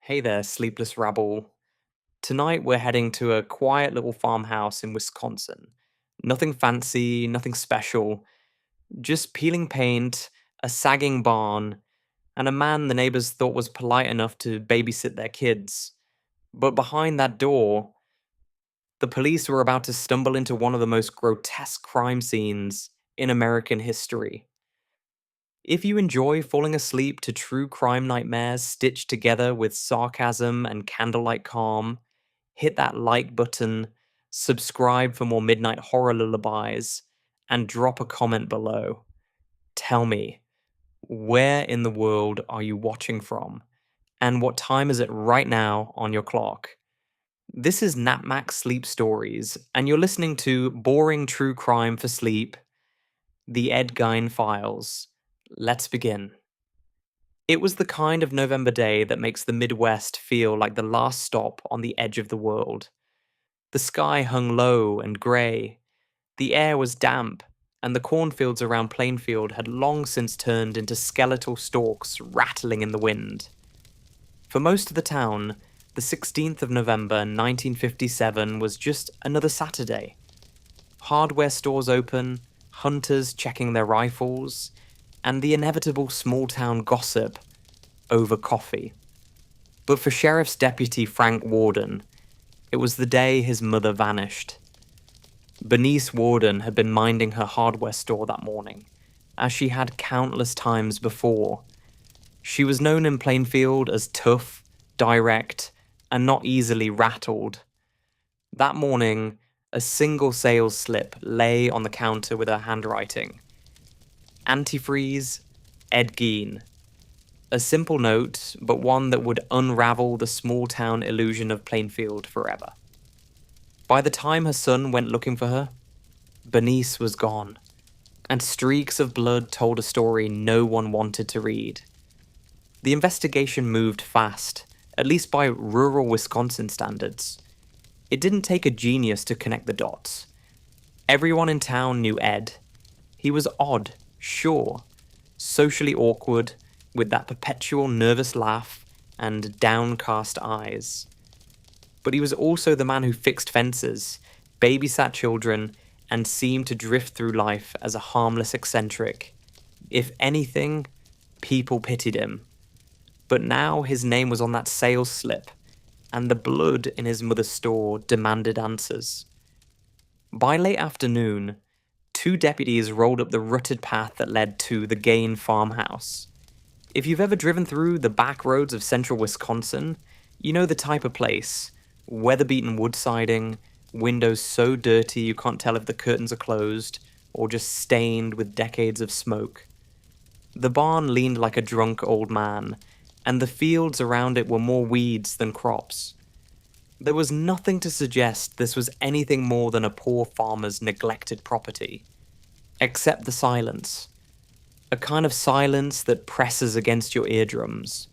Hey there, sleepless rabble. Tonight we're heading to a quiet little farmhouse in Wisconsin. Nothing fancy, nothing special, just peeling paint, a sagging barn, and a man the neighbors thought was polite enough to babysit their kids. But behind that door, the police were about to stumble into one of the most grotesque crime scenes in American history. If you enjoy falling asleep to true crime nightmares stitched together with sarcasm and candlelight calm, hit that like button, subscribe for more midnight horror lullabies, and drop a comment below. Tell me, where in the world are you watching from? And what time is it right now on your clock? This is Napmax Sleep Stories, and you're listening to Boring True Crime for Sleep, the Ed Gein Files. Let's begin. It was the kind of November day that makes the Midwest feel like the last stop on the edge of the world. The sky hung low and grey, the air was damp, and the cornfields around Plainfield had long since turned into skeletal stalks rattling in the wind. For most of the town, the 16th of November 1957 was just another Saturday. Hardware stores open, hunters checking their rifles, and the inevitable small-town gossip over coffee. But for Sheriff's Deputy Frank Warden, it was the day his mother vanished. Bernice Warden had been minding her hardware store that morning, as she had countless times before. She was known in Plainfield as tough, direct, and not easily rattled. That morning, a single sales slip lay on the counter with her handwriting. Antifreeze, Ed Gein. A simple note, but one that would unravel the small-town illusion of Plainfield forever. By the time her son went looking for her, Bernice was gone, and streaks of blood told a story no one wanted to read. The investigation moved fast, at least by rural Wisconsin standards. It didn't take a genius to connect the dots. Everyone in town knew Ed. He was odd, sure, socially awkward, with that perpetual nervous laugh and downcast eyes. But he was also the man who fixed fences, babysat children, and seemed to drift through life as a harmless eccentric. If anything, people pitied him. But now his name was on that sales slip, and the blood in his mother's store demanded answers. By late afternoon, two deputies rolled up the rutted path that led to the Gein farmhouse. If you've ever driven through the back roads of central Wisconsin, you know the type of place. Weather-beaten wood siding, windows so dirty you can't tell if the curtains are closed, or just stained with decades of smoke. The barn leaned like a drunk old man, and the fields around it were more weeds than crops. There was nothing to suggest this was anything more than a poor farmer's neglected property, except the silence. A kind of silence that presses against your eardrums.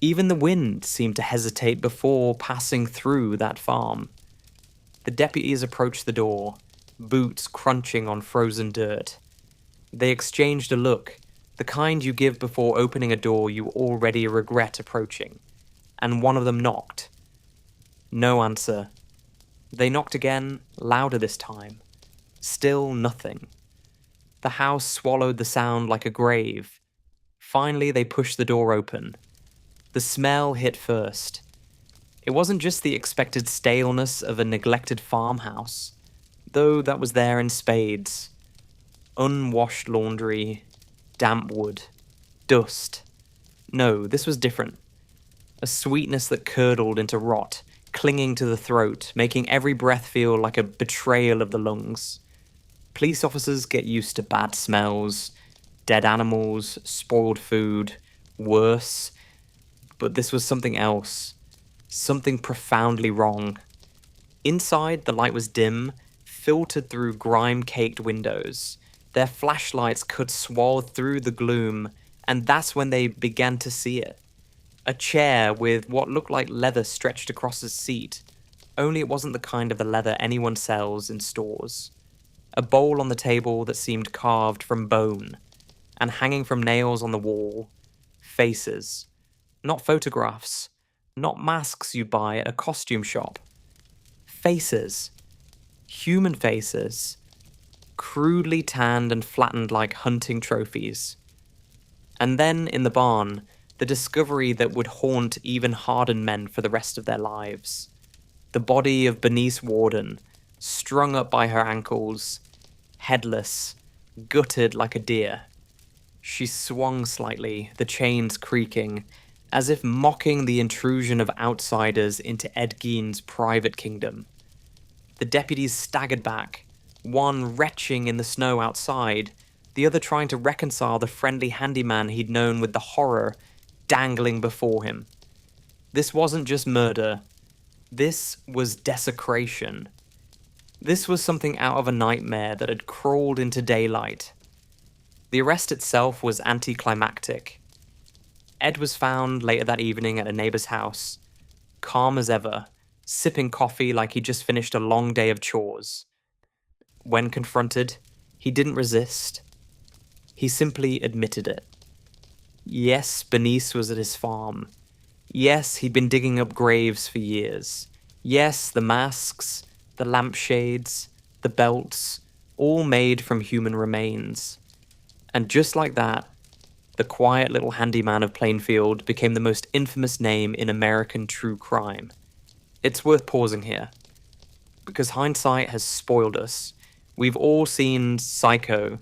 Even the wind seemed to hesitate before passing through that farm. The deputies approached the door, boots crunching on frozen dirt. They exchanged a look, the kind you give before opening a door you already regret approaching, and one of them knocked. No answer. They knocked again, louder this time. Still nothing. The house swallowed the sound like a grave. Finally, they pushed the door open. The smell hit first. It wasn't just the expected staleness of a neglected farmhouse, though that was there in spades. Unwashed laundry, damp wood, dust. No, this was different. A sweetness that curdled into rot, clinging to the throat, making every breath feel like a betrayal of the lungs. Police officers get used to bad smells, dead animals, spoiled food, worse. But this was something else. Something profoundly wrong. Inside, the light was dim, filtered through grime-caked windows. Their flashlights could swathe through the gloom, and that's when they began to see it. A chair with what looked like leather stretched across its seat, only it wasn't the kind of the leather anyone sells in stores. A bowl on the table that seemed carved from bone, and hanging from nails on the wall, faces. Not photographs, not masks you buy at a costume shop. Faces. Human faces. Crudely tanned and flattened like hunting trophies. And then, in the barn, the discovery that would haunt even hardened men for the rest of their lives. The body of Bernice Warden, strung up by her ankles, headless, gutted like a deer. She swung slightly, the chains creaking, as if mocking the intrusion of outsiders into Ed Gein's private kingdom. The deputies staggered back, one retching in the snow outside, the other trying to reconcile the friendly handyman he'd known with the horror dangling before him. This wasn't just murder. This was desecration. This was something out of a nightmare that had crawled into daylight. The arrest itself was anticlimactic. Ed was found later that evening at a neighbor's house, calm as ever, sipping coffee like he'd just finished a long day of chores. When confronted, he didn't resist. He simply admitted it. Yes, Bernice was at his farm. Yes, he'd been digging up graves for years. Yes, the masks, the lampshades, the belts, all made from human remains. And just like that, the quiet little handyman of Plainfield became the most infamous name in American true crime. It's worth pausing here, because hindsight has spoiled us. We've all seen Psycho.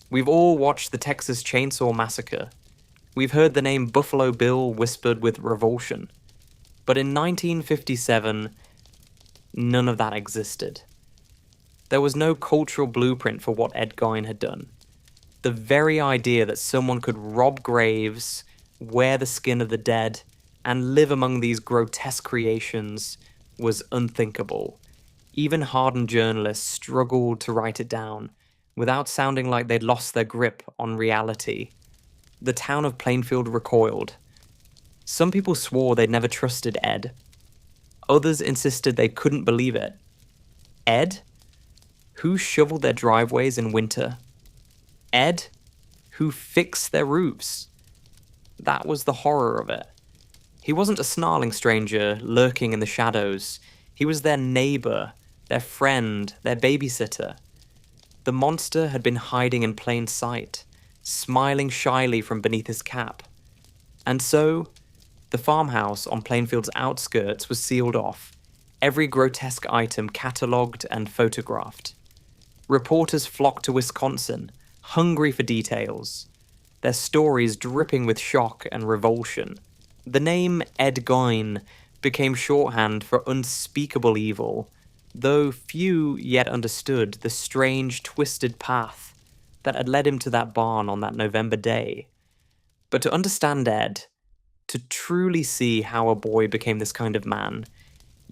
We've all watched the Texas Chainsaw Massacre. We've heard the name Buffalo Bill whispered with revulsion. But in 1957, none of that existed. There was no cultural blueprint for what Ed Gein had done. The very idea that someone could rob graves, wear the skin of the dead, and live among these grotesque creations was unthinkable. Even hardened journalists struggled to write it down, without sounding like they'd lost their grip on reality. The town of Plainfield recoiled. Some people swore they'd never trusted Ed. Others insisted they couldn't believe it. Ed? Who shoveled their driveways in winter? Ed? Who fixed their roofs? That was the horror of it. He wasn't a snarling stranger lurking in the shadows. He was their neighbor, their friend, their babysitter. The monster had been hiding in plain sight, smiling shyly from beneath his cap. And so, the farmhouse on Plainfield's outskirts was sealed off, every grotesque item catalogued and photographed. Reporters flocked to Wisconsin, hungry for details, their stories dripping with shock and revulsion. The name Ed Gein became shorthand for unspeakable evil, though few yet understood the strange, twisted path that had led him to that barn on that November day. But to understand Ed, to truly see how a boy became this kind of man,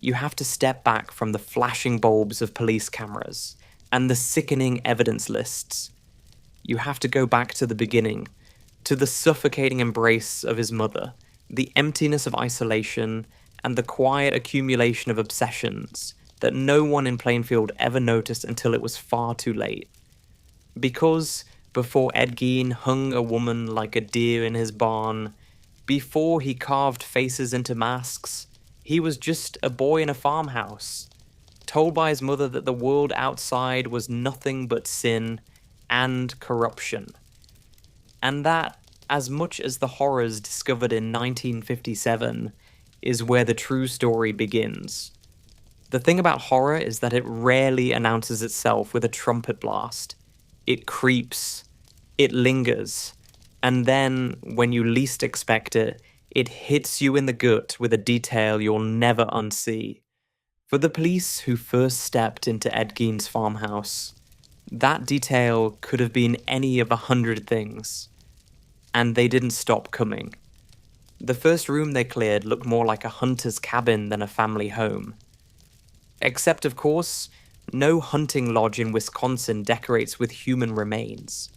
you have to step back from the flashing bulbs of police cameras and the sickening evidence lists. You have to go back to the beginning, to the suffocating embrace of his mother, the emptiness of isolation, and the quiet accumulation of obsessions that no one in Plainfield ever noticed until it was far too late. Because before Ed Gein hung a woman like a deer in his barn, before he carved faces into masks, he was just a boy in a farmhouse, told by his mother that the world outside was nothing but sin and corruption. And that, as much as the horrors discovered in 1957, is where the true story begins. The thing about horror is that it rarely announces itself with a trumpet blast. It creeps, it lingers, and then, when you least expect it, it hits you in the gut with a detail you'll never unsee. For the police who first stepped into Ed Gein's farmhouse, that detail could have been any of 100 things. And they didn't stop coming. The first room they cleared looked more like a hunter's cabin than a family home. Except, of course, no hunting lodge in Wisconsin decorates with human remains.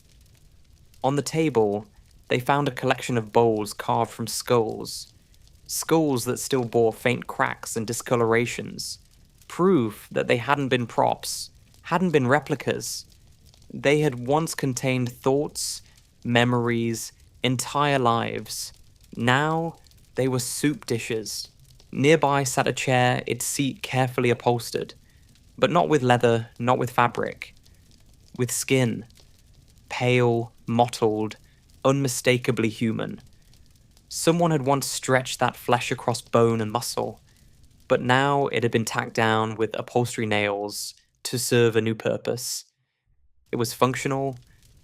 On the table, they found a collection of bowls carved from skulls that still bore faint cracks and discolorations, proof that they hadn't been props, hadn't been replicas. They had once contained thoughts, memories, entire lives. Now, they were soup dishes. Nearby sat a chair, its seat carefully upholstered, but not with leather, not with fabric, with skin. Pale, mottled, unmistakably human. Someone had once stretched that flesh across bone and muscle, but now it had been tacked down with upholstery nails to serve a new purpose. It was functional,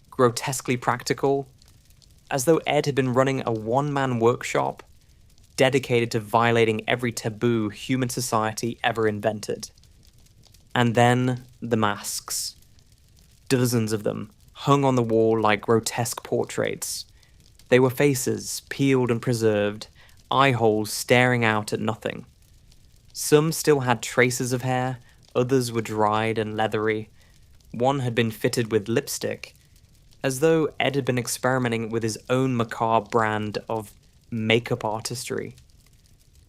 grotesquely practical, as though Ed had been running a one-man workshop dedicated to violating every taboo human society ever invented. And then the masks. Dozens of them, hung on the wall like grotesque portraits. They were faces, peeled and preserved, eye holes staring out at nothing. Some still had traces of hair, others were dried and leathery. One had been fitted with lipstick, as though Ed had been experimenting with his own macabre brand of makeup artistry.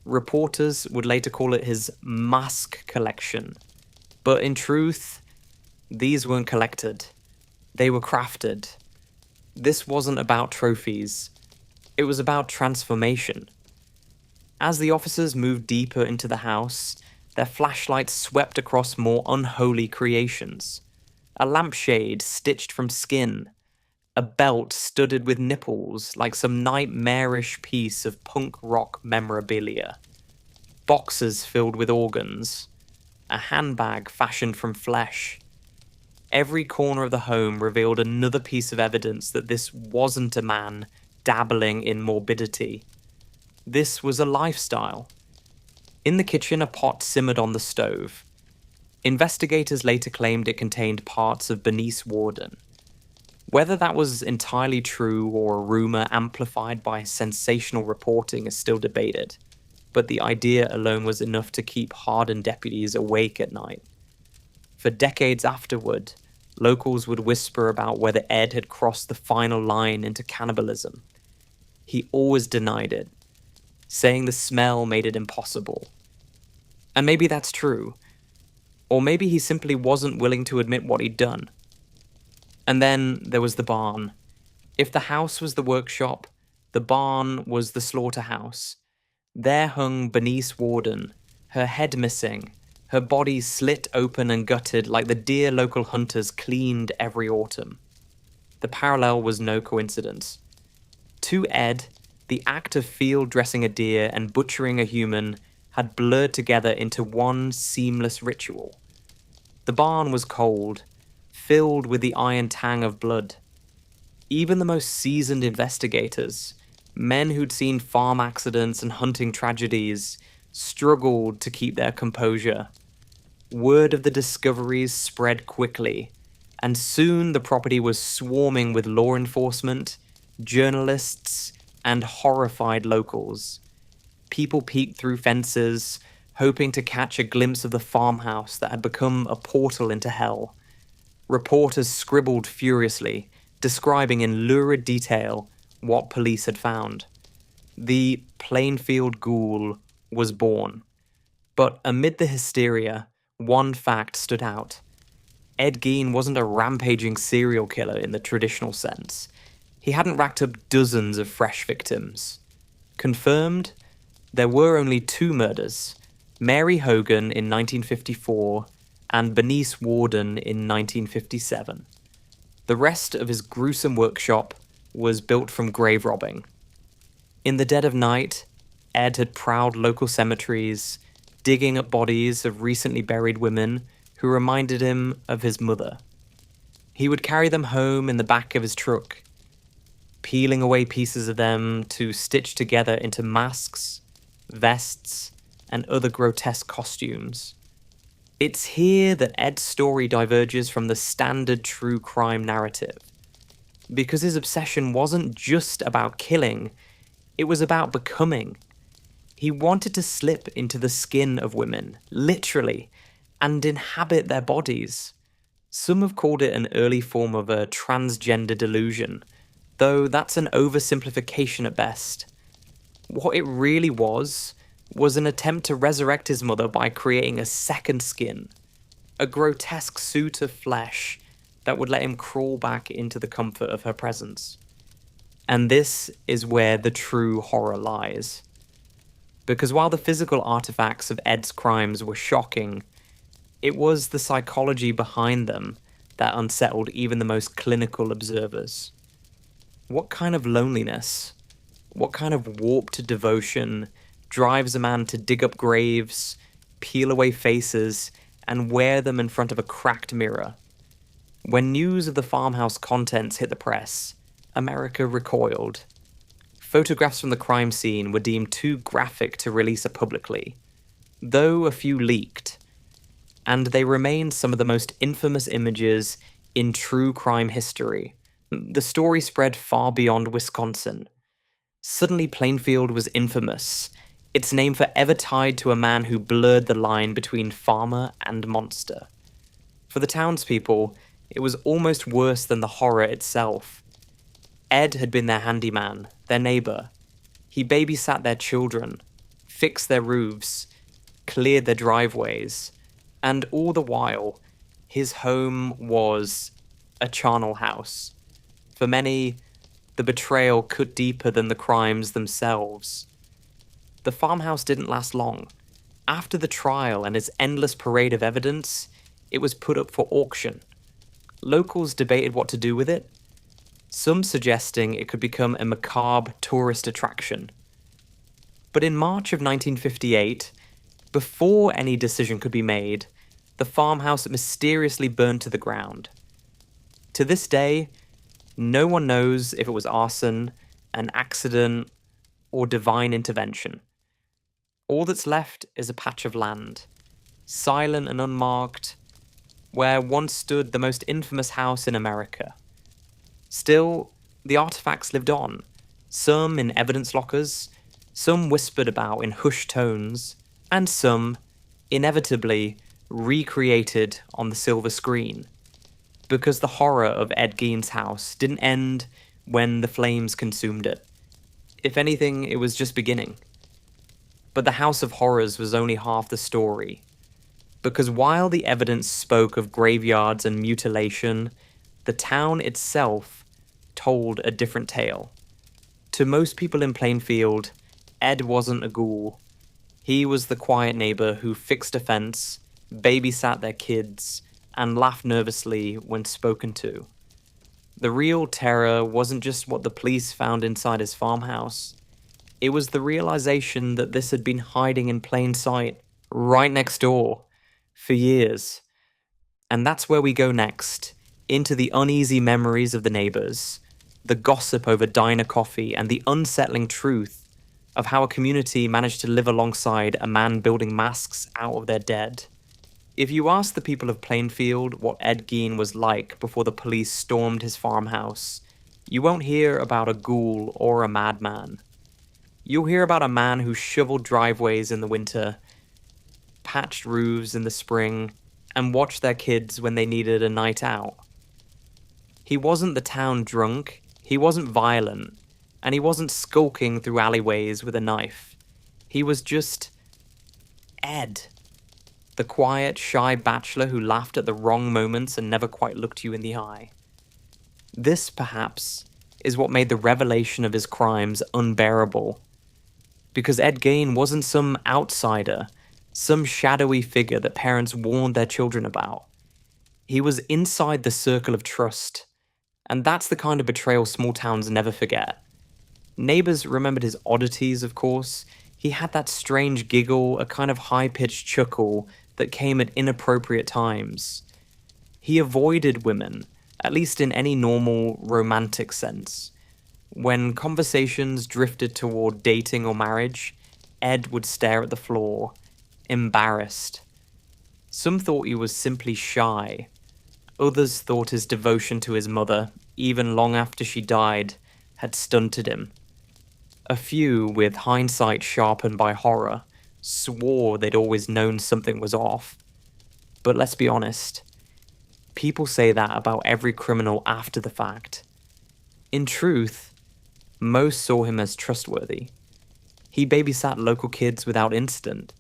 Reporters would later call it his mask collection. But in truth, these weren't collected. They were crafted. This wasn't about trophies. It was about transformation. As the officers moved deeper into the house, their flashlights swept across more unholy creations. A lampshade stitched from skin. A belt studded with nipples like some nightmarish piece of punk rock memorabilia. Boxes filled with organs. A handbag fashioned from flesh. Every corner of the home revealed another piece of evidence that this wasn't a man dabbling in morbidity. This was a lifestyle. In the kitchen, a pot simmered on the stove. Investigators later claimed it contained parts of Bernice Worden. Whether that was entirely true or a rumor amplified by sensational reporting is still debated, but the idea alone was enough to keep hardened deputies awake at night. For decades afterward, locals would whisper about whether Ed had crossed the final line into cannibalism. He always denied it, saying the smell made it impossible. And maybe that's true. Or maybe he simply wasn't willing to admit what he'd done. And then there was the barn. If the house was the workshop, the barn was the slaughterhouse. There hung Bernice Worden, her head missing, her body slit open and gutted like the deer local hunters cleaned every autumn. The parallel was no coincidence. To Ed, the act of field dressing a deer and butchering a human had blurred together into one seamless ritual. The barn was cold, filled with the iron tang of blood. Even the most seasoned investigators, men who'd seen farm accidents and hunting tragedies, struggled to keep their composure. Word of the discoveries spread quickly, and soon the property was swarming with law enforcement, journalists, and horrified locals. People peeked through fences, hoping to catch a glimpse of the farmhouse that had become a portal into hell. Reporters scribbled furiously, describing in lurid detail what police had found. The Plainfield ghoul was born. But amid the hysteria, one fact stood out. Ed Gein wasn't a rampaging serial killer in the traditional sense. He hadn't racked up dozens of fresh victims. Confirmed, there were only 2 murders, Mary Hogan in 1954 and Bernice Worden in 1957. The rest of his gruesome workshop was built from grave robbing. In the dead of night, Ed had prowled local cemeteries, digging up bodies of recently buried women who reminded him of his mother. He would carry them home in the back of his truck, peeling away pieces of them to stitch together into masks, vests, and other grotesque costumes. It's here that Ed's story diverges from the standard true crime narrative, because his obsession wasn't just about killing, it was about becoming. He wanted to slip into the skin of women, literally, and inhabit their bodies. Some have called it an early form of a transgender delusion, though that's an oversimplification at best. What it really was an attempt to resurrect his mother by creating a second skin, a grotesque suit of flesh that would let him crawl back into the comfort of her presence. And this is where the true horror lies. Because while the physical artifacts of Ed's crimes were shocking, it was the psychology behind them that unsettled even the most clinical observers. What kind of loneliness, what kind of warped devotion drives a man to dig up graves, peel away faces, and wear them in front of a cracked mirror? When news of the farmhouse contents hit the press, America recoiled. Photographs from the crime scene were deemed too graphic to release publicly, though a few leaked, and they remain some of the most infamous images in true crime history. The story spread far beyond Wisconsin. Suddenly, Plainfield was infamous, its name forever tied to a man who blurred the line between farmer and monster. For the townspeople, it was almost worse than the horror itself. Ed had been their handyman, their neighbor. He babysat their children, fixed their roofs, cleared their driveways, and all the while, his home was a charnel house. For many, the betrayal cut deeper than the crimes themselves. The farmhouse didn't last long. After the trial and its endless parade of evidence, it was put up for auction. Locals debated what to do with it, some suggesting it could become a macabre tourist attraction. But in March of 1958, before any decision could be made, the farmhouse mysteriously burned to the ground. To this day, no one knows if it was arson, an accident, or divine intervention. All that's left is a patch of land, silent and unmarked, where once stood the most infamous house in America. Still, the artifacts lived on, some in evidence lockers, some whispered about in hushed tones, and some, inevitably, recreated on the silver screen. Because the horror of Ed Gein's house didn't end when the flames consumed it. If anything, it was just beginning. But the House of Horrors was only half the story. Because while the evidence spoke of graveyards and mutilation, the town itself told a different tale. To most people in Plainfield, Ed wasn't a ghoul. He was the quiet neighbor who fixed a fence, babysat their kids, and laughed nervously when spoken to. The real terror wasn't just what the police found inside his farmhouse. It was the realization that this had been hiding in plain sight, right next door, for years. And that's where we go next, into the uneasy memories of the neighbors, the gossip over diner coffee, and the unsettling truth of how a community managed to live alongside a man building masks out of their dead. If you ask the people of Plainfield what Ed Gein was like before the police stormed his farmhouse, you won't hear about a ghoul or a madman. You'll hear about a man who shoveled driveways in the winter, patched roofs in the spring, and watched their kids when they needed a night out. He wasn't the town drunk, he wasn't violent, and he wasn't skulking through alleyways with a knife. He was just Ed. The quiet, shy bachelor who laughed at the wrong moments and never quite looked you in the eye. This, perhaps, is what made the revelation of his crimes unbearable. Because Ed Gein wasn't some outsider, some shadowy figure that parents warned their children about. He was inside the circle of trust, and that's the kind of betrayal small towns never forget. Neighbors remembered his oddities, of course. He had that strange giggle, a kind of high-pitched chuckle that came at inappropriate times. He avoided women, at least in any normal, romantic sense. When conversations drifted toward dating or marriage, Ed would stare at the floor, embarrassed. Some thought he was simply shy. Others thought his devotion to his mother, even long after she died, had stunted him. A few, with hindsight sharpened by horror, swore they'd always known something was off. But let's be honest, people say that about every criminal after the fact. In truth, most saw him as trustworthy. He babysat local kids without incident.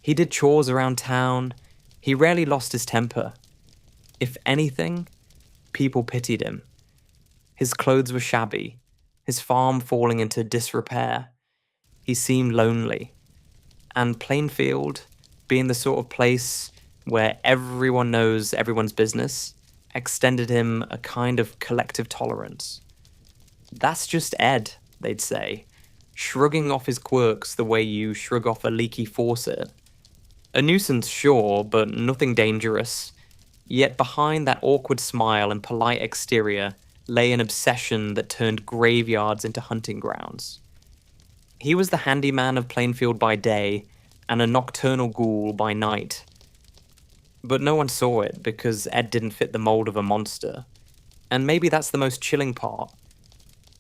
He did chores around town. He rarely lost his temper. If anything, people pitied him. His clothes were shabby, his farm falling into disrepair. He seemed lonely. And Plainfield, being the sort of place where everyone knows everyone's business, extended him a kind of collective tolerance. That's just Ed, they'd say, shrugging off his quirks the way you shrug off a leaky faucet. A nuisance, sure, but nothing dangerous. Yet behind that awkward smile and polite exterior lay an obsession that turned graveyards into hunting grounds. He was the handyman of Plainfield by day and a nocturnal ghoul by night. But no one saw it because Ed didn't fit the mold of a monster. And maybe that's the most chilling part.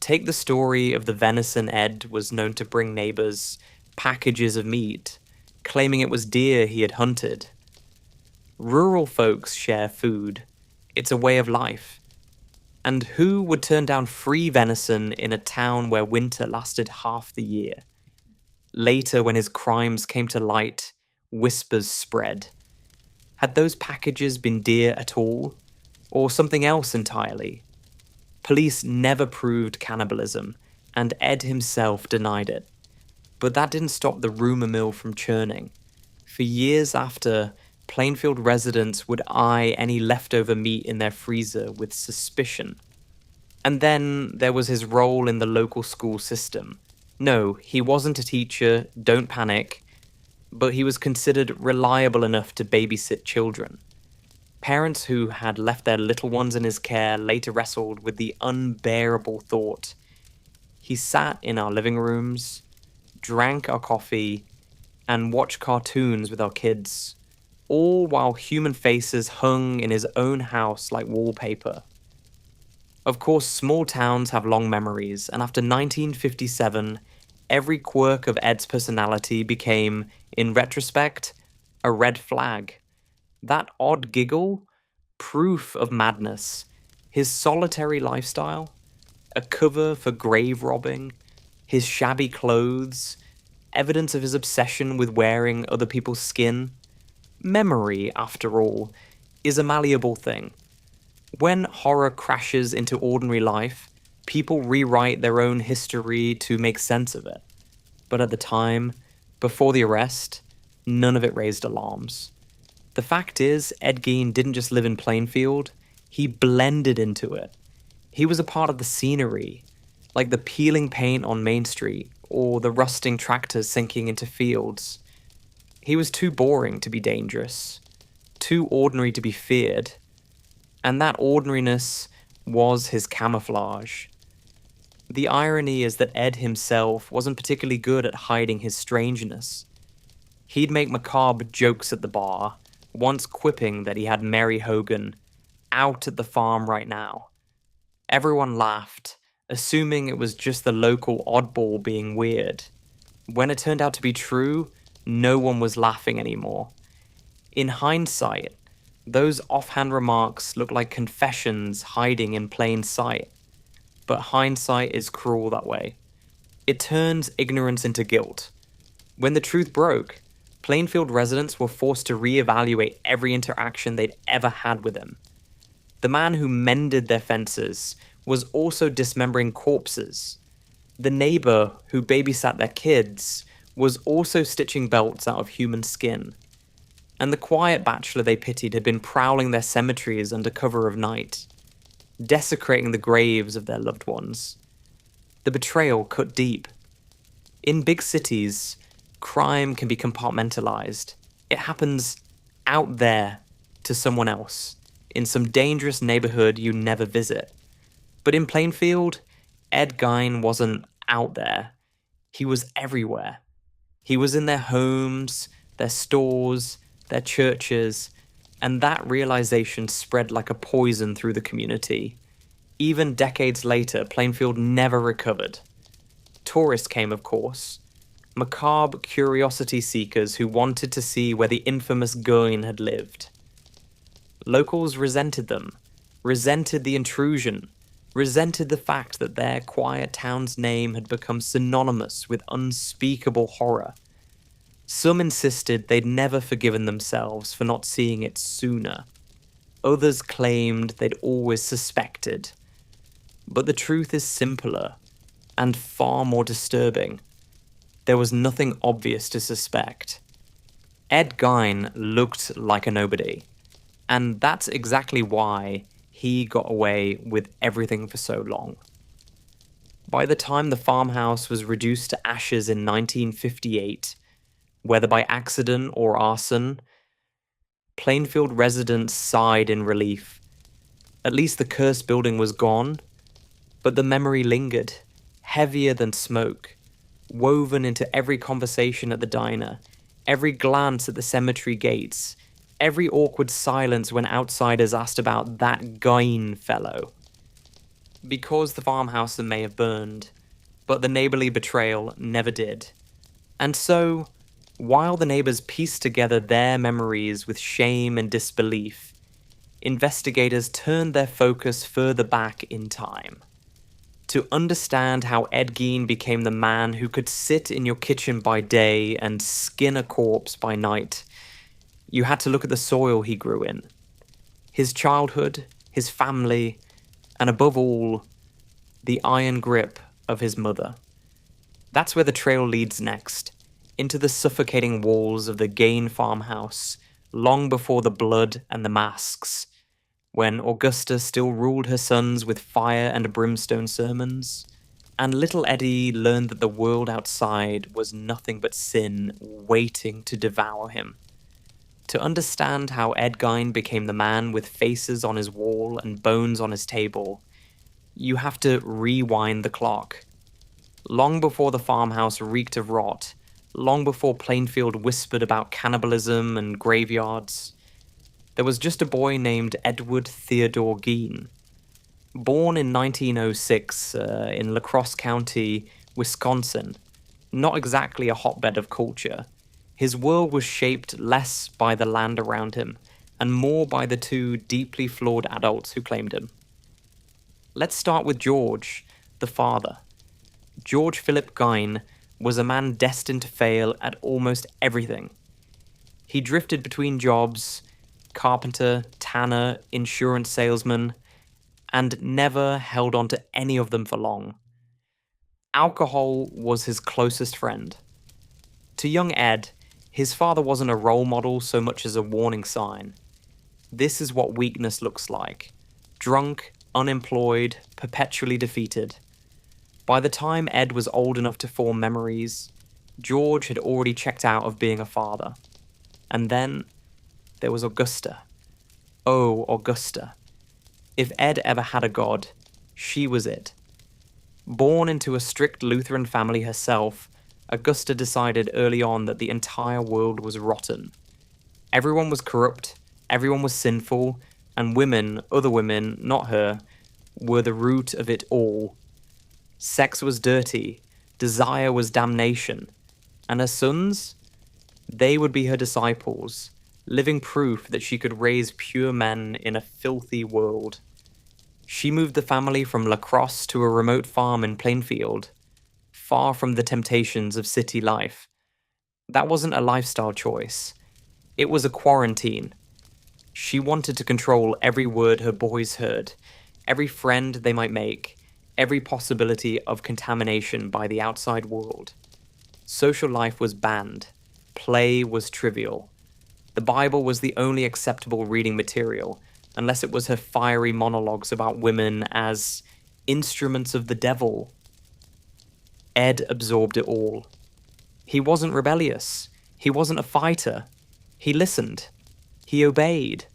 Take the story of the venison Ed was known to bring neighbors packages of meat, claiming it was deer he had hunted. Rural folks share food. It's a way of life. And who would turn down free venison in a town where winter lasted half the year? Later, when his crimes came to light, whispers spread. Had those packages been deer at all? Or something else entirely? Police never proved cannibalism, and Ed himself denied it. But that didn't stop the rumor mill from churning. For years after, Plainfield residents would eye any leftover meat in their freezer with suspicion. And then there was his role in the local school system. No, he wasn't a teacher, don't panic, but he was considered reliable enough to babysit children. Parents who had left their little ones in his care later wrestled with the unbearable thought. He sat in our living rooms, drank our coffee, and watched cartoons with our kids, all while human faces hung in his own house like wallpaper. Of course, small towns have long memories, and after 1957, every quirk of Ed's personality became, in retrospect, a red flag. That odd giggle, proof of madness. His solitary lifestyle, a cover for grave robbing, his shabby clothes, evidence of his obsession with wearing other people's skin. Memory, after all, is a malleable thing. When horror crashes into ordinary life, people rewrite their own history to make sense of it. But at the time, before the arrest, none of it raised alarms. The fact is, Ed Gein didn't just live in Plainfield, he blended into it. He was a part of the scenery, like the peeling paint on Main Street, or the rusting tractors sinking into fields. He was too boring to be dangerous, too ordinary to be feared, and that ordinariness was his camouflage. The irony is that Ed himself wasn't particularly good at hiding his strangeness. He'd make macabre jokes at the bar, once quipping that he had Mary Hogan out at the farm right now. Everyone laughed, assuming it was just the local oddball being weird. When it turned out to be true, no one was laughing anymore. In hindsight, those offhand remarks look like confessions hiding in plain sight. But hindsight is cruel that way. It turns ignorance into guilt. When the truth broke, Plainfield residents were forced to reevaluate every interaction they'd ever had with him. The man who mended their fences was also dismembering corpses. The neighbor who babysat their kids was also stitching belts out of human skin. And the quiet bachelor they pitied had been prowling their cemeteries under cover of night, desecrating the graves of their loved ones. The betrayal cut deep. In big cities, crime can be compartmentalized. It happens out there to someone else, in some dangerous neighborhood you never visit. But in Plainfield, Ed Gein wasn't out there. He was everywhere. He was in their homes, their stores, their churches, and that realization spread like a poison through the community. Even decades later, Plainfield never recovered. Tourists came, of course. Macabre curiosity seekers who wanted to see where the infamous Gein had lived. Locals resented them, resented the intrusion, resented the fact that their quiet town's name had become synonymous with unspeakable horror. Some insisted they'd never forgiven themselves for not seeing it sooner. Others claimed they'd always suspected. But the truth is simpler and far more disturbing. There was nothing obvious to suspect. Ed Gein looked like a nobody, and that's exactly why he got away with everything for so long. By the time the farmhouse was reduced to ashes in 1958, whether by accident or arson, Plainfield residents sighed in relief. At least the cursed building was gone, but the memory lingered, heavier than smoke, woven into every conversation at the diner, every glance at the cemetery gates, every awkward silence when outsiders asked about that Gein fellow. Because the farmhouse may have burned, but the neighborly betrayal never did. And so, while the neighbors pieced together their memories with shame and disbelief, investigators turned their focus further back in time. To understand how Ed Gein became the man who could sit in your kitchen by day and skin a corpse by night, you had to look at the soil he grew in. His childhood, his family, and above all, the iron grip of his mother. That's where the trail leads next, into the suffocating walls of the Gein farmhouse, long before the blood and the masks, when Augusta still ruled her sons with fire and brimstone sermons, and little Eddie learned that the world outside was nothing but sin waiting to devour him. To understand how Ed Gein became the man with faces on his wall and bones on his table, you have to rewind the clock. Long before the farmhouse reeked of rot, long before Plainfield whispered about cannibalism and graveyards, there was just a boy named Edward Theodore Gein. Born in 1906 in La Crosse County, Wisconsin, not exactly a hotbed of culture, his world was shaped less by the land around him and more by the two deeply flawed adults who claimed him. Let's start with George, the father. George Philip Gein was a man destined to fail at almost everything. He drifted between jobs, carpenter, tanner, insurance salesman, and never held on to any of them for long. Alcohol was his closest friend. To young Ed, his father wasn't a role model so much as a warning sign. This is what weakness looks like. Drunk, unemployed, perpetually defeated. By the time Ed was old enough to form memories, George had already checked out of being a father. And then there was Augusta. Oh, Augusta. If Ed ever had a god, she was it. Born into a strict Lutheran family herself, Augusta decided early on that the entire world was rotten. Everyone was corrupt, everyone was sinful, and women, other women, not her, were the root of it all. Sex was dirty, desire was damnation, and her sons? They would be her disciples, living proof that she could raise pure men in a filthy world. She moved the family from La Crosse to a remote farm in Plainfield, far from the temptations of city life. That wasn't a lifestyle choice. It was a quarantine. She wanted to control every word her boys heard, every friend they might make, every possibility of contamination by the outside world. Social life was banned. Play was trivial. The Bible was the only acceptable reading material, unless it was her fiery monologues about women as instruments of the devil. Ed absorbed it all. He wasn't rebellious. He wasn't a fighter. He listened. He obeyed.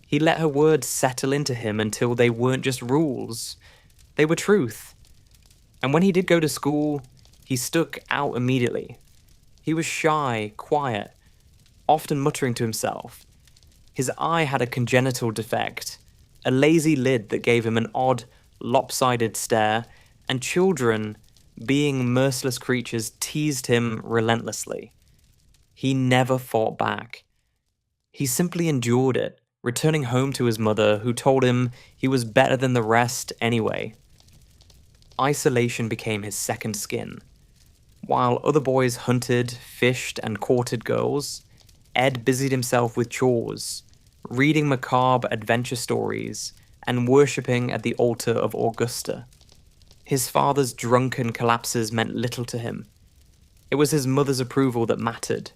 He let her words settle into him until they weren't just rules. They were truth. And when he did go to school, he stuck out immediately. He was shy, quiet, often muttering to himself. His eye had a congenital defect, a lazy lid that gave him an odd, lopsided stare, and children, being merciless creatures, teased him relentlessly. He never fought back. He simply endured it, returning home to his mother, who told him he was better than the rest anyway. Isolation became his second skin. While other boys hunted, fished, and courted girls, Ed busied himself with chores, reading macabre adventure stories, and worshipping at the altar of Augusta. His father's drunken collapses meant little to him. It was his mother's approval that mattered.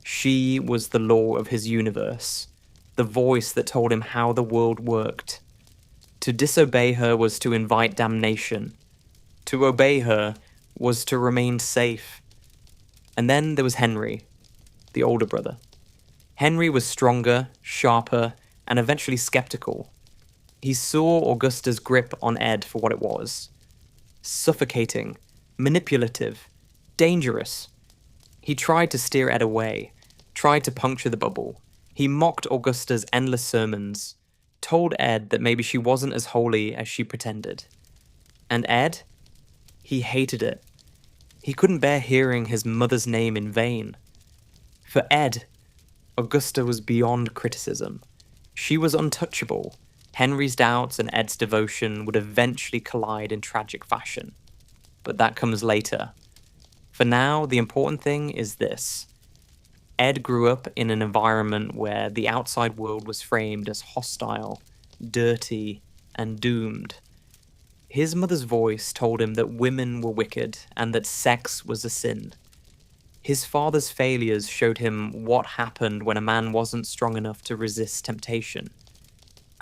She was the law of his universe, the voice that told him how the world worked. To disobey her was to invite damnation. To obey her was to remain safe. And then there was Henry, the older brother. Henry was stronger, sharper, and eventually skeptical. He saw Augusta's grip on Ed for what it was. Suffocating, manipulative, dangerous. He tried to steer Ed away, tried to puncture the bubble. He mocked Augusta's endless sermons, told Ed that maybe she wasn't as holy as she pretended. And Ed? He hated it. He couldn't bear hearing his mother's name in vain. For Ed, Augusta was beyond criticism. She was untouchable. Henry's doubts and Ed's devotion would eventually collide in tragic fashion. But that comes later. For now, the important thing is this. Ed grew up in an environment where the outside world was framed as hostile, dirty, and doomed. His mother's voice told him that women were wicked and that sex was a sin. His father's failures showed him what happened when a man wasn't strong enough to resist temptation.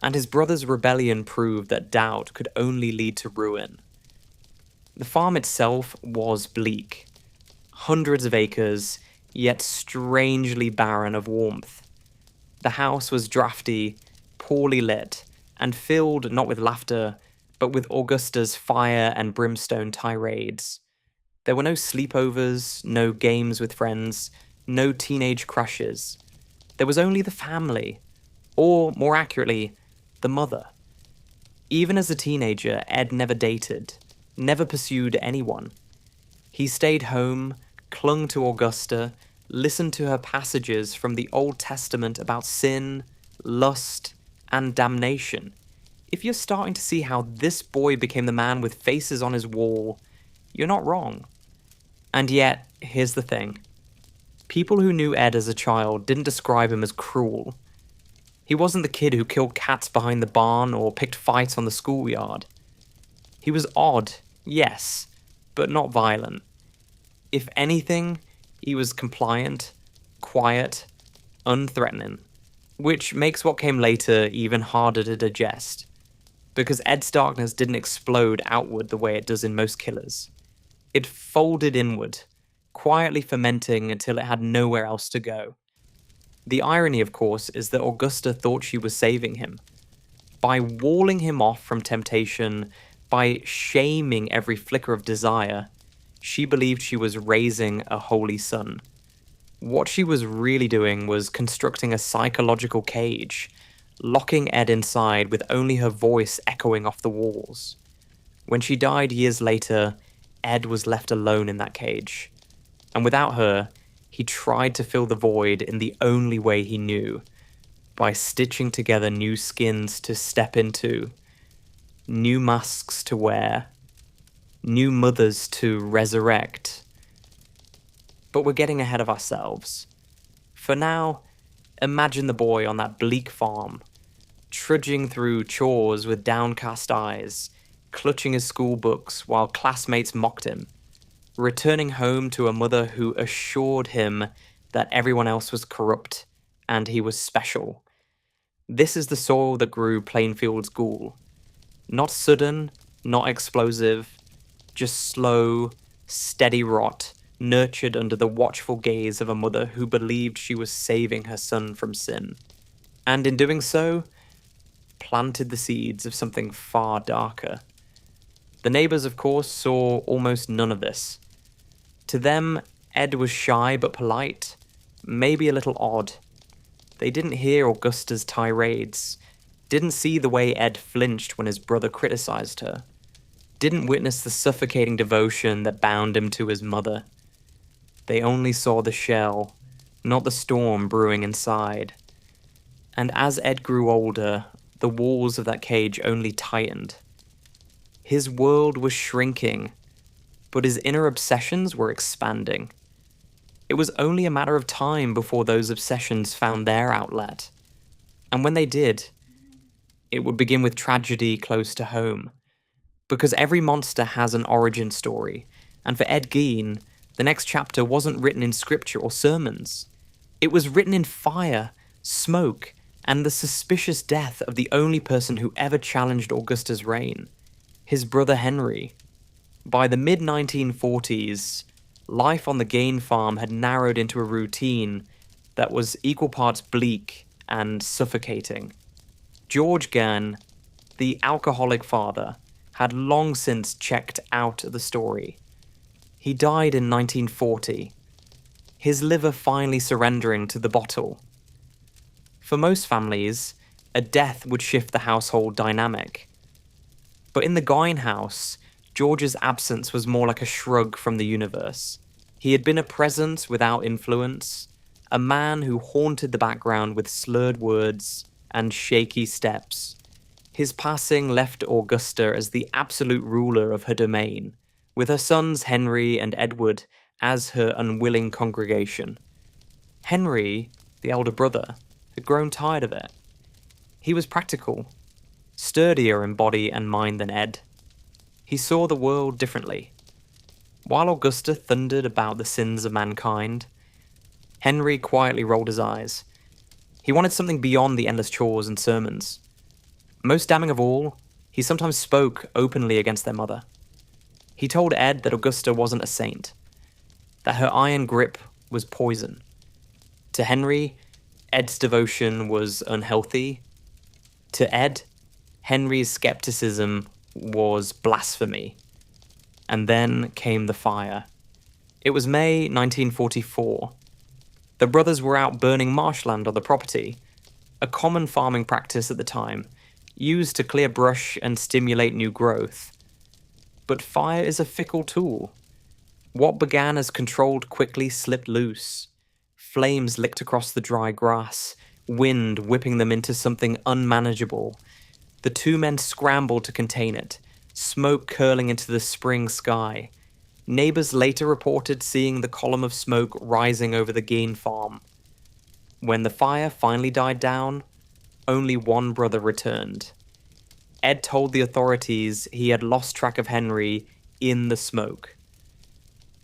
And his brother's rebellion proved that doubt could only lead to ruin. The farm itself was bleak. Hundreds of acres, yet strangely barren of warmth. The house was drafty, poorly lit, and filled not with laughter, but with Augusta's fire and brimstone tirades. There were no sleepovers, no games with friends, no teenage crushes. There was only the family, or more accurately, the mother. Even as a teenager, Ed never dated, never pursued anyone. He stayed home, clung to Augusta, listened to her passages from the Old Testament about sin, lust, and damnation. If you're starting to see how this boy became the man with faces on his wall, you're not wrong. And yet, here's the thing. People who knew Ed as a child didn't describe him as cruel. He wasn't the kid who killed cats behind the barn or picked fights on the schoolyard. He was odd, yes, but not violent. If anything, he was compliant, quiet, unthreatening, which makes what came later even harder to digest, because Ed's darkness didn't explode outward the way it does in most killers. It folded inward, quietly fermenting until it had nowhere else to go. The irony, of course, is that Augusta thought she was saving him. By walling him off from temptation, by shaming every flicker of desire, she believed she was raising a holy son. What she was really doing was constructing a psychological cage, locking Ed inside with only her voice echoing off the walls. When she died years later, Ed was left alone in that cage. And without her, he tried to fill the void in the only way he knew, by stitching together new skins to step into, new masks to wear, new mothers to resurrect. But we're getting ahead of ourselves. For now, imagine the boy on that bleak farm, trudging through chores with downcast eyes, clutching his school books while classmates mocked him, returning home to a mother who assured him that everyone else was corrupt and he was special. This is the soil that grew Plainfield's ghoul. Not sudden, not explosive, just slow, steady rot, nurtured under the watchful gaze of a mother who believed she was saving her son from sin. And in doing so, planted the seeds of something far darker. The neighbours, of course, saw almost none of this. To them, Ed was shy but polite, maybe a little odd. They didn't hear Augusta's tirades, didn't see the way Ed flinched when his brother criticised her, didn't witness the suffocating devotion that bound him to his mother. They only saw the shell, not the storm brewing inside. And as Ed grew older, the walls of that cage only tightened. His world was shrinking, but his inner obsessions were expanding. It was only a matter of time before those obsessions found their outlet. And when they did, it would begin with tragedy close to home. Because every monster has an origin story, and for Ed Gein, The next chapter wasn't written in scripture or sermons. It was written in fire, smoke, and the suspicious death of the only person who ever challenged Augusta's reign, his brother Henry. By the mid-1940s, life on the Gein farm had narrowed into a routine that was equal parts bleak and suffocating. George Gein, the alcoholic father, had long since checked out the story. He died in 1940, his liver finally surrendering to the bottle. For most families, a death would shift the household dynamic. But in the Gein house, George's absence was more like a shrug from the universe. He had been a presence without influence, a man who haunted the background with slurred words and shaky steps. His passing left Augusta as the absolute ruler of her domain, with her sons Henry and Edward as her unwilling congregation. Henry, the elder brother, had grown tired of it. He was practical, sturdier in body and mind than Ed. He saw the world differently. While Augusta thundered about the sins of mankind, Henry quietly rolled his eyes. He wanted something beyond the endless chores and sermons. Most damning of all, he sometimes spoke openly against their mother. He told Ed that Augusta wasn't a saint, that her iron grip was poison. To Henry, Ed's devotion was unhealthy. To Ed, Henry's skepticism was blasphemy. And then came the fire. It was May 1944. The brothers were out burning marshland on the property, a common farming practice at the time, used to clear brush and stimulate new growth. But fire is a fickle tool. What began as controlled quickly slipped loose. Flames licked across the dry grass, wind whipping them into something unmanageable. The two men scrambled to contain it, smoke curling into the spring sky. Neighbors later reported seeing the column of smoke rising over the Gein farm. When the fire finally died down, only one brother returned. Ed told the authorities he had lost track of Henry in the smoke.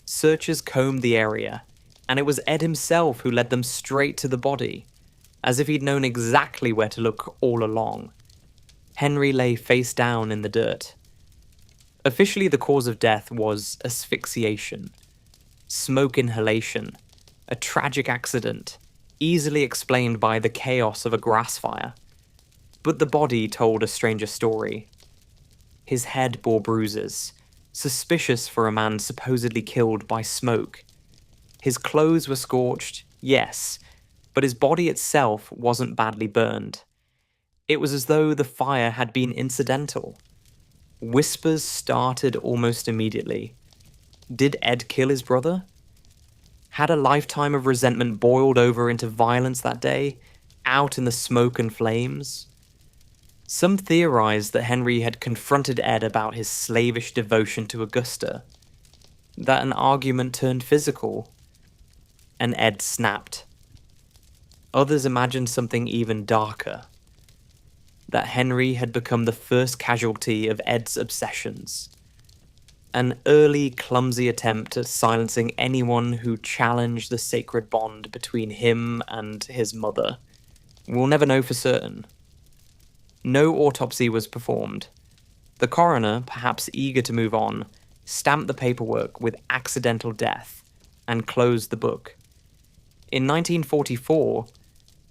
Searchers combed the area, and it was Ed himself who led them straight to the body, as if he'd known exactly where to look all along. Henry lay face down in the dirt. Officially, the cause of death was asphyxiation, smoke inhalation, a tragic accident, easily explained by the chaos of a grass fire. But the body told a stranger story. His head bore bruises, suspicious for a man supposedly killed by smoke. His clothes were scorched, yes, but his body itself wasn't badly burned. It was as though the fire had been incidental. Whispers started almost immediately. Did Ed kill his brother? Had a lifetime of resentment boiled over into violence that day, out in the smoke and flames? Some theorized that Henry had confronted Ed about his slavish devotion to Augusta, that an argument turned physical, and Ed snapped. Others imagined something even darker, that Henry had become the first casualty of Ed's obsessions, an early, clumsy attempt at silencing anyone who challenged the sacred bond between him and his mother. We'll never know for certain. No autopsy was performed. The coroner, perhaps eager to move on, stamped the paperwork with accidental death and closed the book. In 1944,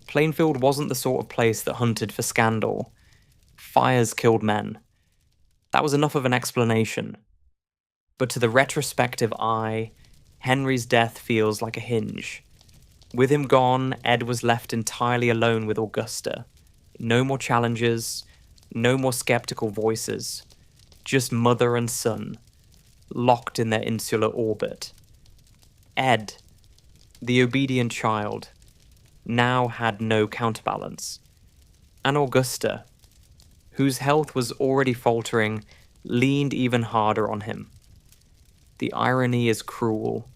Plainfield wasn't the sort of place that hunted for scandal. Fires killed men. That was enough of an explanation. But to the retrospective eye, Henry's death feels like a hinge. With him gone, Ed was left entirely alone with Augusta. No more challenges, no more skeptical voices. Just mother and son, locked in their insular orbit. Ed, the obedient child, now had no counterbalance. And Augusta, whose health was already faltering, leaned even harder on him. The irony is cruel.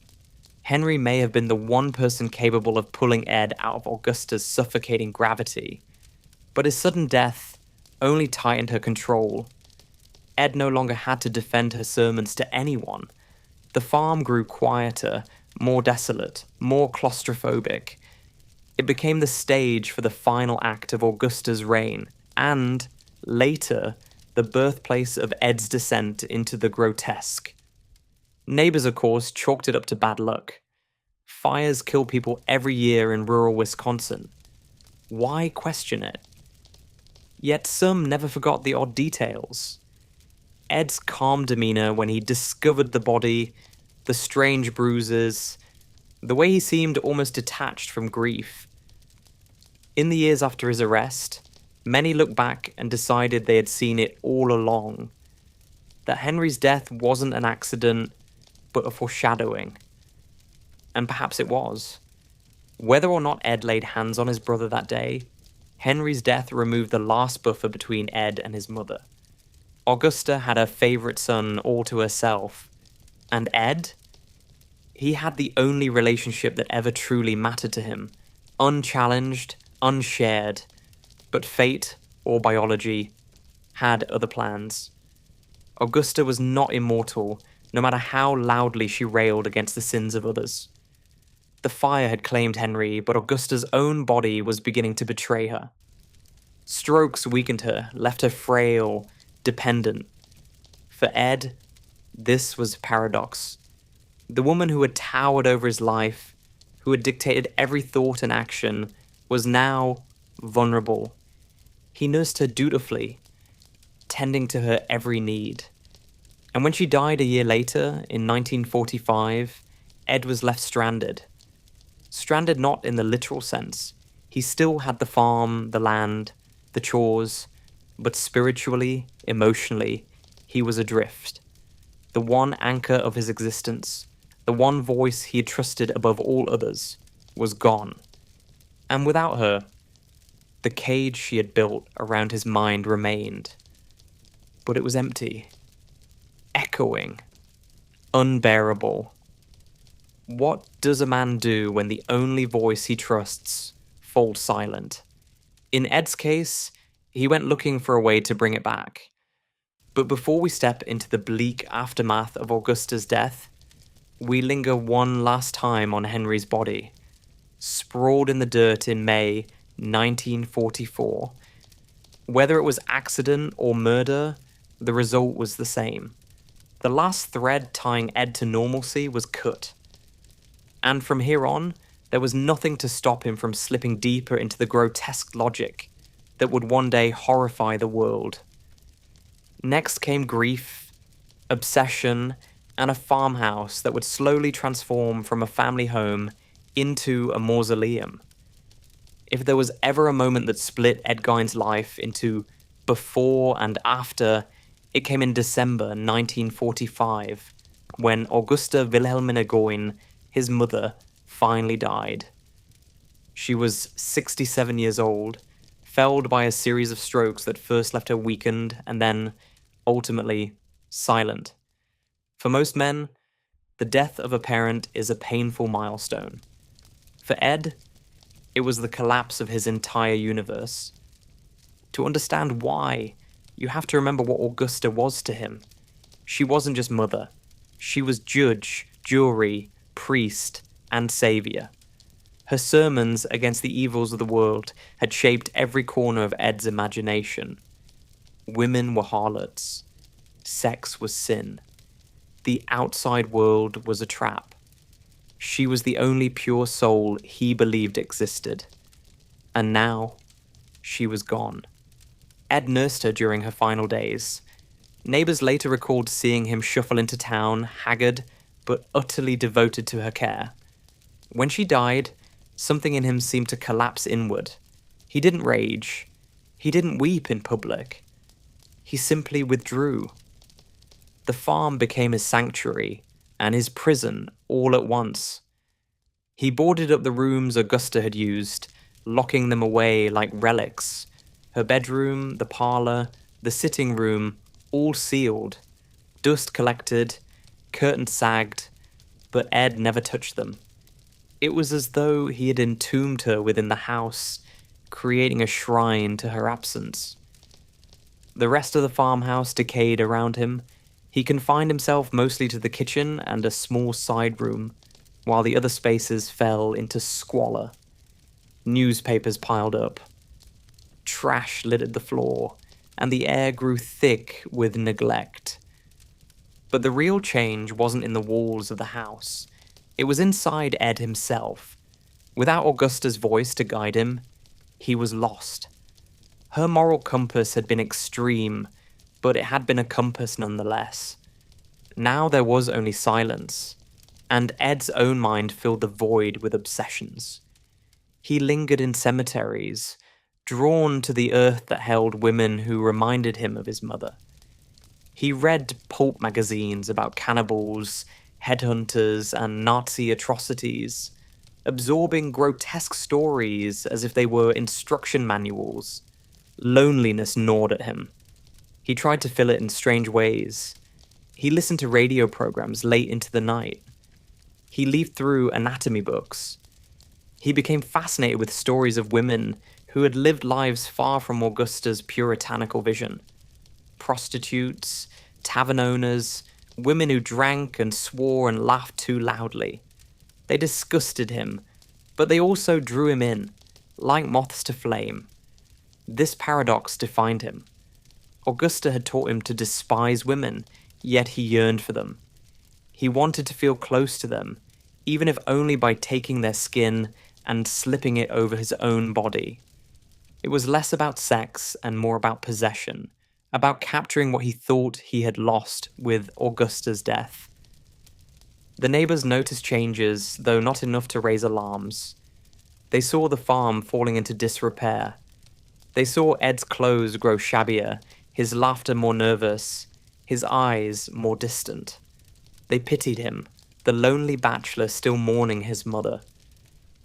Henry may have been the one person capable of pulling Ed out of Augusta's suffocating gravity, but his sudden death only tightened her control. Ed no longer had to defend her sermons to anyone. The farm grew quieter, more desolate, more claustrophobic. It became the stage for the final act of Augusta's reign, and, later, the birthplace of Ed's descent into the grotesque. Neighbors, of course, chalked it up to bad luck. Fires kill people every year in rural Wisconsin. Why question it? Yet some never forgot the odd details. Ed's calm demeanor when he discovered the body, the strange bruises, the way he seemed almost detached from grief. In the years after his arrest, many looked back and decided they had seen it all along. That Henry's death wasn't an accident, but a foreshadowing. And perhaps it was. Whether or not Ed laid hands on his brother that day, Henry's death removed the last buffer between Ed and his mother. Augusta had her favourite son all to herself. And Ed? He had the only relationship that ever truly mattered to him. Unchallenged, unshared. But fate, or biology, had other plans. Augusta was not immortal, no matter how loudly she railed against the sins of others. The fire had claimed Henry, but Augusta's own body was beginning to betray her. Strokes weakened her, left her frail, dependent. For Ed, this was a paradox. The woman who had towered over his life, who had dictated every thought and action, was now vulnerable. He nursed her dutifully, tending to her every need. And when she died a year later, in 1945, Ed was left stranded. Stranded not in the literal sense. He still had the farm, the land, the chores, but spiritually, emotionally, he was adrift. The one anchor of his existence, the one voice he had trusted above all others, was gone. And without her, the cage she had built around his mind remained. But it was empty, echoing, unbearable. What does a man do when the only voice he trusts falls silent? In Ed's case, he went looking for a way to bring it back. But before we step into the bleak aftermath of Augusta's death, we linger one last time on Henry's body, sprawled in the dirt in May 1944. Whether it was accident or murder, the result was the same. The last thread tying Ed to normalcy was cut. And from here on, there was nothing to stop him from slipping deeper into the grotesque logic that would one day horrify the world. Next came grief, obsession, and a farmhouse that would slowly transform from a family home into a mausoleum. If there was ever a moment that split Ed Gein's life into before and after, it came in December 1945, when Augusta Wilhelmina Gein, his mother, finally died. She was 67 years old, felled by a series of strokes that first left her weakened and then, ultimately, silent. For most men, the death of a parent is a painful milestone. For Ed, it was the collapse of his entire universe. To understand why, you have to remember what Augusta was to him. She wasn't just mother. She was judge, jury, priest, and savior. Her sermons against the evils of the world had shaped every corner of Ed's imagination. Women were harlots. Sex was sin. The outside world was a trap. She was the only pure soul he believed existed. And now, she was gone. Ed nursed her during her final days. Neighbors later recalled seeing him shuffle into town, haggard, but utterly devoted to her care. When she died, something in him seemed to collapse inward. He didn't rage. He didn't weep in public. He simply withdrew. The farm became his sanctuary, and his prison all at once. He boarded up the rooms Augusta had used, locking them away like relics. Her bedroom, the parlour, the sitting room, all sealed. Dust collected, curtains sagged, but Ed never touched them. It was as though he had entombed her within the house, creating a shrine to her absence. The rest of the farmhouse decayed around him, He confined himself mostly to the kitchen and a small side room, while the other spaces fell into squalor. Newspapers piled up. Trash littered the floor, and the air grew thick with neglect. But the real change wasn't in the walls of the house. It was inside Ed himself. Without Augusta's voice to guide him, he was lost. Her moral compass had been extreme, but it had been a compass nonetheless. Now there was only silence, and Ed's own mind filled the void with obsessions. He lingered in cemeteries, drawn to the earth that held women who reminded him of his mother. He read pulp magazines about cannibals, headhunters, and Nazi atrocities, absorbing grotesque stories as if they were instruction manuals. Loneliness gnawed at him. He tried to fill it in strange ways. He listened to radio programs late into the night. He leafed through anatomy books. He became fascinated with stories of women who had lived lives far from Augusta's puritanical vision. Prostitutes, tavern owners, women who drank and swore and laughed too loudly. They disgusted him, but they also drew him in, like moths to flame. This paradox defined him. Augusta had taught him to despise women, yet he yearned for them. He wanted to feel close to them, even if only by taking their skin and slipping it over his own body. It was less about sex and more about possession, about capturing what he thought he had lost with Augusta's death. The neighbors noticed changes, though not enough to raise alarms. They saw the farm falling into disrepair. They saw Ed's clothes grow shabbier, his laughter more nervous, his eyes more distant. They pitied him, the lonely bachelor still mourning his mother.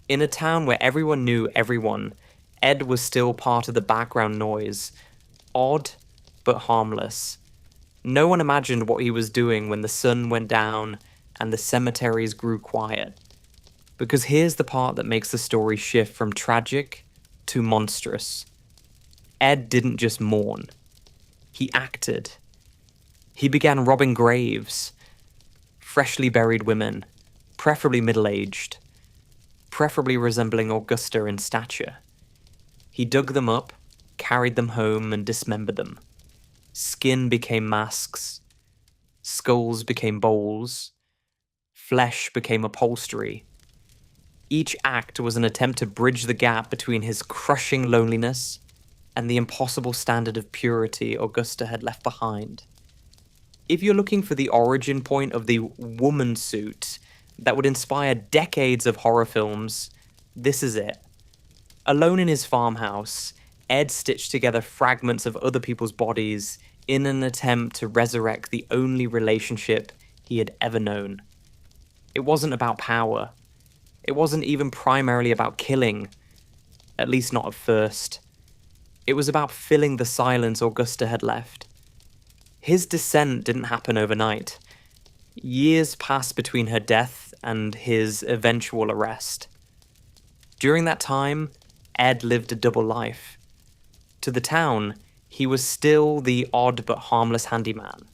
In a town where everyone knew everyone, Ed was still part of the background noise, odd but harmless. No one imagined what he was doing when the sun went down and the cemeteries grew quiet. Because here's the part that makes the story shift from tragic to monstrous. Ed didn't just mourn. He acted. He began robbing graves. Freshly buried women, preferably middle-aged, preferably resembling Augusta in stature. He dug them up, carried them home, and dismembered them. Skin became masks. Skulls became bowls. Flesh became upholstery. Each act was an attempt to bridge the gap between his crushing loneliness and the impossible standard of purity Augusta had left behind. If you're looking for the origin point of the woman suit that would inspire decades of horror films, this is it. Alone in his farmhouse, Ed stitched together fragments of other people's bodies in an attempt to resurrect the only relationship he had ever known. It wasn't about power. It wasn't even primarily about killing, at least not at first. It was about filling the silence Augusta had left. His descent didn't happen overnight. Years passed between her death and his eventual arrest. During that time, Ed lived a double life. To the town, he was still the odd but harmless handyman.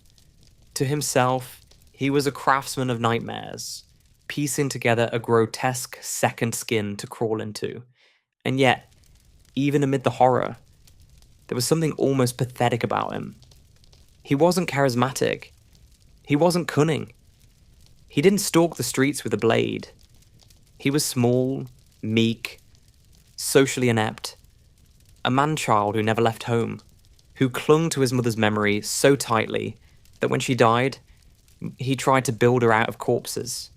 To himself, he was a craftsman of nightmares, piecing together a grotesque second skin to crawl into. And yet, even amid the horror, there was something almost pathetic about him. He wasn't charismatic. He wasn't cunning. He didn't stalk the streets with a blade. He was small, meek, socially inept, a man-child who never left home, who clung to his mother's memory so tightly that when she died, he tried to build her out of corpses.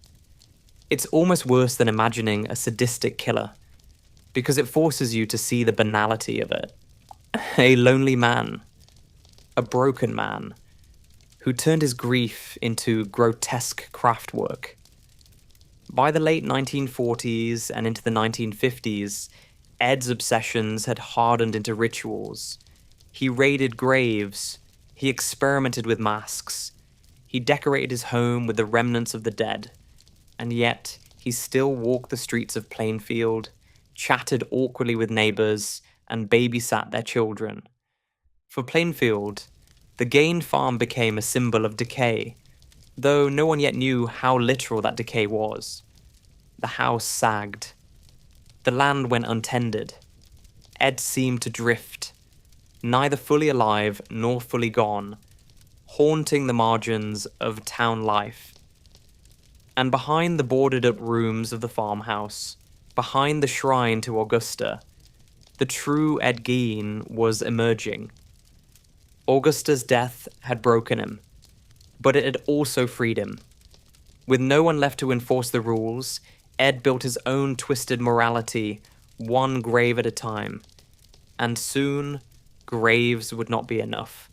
It's almost worse than imagining a sadistic killer, because it forces you to see the banality of it. A lonely man, a broken man, who turned his grief into grotesque craftwork. By the late 1940s and into the 1950s, Ed's obsessions had hardened into rituals. He raided graves. He experimented with masks. He decorated his home with the remnants of the dead. And yet, he still walked the streets of Plainfield, chatted awkwardly with neighbors, and babysat their children. For Plainfield, The Gein farm became a symbol of decay, though no one yet knew how literal that decay was. The house sagged. The land went untended. Ed seemed to drift, neither fully alive nor fully gone, haunting the margins of town life. And behind the boarded-up rooms of the farmhouse, behind the shrine to Augusta, the true Ed Gein was emerging. Augusta's death had broken him, but it had also freed him. With no one left to enforce the rules, Ed built his own twisted morality, one grave at a time. And soon, graves would not be enough.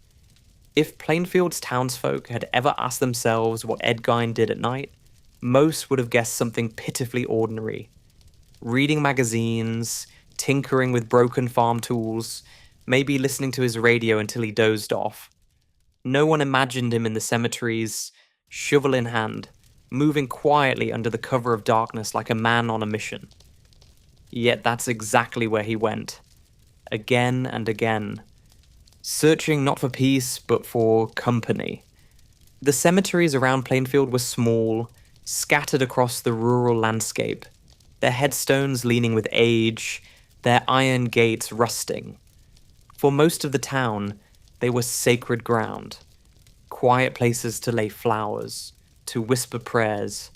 If Plainfield's townsfolk had ever asked themselves what Ed Gein did at night, most would have guessed something pitifully ordinary. Reading magazines, tinkering with broken farm tools, maybe listening to his radio until he dozed off. No one imagined him in the cemeteries, shovel in hand, moving quietly under the cover of darkness like a man on a mission. Yet that's exactly where he went. Again and again. Searching not for peace, but for company. The cemeteries around Plainfield were small, scattered across the rural landscape, their headstones leaning with age, their iron gates rusting. For most of the town, they were sacred ground, quiet places to lay flowers, to whisper prayers,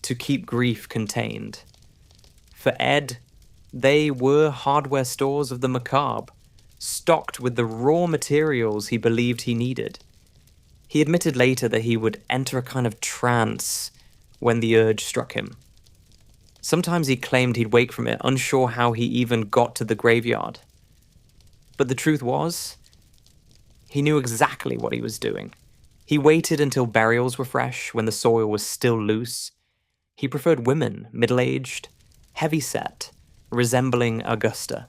to keep grief contained. For Ed, they were hardware stores of the macabre, stocked with the raw materials he believed he needed. He admitted later that he would enter a kind of trance when the urge struck him. Sometimes he claimed he'd wake from it, unsure how he even got to the graveyard. But the truth was, he knew exactly what he was doing. He waited until burials were fresh, when the soil was still loose. He preferred women, middle-aged, heavy-set, resembling Augusta.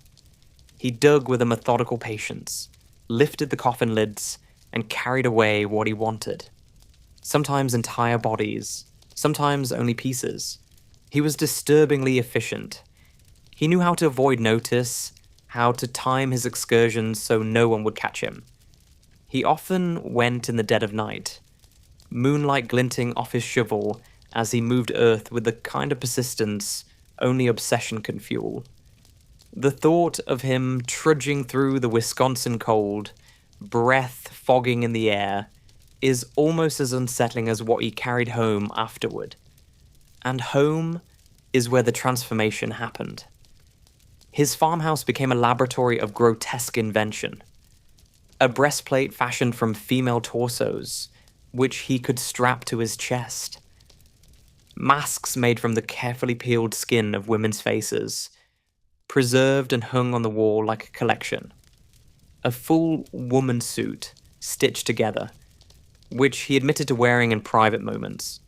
He dug with a methodical patience, lifted the coffin lids, and carried away what he wanted. Sometimes entire bodies, sometimes only pieces. He was disturbingly efficient. He knew how to avoid notice, how to time his excursions so no one would catch him. He often went in the dead of night, moonlight glinting off his shovel as he moved earth with the kind of persistence only obsession can fuel. The thought of him trudging through the Wisconsin cold, breath fogging in the air, is almost as unsettling as what he carried home afterward. And home is where the transformation happened. His farmhouse became a laboratory of grotesque invention. A breastplate fashioned from female torsos, which he could strap to his chest. Masks made from the carefully peeled skin of women's faces, preserved and hung on the wall like a collection. A full woman suit stitched together, which he admitted to wearing in private moments.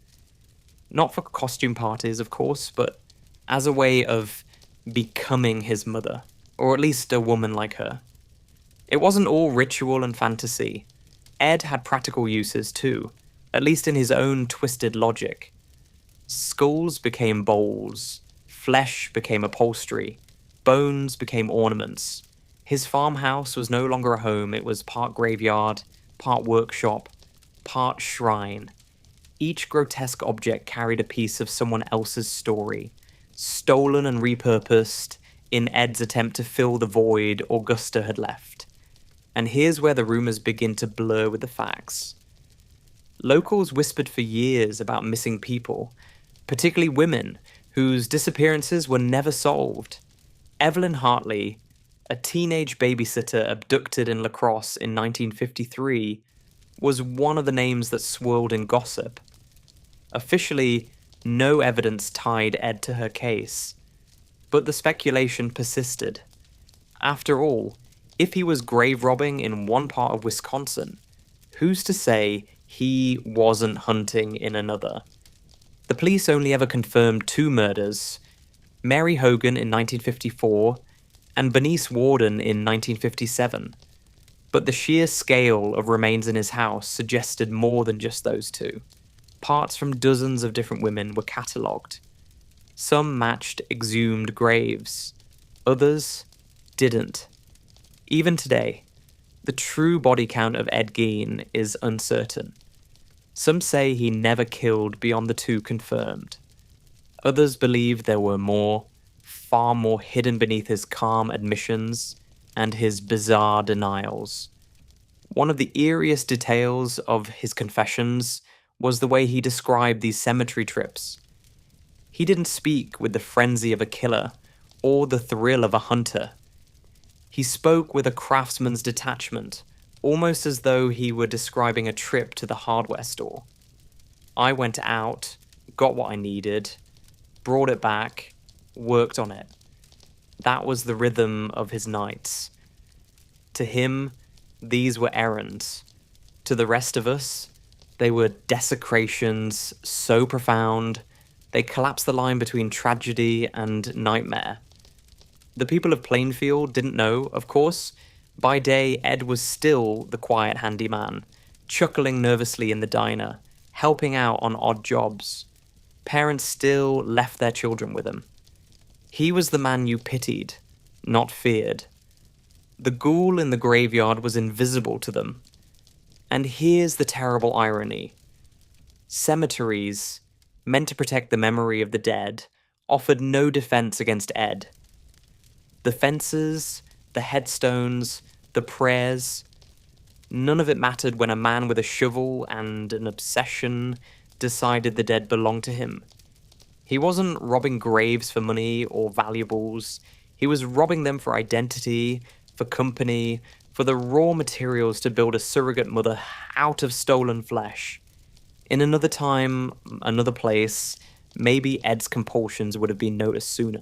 Not for costume parties, of course, but as a way of becoming his mother, or at least a woman like her. It wasn't all ritual and fantasy. Ed had practical uses too, at least in his own twisted logic. Skulls became bowls, flesh became upholstery, bones became ornaments. His farmhouse was no longer a home, it was part graveyard, part workshop, part shrine. Each grotesque object carried a piece of someone else's story, stolen and repurposed in Ed's attempt to fill the void Augusta had left. And here's where the rumors begin to blur with the facts. Locals whispered for years about missing people, particularly women, whose disappearances were never solved. Evelyn Hartley, a teenage babysitter abducted in La Crosse in 1953, was one of the names that swirled in gossip. Officially, no evidence tied Ed to her case, but the speculation persisted. After all, if he was grave robbing in one part of Wisconsin, who's to say he wasn't hunting in another? The police only ever confirmed 2 murders, Mary Hogan in 1954 and Bernice Worden in 1957. But the sheer scale of remains in his house suggested more than just those 2. Parts from dozens of different women were catalogued. Some matched exhumed graves. Others didn't. Even today, The true body count of Ed Gein is uncertain. Some say he never killed beyond the 2 confirmed. Others believe there were more, far more hidden beneath his calm admissions and his bizarre denials. One of the eeriest details of his confessions was the way he described these cemetery trips. He didn't speak with the frenzy of a killer or the thrill of a hunter. He spoke with a craftsman's detachment, almost as though he were describing a trip to the hardware store. I went out, got what I needed, brought it back, worked on it. That was the rhythm of his nights. To him, these were errands. To the rest of us, they were desecrations so profound, they collapsed the line between tragedy and nightmare. The people of Plainfield didn't know, of course. By day, Ed was still the quiet handyman, chuckling nervously in the diner, helping out on odd jobs. Parents still left their children with him. He was the man you pitied, not feared. The ghoul in the graveyard was invisible to them. And here's the terrible irony. Cemeteries, meant to protect the memory of the dead, offered no defense against Ed. The fences, the headstones, the prayers, none of it mattered when a man with a shovel and an obsession decided the dead belonged to him. He wasn't robbing graves for money or valuables. He was robbing them for identity, for company, for the raw materials to build a surrogate mother out of stolen flesh. In another time, another place, maybe Ed's compulsions would have been noticed sooner.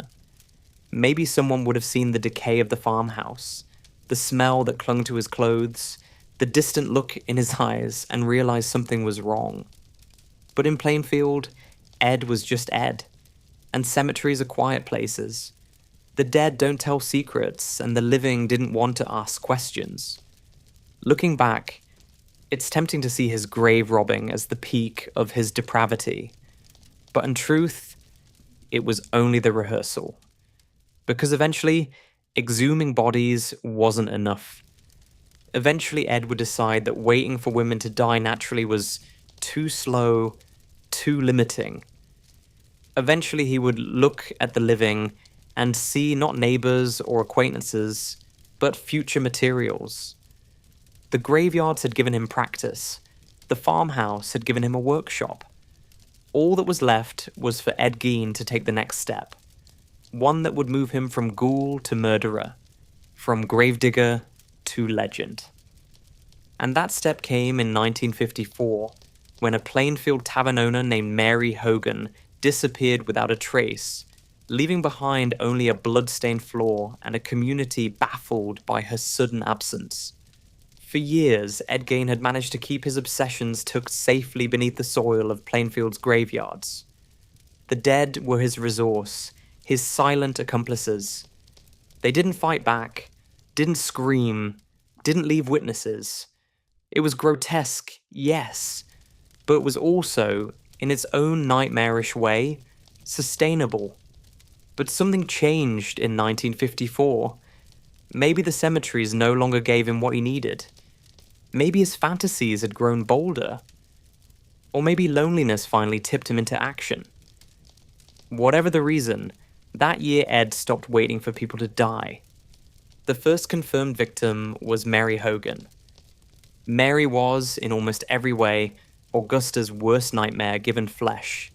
Maybe someone would have seen the decay of the farmhouse, the smell that clung to his clothes, the distant look in his eyes, and realized something was wrong. But in Plainfield, Ed was just Ed, and cemeteries are quiet places. The dead don't tell secrets, and the living didn't want to ask questions. Looking back, it's tempting to see his grave robbing as the peak of his depravity. But in truth, it was only the rehearsal. Because eventually, exhuming bodies wasn't enough. Eventually, Ed would decide that waiting for women to die naturally was too slow, too limiting. Eventually, he would look at the living and see not neighbors or acquaintances, but future materials. The graveyards had given him practice. The farmhouse had given him a workshop. All that was left was for Ed Gein to take the next step. One that would move him from ghoul to murderer, from gravedigger to legend. And that step came in 1954, when a Plainfield tavern owner named Mary Hogan disappeared without a trace, leaving behind only a blood-stained floor and a community baffled by her sudden absence. For years, Ed Gein had managed to keep his obsessions tucked safely beneath the soil of Plainfield's graveyards. The dead were his resource, his silent accomplices. They didn't fight back, didn't scream, didn't leave witnesses. It was grotesque, yes, but it was also, in its own nightmarish way, sustainable. But something changed in 1954. Maybe the cemeteries no longer gave him what he needed. Maybe his fantasies had grown bolder. Or maybe loneliness finally tipped him into action. Whatever the reason, that year Ed stopped waiting for people to die. The first confirmed victim was Mary Hogan. Mary was, in almost every way, Augusta's worst nightmare given flesh.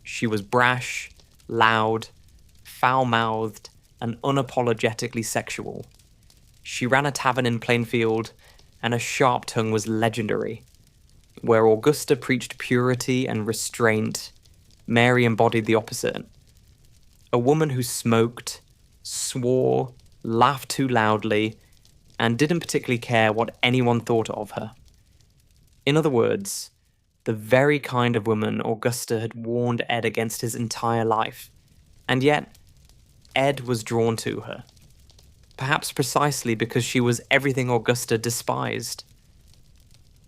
She was brash, loud, foul-mouthed, and unapologetically sexual. She ran a tavern in Plainfield, and her sharp tongue was legendary. Where Augusta preached purity and restraint, Mary embodied the opposite. A woman who smoked, swore, laughed too loudly, and didn't particularly care what anyone thought of her. In other words, the very kind of woman Augusta had warned Ed against his entire life. And yet, Ed was drawn to her. Perhaps precisely because she was everything Augusta despised.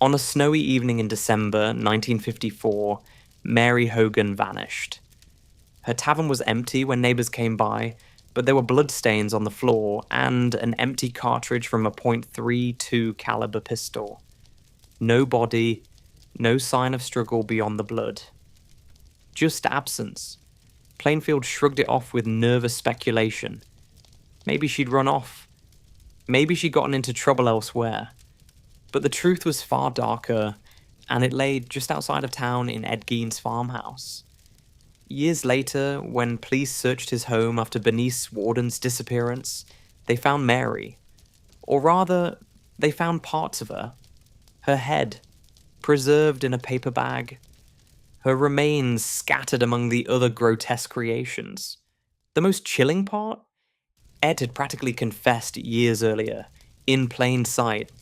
On a snowy evening in December 1954, Mary Hogan vanished. Her tavern was empty when neighbors came by, but there were bloodstains on the floor and an empty cartridge from a .32 caliber pistol. No body, no sign of struggle beyond the blood. Just absence. Plainfield shrugged it off with nervous speculation. Maybe she'd run off. Maybe she'd gotten into trouble elsewhere. But the truth was far darker, and it lay just outside of town in Ed Gein's farmhouse. Years later, when police searched his home after Bernice Worden's disappearance, they found Mary. Or rather, they found parts of her. Her head, preserved in a paper bag. Her remains scattered among the other grotesque creations. The most chilling part? Ed had practically confessed years earlier, in plain sight.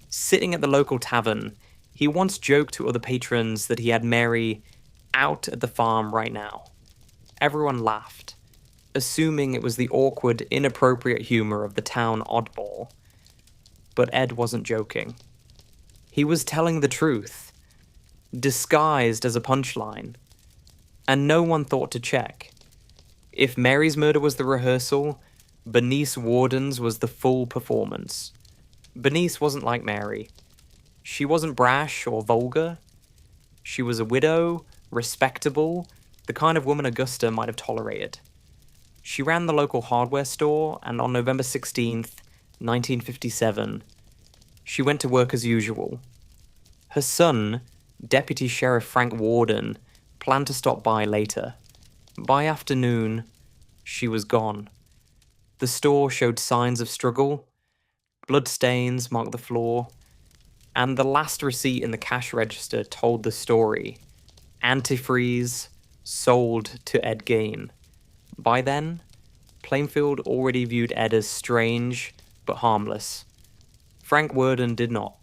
Sitting at the local tavern, he once joked to other patrons that he had Mary out at the farm right now. Everyone laughed, assuming it was the awkward, inappropriate humor of the town oddball. But Ed wasn't joking. He was telling the truth, disguised as a punchline, and no one thought to check. If Mary's murder was the rehearsal, Bernice Worden's was the full performance. Bernice wasn't like Mary. She wasn't brash or vulgar. She was a widow, respectable, the kind of woman Augusta might have tolerated. She ran the local hardware store, and on November 16th, 1957, she went to work as usual. Her son, Deputy Sheriff Frank Worden, planned to stop by later. By afternoon, she was gone. The store showed signs of struggle. Bloodstains marked the floor. And the last receipt in the cash register told the story. Antifreeze, sold to Ed Gein. By then, Plainfield already viewed Ed as strange, but harmless. Frank Worden did not.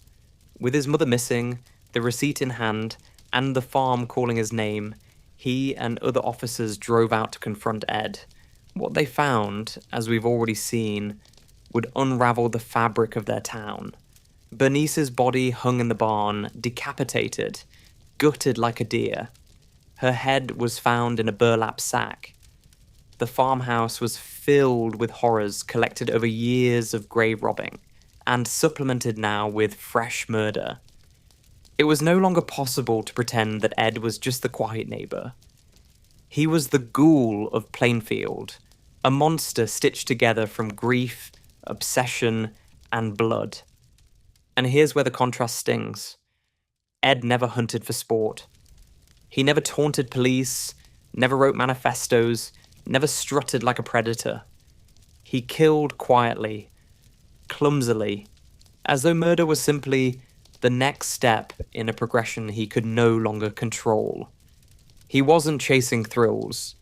With his mother missing, the receipt in hand, and the farm calling his name, he and other officers drove out to confront Ed. What they found, as we've already seen, would unravel the fabric of their town. Bernice's body hung in the barn, decapitated, gutted like a deer. Her head was found in a burlap sack. The farmhouse was filled with horrors collected over years of grave robbing, and supplemented now with fresh murder. It was no longer possible to pretend that Ed was just the quiet neighbor. He was the ghoul of Plainfield, a monster stitched together from grief, obsession, and blood. And here's where the contrast stings. Ed never hunted for sport. He never taunted police, never wrote manifestos, never strutted like a predator. He killed quietly, clumsily, as though murder was simply the next step in a progression he could no longer control. He wasn't chasing thrills.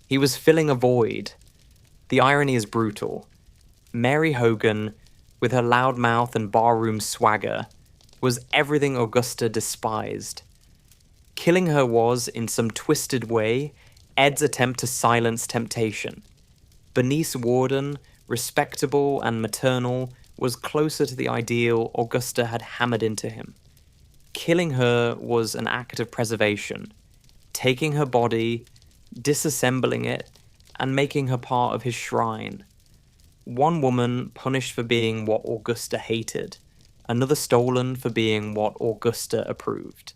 He was filling a void. The irony is brutal. Mary Hogan, with her loud mouth and barroom swagger, was everything Augusta despised. Killing her was, in some twisted way, Ed's attempt to silence temptation. Bernice Worden, respectable and maternal, was closer to the ideal Augusta had hammered into him. Killing her was an act of preservation, taking her body, disassembling it, and making her part of his shrine. One woman punished for being what Augusta hated, another stolen for being what Augusta approved.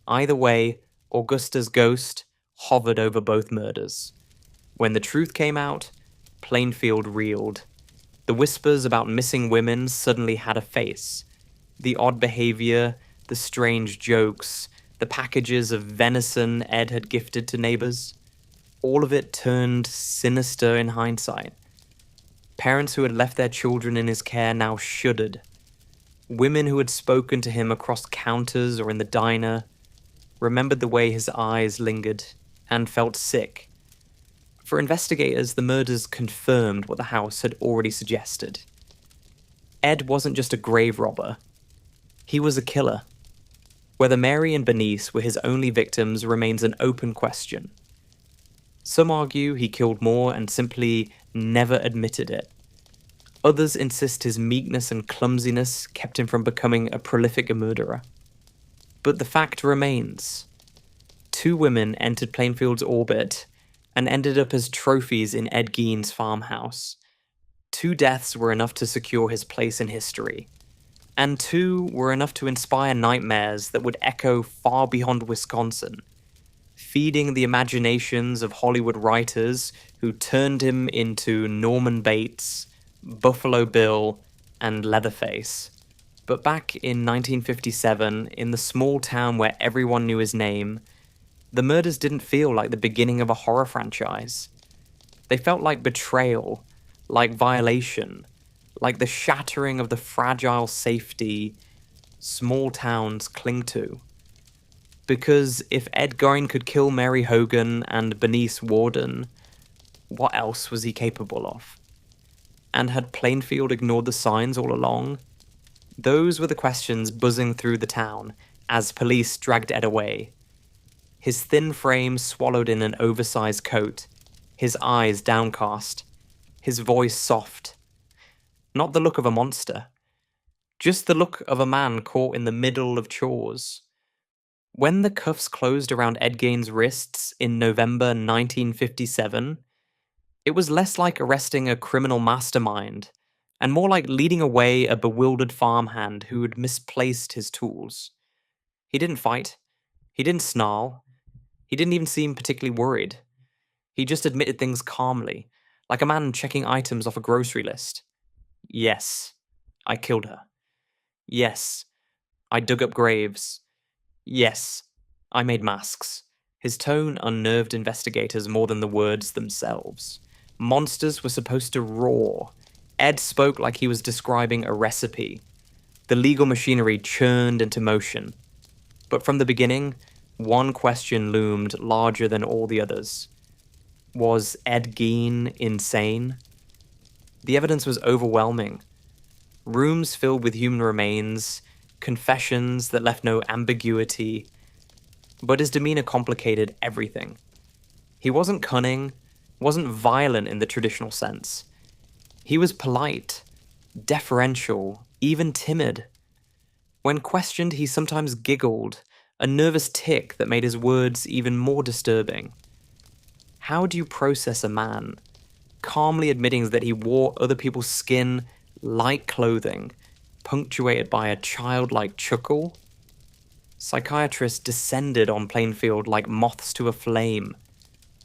Either way, Augusta's ghost hovered over both murders. When the truth came out, Plainfield reeled. The whispers about missing women suddenly had a face. The odd behavior, the strange jokes, the packages of venison Ed had gifted to neighbors. All of it turned sinister in hindsight. Parents who had left their children in his care now shuddered. Women who had spoken to him across counters or in the diner remembered the way his eyes lingered and felt sick. For investigators, the murders confirmed what the house had already suggested. Ed wasn't just a grave robber. He was a killer. Whether Mary and Bernice were his only victims remains an open question. Some argue he killed more and simply never admitted it. Others insist his meekness and clumsiness kept him from becoming a prolific murderer. But the fact remains. 2 women entered Plainfield's orbit, and ended up as trophies in Ed Gein's farmhouse. 2 deaths were enough to secure his place in history, and 2 were enough to inspire nightmares that would echo far beyond Wisconsin, feeding the imaginations of Hollywood writers who turned him into Norman Bates, Buffalo Bill, and Leatherface. But back in 1957, in the small town where everyone knew his name, the murders didn't feel like the beginning of a horror franchise. They felt like betrayal, like violation, like the shattering of the fragile safety small towns cling to. Because if Ed Gein could kill Mary Hogan and Bernice Worden, what else was he capable of? And had Plainfield ignored the signs all along? Those were the questions buzzing through the town as police dragged Ed away. His thin frame swallowed in an oversized coat, his eyes downcast, his voice soft. Not the look of a monster, just the look of a man caught in the middle of chores. When the cuffs closed around Ed Gein's wrists in November 1957, it was less like arresting a criminal mastermind and more like leading away a bewildered farmhand who had misplaced his tools. He didn't fight. He didn't snarl. He didn't even seem particularly worried. He just admitted things calmly, like a man checking items off a grocery list. Yes, I killed her. Yes, I dug up graves. Yes, I made masks. His tone unnerved investigators more than the words themselves. Monsters were supposed to roar. Ed spoke like he was describing a recipe. The legal machinery churned into motion. But from the beginning, one question loomed larger than all the others. Was Ed Gein insane? The evidence was overwhelming. Rooms filled with human remains, confessions that left no ambiguity, but his demeanor complicated everything. He wasn't cunning, wasn't violent in the traditional sense. He was polite, deferential, even timid. When questioned, he sometimes giggled, a nervous tick that made his words even more disturbing. How do you process a man, calmly admitting that he wore other people's skin like clothing, punctuated by a childlike chuckle? Psychiatrists descended on Plainfield like moths to a flame.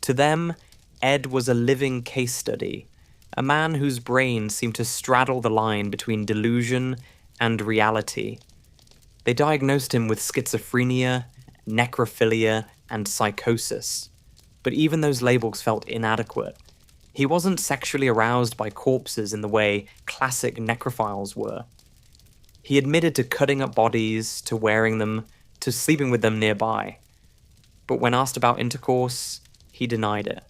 To them, Ed was a living case study, a man whose brain seemed to straddle the line between delusion and reality. They diagnosed him with schizophrenia, necrophilia, and psychosis. But even those labels felt inadequate. He wasn't sexually aroused by corpses in the way classic necrophiles were. He admitted to cutting up bodies, to wearing them, to sleeping with them nearby. But when asked about intercourse, he denied it.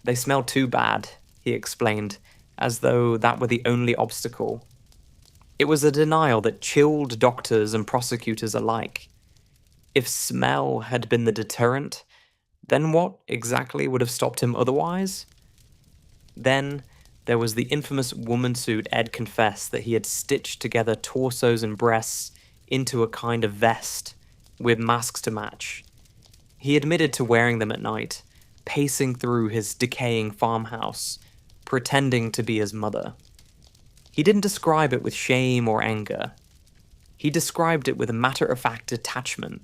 They smelled too bad, he explained, as though that were the only obstacle. It was a denial that chilled doctors and prosecutors alike. If smell had been the deterrent, then what exactly would have stopped him otherwise? Then there was the infamous woman suit Ed confessed that he had stitched together torsos and breasts into a kind of vest, with masks to match. He admitted to wearing them at night, pacing through his decaying farmhouse, pretending to be his mother. He didn't describe it with shame or anger. He described it with a matter-of-fact detachment,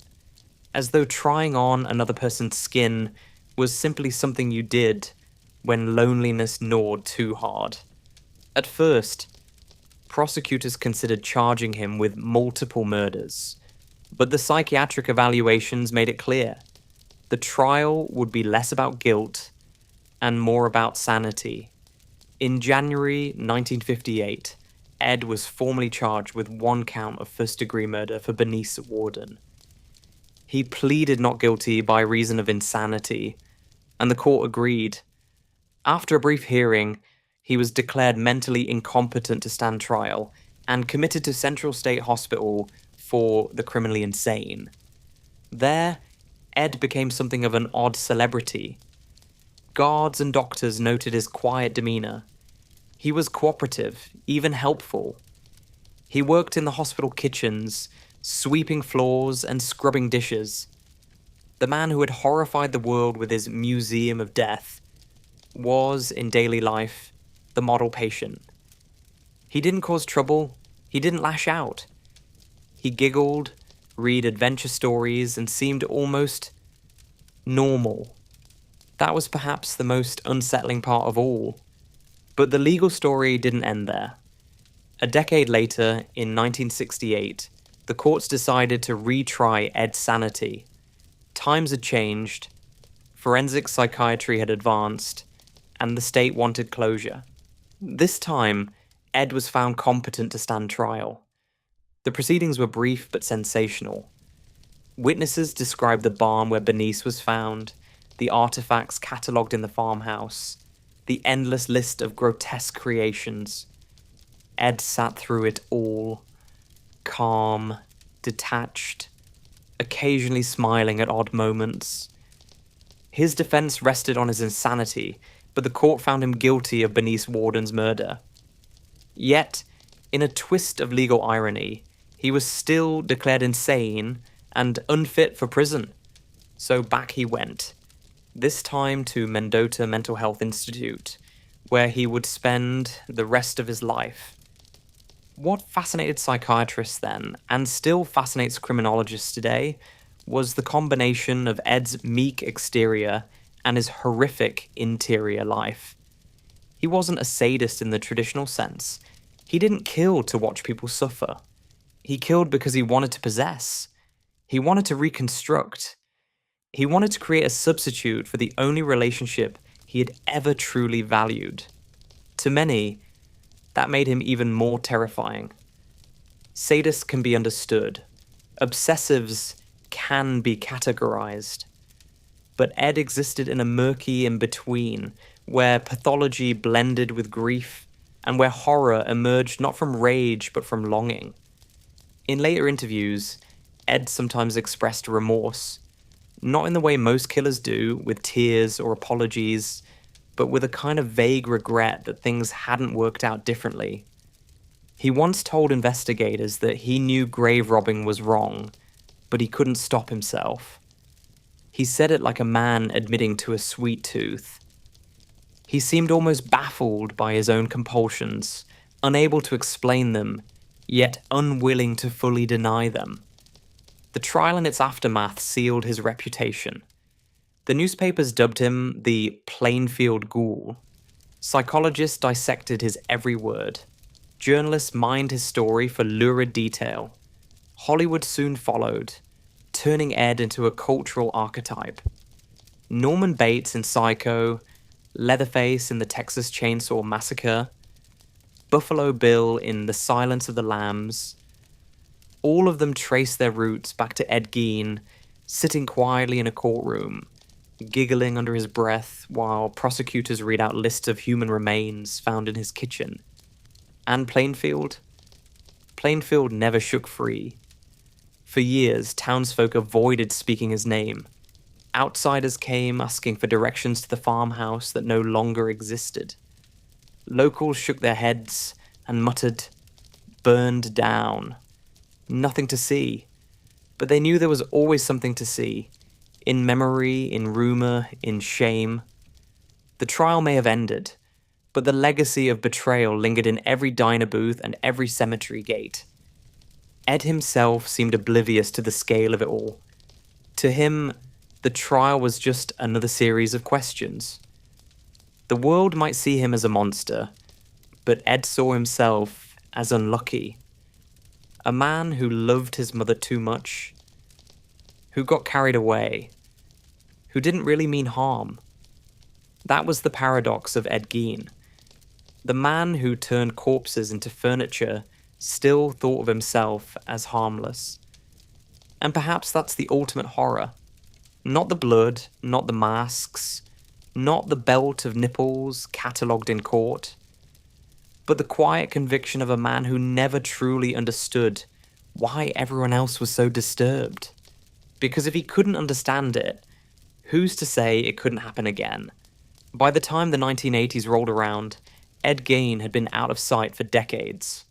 as though trying on another person's skin was simply something you did when loneliness gnawed too hard. At first, prosecutors considered charging him with multiple murders, but the psychiatric evaluations made it clear. The trial would be less about guilt and more about sanity. In January 1958, Ed was formally charged with 1 count of first-degree murder for Bernice Worden. He pleaded not guilty by reason of insanity, and the court agreed. After a brief hearing, he was declared mentally incompetent to stand trial and committed to Central State Hospital for the criminally insane. There, Ed became something of an odd celebrity. Guards and doctors noted his quiet demeanor. He was cooperative, even helpful. He worked in the hospital kitchens, sweeping floors and scrubbing dishes. the man who had horrified the world with his museum of death, was, in daily life, the model patient. He didn't cause trouble, he didn't lash out. He giggled, read adventure stories, and seemed almost normal. That was perhaps the most unsettling part of all. But the legal story didn't end there. A decade later, in 1968, the courts decided to retry Ed's sanity. Times had changed, forensic psychiatry had advanced, and the state wanted closure. This time, Ed was found competent to stand trial. The proceedings were brief but sensational. Witnesses described the barn where Bernice was found, the artifacts catalogued in the farmhouse, the endless list of grotesque creations. Ed sat through it all, calm, detached, occasionally smiling at odd moments. His defense rested on his insanity, but the court found him guilty of Bernice Worden's murder. Yet, in a twist of legal irony, he was still declared insane and unfit for prison. So back he went, this time to Magnotta Mental Health Institute, where he would spend the rest of his life. What fascinated psychiatrists then, and still fascinates criminologists today, was the combination of Ed's meek exterior and his horrific interior life. He wasn't a sadist in the traditional sense. He didn't kill to watch people suffer. He killed because he wanted to possess. He wanted to reconstruct. He wanted to create a substitute for the only relationship he had ever truly valued. To many, that made him even more terrifying. Sadists can be understood. Obsessives can be categorized. But Ed existed in a murky in-between, where pathology blended with grief, and where horror emerged not from rage but from longing. In later interviews, Ed sometimes expressed remorse, not in the way most killers do, with tears or apologies, but with a kind of vague regret that things hadn't worked out differently. He once told investigators that he knew grave robbing was wrong, but he couldn't stop himself. He said it like a man admitting to a sweet tooth. He seemed almost baffled by his own compulsions, unable to explain them, yet unwilling to fully deny them. The trial and its aftermath sealed his reputation. The newspapers dubbed him the Plainfield Ghoul. Psychologists dissected his every word. Journalists mined his story for lurid detail. Hollywood soon followed, turning Ed into a cultural archetype. Norman Bates in Psycho, Leatherface in the Texas Chainsaw Massacre, Buffalo Bill in The Silence of the Lambs. All of them trace their roots back to Ed Gein, sitting quietly in a courtroom, giggling under his breath while prosecutors read out lists of human remains found in his kitchen. And Plainfield? Plainfield never shook free. For years, townsfolk avoided speaking his name. Outsiders came asking for directions to the farmhouse that no longer existed. Locals shook their heads and muttered, "Burned down." Nothing to see. But they knew there was always something to see. In memory, in rumor, in shame. The trial may have ended, but the legacy of betrayal lingered in every diner booth and every cemetery gate. Ed himself seemed oblivious to the scale of it all. To him, the trial was just another series of questions. The world might see him as a monster, but Ed saw himself as unlucky. A man who loved his mother too much, who got carried away, who didn't really mean harm. That was the paradox of Ed Gein. The man who turned corpses into furniture still thought of himself as harmless. And perhaps that's the ultimate horror. Not the blood, not the masks, not the belt of nipples catalogued in court, but the quiet conviction of a man who never truly understood why everyone else was so disturbed. Because if he couldn't understand it, who's to say it couldn't happen again? By the time the 1980s rolled around, Ed Gein had been out of sight for decades.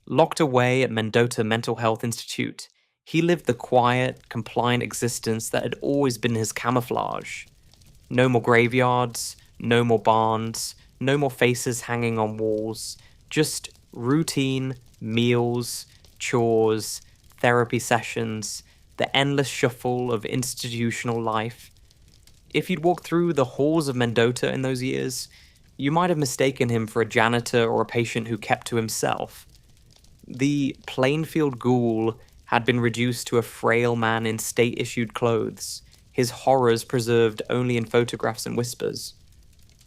Locked away at Magnotta Mental Health Institute, He lived the quiet, compliant existence that had always been his camouflage. No more graveyards, no more barns, no more faces hanging on walls, just routine meals, chores, therapy sessions, the endless shuffle of institutional life. If you'd walked through the halls of Mendota in those years, you might have mistaken him for a janitor or a patient who kept to himself. The Plainfield ghoul had been reduced to a frail man in state-issued clothes, his horrors preserved only in photographs and whispers.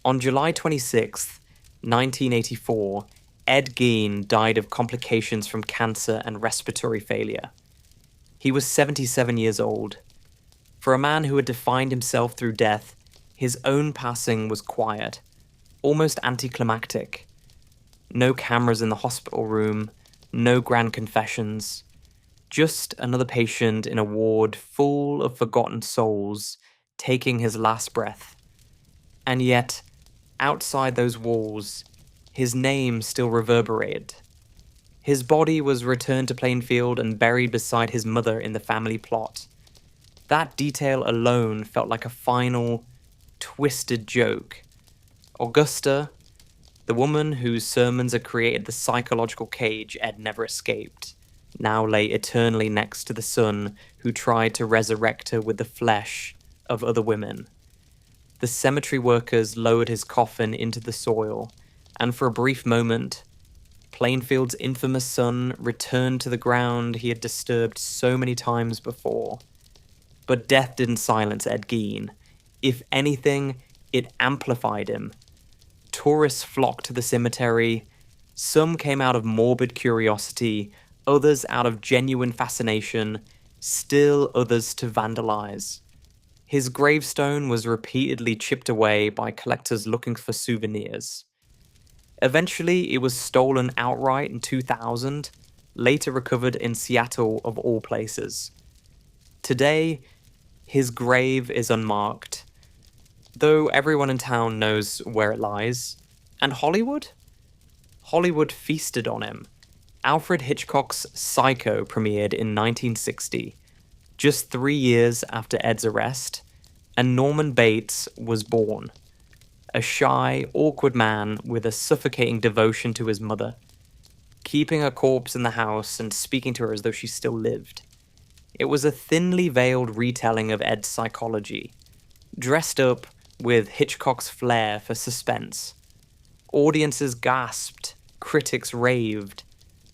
On July 26th, 1984, Ed Gein died of complications from cancer and respiratory failure. He was 77 years old. For a man who had defined himself through death, his own passing was quiet, almost anticlimactic. No cameras in the hospital room, no grand confessions. Just another patient in a ward full of forgotten souls, taking his last breath. And yet, outside those walls, his name still reverberated. His body was returned to Plainfield and buried beside his mother in the family plot. That detail alone felt like a final, twisted joke. Augusta, the woman whose sermons had created the psychological cage Ed never escaped, now lay eternally next to the son who tried to resurrect her with the flesh of other women. The cemetery workers lowered his coffin into the soil, and for a brief moment, Plainfield's infamous son returned to the ground he had disturbed so many times before. But death didn't silence Ed Gein. If anything, it amplified him. Tourists flocked to the cemetery. Some came out of morbid curiosity, others out of genuine fascination, still others to vandalize. His gravestone was repeatedly chipped away by collectors looking for souvenirs. Eventually, it was stolen outright in 2000, later recovered in Seattle of all places. Today, his grave is unmarked, though everyone in town knows where it lies. And Hollywood? Hollywood feasted on him. Alfred Hitchcock's Psycho premiered in 1960, just 3 years after Ed's arrest, and Norman Bates was born. A shy, awkward man with a suffocating devotion to his mother, keeping her corpse in the house and speaking to her as though she still lived. It was a thinly veiled retelling of Ed's psychology, dressed up with Hitchcock's flair for suspense. Audiences gasped, critics raved,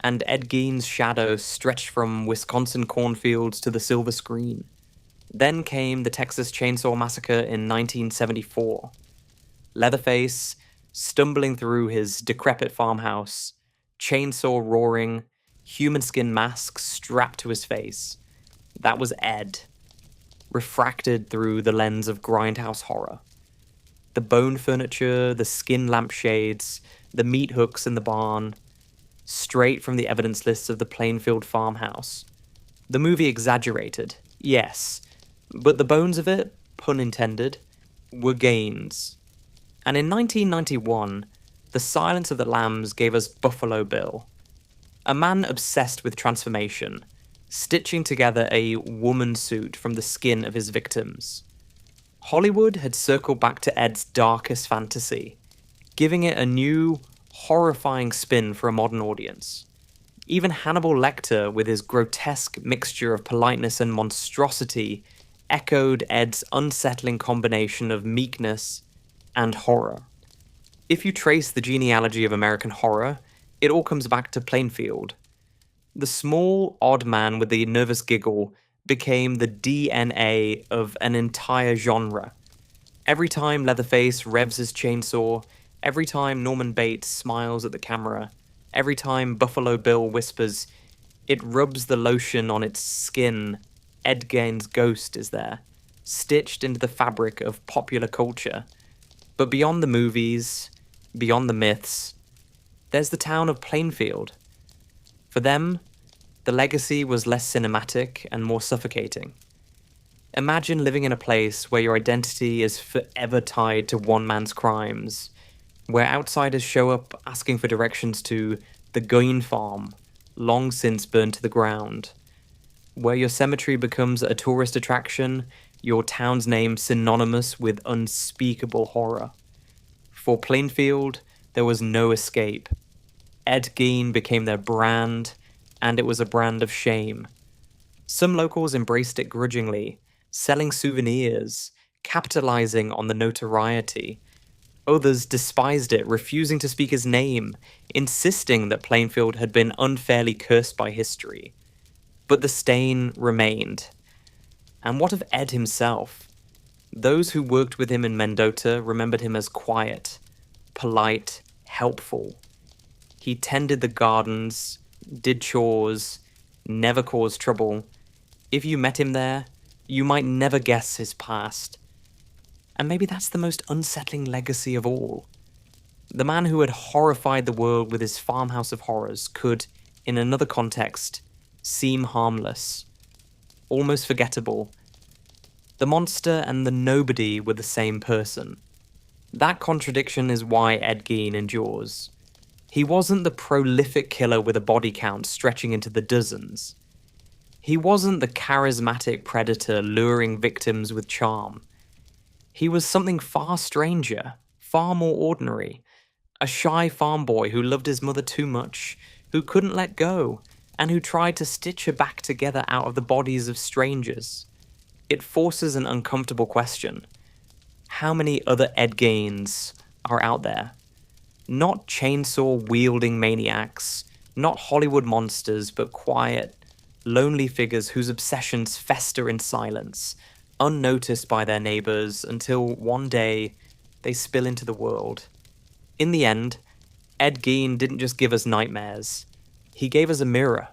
and Ed Gein's shadow stretched from Wisconsin cornfields to the silver screen. Then came the Texas Chainsaw Massacre in 1974. Leatherface, stumbling through his decrepit farmhouse, chainsaw roaring, human skin mask strapped to his face. That was Ed, refracted through the lens of grindhouse horror. The bone furniture, the skin lampshades, the meat hooks in the barn, straight from the evidence lists of the Plainfield farmhouse. The movie exaggerated, yes, but the bones of it, pun intended, were Gein's. And in 1991, The Silence of the Lambs gave us Buffalo Bill, a man obsessed with transformation, stitching together a woman suit from the skin of his victims. Hollywood had circled back to Ed's darkest fantasy, giving it a new, horrifying spin for a modern audience. Even Hannibal Lecter, with his grotesque mixture of politeness and monstrosity, echoed Ed's unsettling combination of meekness and horror. If you trace the genealogy of American horror, it all comes back to Plainfield. The small, odd man with the nervous giggle became the DNA of an entire genre. Every time Leatherface revs his chainsaw, every time Norman Bates smiles at the camera, every time Buffalo Bill whispers, it rubs the lotion on its skin, Ed Gein's ghost is there, stitched into the fabric of popular culture. But beyond the movies, beyond the myths, there's the town of Plainfield. For them, the legacy was less cinematic and more suffocating. Imagine living in a place where your identity is forever tied to one man's crimes, where outsiders show up asking for directions to the Gein farm, long since burned to the ground, where your cemetery becomes a tourist attraction, your town's name synonymous with unspeakable horror. For Plainfield, there was no escape. Ed Gein became their brand, and it was a brand of shame. Some locals embraced it grudgingly, selling souvenirs, capitalizing on the notoriety. Others despised it, refusing to speak his name, insisting that Plainfield had been unfairly cursed by history. But the stain remained. And what of Ed himself? Those who worked with him in Mendota remembered him as quiet, polite, helpful. He tended the gardens, did chores, never caused trouble. If you met him there, you might never guess his past. And maybe that's the most unsettling legacy of all. The man who had horrified the world with his farmhouse of horrors could, in another context, seem harmless, almost forgettable. The monster and the nobody were the same person. That contradiction is why Ed Gein endures. He wasn't the prolific killer with a body count stretching into the dozens. He wasn't the charismatic predator luring victims with charm. He was something far stranger, far more ordinary. A shy farm boy who loved his mother too much, who couldn't let go, and who tried to stitch her back together out of the bodies of strangers. It forces an uncomfortable question. How many other Ed Geins are out there? Not chainsaw-wielding maniacs, not Hollywood monsters, but quiet, lonely figures whose obsessions fester in silence, unnoticed by their neighbors until one day they spill into the world. In the end, Ed Gein didn't just give us nightmares. He gave us a mirror,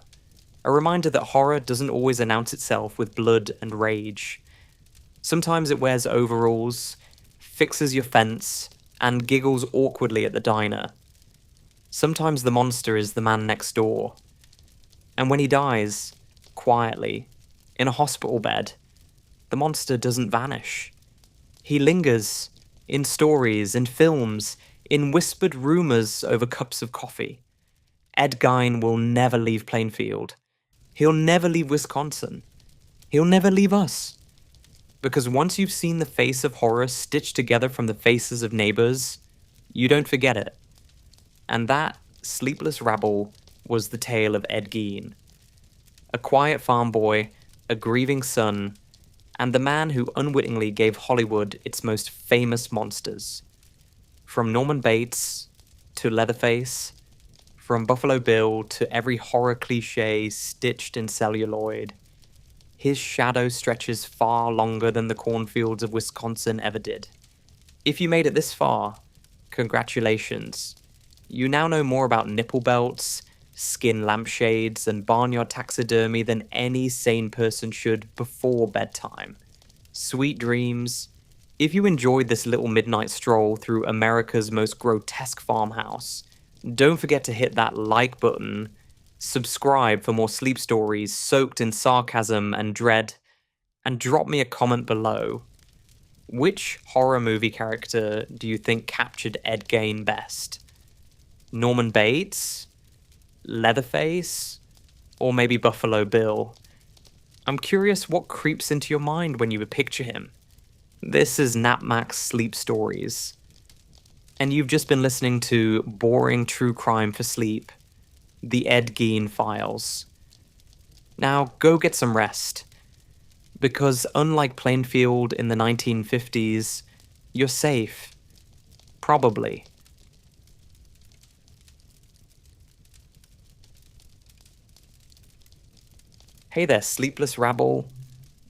a reminder that horror doesn't always announce itself with blood and rage. Sometimes it wears overalls, fixes your fence, and giggles awkwardly at the diner. Sometimes the monster is the man next door. And when he dies, quietly, in a hospital bed, the monster doesn't vanish. He lingers, in stories, in films, in whispered rumors over cups of coffee. Ed Gein will never leave Plainfield. He'll never leave Wisconsin. He'll never leave us. Because once you've seen the face of horror stitched together from the faces of neighbors, you don't forget it. And that sleepless rabble was the tale of Ed Gein. A quiet farm boy, a grieving son, and the man who unwittingly gave Hollywood its most famous monsters. From Norman Bates to Leatherface, from Buffalo Bill to every horror cliché stitched in celluloid, his shadow stretches far longer than the cornfields of Wisconsin ever did. If you made it this far, congratulations. You now know more about nipple belts, skin lampshades, and barnyard taxidermy than any sane person should before bedtime. Sweet dreams. If you enjoyed this little midnight stroll through America's most grotesque farmhouse, don't forget to hit that like button, subscribe for more sleep stories soaked in sarcasm and dread, and drop me a comment below. Which horror movie character do you think captured Ed Gein best? Norman Bates? Leatherface? Or maybe Buffalo Bill? I'm curious what creeps into your mind when you picture him. This is Napmax Sleep Stories. And you've just been listening to boring true crime for sleep, the Ed Gein Files. Now go get some rest. Because unlike Plainfield in the 1950s, you're safe. Probably. Hey there, sleepless rabble.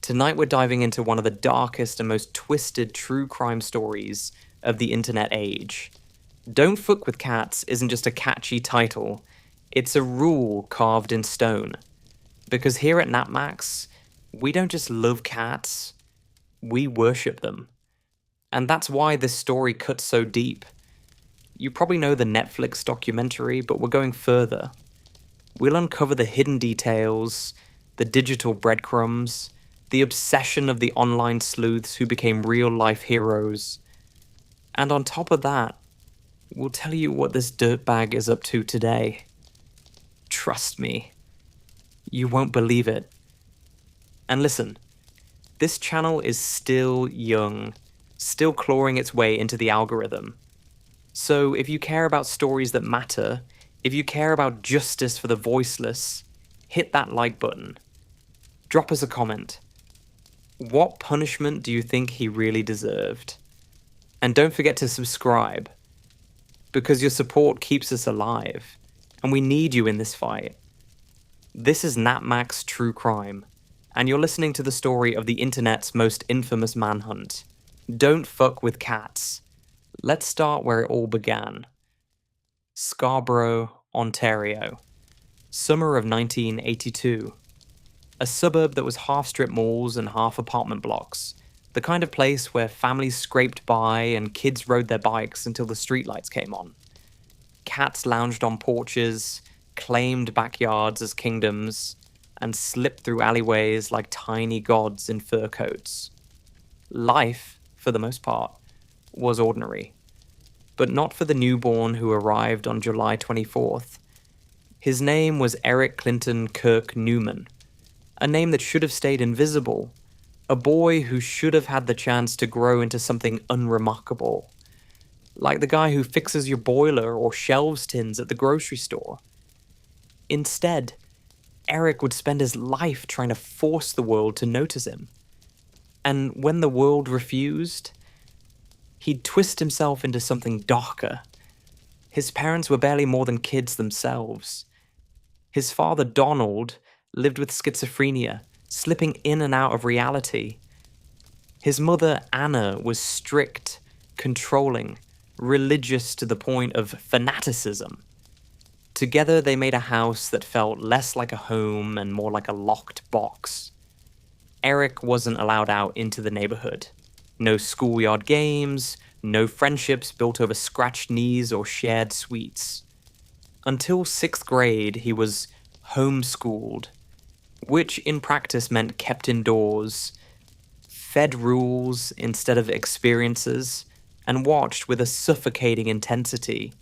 Tonight we're diving into one of the darkest and most twisted true crime stories of the internet age. Don't Fuck with Cats isn't just a catchy title, it's a rule carved in stone. Because here at Napmax, we don't just love cats, we worship them. And that's why this story cuts so deep. You probably know the Netflix documentary, but we're going further. We'll uncover the hidden details, the digital breadcrumbs, the obsession of the online sleuths who became real-life heroes. And on top of that, we'll tell you what this dirtbag is up to today. Trust me, you won't believe it. And listen, this channel is still young, still clawing its way into the algorithm. So if you care about stories that matter, if you care about justice for the voiceless, hit that like button. Drop us a comment. What punishment do you think he really deserved? And don't forget to subscribe, because your support keeps us alive, and we need you in this fight. This is Napmax True Crime, and you're listening to the story of the internet's most infamous manhunt. Don't fuck with cats. Let's start where it all began. Scarborough, Ontario. Summer of 1982. A suburb that was half strip malls and half apartment blocks. The kind of place where families scraped by and kids rode their bikes until the streetlights came on. Cats lounged on porches, claimed backyards as kingdoms, and slipped through alleyways like tiny gods in fur coats. Life, for the most part, was ordinary. But not for the newborn who arrived on July 24th. His name was Eric Clinton Kirk Newman, a name that should have stayed invisible, a boy who should have had the chance to grow into something unremarkable, like the guy who fixes your boiler or shelves tins at the grocery store. Instead, Eric would spend his life trying to force the world to notice him. And when the world refused, he'd twist himself into something darker. His parents were barely more than kids themselves. His father, Donald, lived with schizophrenia, slipping in and out of reality. His mother, Anna, was strict, controlling, religious to the point of fanaticism. Together they made a house that felt less like a home and more like a locked box. Eric wasn't allowed out into the neighborhood. No schoolyard games, no friendships built over scratched knees or shared sweets. Until 6th grade, he was homeschooled, which in practice meant kept indoors, fed rules instead of experiences, and watched with a suffocating intensity.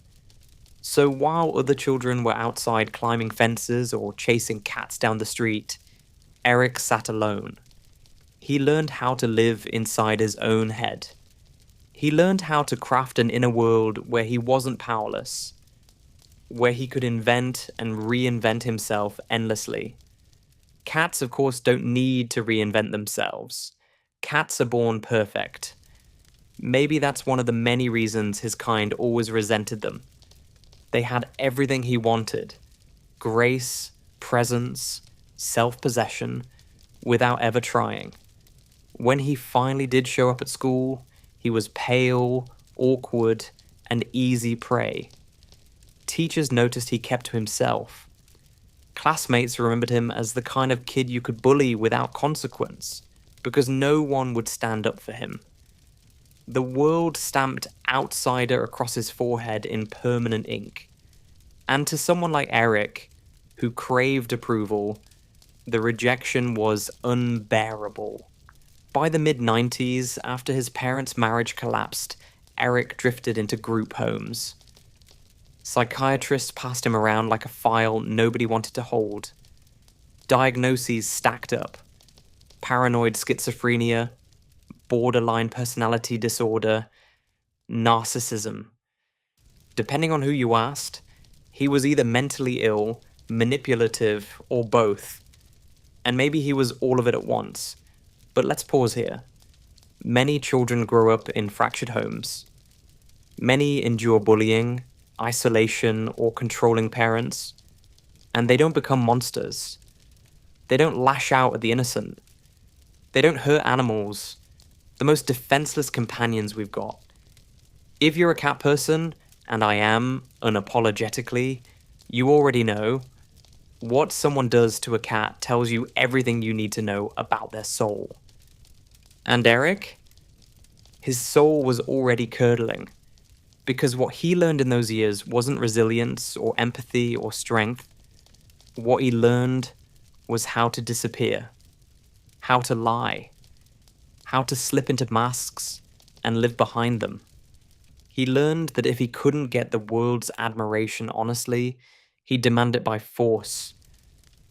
So while other children were outside climbing fences or chasing cats down the street, Eric sat alone. He learned how to live inside his own head. He learned how to craft an inner world where he wasn't powerless, where he could invent and reinvent himself endlessly. Cats, of course, don't need to reinvent themselves. Cats are born perfect. Maybe that's one of the many reasons his kind always resented them. They had everything he wanted: grace, presence, self-possession, without ever trying. When he finally did show up at school, he was pale, awkward, and easy prey. Teachers noticed he kept to himself. Classmates remembered him as the kind of kid you could bully without consequence, because no one would stand up for him. The world stamped outsider across his forehead in permanent ink. And to someone like Eric, who craved approval, the rejection was unbearable. By the mid-90s, after his parents' marriage collapsed, Eric drifted into group homes. Psychiatrists passed him around like a file nobody wanted to hold. Diagnoses stacked up: paranoid schizophrenia, borderline personality disorder, narcissism. Depending on who you asked, he was either mentally ill, manipulative, or both. And maybe he was all of it at once. But let's pause here. Many children grow up in fractured homes. Many endure bullying, isolation, or controlling parents. And they don't become monsters. They don't lash out at the innocent. They don't hurt animals, the most defenseless companions we've got. If you're a cat person, and I am, unapologetically, you already know, what someone does to a cat tells you everything you need to know about their soul. And Eric? His soul was already curdling, because what he learned in those years wasn't resilience or empathy or strength. What he learned was how to disappear, how to lie, how to slip into masks and live behind them. He learned that if he couldn't get the world's admiration honestly, he'd demand it by force.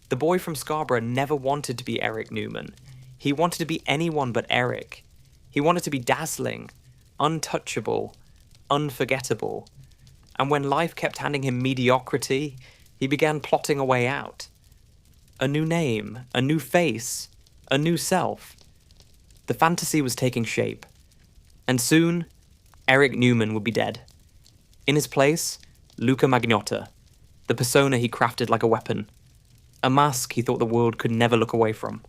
The boy from Scarborough never wanted to be Eric Newman. He wanted to be anyone but Eric. He wanted to be dazzling, untouchable, unforgettable. And when life kept handing him mediocrity, he began plotting a way out. A new name, a new face, a new self. The fantasy was taking shape. And soon, Eric Newman would be dead. In his place, Luka Magnotta, the persona he crafted like a weapon. A mask he thought the world could never look away from.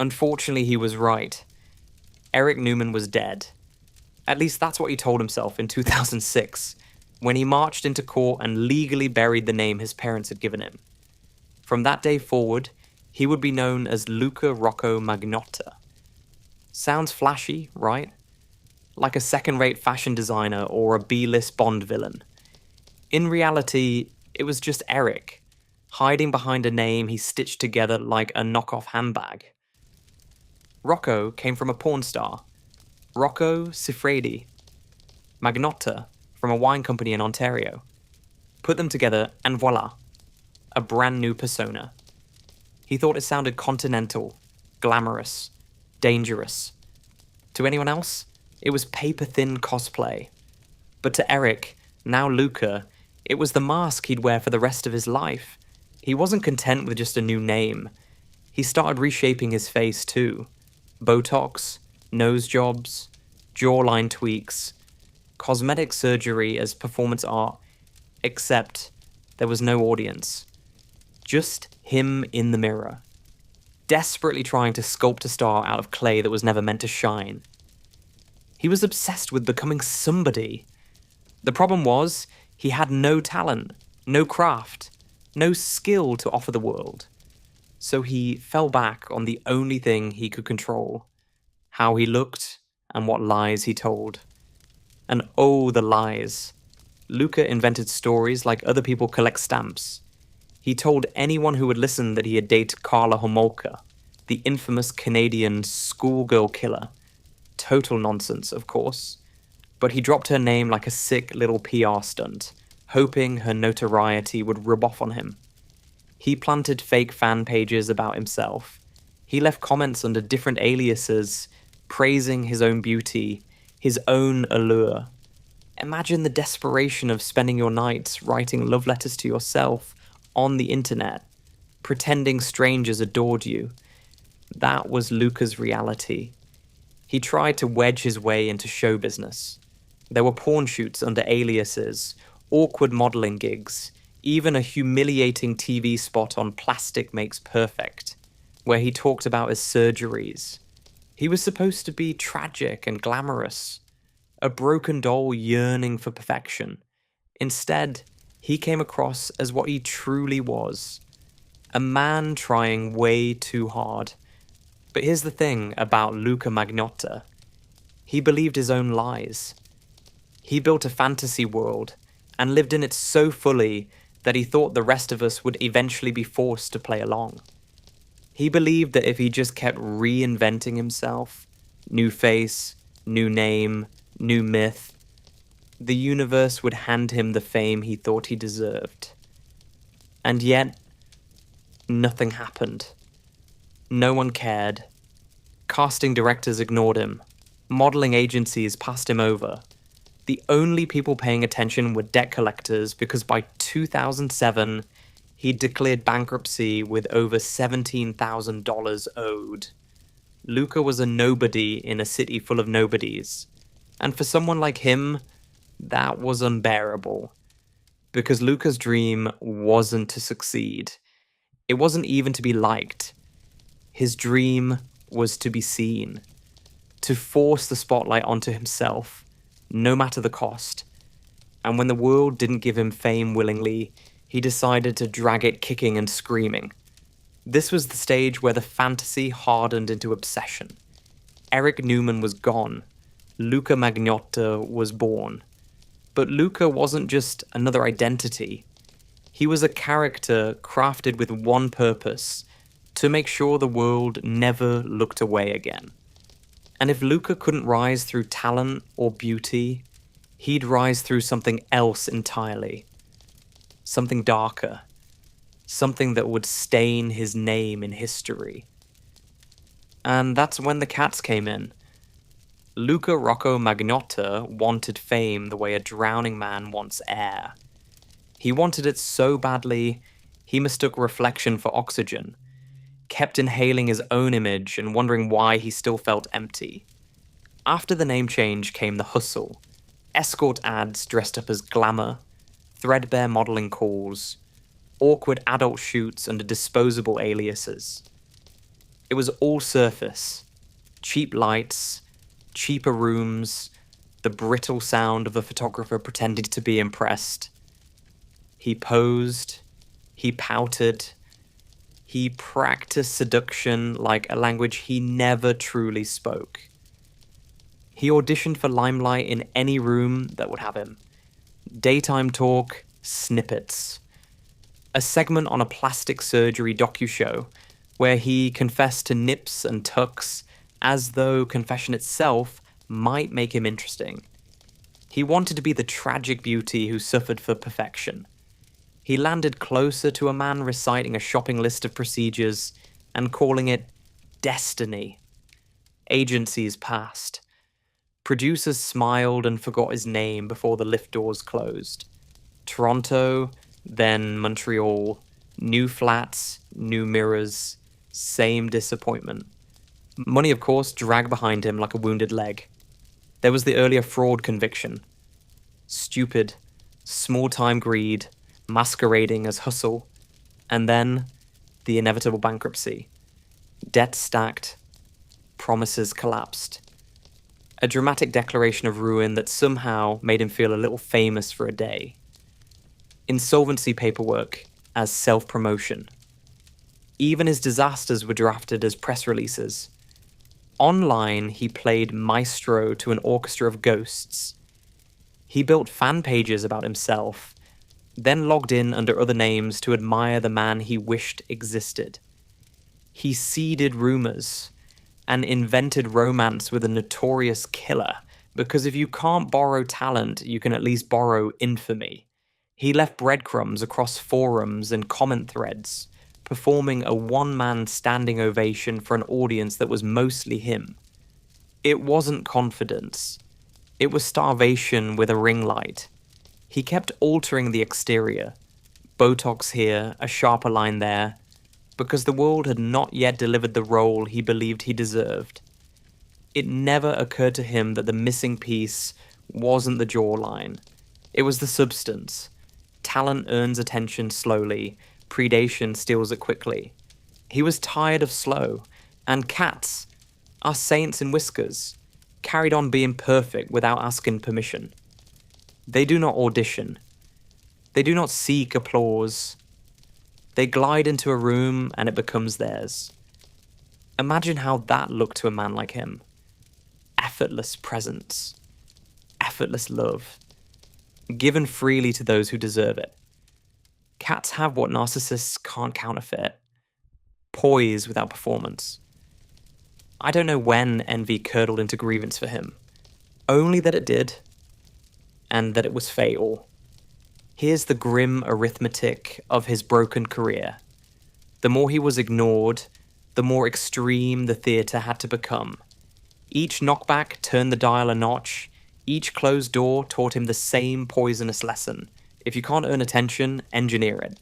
Unfortunately, he was right. Eric Newman was dead. At least that's what he told himself in 2006, when he marched into court and legally buried the name his parents had given him. From that day forward, he would be known as Luka Rocco Magnotta. Sounds flashy, right? Like a second-rate fashion designer or a B-list Bond villain. In reality, it was just Eric, hiding behind a name he stitched together like a knockoff handbag. Rocco came from a porn star, Rocco Siffredi. Magnotta from a wine company in Ontario. Put them together and voila, a brand new persona. He thought it sounded continental, glamorous, dangerous. To anyone else, it was paper-thin cosplay. But to Eric, now Luka, it was the mask he'd wear for the rest of his life. He wasn't content with just a new name. He started reshaping his face too. Botox, nose jobs, jawline tweaks, cosmetic surgery as performance art, except there was no audience. Just him in the mirror, desperately trying to sculpt a star out of clay that was never meant to shine. He was obsessed with becoming somebody. The problem was, he had no talent, no craft, no skill to offer the world. So he fell back on the only thing he could control: how he looked and what lies he told. And oh, the lies. Luka invented stories like other people collect stamps. He told anyone who would listen that he had dated Karla Homolka, the infamous Canadian schoolgirl killer. Total nonsense, of course. But he dropped her name like a sick little PR stunt, hoping her notoriety would rub off on him. He planted fake fan pages about himself. He left comments under different aliases, praising his own beauty, his own allure. Imagine the desperation of spending your nights writing love letters to yourself on the internet, pretending strangers adored you. That was Luka's reality. He tried to wedge his way into show business. There were porn shoots under aliases, awkward modeling gigs, even a humiliating TV spot on Plastic Makes Perfect, where he talked about his surgeries. He was supposed to be tragic and glamorous, a broken doll yearning for perfection. Instead, he came across as what he truly was, a man trying way too hard. But here's the thing about Luka Magnotta. He believed his own lies. He built a fantasy world and lived in it so fully that he thought the rest of us would eventually be forced to play along. He believed that if he just kept reinventing himself, new face, new name, new myth, the universe would hand him the fame he thought he deserved. And yet, nothing happened. No one cared. Casting directors ignored him. Modeling agencies passed him over. The only people paying attention were debt collectors because by 2007, he'd declared bankruptcy with over $17,000 owed. Luka was a nobody in a city full of nobodies. And for someone like him, that was unbearable. Because Luka's dream wasn't to succeed. It wasn't even to be liked. His dream was to be seen. To force the spotlight onto himself, no matter the cost. And when the world didn't give him fame willingly, he decided to drag it kicking and screaming. This was the stage where the fantasy hardened into obsession. Eric Newman was gone. Luka Magnotta was born. But Luka wasn't just another identity. He was a character crafted with one purpose: to make sure the world never looked away again. And if Luka couldn't rise through talent or beauty, he'd rise through something else entirely. Something darker. something that would stain his name in history. And that's when the cats came in. Luka Rocco Magnotta wanted fame the way a drowning man wants air. He wanted it so badly, he mistook reflection for oxygen, kept inhaling his own image and wondering why he still felt empty. After the name change came the hustle, escort ads dressed up as glamour, threadbare modeling calls, awkward adult shoots under disposable aliases. It was all surface, cheap lights, cheaper rooms, the brittle sound of a photographer pretending to be impressed. He posed, he pouted, he practiced seduction like a language he never truly spoke. He auditioned for limelight in any room that would have him. Daytime talk, snippets. A segment on a plastic surgery docu-show where he confessed to nips and tucks as though confession itself might make him interesting. He wanted to be the tragic beauty who suffered for perfection. He landed closer to a man reciting a shopping list of procedures and calling it destiny. Agencies passed. Producers smiled and forgot his name before the lift doors closed. Toronto, then Montreal, new flats, new mirrors, same disappointment. Money, of course, dragged behind him like a wounded leg. There was the earlier fraud conviction. Stupid, small-time greed, masquerading as hustle, and then the inevitable bankruptcy. Debt stacked, promises collapsed. A dramatic declaration of ruin that somehow made him feel a little famous for a day. Insolvency paperwork as self-promotion. Even his disasters were drafted as press releases. Online, he played maestro to an orchestra of ghosts. He built fan pages about himself, then logged in under other names to admire the man he wished existed. He seeded rumors and invented romance with a notorious killer, because if you can't borrow talent, you can at least borrow infamy. He left breadcrumbs across forums and comment threads, performing a one-man standing ovation for an audience that was mostly him. It wasn't confidence. It was starvation with a ring light. He kept altering the exterior. Botox here, a sharper line there, because the world had not yet delivered the role he believed he deserved. It never occurred to him that the missing piece wasn't the jawline. It was the substance. Talent earns attention slowly, predation steals it quickly. He was tired of slow, and cats, our saints in whiskers, carried on being perfect without asking permission. They do not audition. They do not seek applause. They glide into a room and it becomes theirs. Imagine how that looked to a man like him. Effortless presence. Effortless love. Given freely to those who deserve it. Cats have what narcissists can't counterfeit. Poise without performance. I don't know when envy curdled into grievance for him. Only that it did. And that it was fatal. Here's the grim arithmetic of his broken career. The more he was ignored, the more extreme the theatre had to become. Each knockback turned the dial a notch. Each closed door taught him the same poisonous lesson. If you can't earn attention, engineer it.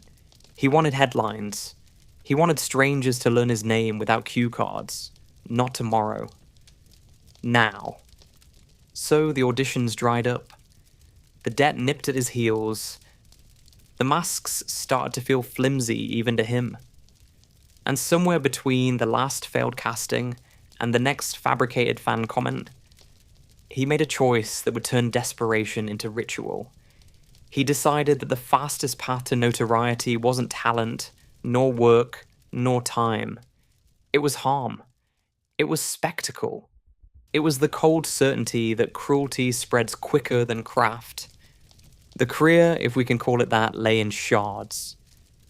He wanted headlines. He wanted strangers to learn his name without cue cards. Not tomorrow. Now. So the auditions dried up. The debt nipped at his heels. The masks started to feel flimsy even to him. And somewhere between the last failed casting and the next fabricated fan comment, he made a choice that would turn desperation into ritual. He decided that the fastest path to notoriety wasn't talent, nor work, nor time. It was harm. It was spectacle. It was the cold certainty that cruelty spreads quicker than craft. The career, if we can call it that, lay in shards.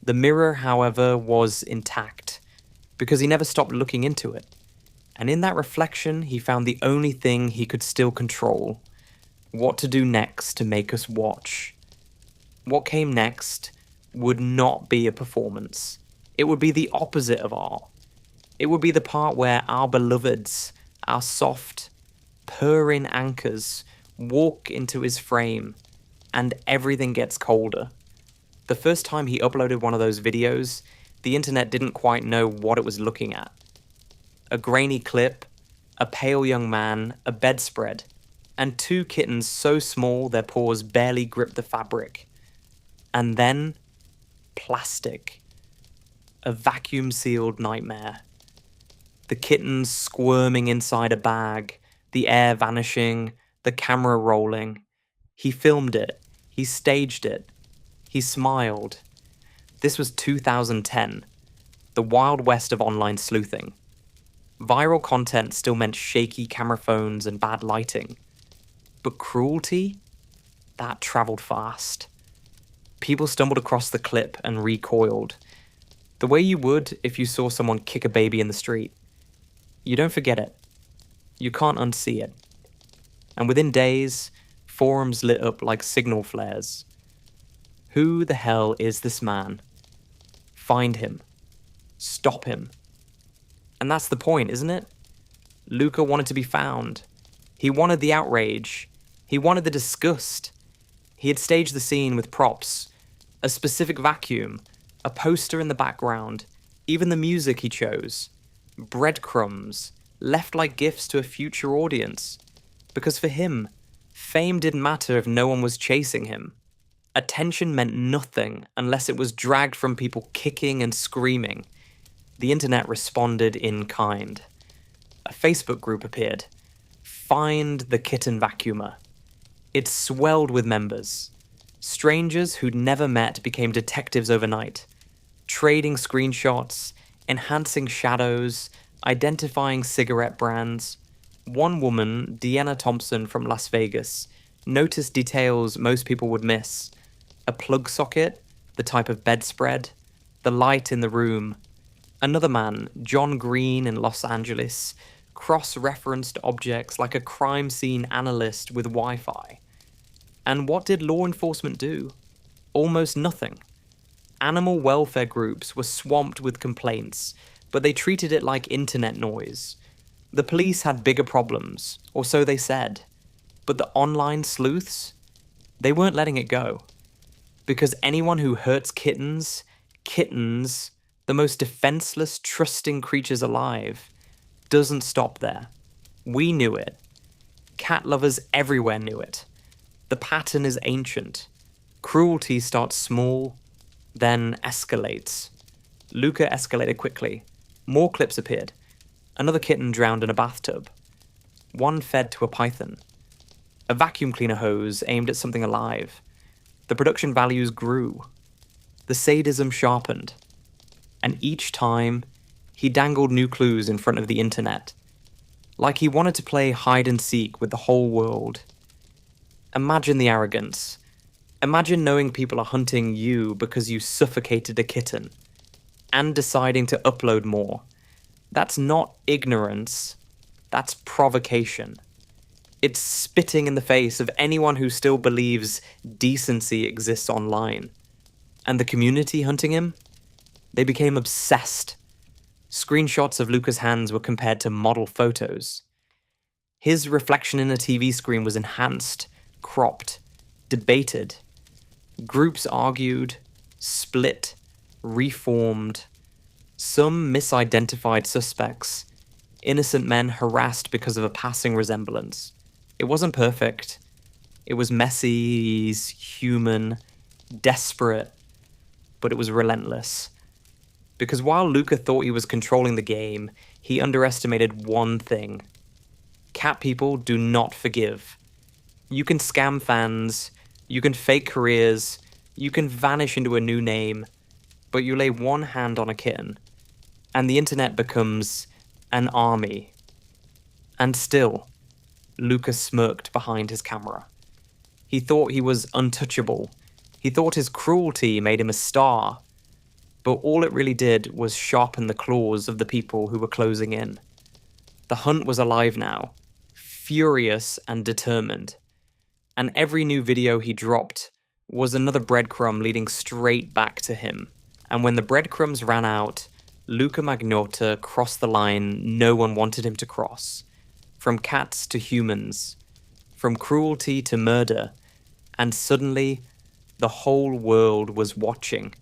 The mirror, however, was intact, because he never stopped looking into it. And in that reflection, he found the only thing he could still control. What to do next to make us watch. What came next would not be a performance. It would be the opposite of art. It would be the part where our beloveds, our soft, purring anchors, walk into his frame and everything gets colder. The first time he uploaded one of those videos, the internet didn't quite know what it was looking at. A grainy clip, a pale young man, a bedspread, and two kittens so small their paws barely grip the fabric. And then, plastic. A vacuum-sealed nightmare. The kittens squirming inside a bag, the air vanishing, the camera rolling. He filmed it. He staged it. He smiled. This was 2010, the Wild West of online sleuthing. Viral content still meant shaky camera phones and bad lighting. But cruelty? That traveled fast. People stumbled across the clip and recoiled. The way you would if you saw someone kick a baby in the street. You don't forget it. You can't unsee it. And within days, forums lit up like signal flares. Who the hell is this man? Find him. Stop him. And that's the point, isn't it? Luka wanted to be found. He wanted the outrage. He wanted the disgust. He had staged the scene with props, a specific vacuum, a poster in the background, even the music he chose. Breadcrumbs, left like gifts to a future audience. Because for him, fame didn't matter if no one was chasing him. Attention meant nothing unless it was dragged from people kicking and screaming. The internet responded in kind. A Facebook group appeared. Find the Kitten Vacuumer. It swelled with members. Strangers who'd never met became detectives overnight, trading screenshots, enhancing shadows, identifying cigarette brands. One woman, Deanna Thompson from Las Vegas, noticed details most people would miss. A plug socket, the type of bedspread, the light in the room. Another man, John Green in Los Angeles, cross-referenced objects like a crime scene analyst with Wi-Fi. And what did law enforcement do? Almost nothing. Animal welfare groups were swamped with complaints, but they treated it like internet noise. The police had bigger problems, or so they said. But the online sleuths? They weren't letting it go. Because anyone who hurts kittens, the most defenseless, trusting creatures alive, doesn't stop there. We knew it. Cat lovers everywhere knew it. The pattern is ancient. Cruelty starts small, then escalates. Luka escalated quickly. More clips appeared. Another kitten drowned in a bathtub. One fed to a python. A vacuum cleaner hose aimed at something alive. The production values grew. The sadism sharpened. And each time, he dangled new clues in front of the internet. Like he wanted to play hide and seek with the whole world. Imagine the arrogance. Imagine knowing people are hunting you because you suffocated a kitten. And deciding to upload more. That's not ignorance. That's provocation. It's spitting in the face of anyone who still believes decency exists online. And the community hunting him? They became obsessed. Screenshots of Luka's hands were compared to model photos. His reflection in a TV screen was enhanced, cropped, debated. Groups argued, split, reformed. Some misidentified suspects. Innocent men harassed because of a passing resemblance. It wasn't perfect. It was messy, human, desperate, but it was relentless. Because while Luka thought he was controlling the game, he underestimated one thing. Cat people do not forgive. You can scam fans, you can fake careers, you can vanish into a new name, but you lay one hand on a kitten, and the internet becomes an army. And still, Luka smirked behind his camera. He thought he was untouchable. He thought his cruelty made him a star. But all it really did was sharpen the claws of the people who were closing in. The hunt was alive now, furious and determined. And every new video he dropped was another breadcrumb leading straight back to him. And when the breadcrumbs ran out, Luka Magnotta crossed the line no one wanted him to cross. From cats to humans, from cruelty to murder, and suddenly the whole world was watching.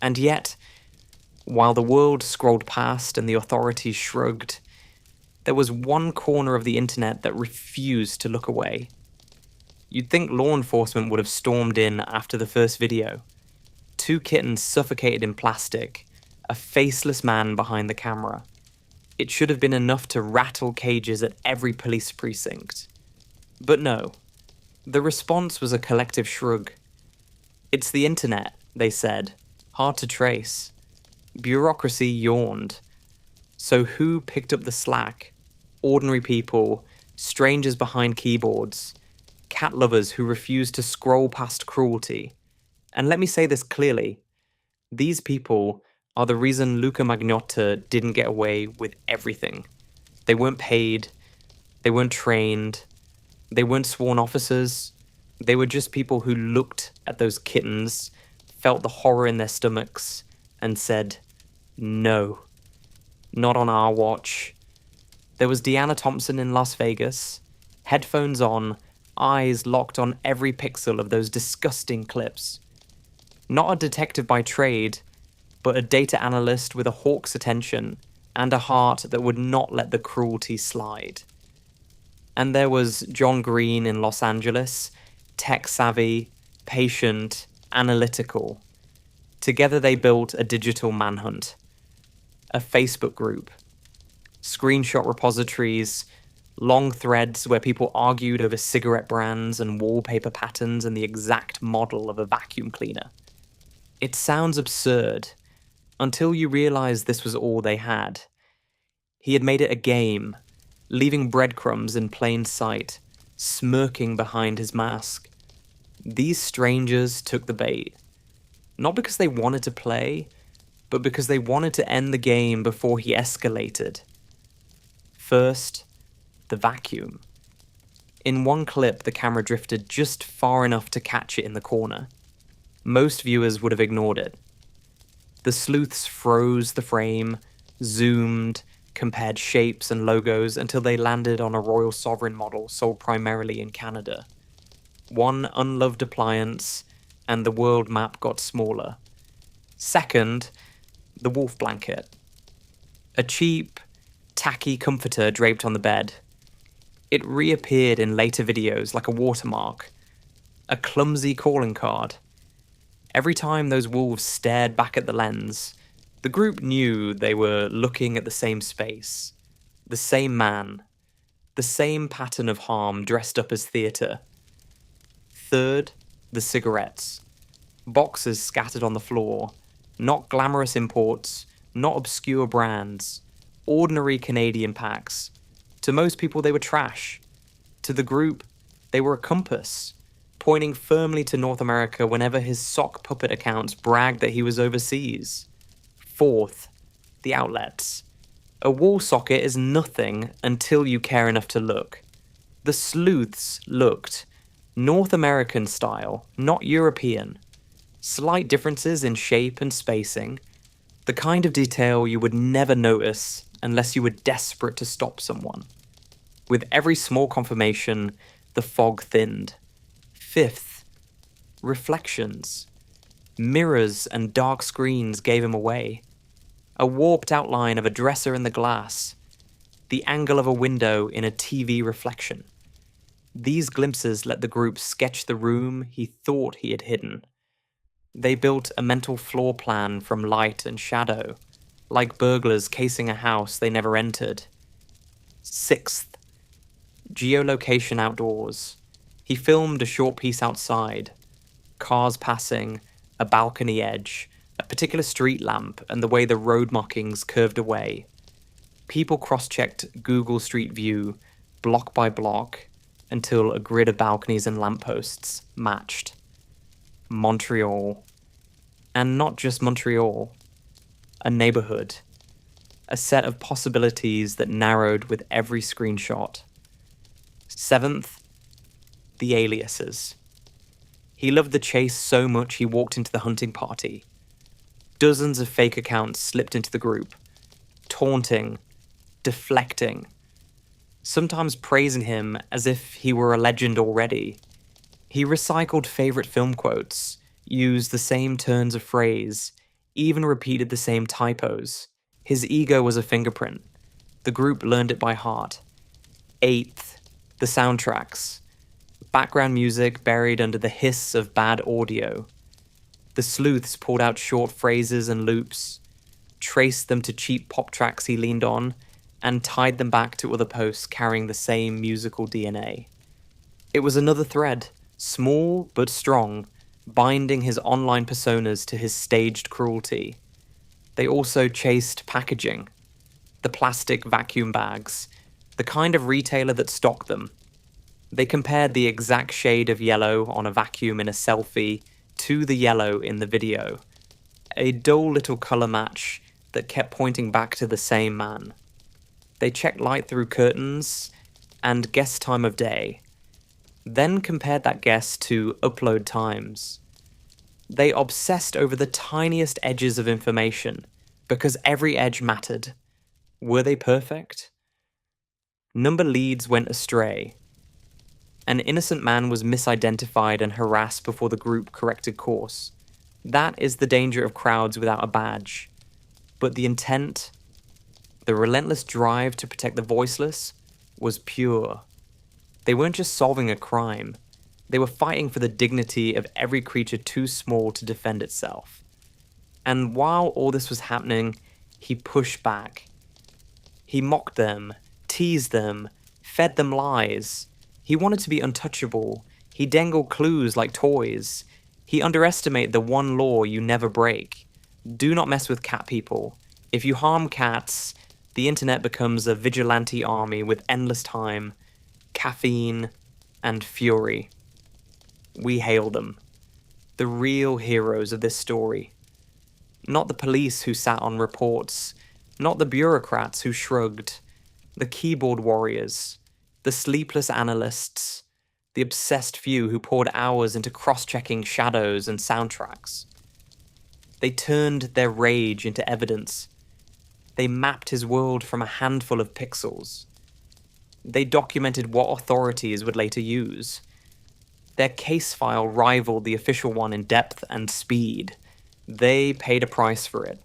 And yet, while the world scrolled past and the authorities shrugged, there was one corner of the internet that refused to look away. You'd think law enforcement would have stormed in after the first video. 2 kittens suffocated in plastic, a faceless man behind the camera. It should have been enough to rattle cages at every police precinct. But no, the response was a collective shrug. It's the internet, they said, hard to trace. Bureaucracy yawned. So who picked up the slack? Ordinary people, strangers behind keyboards, cat lovers who refused to scroll past cruelty. And let me say this clearly. These people are the reason Luka Magnotta didn't get away with everything. They weren't paid, they weren't trained, they weren't sworn officers. They were just people who looked at those kittens, felt the horror in their stomachs, and said, no, not on our watch. There was Deanna Thompson in Las Vegas, headphones on, eyes locked on every pixel of those disgusting clips. Not a detective by trade, but a data analyst with a hawk's attention and a heart that would not let the cruelty slide. And there was John Green in Los Angeles, tech-savvy, patient, analytical. Together they built a digital manhunt, a Facebook group, screenshot repositories, long threads where people argued over cigarette brands and wallpaper patterns and the exact model of a vacuum cleaner. It sounds absurd, until you realize this was all they had. He had made it a game, leaving breadcrumbs in plain sight, smirking behind his mask. These strangers took the bait, not because they wanted to play, but because they wanted to end the game before he escalated. First, the vacuum. In one clip, the camera drifted just far enough to catch it in the corner. Most viewers would have ignored it. The sleuths froze the frame, zoomed, compared shapes and logos until they landed on a Royal Sovereign model sold primarily in Canada. One unloved appliance, and the world map got smaller. Second, the wolf blanket. A cheap, tacky comforter draped on the bed. It reappeared in later videos like a watermark, a clumsy calling card. Every time those wolves stared back at the lens, the group knew they were looking at the same space, the same man, the same pattern of harm dressed up as theatre. Third, the cigarettes. Boxes scattered on the floor, not glamorous imports, not obscure brands, ordinary Canadian packs. To most people, they were trash. To the group, they were a compass, pointing firmly to North America whenever his sock puppet accounts bragged that he was overseas. Fourth, the outlets. A wall socket is nothing until you care enough to look. The sleuths looked North American style, not European. Slight differences in shape and spacing, the kind of detail you would never notice unless you were desperate to stop someone. With every small confirmation, the fog thinned. Fifth, reflections. Mirrors and dark screens gave him away. A warped outline of a dresser in the glass. The angle of a window in a TV reflection. These glimpses let the group sketch the room he thought he had hidden. They built a mental floor plan from light and shadow, like burglars casing a house they never entered. Sixth, geolocation outdoors. He filmed a short piece outside. Cars passing, a balcony edge, a particular street lamp, and the way the road markings curved away. People cross-checked Google Street View, block by block, until a grid of balconies and lampposts matched. Montreal. And not just Montreal. A neighborhood. A set of possibilities that narrowed with every screenshot. Seventh, the aliases. He loved the chase so much he walked into the hunting party. Dozens of fake accounts slipped into the group, taunting, deflecting, sometimes praising him as if he were a legend already. He recycled favorite film quotes, used the same turns of phrase, even repeated the same typos. His ego was a fingerprint. The group learned it by heart. Eighth, the soundtracks. Background music buried under the hiss of bad audio. The sleuths pulled out short phrases and loops, traced them to cheap pop tracks he leaned on, and tied them back to other posts carrying the same musical DNA. It was another thread, small but strong, binding his online personas to his staged cruelty. They also chased packaging, the plastic vacuum bags, the kind of retailer that stocked them. They compared the exact shade of yellow on a vacuum in a selfie to the yellow in the video, a dull little colour match that kept pointing back to the same man. They checked light through curtains and guess time of day, then compared that guess to upload times. They obsessed over the tiniest edges of information, because every edge mattered. Were they perfect? Number leads went astray. An innocent man was misidentified and harassed before the group corrected course. That is the danger of crowds without a badge. But the intent, the relentless drive to protect the voiceless, was pure. They weren't just solving a crime. They were fighting for the dignity of every creature too small to defend itself. And while all this was happening, he pushed back. He mocked them, teased them, fed them lies. He wanted to be untouchable. He dangled clues like toys. He underestimated the one law you never break. Do not mess with cat people. If you harm cats, the internet becomes a vigilante army with endless time, caffeine, and fury. We hail them. The real heroes of this story. Not the police who sat on reports, not the bureaucrats who shrugged, the keyboard warriors, the sleepless analysts, the obsessed few who poured hours into cross-checking shadows and soundtracks. They turned their rage into evidence. They mapped his world from a handful of pixels. They documented what authorities would later use. Their case file rivaled the official one in depth and speed. They paid a price for it.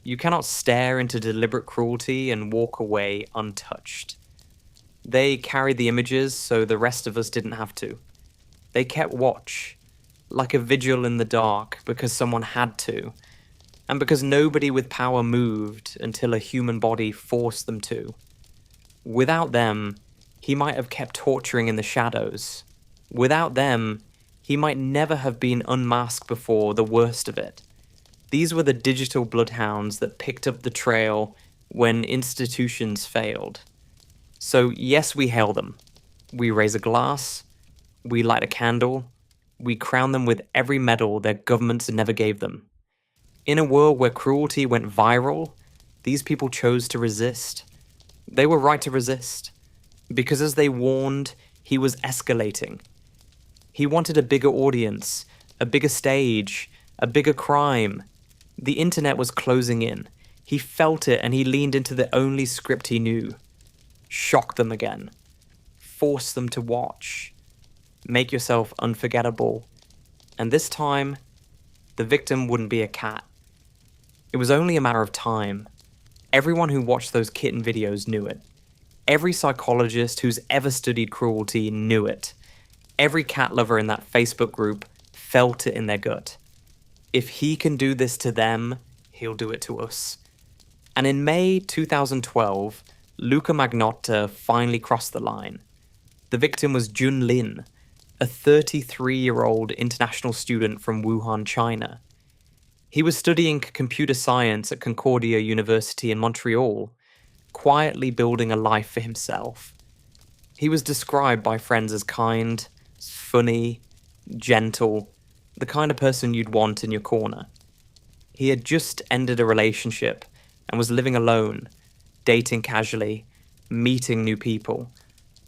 You cannot stare into deliberate cruelty and walk away untouched. They carried the images so the rest of us didn't have to. They kept watch, like a vigil in the dark, because someone had to, and because nobody with power moved until a human body forced them to. Without them, he might have kept torturing in the shadows. Without them, he might never have been unmasked before the worst of it. These were the digital bloodhounds that picked up the trail when institutions failed. So yes, we hail them. We raise a glass, we light a candle, we crown them with every medal their governments never gave them. In a world where cruelty went viral, these people chose to resist. They were right to resist, because as they warned, he was escalating. He wanted a bigger audience, a bigger stage, a bigger crime. The internet was closing in. He felt it and he leaned into the only script he knew. Shock them again. Force them to watch. Make yourself unforgettable. And this time, the victim wouldn't be a cat. It was only a matter of time. Everyone who watched those kitten videos knew it. Every psychologist who's ever studied cruelty knew it. Every cat lover in that Facebook group felt it in their gut. If he can do this to them, he'll do it to us. And in May 2012, Luka Magnotta finally crossed the line. The victim was Jun Lin, a 33-year-old international student from Wuhan, China. He was studying computer science at Concordia University in Montreal, quietly building a life for himself. He was described by friends as kind, funny, gentle, the kind of person you'd want in your corner. He had just ended a relationship and was living alone, dating casually, meeting new people.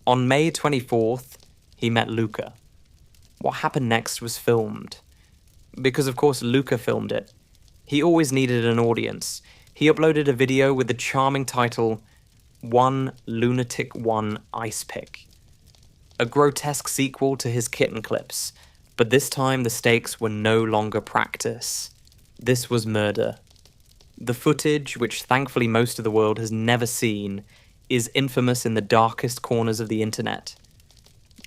On May 24th, he met Luka. what happened next was filmed. Because of course Luka filmed it. He always needed an audience. He uploaded a video with the charming title, One Lunatic One Ice Pick. A grotesque sequel to his kitten clips, but this time the stakes were no longer practice. This was murder. The footage, which thankfully most of the world has never seen, is infamous in the darkest corners of the internet.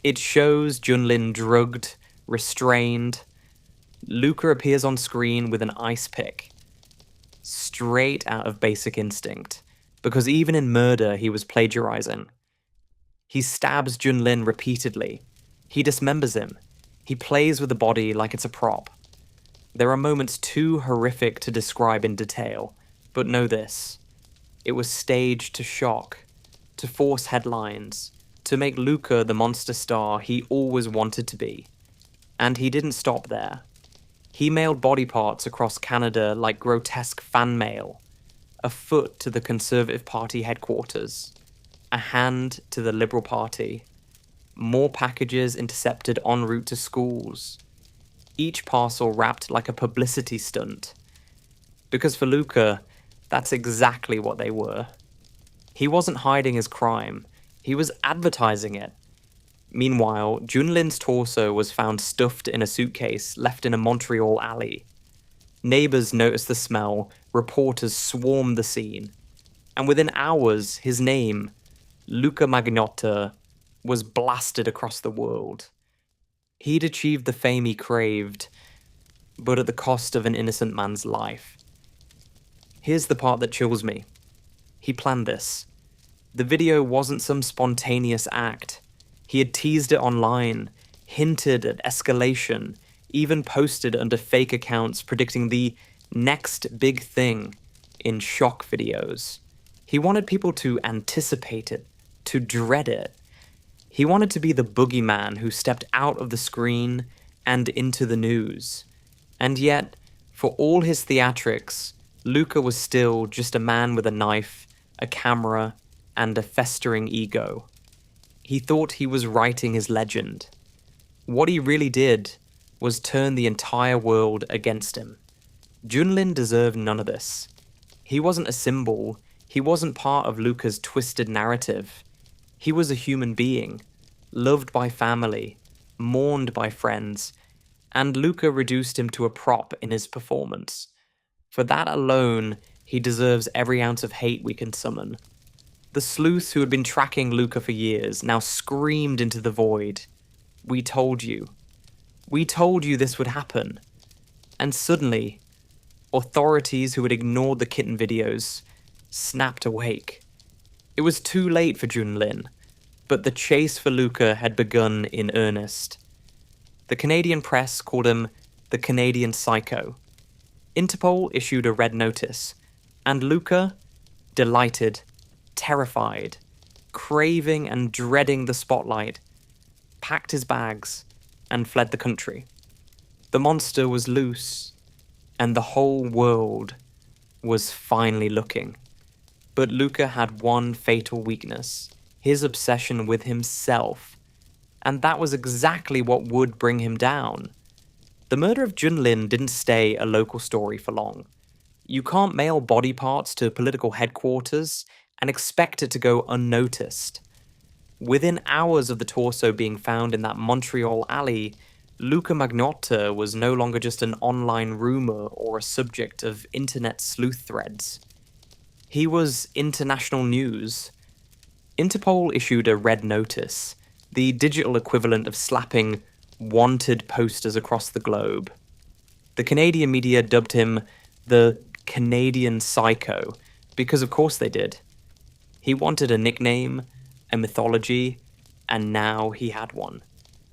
It shows Junlin drugged, restrained. Luka appears on screen with an ice pick. Straight out of Basic Instinct, because even in murder he was plagiarizing. He stabs Junlin repeatedly. He dismembers him. He plays with the body like it's a prop. There are moments too horrific to describe in detail, but know this. It was staged to shock, to force headlines, to make Luka the monster star he always wanted to be. And he didn't stop there. He mailed body parts across Canada like grotesque fan mail. A foot to the Conservative Party headquarters. A hand to the Liberal Party. More packages intercepted en route to schools. Each parcel wrapped like a publicity stunt. Because for Luka, that's exactly what they were. He wasn't hiding his crime. He was advertising it. Meanwhile, Junlin's torso was found stuffed in a suitcase left in a Montreal alley. Neighbors noticed the smell, reporters swarmed the scene. And within hours, his name, Luka Magnotta, was blasted across the world. He'd achieved the fame he craved, but at the cost of an innocent man's life. Here's the part that chills me. He planned this. The video wasn't some spontaneous act. He had teased it online, hinted at escalation, even posted under fake accounts predicting the next big thing in shock videos. He wanted people to anticipate it, to dread it. He wanted to be the boogeyman who stepped out of the screen and into the news. And yet, for all his theatrics, Luka was still just a man with a knife, a camera, and a festering ego. He thought he was writing his legend. What he really did was turn the entire world against him. Junlin deserved none of this. He wasn't a symbol. He wasn't part of Luka's twisted narrative. He was a human being, loved by family, mourned by friends, and Luka reduced him to a prop in his performance. For that alone, he deserves every ounce of hate we can summon. The sleuths who had been tracking Luka for years now screamed into the void. We told you. We told you this would happen. And suddenly, authorities who had ignored the kitten videos snapped awake. It was too late for Junlin, but the chase for Luka had begun in earnest. The Canadian press called him the Canadian Psycho. Interpol issued a red notice, and Luka, delighted, terrified, craving and dreading the spotlight, packed his bags and fled the country. The monster was loose, and the whole world was finally looking. But Luka had one fatal weakness, his obsession with himself, and that was exactly what would bring him down. The murder of Junlin didn't stay a local story for long. You can't mail body parts to political headquarters and expect it to go unnoticed. Within hours of the torso being found in that Montreal alley, Luka Magnotta was no longer just an online rumor or a subject of internet sleuth threads. He was international news. Interpol issued a red notice, the digital equivalent of slapping wanted posters across the globe. The Canadian media dubbed him the Canadian Psycho, because of course they did. He wanted a nickname, a mythology, and now he had one.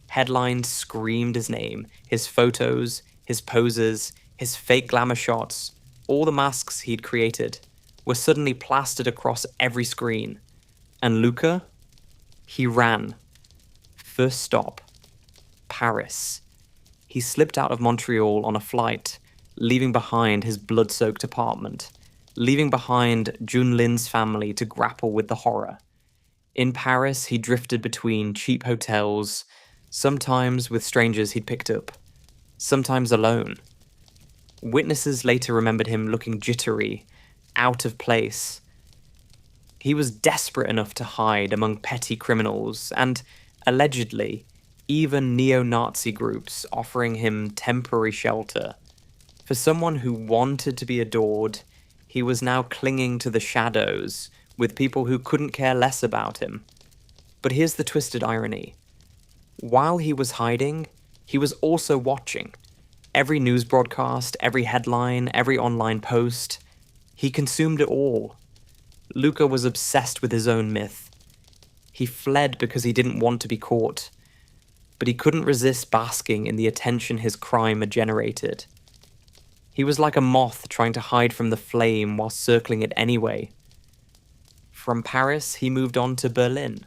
Headlines screamed his name, his photos, his poses, his fake glamour shots, all the masks he'd created were suddenly plastered across every screen. And Luka? He ran. First stop, Paris. He slipped out of Montreal on a flight, leaving behind his blood-soaked apartment, leaving behind Junlin's family to grapple with the horror. In Paris, he drifted between cheap hotels, Sometimes with strangers he'd picked up, sometimes alone. Witnesses later remembered him looking jittery, out of place. He was desperate enough to hide among petty criminals, and, allegedly, even neo-Nazi groups offering him temporary shelter. For someone who wanted to be adored, he was now clinging to the shadows with people who couldn't care less about him. But here's the twisted irony. While he was hiding, he was also watching. Every news broadcast, every headline, every online post, he consumed it all. Luka was obsessed with his own myth. He fled because he didn't want to be caught, but he couldn't resist basking in the attention his crime had generated. He was like a moth trying to hide from the flame while circling it anyway. From Paris, he moved on to Berlin.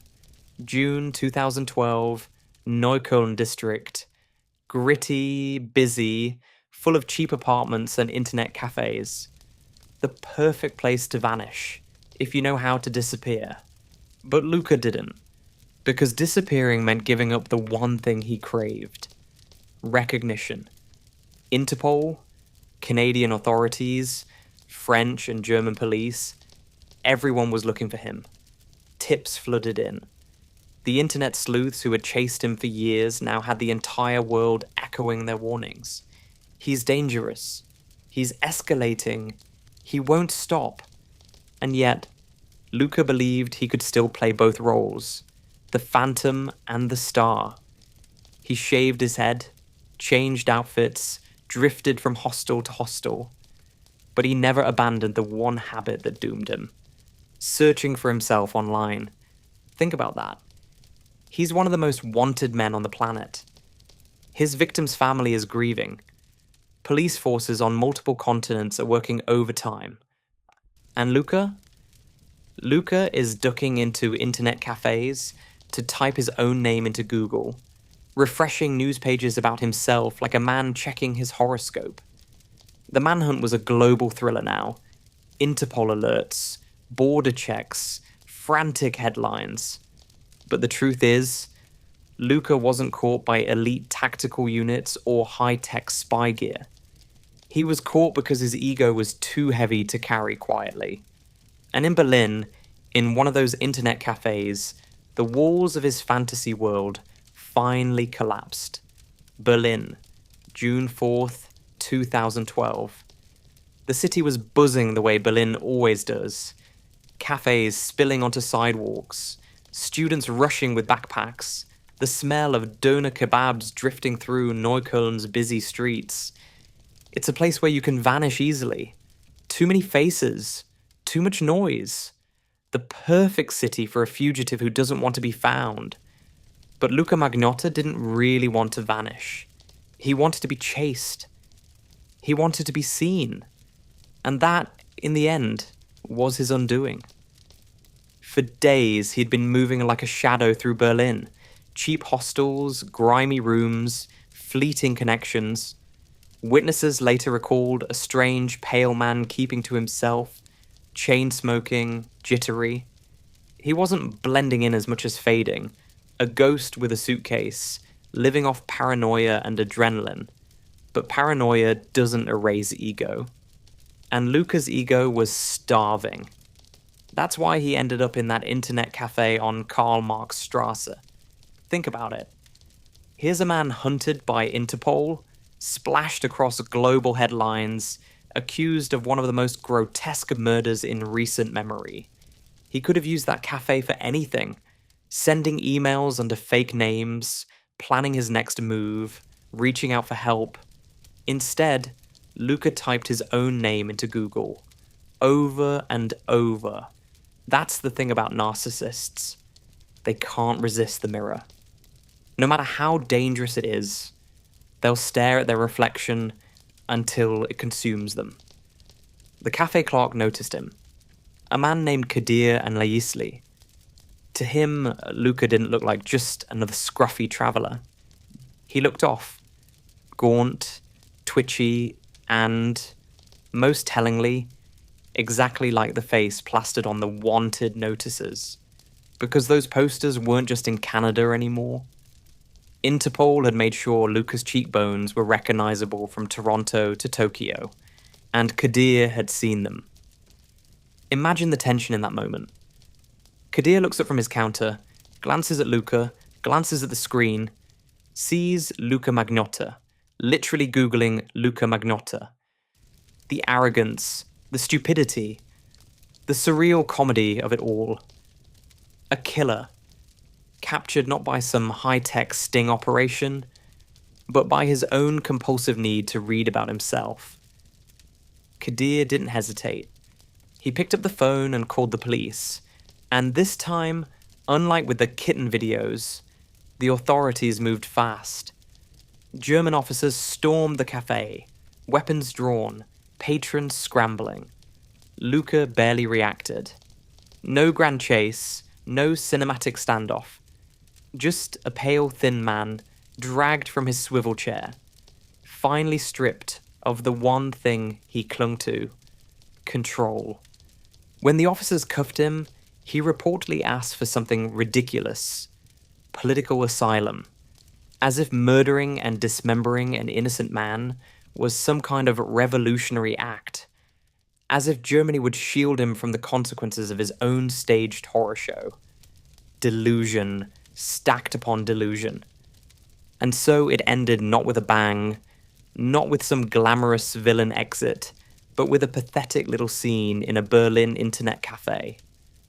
June 2012, Neukölln district. Gritty, busy, full of cheap apartments and internet cafes. The perfect place to vanish, if you know how to disappear. But Luka didn't, because disappearing meant giving up the one thing he craved. Recognition. Interpol, Canadian authorities, French and German police, everyone was looking for him. Tips flooded in. The internet sleuths who had chased him for years now had the entire world echoing their warnings. He's dangerous. He's escalating. He won't stop. And yet, Luka believed he could still play both roles, the Phantom and the Star. He shaved his head, changed outfits, drifted from hostel to hostel. But he never abandoned the one habit that doomed him. Searching for himself online. Think about that. He's one of the most wanted men on the planet. His victim's family is grieving. Police forces on multiple continents are working overtime. And Luka? Luka is ducking into internet cafes to type his own name into Google, refreshing news pages about himself like a man checking his horoscope. The manhunt was a global thriller now. Interpol alerts, border checks, frantic headlines. But the truth is, Luka wasn't caught by elite tactical units or high-tech spy gear. He was caught because his ego was too heavy to carry quietly. And in Berlin, in one of those internet cafes, the walls of his fantasy world finally collapsed. Berlin, June 4th, 2012. The city was buzzing the way Berlin always does. Cafes spilling onto sidewalks, students rushing with backpacks, the smell of doner kebabs drifting through Neukölln's busy streets. It's a place where you can vanish easily. Too many faces, too much noise. The perfect city for a fugitive who doesn't want to be found. But Luka Magnotta didn't really want to vanish. He wanted to be chased. He wanted to be seen. And that, in the end, was his undoing. For days, he'd been moving like a shadow through Berlin. Cheap hostels, grimy rooms, fleeting connections. Witnesses later recalled a strange, pale man keeping to himself, chain-smoking, jittery. He wasn't blending in as much as fading, a ghost with a suitcase, living off paranoia and adrenaline. But paranoia doesn't erase ego. And Luka's ego was starving. That's why he ended up in that internet cafe on Karl Marx Strasse. Think about it. Here's a man hunted by Interpol, splashed across global headlines, accused of one of the most grotesque murders in recent memory. He could have used that cafe for anything, sending emails under fake names, planning his next move, reaching out for help. Instead, Luka typed his own name into Google, over and over. That's the thing about narcissists. They can't resist the mirror. No matter how dangerous it is, they'll stare at their reflection until it consumes them. The cafe clerk noticed him. A man named Kadir and Laisli. To him, Luka didn't look like just another scruffy traveller. He looked off, gaunt, twitchy, and, most tellingly, exactly like the face plastered on the wanted notices. Because those posters weren't just in Canada anymore. Interpol had made sure Luka's cheekbones were recognizable from Toronto to Tokyo, and Kadir had seen them. Imagine the tension in that moment. Kadir looks up from his counter, glances at Luka, glances at the screen, sees Luka Magnotta, literally Googling Luka Magnotta. The arrogance, the stupidity, the surreal comedy of it all. A killer, captured not by some high-tech sting operation, but by his own compulsive need to read about himself. Kadir didn't hesitate. He picked up the phone and called the police, and this time, unlike with the kitten videos, the authorities moved fast. German officers stormed the cafe, weapons drawn, patrons scrambling. Luka barely reacted. No grand chase, no cinematic standoff. Just a pale, thin man dragged from his swivel chair, finally stripped of the one thing he clung to: control. When the officers cuffed him, he reportedly asked for something ridiculous: political asylum, as if murdering and dismembering an innocent man was some kind of revolutionary act, as if Germany would shield him from the consequences of his own staged horror show. Delusion stacked upon delusion. And so it ended not with a bang, not with some glamorous villain exit, but with a pathetic little scene in a Berlin internet cafe.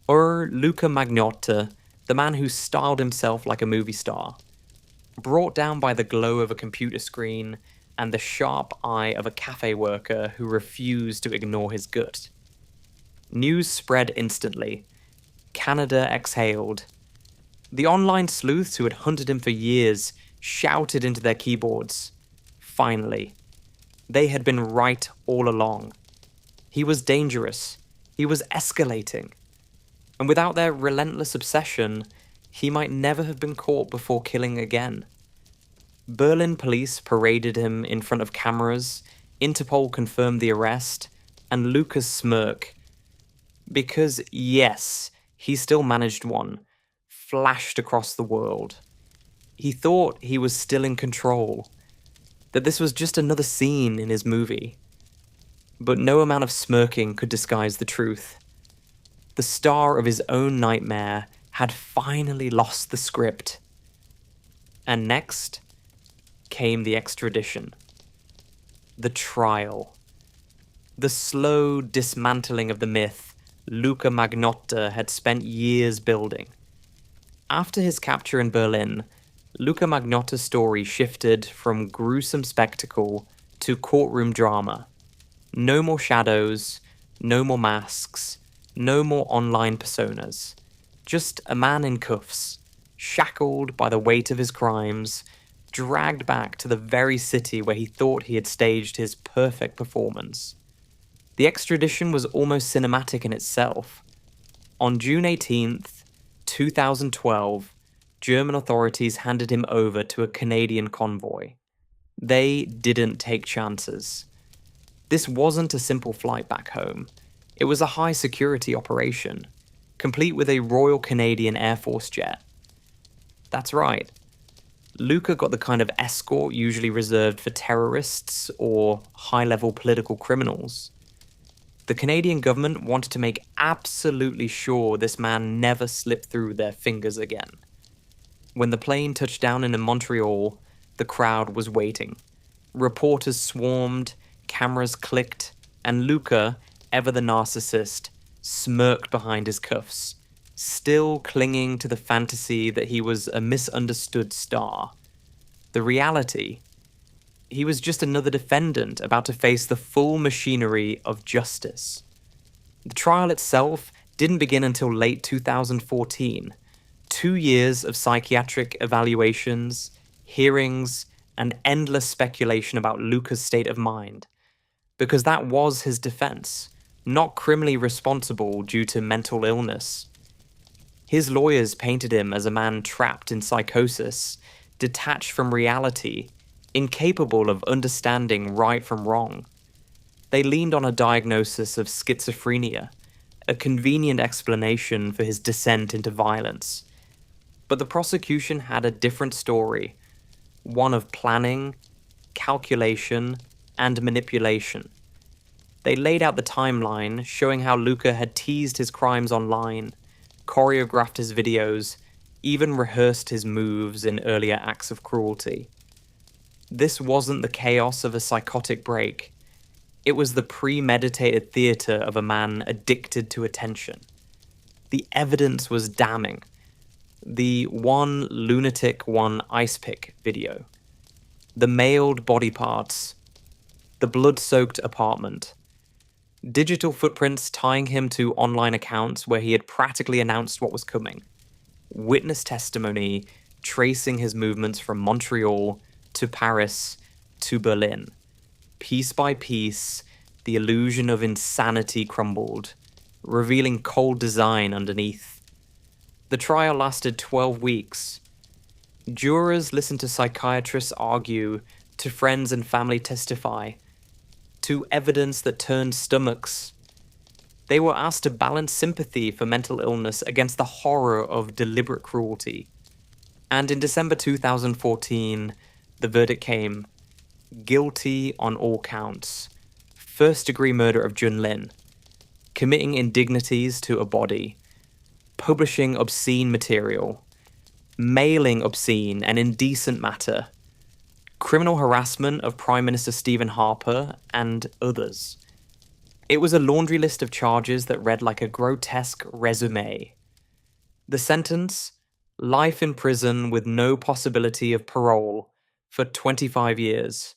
Or Luka Magnotta, the man who styled himself like a movie star, brought down by the glow of a computer screen and the sharp eye of a cafe worker who refused to ignore his gut. News spread instantly. Canada exhaled. The online sleuths who had hunted him for years shouted into their keyboards. Finally. They had been right all along. He was dangerous. He was escalating. And without their relentless obsession, he might never have been caught before killing again. Berlin police paraded him in front of cameras, Interpol confirmed the arrest, and Luka's smirk. Because, yes, he still managed one, flashed across the world. He thought he was still in control, that this was just another scene in his movie. But no amount of smirking could disguise the truth. The star of his own nightmare had finally lost the script. And next came the extradition. The trial. The slow dismantling of the myth Luka Magnotta had spent years building. After his capture in Berlin, Luka Magnotta's story shifted from gruesome spectacle to courtroom drama. No more shadows, no more masks, no more online personas. Just a man in cuffs, shackled by the weight of his crimes, dragged back to the very city where he thought he had staged his perfect performance. The extradition was almost cinematic in itself. On June 18th, 2012, German authorities handed him over to a Canadian convoy. They didn't take chances. This wasn't a simple flight back home. It was a high-security operation, complete with a Royal Canadian Air Force jet. That's right. Luka got the kind of escort usually reserved for terrorists or high-level political criminals. The Canadian government wanted to make absolutely sure this man never slipped through their fingers again. When the plane touched down in Montreal, the crowd was waiting. Reporters swarmed, cameras clicked, and Luka, ever the narcissist, smirked behind his cuffs, still clinging to the fantasy that he was a misunderstood star. The reality, he was just another defendant about to face the full machinery of justice. The trial itself didn't begin until late 2014. 2 years of psychiatric evaluations, hearings, and endless speculation about Luka's state of mind. Because that was his defense, not criminally responsible due to mental illness. His lawyers painted him as a man trapped in psychosis, detached from reality, incapable of understanding right from wrong. They leaned on a diagnosis of schizophrenia, a convenient explanation for his descent into violence. But the prosecution had a different story, one of planning, calculation, and manipulation. They laid out the timeline, showing how Luka had teased his crimes online, choreographed his videos, even rehearsed his moves in earlier acts of cruelty. This wasn't the chaos of a psychotic break. It was the premeditated theater of a man addicted to attention. The evidence was damning. The one lunatic, one ice pick video. The mailed body parts. The blood-soaked apartment. Digital footprints tying him to online accounts where he had practically announced what was coming. Witness testimony tracing his movements from Montreal to Paris to Berlin. Piece by piece, the illusion of insanity crumbled, revealing cold design underneath. The trial lasted 12 weeks. Jurors listened to psychiatrists argue, to friends and family testify, to evidence that turned stomachs. They were asked to balance sympathy for mental illness against the horror of deliberate cruelty. And in December 2014, the verdict came. Guilty on all counts. First-degree murder of Junlin. Committing indignities to a body. Publishing obscene material. Mailing obscene and indecent matter. Criminal harassment of Prime Minister Stephen Harper and others. It was a laundry list of charges that read like a grotesque resume. The sentence? Life in prison with no possibility of parole for 25 years.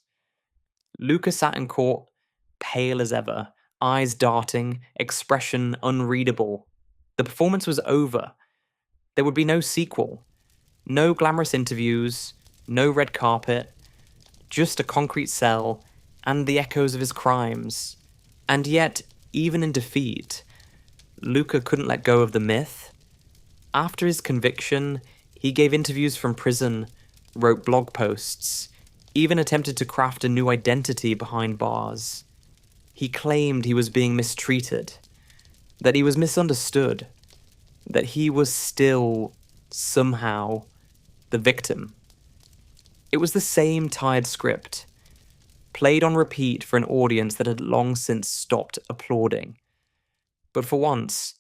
Luka sat in court, pale as ever, eyes darting, expression unreadable. The performance was over. There would be no sequel. No glamorous interviews, no red carpet, just a concrete cell and the echoes of his crimes. And yet, even in defeat, Luka couldn't let go of the myth. After his conviction, he gave interviews from prison, wrote blog posts, even attempted to craft a new identity behind bars. He claimed he was being mistreated, that he was misunderstood, that he was still, somehow, the victim. It was the same tired script, played on repeat for an audience that had long since stopped applauding. But for once,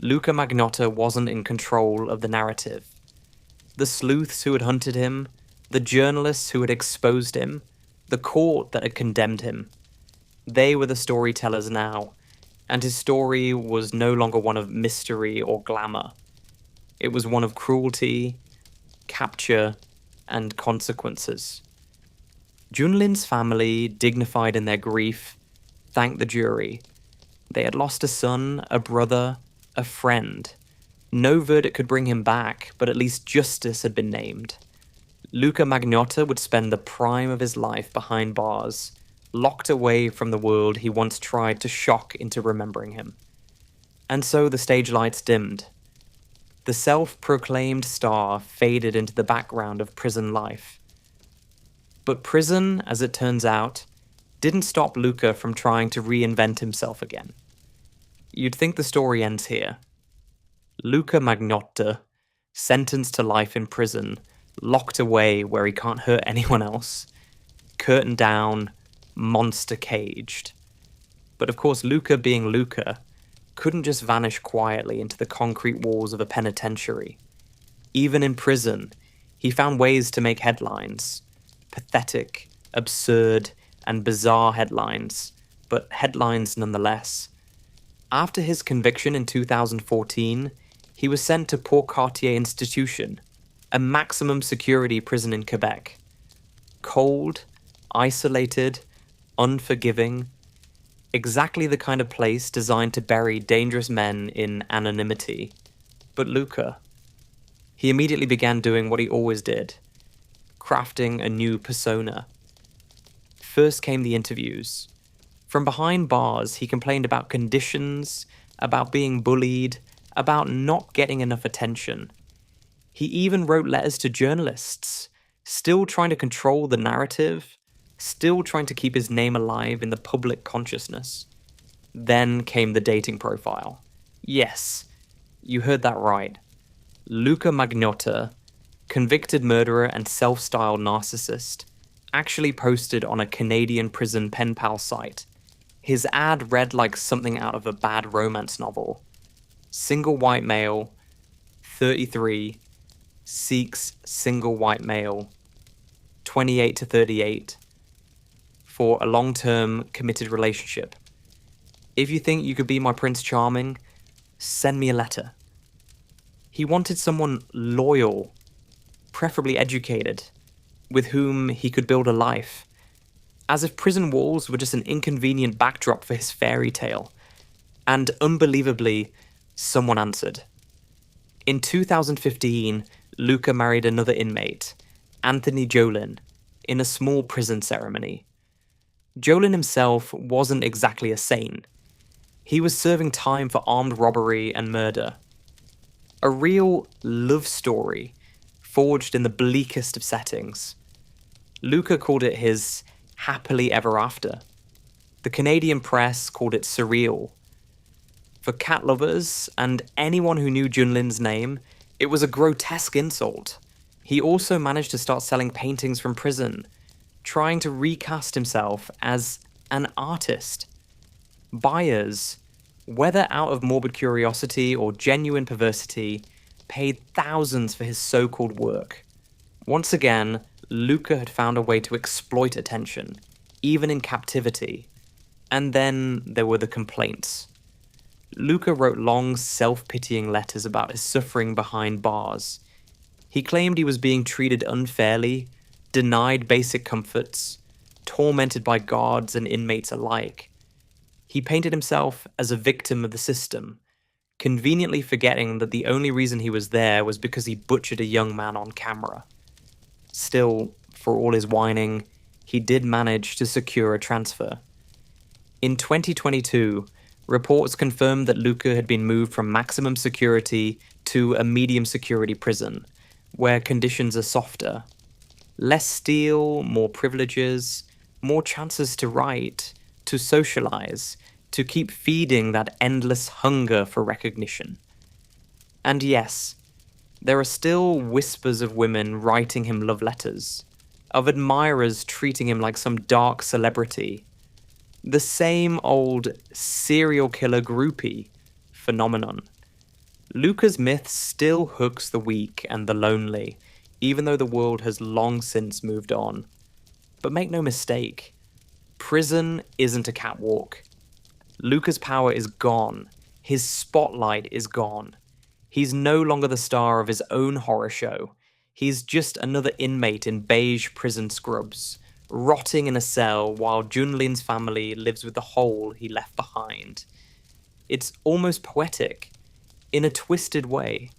Luka Magnotta wasn't in control of the narrative. The sleuths who had hunted him, the journalists who had exposed him, the court that had condemned him, they were the storytellers now, and his story was no longer one of mystery or glamour. It was one of cruelty, capture, and consequences. Junlin's family, dignified in their grief, thanked the jury. They had lost a son, a brother, a friend. No verdict could bring him back, but at least justice had been named. Luka Magnotta would spend the prime of his life behind bars, locked away from the world he once tried to shock into remembering him. And so the stage lights dimmed. The self-proclaimed star faded into the background of prison life. But prison, as it turns out, didn't stop Luka from trying to reinvent himself again. You'd think the story ends here. Luka Magnotta, sentenced to life in prison, locked away where he can't hurt anyone else, curtain down, monster caged. But of course, Luka being Luka, couldn't just vanish quietly into the concrete walls of a penitentiary. Even in prison, he found ways to make headlines. Pathetic, absurd, and bizarre headlines, but headlines nonetheless. After his conviction in 2014, he was sent to Port Cartier Institution, a maximum security prison in Quebec. Cold, isolated, unforgiving, exactly the kind of place designed to bury dangerous men in anonymity. But Luka, he immediately began doing what he always did, crafting a new persona. First came the interviews. From behind bars, he complained about conditions, about being bullied, about not getting enough attention. He even wrote letters to journalists, still trying to control the narrative, still trying to keep his name alive in the public consciousness. Then came the dating profile. Yes, you heard that right. Luka Magnotta convicted murderer and self-styled narcissist, actually posted on a Canadian prison pen pal site. His ad read like something out of a bad romance novel. Single white male, 33, seeks single white male, 28 to 38, for a long-term committed relationship. If you think you could be my Prince Charming, send me a letter. He wanted someone loyal, preferably educated, with whom he could build a life. As if prison walls were just an inconvenient backdrop for his fairy tale. And unbelievably, someone answered. In 2015, Luka married another inmate, Anthony Jolin, in a small prison ceremony. Jolin himself wasn't exactly a saint. He was serving time for armed robbery and murder. A real love story, forged in the bleakest of settings. Luka called it his happily ever after. The Canadian press called it surreal. For cat lovers and anyone who knew Junlin's name, it was a grotesque insult. He also managed to start selling paintings from prison, trying to recast himself as an artist. Buyers, whether out of morbid curiosity or genuine perversity, paid thousands for his so-called work. Once again, Luka had found a way to exploit attention, even in captivity. And then there were the complaints. Luka wrote long, self-pitying letters about his suffering behind bars. He claimed he was being treated unfairly, denied basic comforts, tormented by guards and inmates alike. He painted himself as a victim of the system, conveniently forgetting that the only reason he was there was because he butchered a young man on camera. Still, for all his whining, he did manage to secure a transfer. In 2022, reports confirmed that Luka had been moved from maximum security to a medium security prison, where conditions are softer. Less steel, more privileges, more chances to write, to socialize, to keep feeding that endless hunger for recognition. And yes, there are still whispers of women writing him love letters, of admirers treating him like some dark celebrity. The same old serial killer groupie phenomenon. Luka's myth still hooks the weak and the lonely, even though the world has long since moved on. But make no mistake, prison isn't a catwalk. Luka's power is gone. His spotlight is gone. He's no longer the star of his own horror show. He's just another inmate in beige prison scrubs, rotting in a cell while Junlin's family lives with the hole he left behind. It's almost poetic, in a twisted way.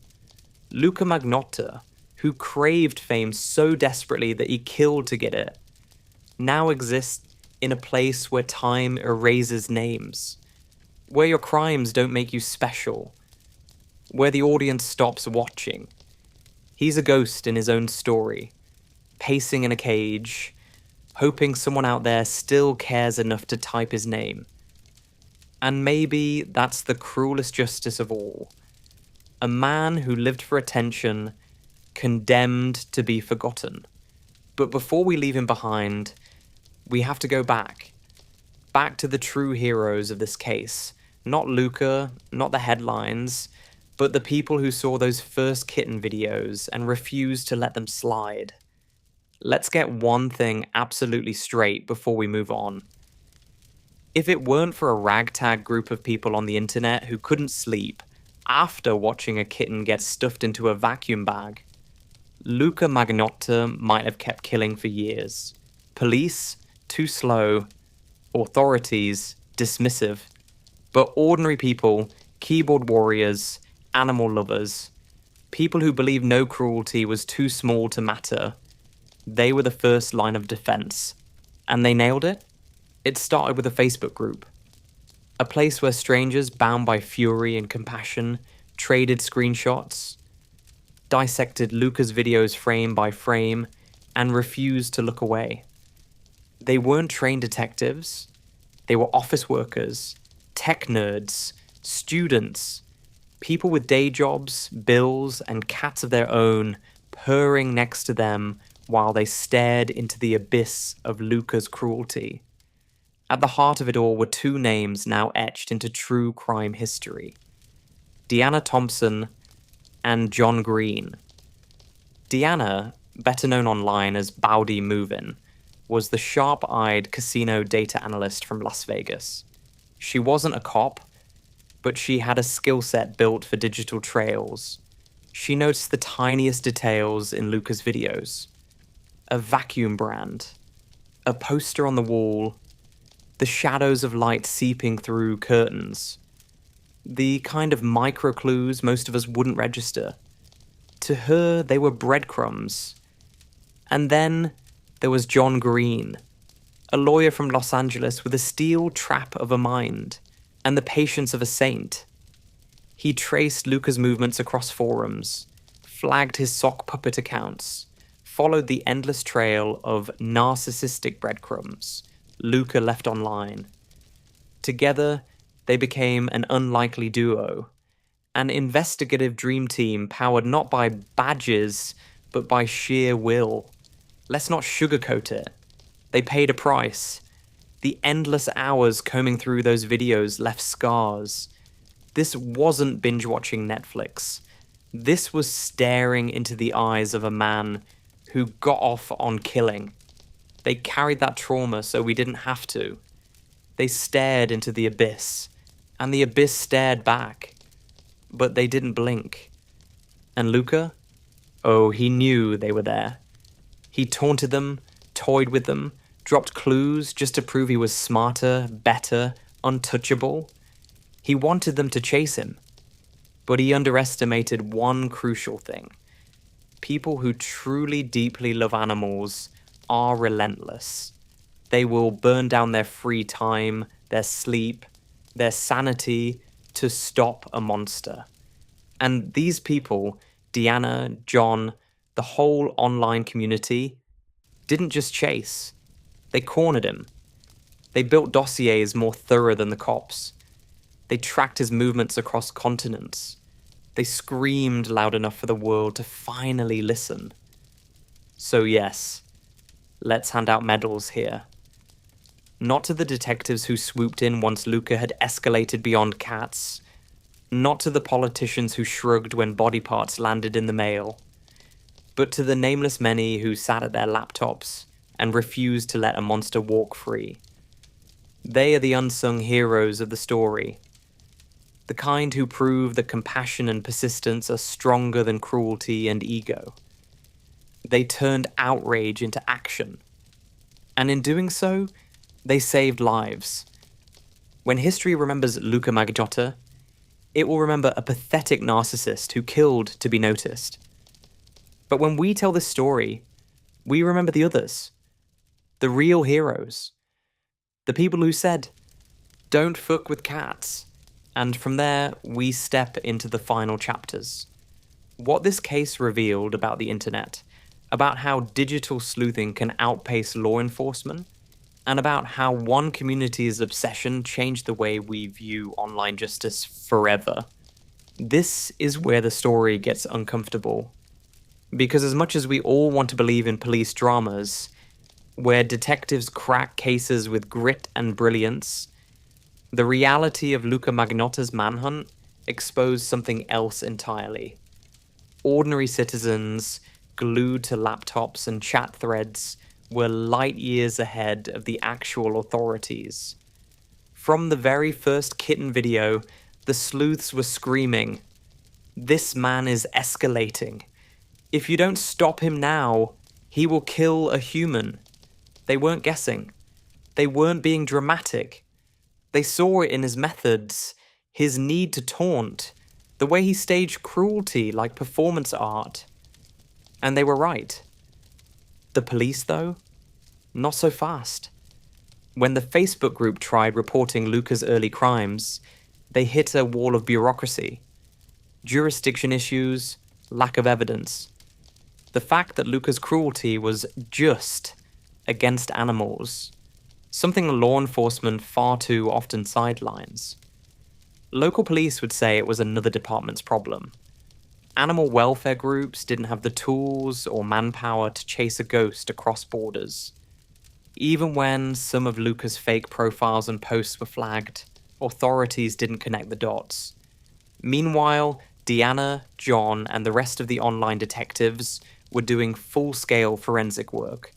Luka Magnotta, who craved fame so desperately that he killed to get it, now exists in a place where time erases names, where your crimes don't make you special, where the audience stops watching. He's a ghost in his own story, pacing in a cage, hoping someone out there still cares enough to type his name. And maybe that's the cruelest justice of all. A man who lived for attention, condemned to be forgotten. But before we leave him behind, we have to go back to the true heroes of this case. Not Luka, not the headlines, but the people who saw those first kitten videos and refused to let them slide. Let's get one thing absolutely straight before we move on. If it weren't for a ragtag group of people on the internet who couldn't sleep after watching a kitten get stuffed into a vacuum bag, Luka Magnotta might have kept killing for years. Police, too slow. Authorities, dismissive. But ordinary people, keyboard warriors, animal lovers, people who believed no cruelty was too small to matter, they were the first line of defense. And they nailed it? It started with a Facebook group. A place where strangers bound by fury and compassion traded screenshots, dissected Luka's videos frame by frame, and refused to look away. They weren't trained detectives. They were office workers, tech nerds, students, people with day jobs, bills, and cats of their own purring next to them while they stared into the abyss of Luka's cruelty. At the heart of it all were two names now etched into true crime history: Deanna Thompson and John Green. Deanna, better known online as Bowdy Movin', was the sharp-eyed casino data analyst from Las Vegas. She wasn't a cop, but she had a skill set built for digital trails. She noticed the tiniest details in Luka's videos. A vacuum brand, a poster on the wall, the shadows of light seeping through curtains. The kind of micro clues most of us wouldn't register. To her, they were breadcrumbs. And then there was John Green, a lawyer from Los Angeles with a steel trap of a mind and the patience of a saint. He traced Luka's movements across forums, flagged his sock puppet accounts, followed the endless trail of narcissistic breadcrumbs Luka left online. Together, they became an unlikely duo, an investigative dream team powered not by badges, but by sheer will. Let's not sugarcoat it. They paid a price. The endless hours combing through those videos left scars. This wasn't binge-watching Netflix. This was staring into the eyes of a man who got off on killing. They carried that trauma so we didn't have to. They stared into the abyss, and the abyss stared back. But they didn't blink. And Luka? Oh, he knew they were there. He taunted them, toyed with them, dropped clues just to prove he was smarter, better, untouchable. He wanted them to chase him. But he underestimated one crucial thing. People who truly deeply love animals are relentless. They will burn down their free time, their sleep, their sanity to stop a monster. And these people, Deanna, John, the whole online community, didn't just chase. They cornered him. They built dossiers more thorough than the cops. They tracked his movements across continents. They screamed loud enough for the world to finally listen. So yes, let's hand out medals here. Not to the detectives who swooped in once Luka had escalated beyond cats. Not to the politicians who shrugged when body parts landed in the mail. But to the nameless many who sat at their laptops and refused to let a monster walk free. They are the unsung heroes of the story. The kind who prove that compassion and persistence are stronger than cruelty and ego. They turned outrage into action. And in doing so, they saved lives. When history remembers Luka Magnotta, it will remember a pathetic narcissist who killed to be noticed. But when we tell this story, we remember the others. The real heroes. The people who said, "Don't fuck with cats." And from there, we step into the final chapters. What this case revealed about the internet, about how digital sleuthing can outpace law enforcement, and about how one community's obsession changed the way we view online justice forever. This is where the story gets uncomfortable. Because as much as we all want to believe in police dramas, where detectives crack cases with grit and brilliance, the reality of Luka Magnotta's manhunt exposed something else entirely. Ordinary citizens, glued to laptops and chat threads, were light years ahead of the actual authorities. From the very first kitten video, the sleuths were screaming, "This man is escalating. If you don't stop him now, he will kill a human." They weren't guessing. They weren't being dramatic. They saw it in his methods, his need to taunt, the way he staged cruelty like performance art. And they were right. The police, though? Not so fast. When the Facebook group tried reporting Luka's early crimes, they hit a wall of bureaucracy. Jurisdiction issues, lack of evidence. The fact that Luka's cruelty was just against animals, something law enforcement far too often sidelines. Local police would say it was another department's problem. Animal welfare groups didn't have the tools or manpower to chase a ghost across borders. Even when some of Luka's fake profiles and posts were flagged, authorities didn't connect the dots. Meanwhile, Deanna, John, and the rest of the online detectives were doing full-scale forensic work.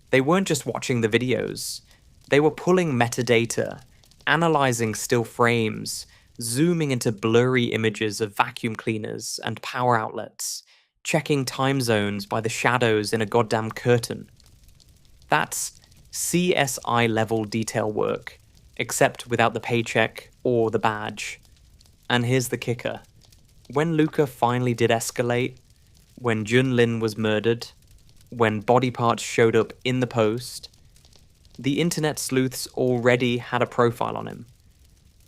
They weren't just watching the videos. They were pulling metadata, analyzing still frames, zooming into blurry images of vacuum cleaners and power outlets, checking time zones by the shadows in a goddamn curtain. That's CSI-level detail work, except without the paycheck or the badge. And here's the kicker. When Luka finally did escalate, when Junlin was murdered, when body parts showed up in the post, the internet sleuths already had a profile on him.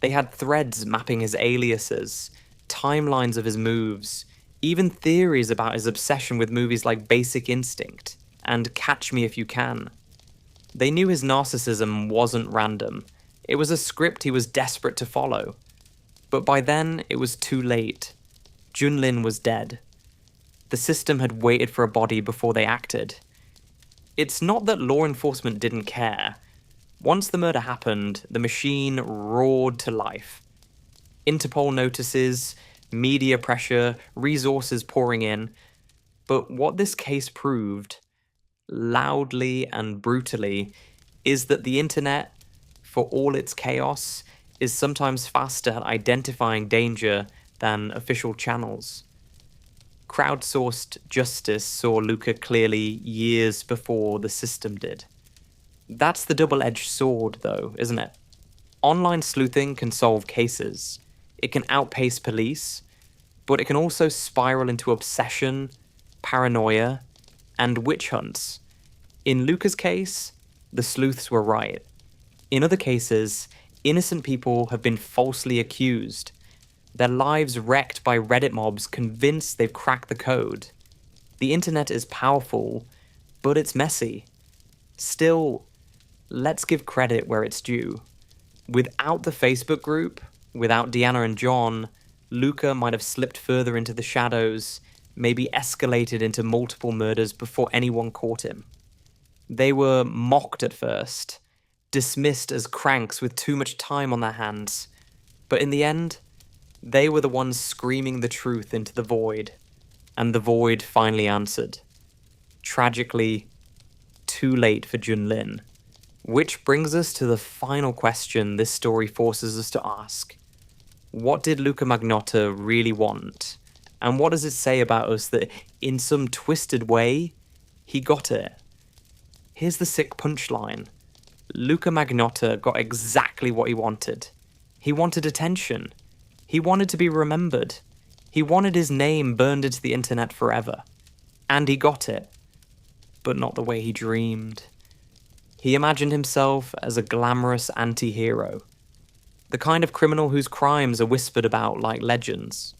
They had threads mapping his aliases, timelines of his moves, even theories about his obsession with movies like Basic Instinct and Catch Me If You Can. They knew his narcissism wasn't random. It was a script he was desperate to follow. But by then, it was too late. Junlin was dead. The system had waited for a body before they acted. It's not that law enforcement didn't care. Once the murder happened, the machine roared to life. Interpol notices, media pressure, resources pouring in. But what this case proved, loudly and brutally, is that the internet, for all its chaos, is sometimes faster at identifying danger than official channels. Crowdsourced justice saw Luka clearly years before the system did. That's the double-edged sword, though, isn't it? Online sleuthing can solve cases. It can outpace police, but it can also spiral into obsession, paranoia, and witch hunts. In Luka's case, the sleuths were right. In other cases, innocent people have been falsely accused, their lives wrecked by Reddit mobs convinced they've cracked the code. The internet is powerful, but it's messy. Still, let's give credit where it's due. Without the Facebook group, without Deanna and John, Luka might have slipped further into the shadows, maybe escalated into multiple murders before anyone caught him. They were mocked at first, dismissed as cranks with too much time on their hands, but in the end, they were the ones screaming the truth into the void, and the void finally answered. Tragically, too late for Junlin. Which brings us to the final question this story forces us to ask. What did Luka Magnotta really want? And what does it say about us that, in some twisted way, he got it? Here's the sick punchline. Luka Magnotta got exactly what he wanted. He wanted attention. He wanted to be remembered. He wanted his name burned into the internet forever. And he got it. But not the way he dreamed. He imagined himself as a glamorous anti-hero. The kind of criminal whose crimes are whispered about like legends.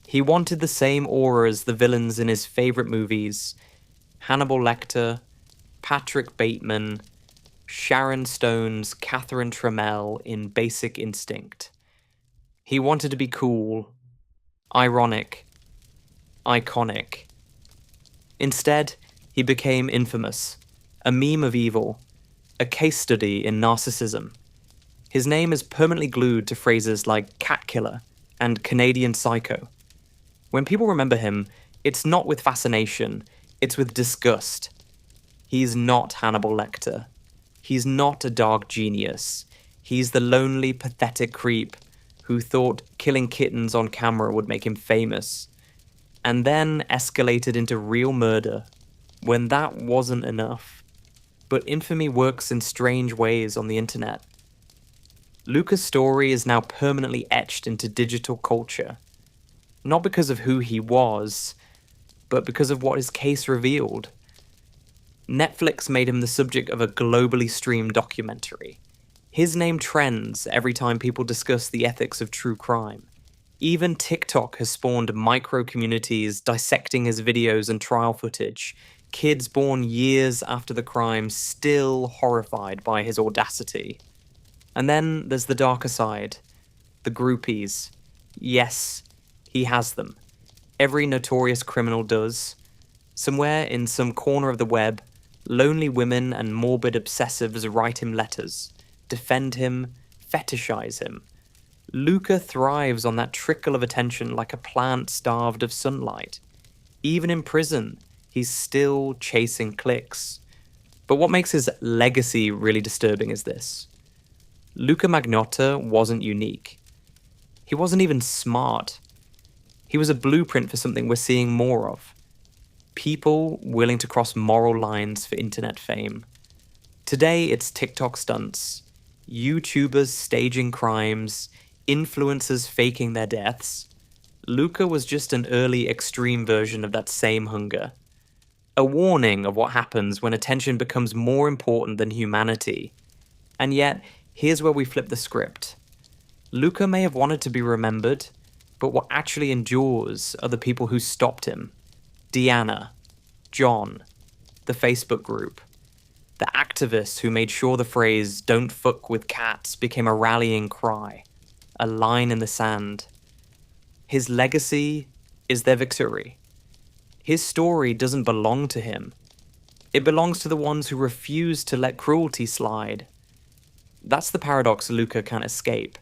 He wanted the same aura as the villains in his favourite movies. Hannibal Lecter, Patrick Bateman, Sharon Stone's Catherine Tremell in Basic Instinct. He wanted to be cool, ironic, iconic. Instead, he became infamous, a meme of evil, a case study in narcissism. His name is permanently glued to phrases like cat killer and Canadian psycho. When people remember him, it's not with fascination, it's with disgust. He's not Hannibal Lecter. He's not a dark genius. He's the lonely, pathetic creep who thought killing kittens on camera would make him famous, and then escalated into real murder when that wasn't enough. But infamy works in strange ways on the internet. Luka's story is now permanently etched into digital culture, not because of who he was, but because of what his case revealed. Netflix made him the subject of a globally streamed documentary. His name trends every time people discuss the ethics of true crime. Even TikTok has spawned micro-communities dissecting his videos and trial footage, kids born years after the crime still horrified by his audacity. And then there's the darker side, the groupies. Yes, he has them. Every notorious criminal does. Somewhere in some corner of the web, lonely women and morbid obsessives write him letters, defend him, fetishize him. Luka thrives on that trickle of attention like a plant starved of sunlight. Even in prison, he's still chasing clicks. But what makes his legacy really disturbing is this. Luka Magnotta wasn't unique. He wasn't even smart. He was a blueprint for something we're seeing more of. People willing to cross moral lines for internet fame. Today, it's TikTok stunts, YouTubers staging crimes, influencers faking their deaths. Luka was just an early extreme version of that same hunger. A warning of what happens when attention becomes more important than humanity. And yet, here's where we flip the script. Luka may have wanted to be remembered, but what actually endures are the people who stopped him. Deanna, John, the Facebook group, the activists who made sure the phrase "don't fuck with cats" became a rallying cry, a line in the sand. His legacy is their victory. His story doesn't belong to him. It belongs to the ones who refuse to let cruelty slide. That's the paradox Luka can't escape.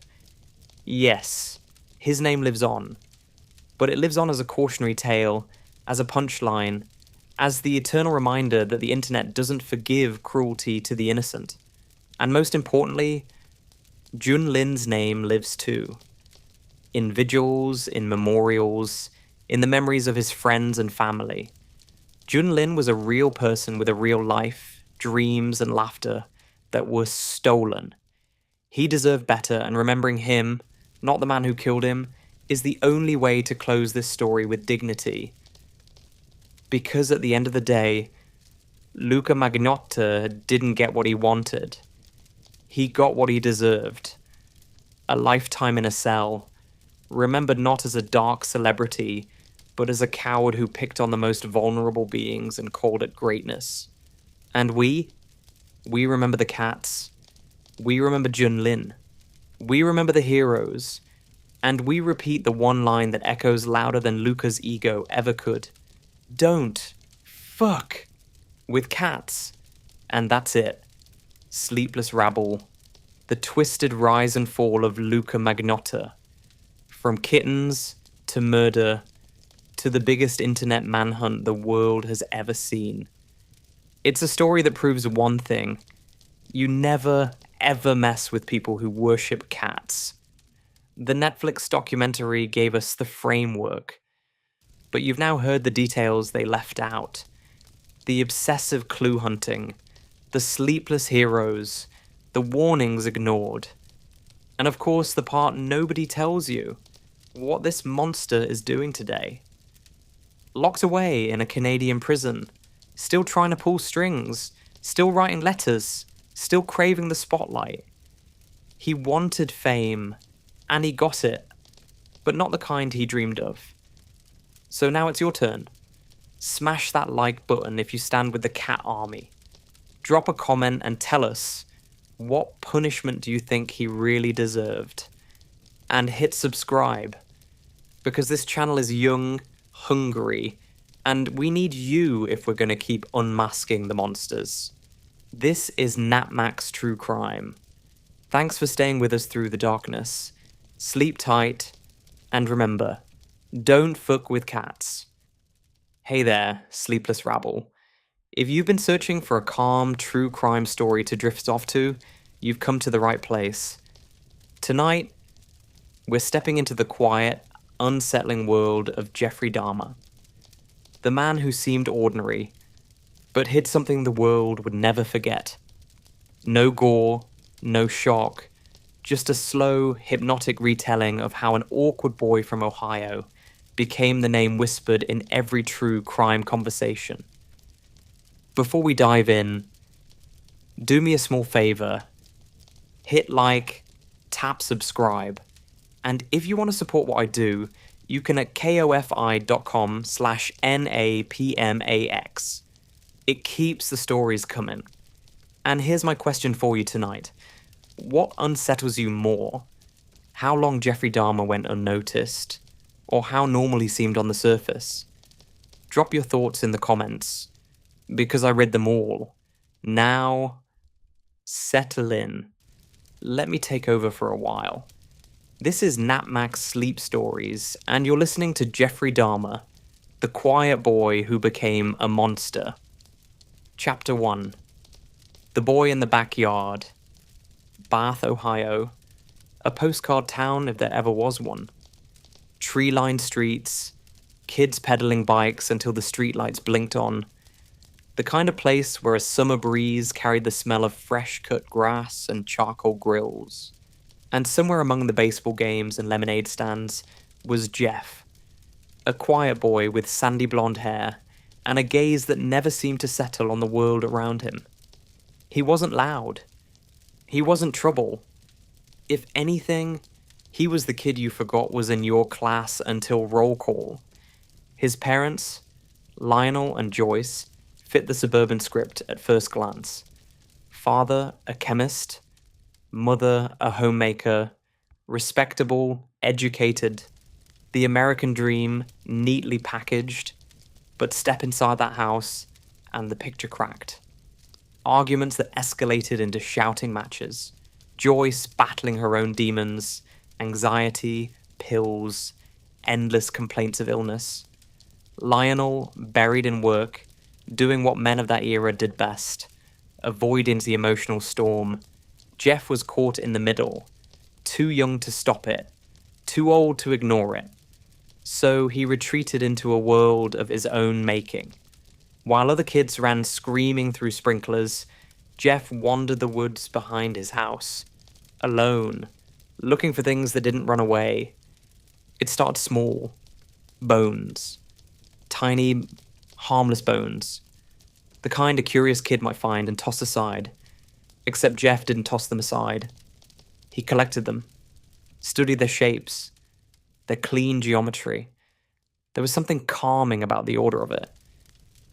Yes, his name lives on, but it lives on as a cautionary tale, as a punchline, as the eternal reminder that the internet doesn't forgive cruelty to the innocent. And most importantly, Junlin's name lives too. In vigils, in memorials, in the memories of his friends and family. Junlin was a real person with a real life, dreams and laughter that were stolen. He deserved better, and remembering him, not the man who killed him, is the only way to close this story with dignity. Because at the end of the day, Luka Magnotta didn't get what he wanted. He got what he deserved. A lifetime in a cell, remembered not as a dark celebrity, but as a coward who picked on the most vulnerable beings and called it greatness. And we remember the cats. We remember Junlin. We remember the heroes. And we repeat the one line that echoes louder than Luka's ego ever could. Don't fuck with cats. And that's it. Sleepless rabble. The twisted rise and fall of Luka Magnotta. From kittens to murder to the biggest internet manhunt the world has ever seen. It's a story that proves one thing. You never, ever mess with people who worship cats. The Netflix documentary gave us the framework, but you've now heard the details they left out. The obsessive clue hunting, the sleepless heroes, the warnings ignored, and of course the part nobody tells you, what this monster is doing today. Locked away in a Canadian prison, still trying to pull strings, still writing letters, still craving the spotlight. He wanted fame, and he got it, but not the kind he dreamed of. So now it's your turn. Smash that like button if you stand with the cat army. Drop a comment and tell us, what punishment do you think he really deserved? And hit subscribe, because this channel is young, hungry, and we need you if we're going to keep unmasking the monsters. This is Napmax True Crime. Thanks for staying with us through the darkness. Sleep tight, and remember, don't fuck with cats. Hey there, sleepless rabble. If you've been searching for a calm, true crime story to drift off to, you've come to the right place. Tonight, we're stepping into the quiet, unsettling world of Jeffrey Dahmer. The man who seemed ordinary, but hid something the world would never forget. No gore, no shock, just a slow, hypnotic retelling of how an awkward boy from Ohio became the name whispered in every true crime conversation. Before we dive in, do me a small favor. Hit like, tap subscribe, and if you want to support what I do, you can at kofi.com/NAPMAX. It keeps the stories coming. And here's my question for you tonight. What unsettles you more? How long Jeffrey Dahmer went unnoticed? or how normal he seemed on the surface? Drop your thoughts in the comments, because I read them all. Now, settle in. Let me take over for a while. This is Napmax Sleep Stories, and you're listening to Jeffrey Dahmer, the quiet boy who became a monster. Chapter 1. The Boy in the Backyard. Bath, Ohio. A postcard town if there ever was one. Tree-lined streets, kids pedaling bikes until the streetlights blinked on. The kind of place where a summer breeze carried the smell of fresh-cut grass and charcoal grills. And somewhere among the baseball games and lemonade stands was Jeff, a quiet boy with sandy blonde hair and a gaze that never seemed to settle on the world around him. He wasn't loud. He wasn't trouble. If anything, he was the kid you forgot was in your class until roll call. His parents, Lionel and Joyce, fit the suburban script at first glance. Father, a chemist. Mother, a homemaker. Respectable, educated. The American dream, neatly packaged. But step inside that house, and the picture cracked. Arguments that escalated into shouting matches. Joyce battling her own demons, anxiety, pills, endless complaints of illness. Lionel, buried in work, doing what men of that era did best, avoiding the emotional storm. Jeff was caught in the middle, too young to stop it, too old to ignore it. So he retreated into a world of his own making. While other kids ran screaming through sprinklers, Jeff wandered the woods behind his house, alone, looking for things that didn't run away. It started small. Bones. Tiny, harmless bones. The kind a curious kid might find and toss aside. Except Jeff didn't toss them aside. He collected them. Studied their shapes. Their clean geometry. There was something calming about the order of it.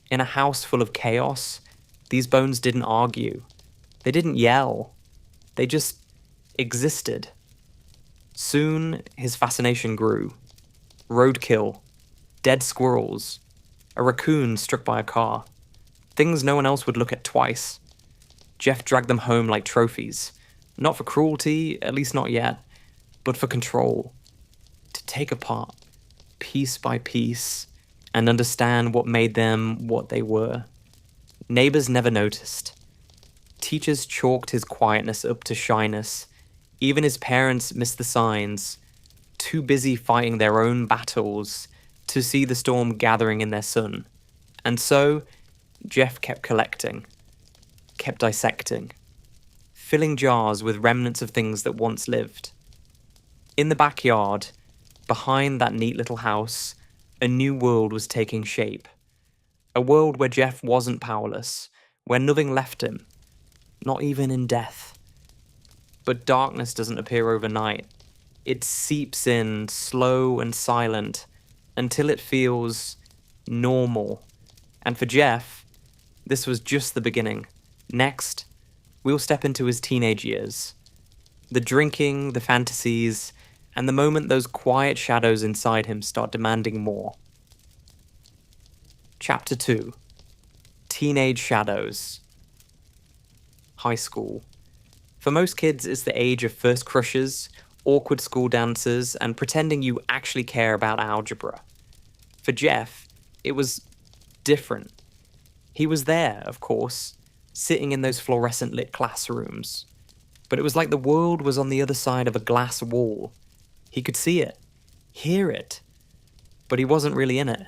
In a house full of chaos, these bones didn't argue. They didn't yell. They just existed. Soon, his fascination grew. Roadkill. Dead squirrels. A raccoon struck by a car. Things no one else would look at twice. Jeff dragged them home like trophies. Not for cruelty, at least not yet, but for control. To take apart, piece by piece, and understand what made them what they were. Neighbors never noticed. Teachers chalked his quietness up to shyness. Even his parents missed the signs, too busy fighting their own battles to see the storm gathering in their son. And so, Jeff kept collecting, kept dissecting, filling jars with remnants of things that once lived. In the backyard, behind that neat little house, a new world was taking shape. A world where Jeff wasn't powerless, where nothing left him, not even in death. But darkness doesn't appear overnight. It seeps in, slow and silent, until it feels normal. And for Jeff, this was just the beginning. Next, we'll step into his teenage years. The drinking, the fantasies, and the moment those quiet shadows inside him start demanding more. Chapter 2. Teenage Shadows. High school. For most kids, it's the age of first crushes, awkward school dances, and pretending you actually care about algebra. For Jeff, it was different. He was there, of course, sitting in those fluorescent lit classrooms. But it was like the world was on the other side of a glass wall. He could see it, hear it, but he wasn't really in it.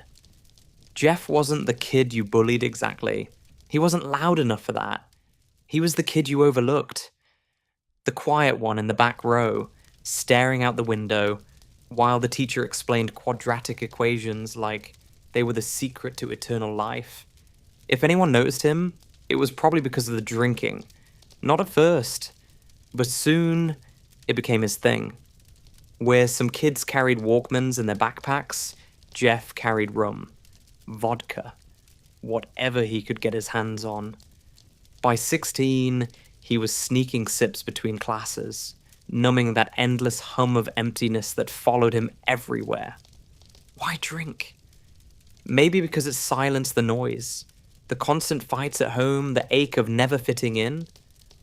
Jeff wasn't the kid you bullied exactly. He wasn't loud enough for that. He was the kid you overlooked. The quiet one in the back row, staring out the window, while the teacher explained quadratic equations like they were the secret to eternal life. If anyone noticed him, it was probably because of the drinking. Not at first, but soon it became his thing. Where some kids carried Walkmans in their backpacks, Jeff carried rum, vodka, whatever he could get his hands on. By 16, he was sneaking sips between classes, numbing that endless hum of emptiness that followed him everywhere. Why drink? Maybe because it silenced the noise, the constant fights at home, the ache of never fitting in,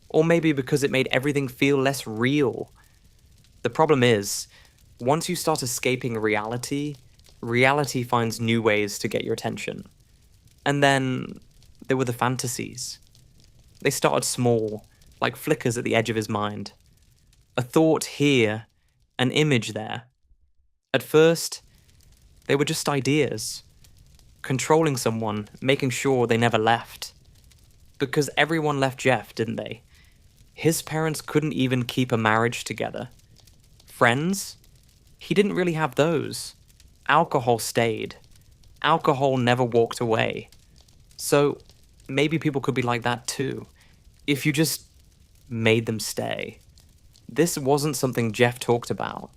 or maybe because it made everything feel less real. The problem is, once you start escaping reality, reality finds new ways to get your attention. And then there were the fantasies. They started small, like flickers at the edge of his mind. A thought here, an image there. At first, they were just ideas. Controlling someone, making sure they never left. Because everyone left Jeff, didn't they? His parents couldn't even keep a marriage together. Friends? He didn't really have those. Alcohol stayed. Alcohol never walked away. So, maybe people could be like that too, if you just made them stay. This wasn't something Jeff talked about.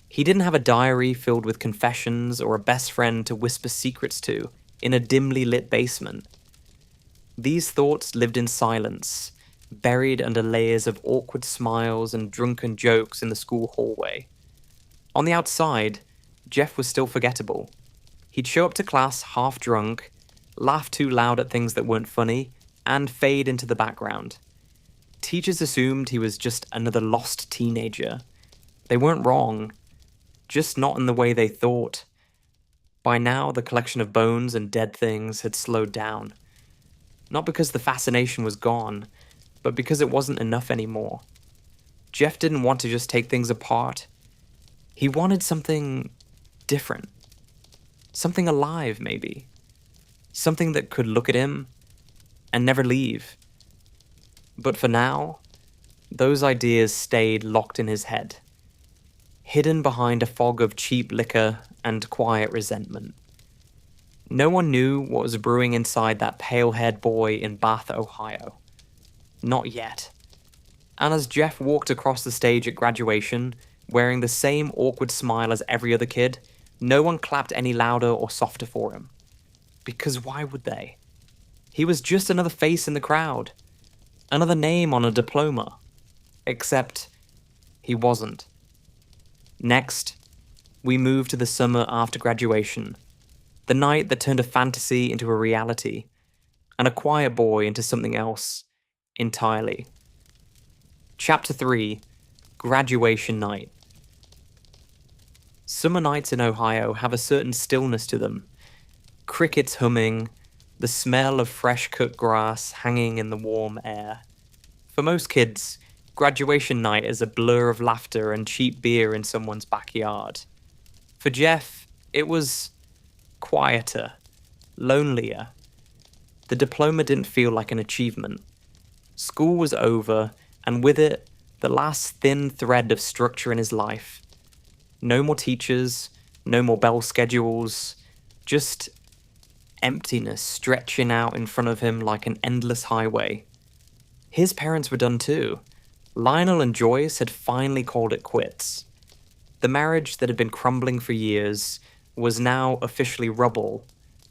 He didn't have a diary filled with confessions or a best friend to whisper secrets to in a dimly lit basement. These thoughts lived in silence, buried under layers of awkward smiles and drunken jokes in the school hallway. On the outside, Jeff was still forgettable. He'd show up to class half drunk, laugh too loud at things that weren't funny, and fade into the background. Teachers assumed he was just another lost teenager. They weren't wrong, just not in the way they thought. By now, the collection of bones and dead things had slowed down. Not because the fascination was gone, but because it wasn't enough anymore. Jeff didn't want to just take things apart. He wanted something different. Something alive, maybe. Something that could look at him and never leave. But for now, those ideas stayed locked in his head, hidden behind a fog of cheap liquor and quiet resentment. No one knew what was brewing inside that pale-haired boy in Bath, Ohio. Not yet. And as Jeff walked across the stage at graduation, wearing the same awkward smile as every other kid, no one clapped any louder or softer for him. Because why would they? He was just another face in the crowd. Another name on a diploma. Except, he wasn't. Next, we moved to the summer after graduation. The night that turned a fantasy into a reality, and a quiet boy into something else entirely. Chapter 3, Graduation Night. Summer nights in Ohio have a certain stillness to them. Crickets humming, the smell of fresh cut grass hanging in the warm air. For most kids, graduation night is a blur of laughter and cheap beer in someone's backyard. For Jeff, it was quieter, lonelier. The diploma didn't feel like an achievement. School was over, and with it, the last thin thread of structure in his life. No more teachers, no more bell schedules, just emptiness stretching out in front of him like an endless highway. His parents were done too. Lionel and Joyce had finally called it quits. The marriage that had been crumbling for years was now officially rubble.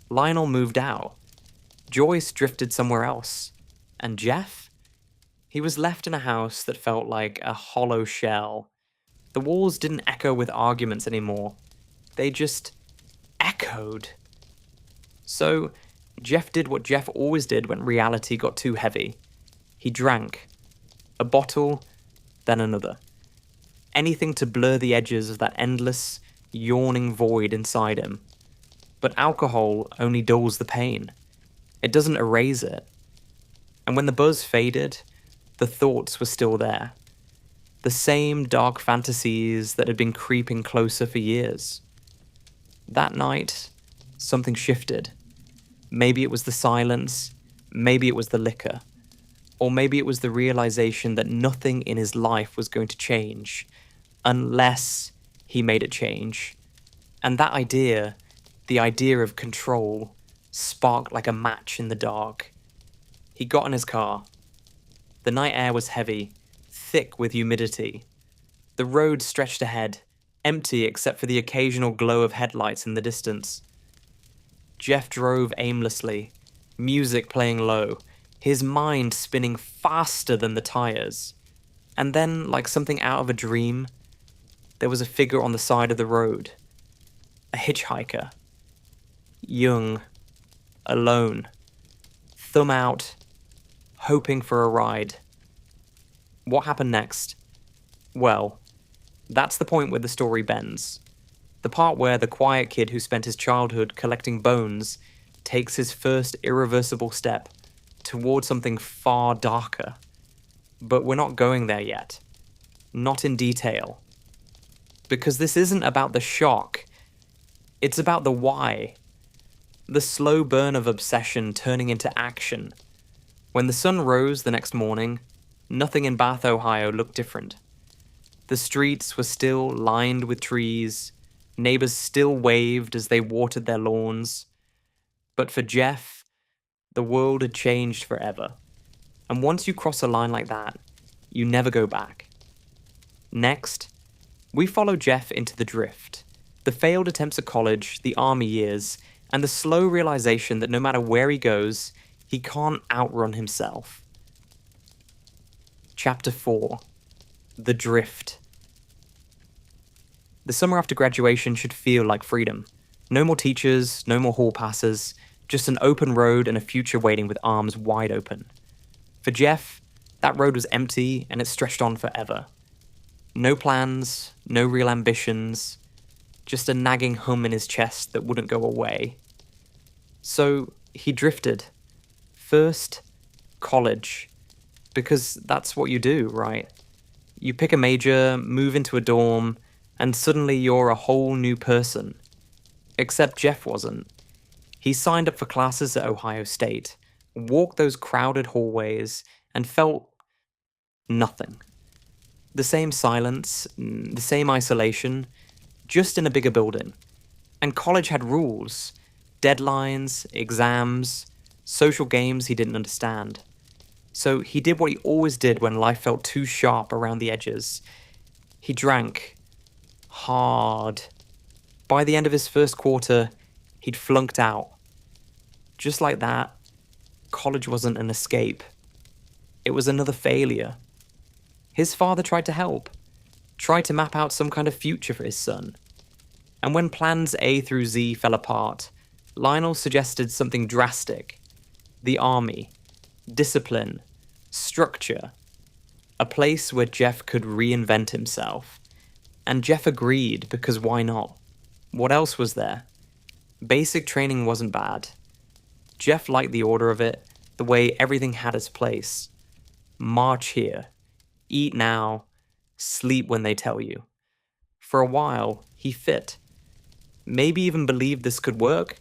Lionel moved out. Joyce drifted somewhere else. And Jeff? He was left in a house that felt like a hollow shell. The walls didn't echo with arguments anymore. They just echoed. So, Jeff did what Jeff always did when reality got too heavy. He drank. A bottle, then another. Anything to blur the edges of that endless, yawning void inside him. But alcohol only dulls the pain. It doesn't erase it. And when the buzz faded, the thoughts were still there. The same dark fantasies that had been creeping closer for years. That night, something shifted. Maybe it was the silence, maybe it was the liquor, or maybe it was the realization that nothing in his life was going to change unless he made it change. And that idea, the idea of control, sparked like a match in the dark. He got in his car. The night air was heavy, thick with humidity. The road stretched ahead, empty except for the occasional glow of headlights in the distance. Jeff drove aimlessly, music playing low, his mind spinning faster than the tires. And then, like something out of a dream, there was a figure on the side of the road. A hitchhiker. Young, alone, thumb out, hoping for a ride. What happened next? Well, that's the point where the story bends. The part where the quiet kid who spent his childhood collecting bones takes his first irreversible step towards something far darker. But we're not going there yet. Not in detail. Because this isn't about the shock. It's about the why. The slow burn of obsession turning into action. When the sun rose the next morning, nothing in Bath, Ohio looked different. The streets were still lined with trees. Neighbors still waved as they watered their lawns. But for Jeff, the world had changed forever. And once you cross a line like that, you never go back. Next, we follow Jeff into the drift, the failed attempts at college, the army years, and the slow realization that no matter where he goes, he can't outrun himself. Chapter 4. The Drift. The summer after graduation should feel like freedom. No more teachers, no more hall passes, just an open road and a future waiting with arms wide open. For Jeff, that road was empty and it stretched on forever. No plans, no real ambitions, just a nagging hum in his chest that wouldn't go away. So he drifted. First, college. Because that's what you do, right? You pick a major, move into a dorm, and suddenly you're a whole new person. Except Jeff wasn't. He signed up for classes at Ohio State, walked those crowded hallways, and felt nothing. The same silence, the same isolation, just in a bigger building. And college had rules, deadlines, exams, social games he didn't understand. So he did what he always did when life felt too sharp around the edges. He drank. Hard. By the end of his first quarter, he'd flunked out. Just like that, college wasn't an escape. It was another failure. His father tried to help, tried to map out some kind of future for his son. And when plans A through Z fell apart, Lionel suggested something drastic. The army. Discipline. Structure. A place where Jeff could reinvent himself. And Jeff agreed, because why not? What else was there? Basic training wasn't bad. Jeff liked the order of it, the way everything had its place. March here. Eat now. Sleep when they tell you. For a while, he fit. Maybe even believed this could work,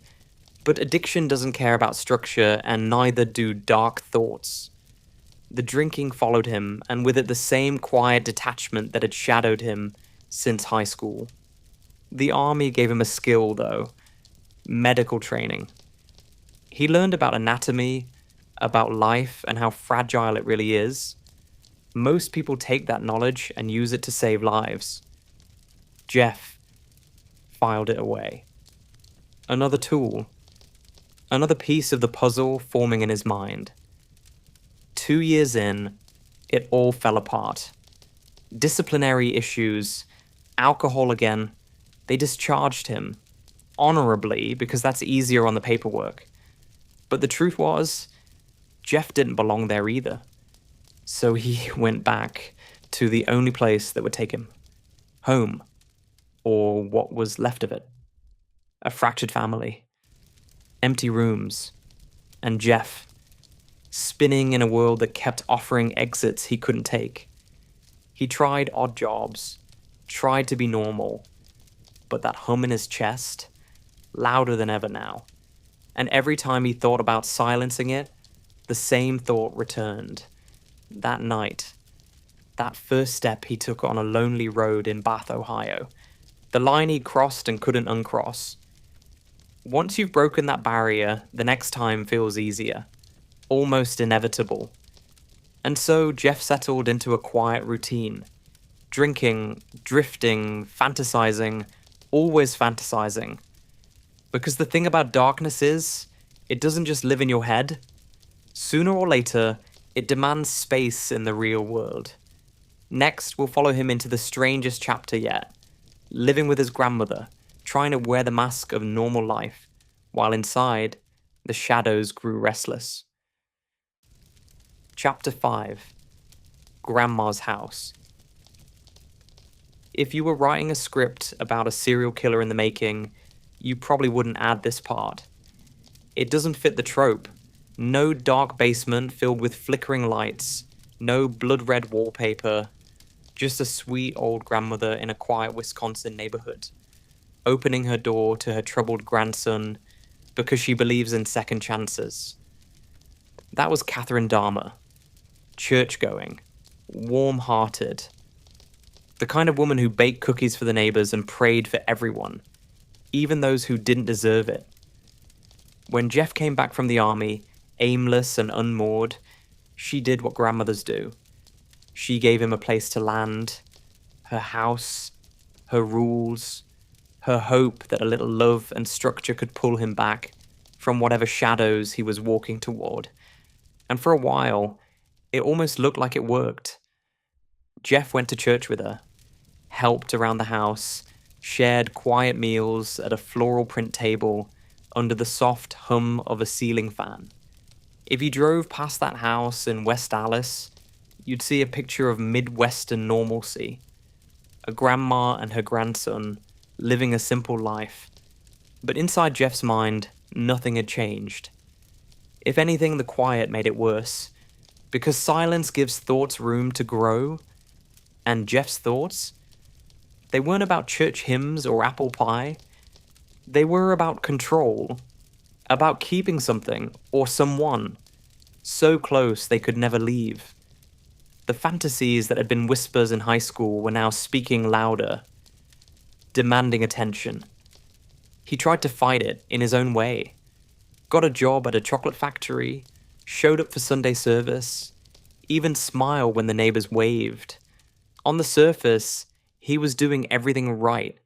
but addiction doesn't care about structure, and neither do dark thoughts. The drinking followed him, and with it the same quiet detachment that had shadowed him since high school. The army gave him a skill, though. Medical training. He learned about anatomy, about life, and how fragile it really is. Most people take that knowledge and use it to save lives. Jeff filed it away. Another tool. Another piece of the puzzle forming in his mind. 2 years in, it all fell apart. Disciplinary issues, alcohol again, they discharged him. Honorably, because that's easier on the paperwork. But the truth was, Jeff didn't belong there either. So he went back to the only place that would take him. Home. Or what was left of it. A fractured family. Empty rooms. And Jeff. Spinning in a world that kept offering exits he couldn't take. He tried odd jobs. Tried to be normal. But that hum in his chest, louder than ever now. And every time he thought about silencing it, the same thought returned. That night. That first step he took on a lonely road in Bath, Ohio. The line he crossed and couldn't uncross. Once you've broken that barrier, the next time feels easier. Almost inevitable. And so Jeff settled into a quiet routine. Drinking, drifting, fantasizing, always fantasizing. Because the thing about darkness is, it doesn't just live in your head. Sooner or later, it demands space in the real world. Next, we'll follow him into the strangest chapter yet. Living with his grandmother, trying to wear the mask of normal life, while inside, the shadows grew restless. Chapter 5. Grandma's House. If you were writing a script about a serial killer in the making, you probably wouldn't add this part. It doesn't fit the trope. No dark basement filled with flickering lights, no blood-red wallpaper, just a sweet old grandmother in a quiet Wisconsin neighborhood, opening her door to her troubled grandson because she believes in second chances. That was Catherine Dahmer. Church-going, warm-hearted. The kind of woman who baked cookies for the neighbors and prayed for everyone, even those who didn't deserve it. When Jeff came back from the army, aimless and unmoored, she did what grandmothers do. She gave him a place to land, her house, her rules, her hope that a little love and structure could pull him back from whatever shadows he was walking toward. And for a while, it almost looked like it worked. Jeff went to church with her, helped around the house, shared quiet meals at a floral print table under the soft hum of a ceiling fan. If you drove past that house in West Dallas, you'd see a picture of Midwestern normalcy. A grandma and her grandson living a simple life. But inside Jeff's mind, nothing had changed. If anything, the quiet made it worse. Because silence gives thoughts room to grow. And Jeff's thoughts? They weren't about church hymns or apple pie. They were about control. About keeping something, or someone, so close they could never leave. The fantasies that had been whispers in high school were now speaking louder, demanding attention. He tried to fight it in his own way. Got a job at a chocolate factory, showed up for Sunday service, even smiled when the neighbors waved. On the surface, he was doing everything right,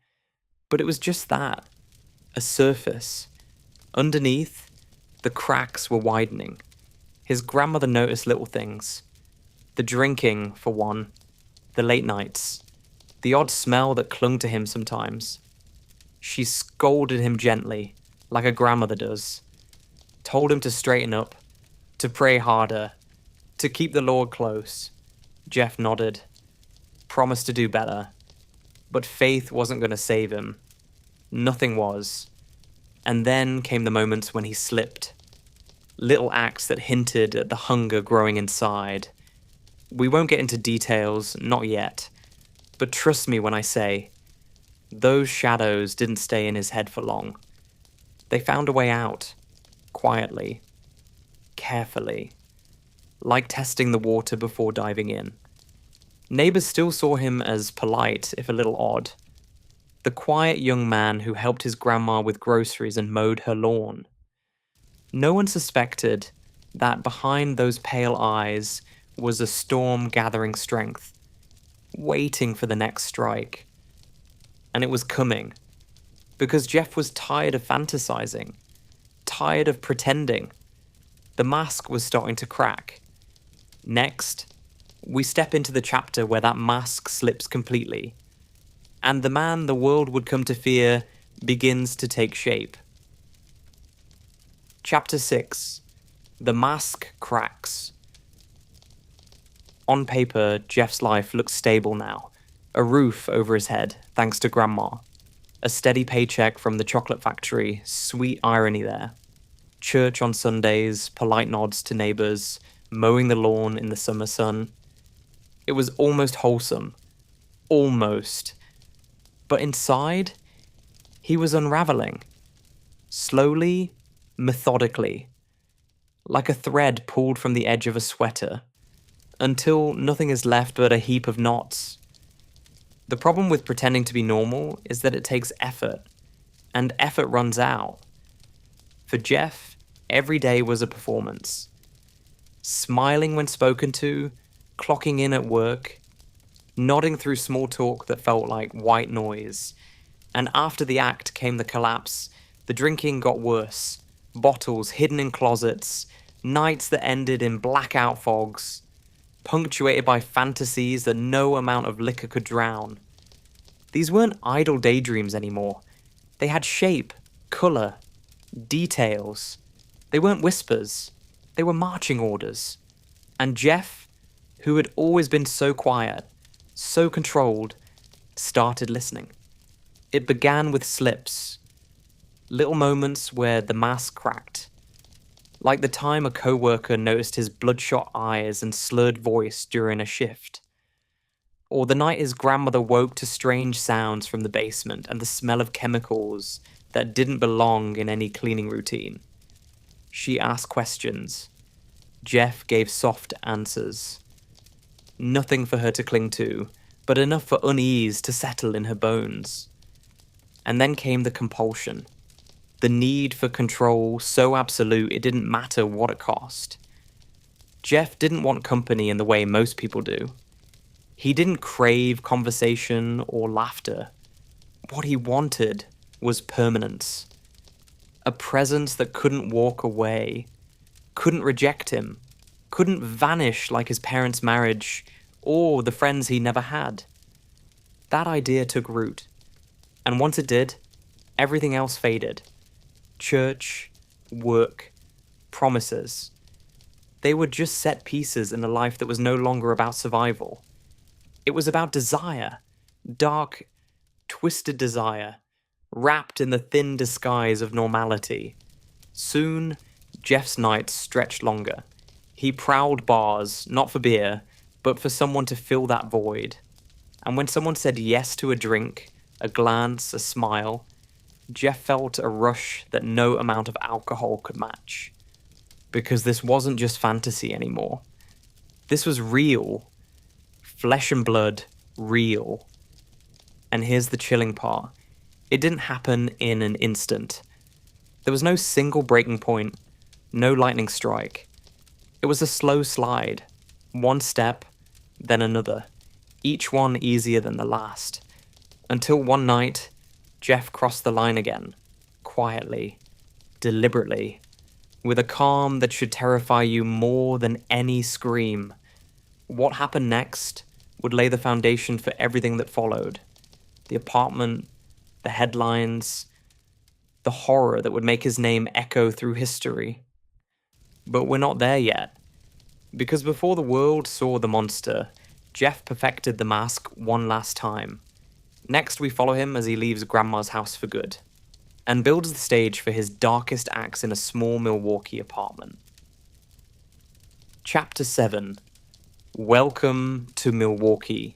but it was just that, a surface. Underneath, the cracks were widening. His grandmother noticed little things. The drinking, for one. The late nights. The odd smell that clung to him sometimes. She scolded him gently, like a grandmother does. Told him to straighten up, to pray harder, to keep the Lord close. Jeff nodded. Promised to do better. But faith wasn't going to save him. Nothing was. And then came the moments when he slipped. Little acts that hinted at the hunger growing inside. We won't get into details, not yet. But trust me when I say, those shadows didn't stay in his head for long. They found a way out. Quietly. Carefully. Like testing the water before diving in. Neighbors still saw him as polite, if a little odd. The quiet young man who helped his grandma with groceries and mowed her lawn. No one suspected that behind those pale eyes was a storm gathering strength, waiting for the next strike. And it was coming, because Jeff was tired of fantasizing, tired of pretending. The mask was starting to crack. Next, we step into the chapter where that mask slips completely, and the man the world would come to fear begins to take shape. Chapter 6. The Mask Cracks. On paper, Jeff's life looks stable now. A roof over his head, thanks to Grandma. A steady paycheck from the chocolate factory, sweet irony there. Church on Sundays, polite nods to neighbors, mowing the lawn in the summer sun. It was almost wholesome. Almost. But inside, he was unraveling. Slowly, methodically. Like a thread pulled from the edge of a sweater. Until nothing is left but a heap of knots. The problem with pretending to be normal is that it takes effort. And effort runs out. For Jeff, every day was a performance. Smiling when spoken to, clocking in at work, nodding through small talk that felt like white noise. And after the act came the collapse. The drinking got worse. Bottles hidden in closets. Nights that ended in blackout fogs. Punctuated by fantasies that no amount of liquor could drown. These weren't idle daydreams anymore. They had shape, colour, details. They weren't whispers. They were marching orders. And Jeff, who had always been so quiet, so controlled, started listening. It began with slips, little moments where the mask cracked, like the time a co-worker noticed his bloodshot eyes and slurred voice during a shift, or the night his grandmother woke to strange sounds from the basement and the smell of chemicals that didn't belong in any cleaning routine. She asked questions. Jeff gave soft answers. Nothing for her to cling to, but enough for unease to settle in her bones. And then came the compulsion. The need for control so absolute it didn't matter what it cost. Jeff didn't want company in the way most people do. He didn't crave conversation or laughter. What he wanted was permanence. A presence that couldn't walk away, couldn't reject him, couldn't vanish like his parents' marriage or the friends he never had. That idea took root, and once it did, everything else faded. Church, work, promises. They were just set pieces in a life that was no longer about survival. It was about desire, dark, twisted desire, wrapped in the thin disguise of normality. Soon, Jeff's nights stretched longer. He prowled bars, not for beer, but for someone to fill that void. And when someone said yes to a drink, a glance, a smile, Jeff felt a rush that no amount of alcohol could match. Because this wasn't just fantasy anymore. This was real. Flesh and blood, real. And here's the chilling part. It didn't happen in an instant. There was no single breaking point, no lightning strike. It was a slow slide. One step, then another. Each one easier than the last. Until one night, Jeff crossed the line again. Quietly. Deliberately. With a calm that should terrify you more than any scream. What happened next would lay the foundation for everything that followed. The apartment, the headlines, the horror that would make his name echo through history. But we're not there yet. Because before the world saw the monster, Jeff perfected the mask one last time. Next, we follow him as he leaves Grandma's house for good, and builds the stage for his darkest acts in a small Milwaukee apartment. Chapter 7. Welcome to Milwaukee.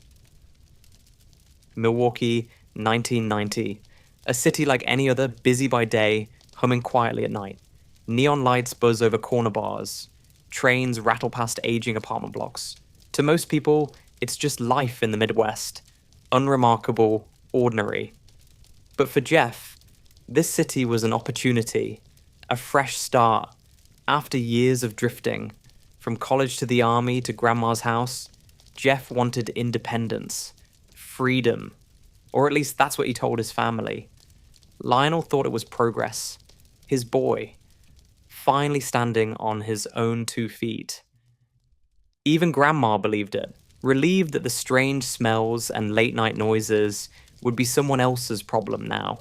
Milwaukee, 1990. A city like any other, busy by day, humming quietly at night. Neon lights buzz over corner bars. Trains rattle past aging apartment blocks. To most people, it's just life in the Midwest. Unremarkable, ordinary. But for Jeff, this city was an opportunity, a fresh start. After years of drifting, from college to the army to Grandma's house, Jeff wanted independence, freedom, or at least that's what he told his family. Lionel thought it was progress, his boy, finally standing on his own 2 feet. Even Grandma believed it, relieved that the strange smells and late-night noises would be someone else's problem now.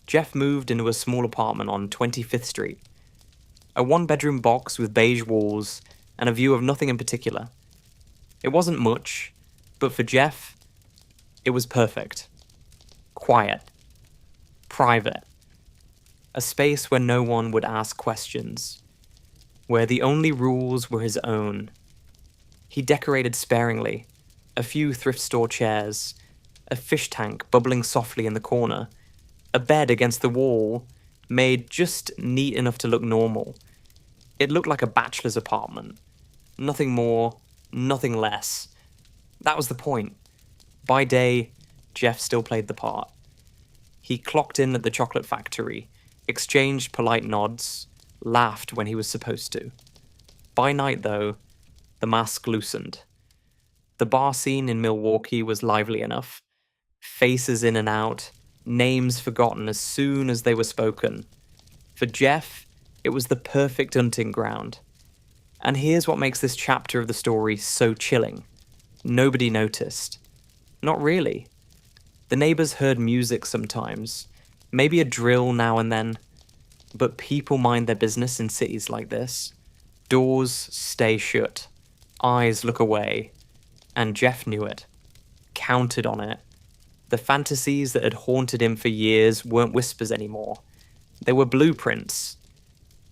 Jeff moved into a small apartment on 25th Street. A 1-bedroom box with beige walls and a view of nothing in particular. It wasn't much, but for Jeff, it was perfect. Quiet. Private. A space where no one would ask questions. Where the only rules were his own. He decorated sparingly. A few thrift store chairs. A fish tank bubbling softly in the corner. A bed against the wall, made just neat enough to look normal. It looked like a bachelor's apartment. Nothing more, nothing less. That was the point. By day, Jeff still played the part. He clocked in at the chocolate factory, exchanged polite nods, laughed when he was supposed to. By night, though, the mask loosened. The bar scene in Milwaukee was lively enough. Faces in and out, names forgotten as soon as they were spoken. For Jeff, it was the perfect hunting ground. And here's what makes this chapter of the story so chilling. Nobody noticed. Not really. The neighbors heard music sometimes. Maybe a drill now and then, but people mind their business in cities like this. Doors stay shut, eyes look away, and Jeff knew it, counted on it. The fantasies that had haunted him for years weren't whispers anymore. They were blueprints.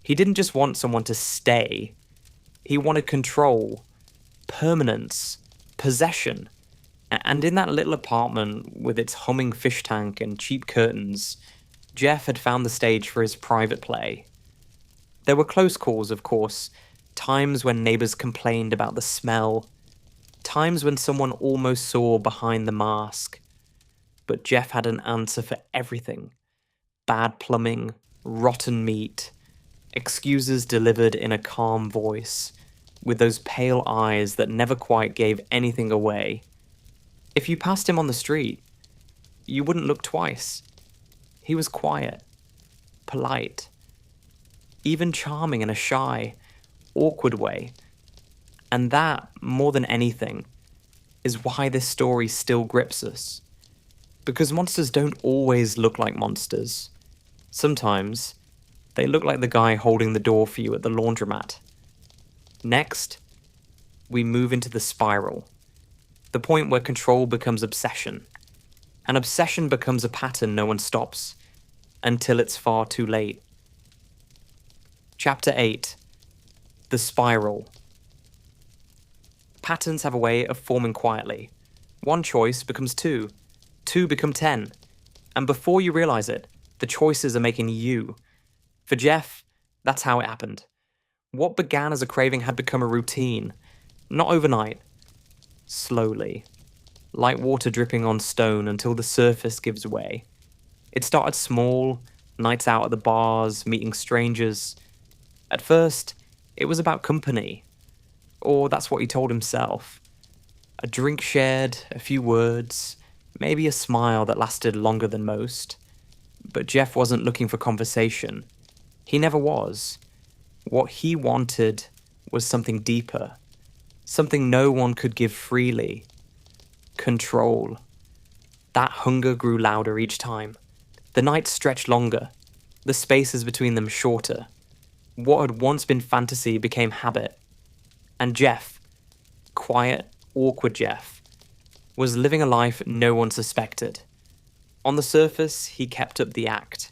He didn't just want someone to stay. He wanted control, permanence, possession. And in that little apartment with its humming fish tank and cheap curtains, Jeff had found the stage for his private play. There were close calls, of course, times when neighbors complained about the smell, times when someone almost saw behind the mask. But Jeff had an answer for everything. Bad plumbing, rotten meat, excuses delivered in a calm voice, with those pale eyes that never quite gave anything away. If you passed him on the street, you wouldn't look twice. He was quiet, polite, even charming in a shy, awkward way. And that, more than anything, is why this story still grips us. Because monsters don't always look like monsters. Sometimes, they look like the guy holding the door for you at the laundromat. Next, we move into the spiral. The point where control becomes obsession. And obsession becomes a pattern no one stops. Until it's far too late. Chapter 8. The Spiral. Patterns have a way of forming quietly. One choice becomes two. Two become 10. And before you realize it, the choices are making you. For Jeff, that's how it happened. What began as a craving had become a routine. Not overnight. Slowly. Like water dripping on stone until the surface gives way. It started small, nights out at the bars, meeting strangers. At first, it was about company. Or that's what he told himself. A drink shared, a few words, maybe a smile that lasted longer than most. But Jeff wasn't looking for conversation. He never was. What he wanted was something deeper. Something no one could give freely. Control. That hunger grew louder each time. The nights stretched longer. The spaces between them shorter. What had once been fantasy became habit. And Jeff, quiet, awkward Jeff, was living a life no one suspected. On the surface, he kept up the act.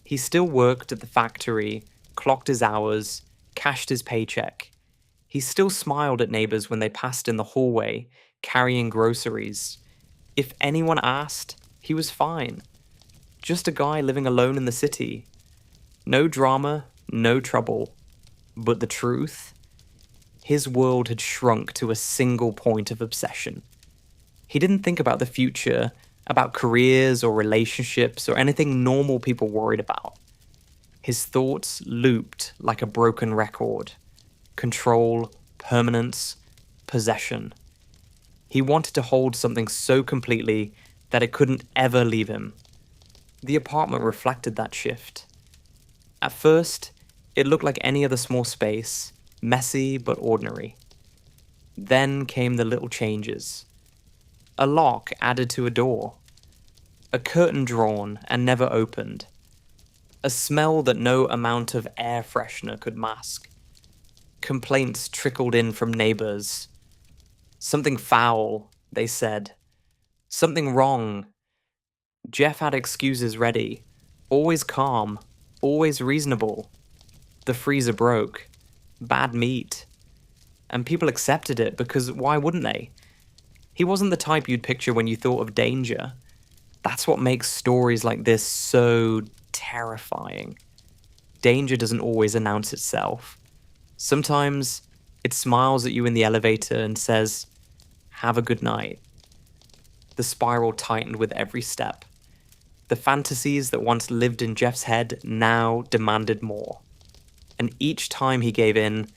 He still worked at the factory, clocked his hours, cashed his paycheck. He still smiled at neighbors when they passed in the hallway, carrying groceries. If anyone asked, he was fine. Just a guy living alone in the city. No drama, no trouble. But the truth? His world had shrunk to a single point of obsession. He didn't think about the future, about careers or relationships or anything normal people worried about. His thoughts looped like a broken record. Control, permanence, possession. He wanted to hold something so completely that it couldn't ever leave him. The apartment reflected that shift. At first, it looked like any other small space, messy but ordinary. Then came the little changes. A lock added to a door. A curtain drawn and never opened. A smell that no amount of air freshener could mask. Complaints trickled in from neighbors. Something foul, they said. Something wrong. Jeff had excuses ready. Always calm. Always reasonable. The freezer broke. Bad meat. And people accepted it because why wouldn't they? He wasn't the type you'd picture when you thought of danger. That's what makes stories like this so terrifying. Danger doesn't always announce itself. Sometimes it smiles at you in the elevator and says, "Have a good night." The spiral tightened with every step. The fantasies that once lived in Jeff's head now demanded more. And each time he gave in,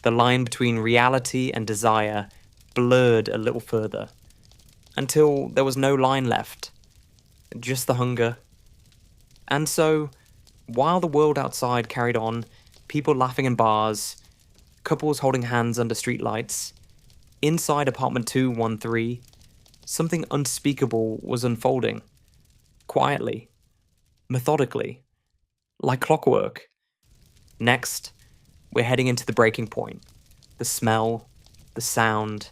the line between reality and desire blurred a little further. Until there was no line left. Just the hunger. And so, while the world outside carried on, people laughing in bars, couples holding hands under streetlights, inside apartment 213, something unspeakable was unfolding. Quietly. methodically, like clockwork. Next, we're heading into the breaking point. The smell, the sound,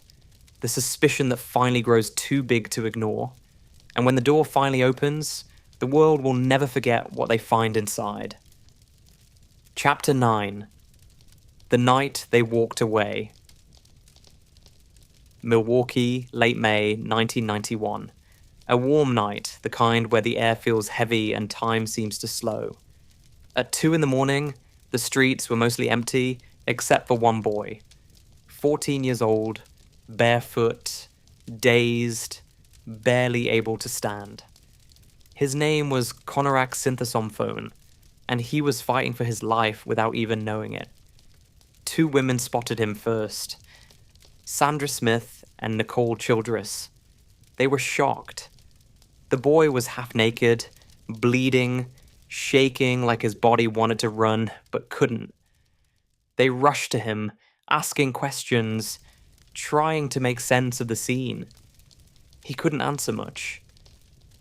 the suspicion that finally grows too big to ignore. And when the door finally opens, the world will never forget what they find inside. Chapter 9. The Night They Walked Away. Milwaukee, late May 1991. A warm night, the kind where the air feels heavy and time seems to slow. At 2 in the morning, the streets were mostly empty except for one boy. 14 years old, barefoot, dazed, barely able to stand. His name was Konorak Synthesomphone, and he was fighting for his life without even knowing it. 2 women spotted him first, Sandra Smith and Nicole Childress. They were shocked. The boy was half naked, bleeding, shaking like his body wanted to run but couldn't. They rushed to him, asking questions, trying to make sense of the scene. He couldn't answer much.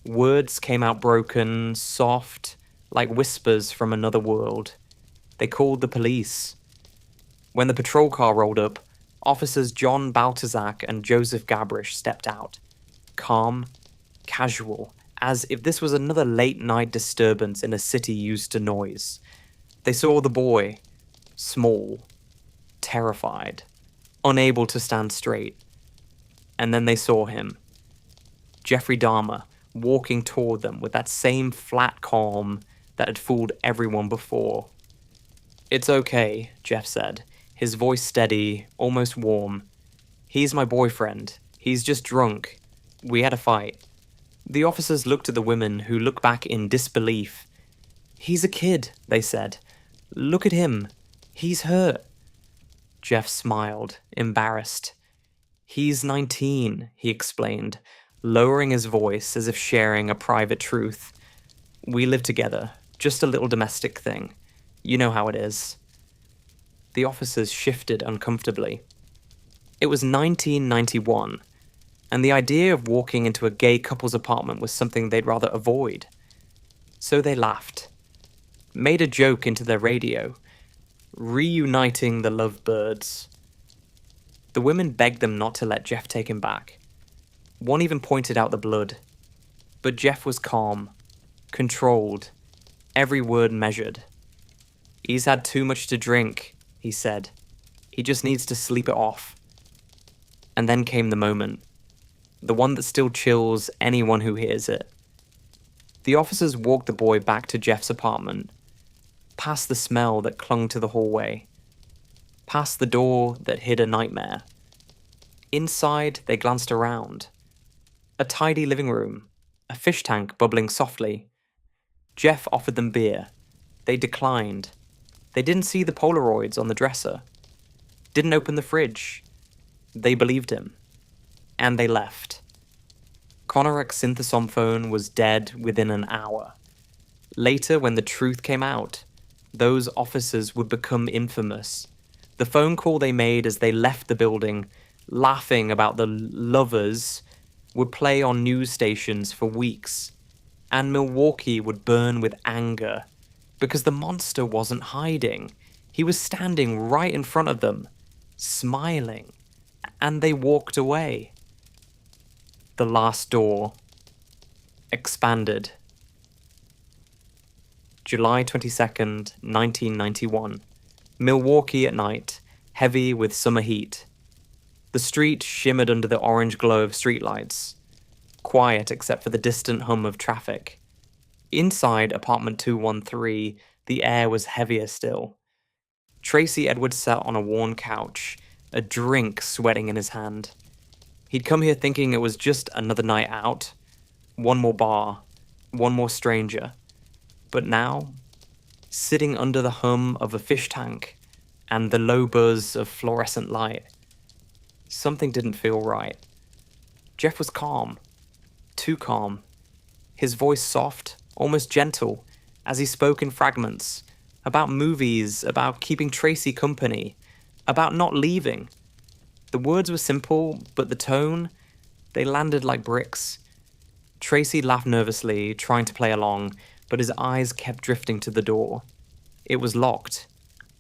Words came out broken, soft, like whispers from another world. They called the police. When the patrol car rolled up, officers John Baltazak and Joseph Gabrish stepped out. Calm, casual, as if this was another late-night disturbance in a city used to noise. They saw the boy, small, terrified, unable to stand straight. And then they saw him, Jeffrey Dahmer, walking toward them with that same flat calm that had fooled everyone before. "It's okay," Jeff said, his voice steady, almost warm. "He's my boyfriend. He's just drunk. We had a fight." The officers looked at the women, who looked back in disbelief. "He's a kid," they said. "Look at him. He's hurt." Jeff smiled, embarrassed. "He's 19, he explained, lowering his voice as if sharing a private truth. "We live together, just a little domestic thing. You know how it is." The officers shifted uncomfortably. It was 1991, and the idea of walking into a gay couple's apartment was something they'd rather avoid. So they laughed, made a joke into their radio, reuniting the lovebirds. The women begged them not to let Jeff take him back. One even pointed out the blood. But Jeff was calm, controlled, every word measured. "He's had too much to drink," he said. "He just needs to sleep it off." And then came the moment, the one that still chills anyone who hears it. The officers walked the boy back to Jeff's apartment, past the smell that clung to the hallway, past the door that hid a nightmare. Inside, they glanced around. A tidy living room, a fish tank bubbling softly. Jeff offered them beer. They declined. They didn't see the Polaroids on the dresser. Didn't open the fridge. They believed him. And they left. Konorak Synthesomphone was dead within an hour. Later, when the truth came out, those officers would become infamous. The phone call they made as they left the building, laughing about the lovers, would play on news stations for weeks. And Milwaukee would burn with anger, because the monster wasn't hiding. He was standing right in front of them, smiling, and they walked away. The last door expanded. July 22nd, 1991. Milwaukee at night, heavy with summer heat. The street shimmered under the orange glow of streetlights, quiet except for the distant hum of traffic. Inside apartment 213, the air was heavier still. Tracy Edwards sat on a worn couch, a drink sweating in his hand. He'd come here thinking it was just another night out, one more bar, one more stranger. But now, sitting under the hum of a fish tank and the low buzz of fluorescent light, something didn't feel right. Jeff was calm, too calm. His voice soft, almost gentle, as he spoke in fragments, about movies, about keeping Tracy company, about not leaving. The words were simple, but the tone, they landed like bricks. Tracy laughed nervously, trying to play along, but his eyes kept drifting to the door. It was locked,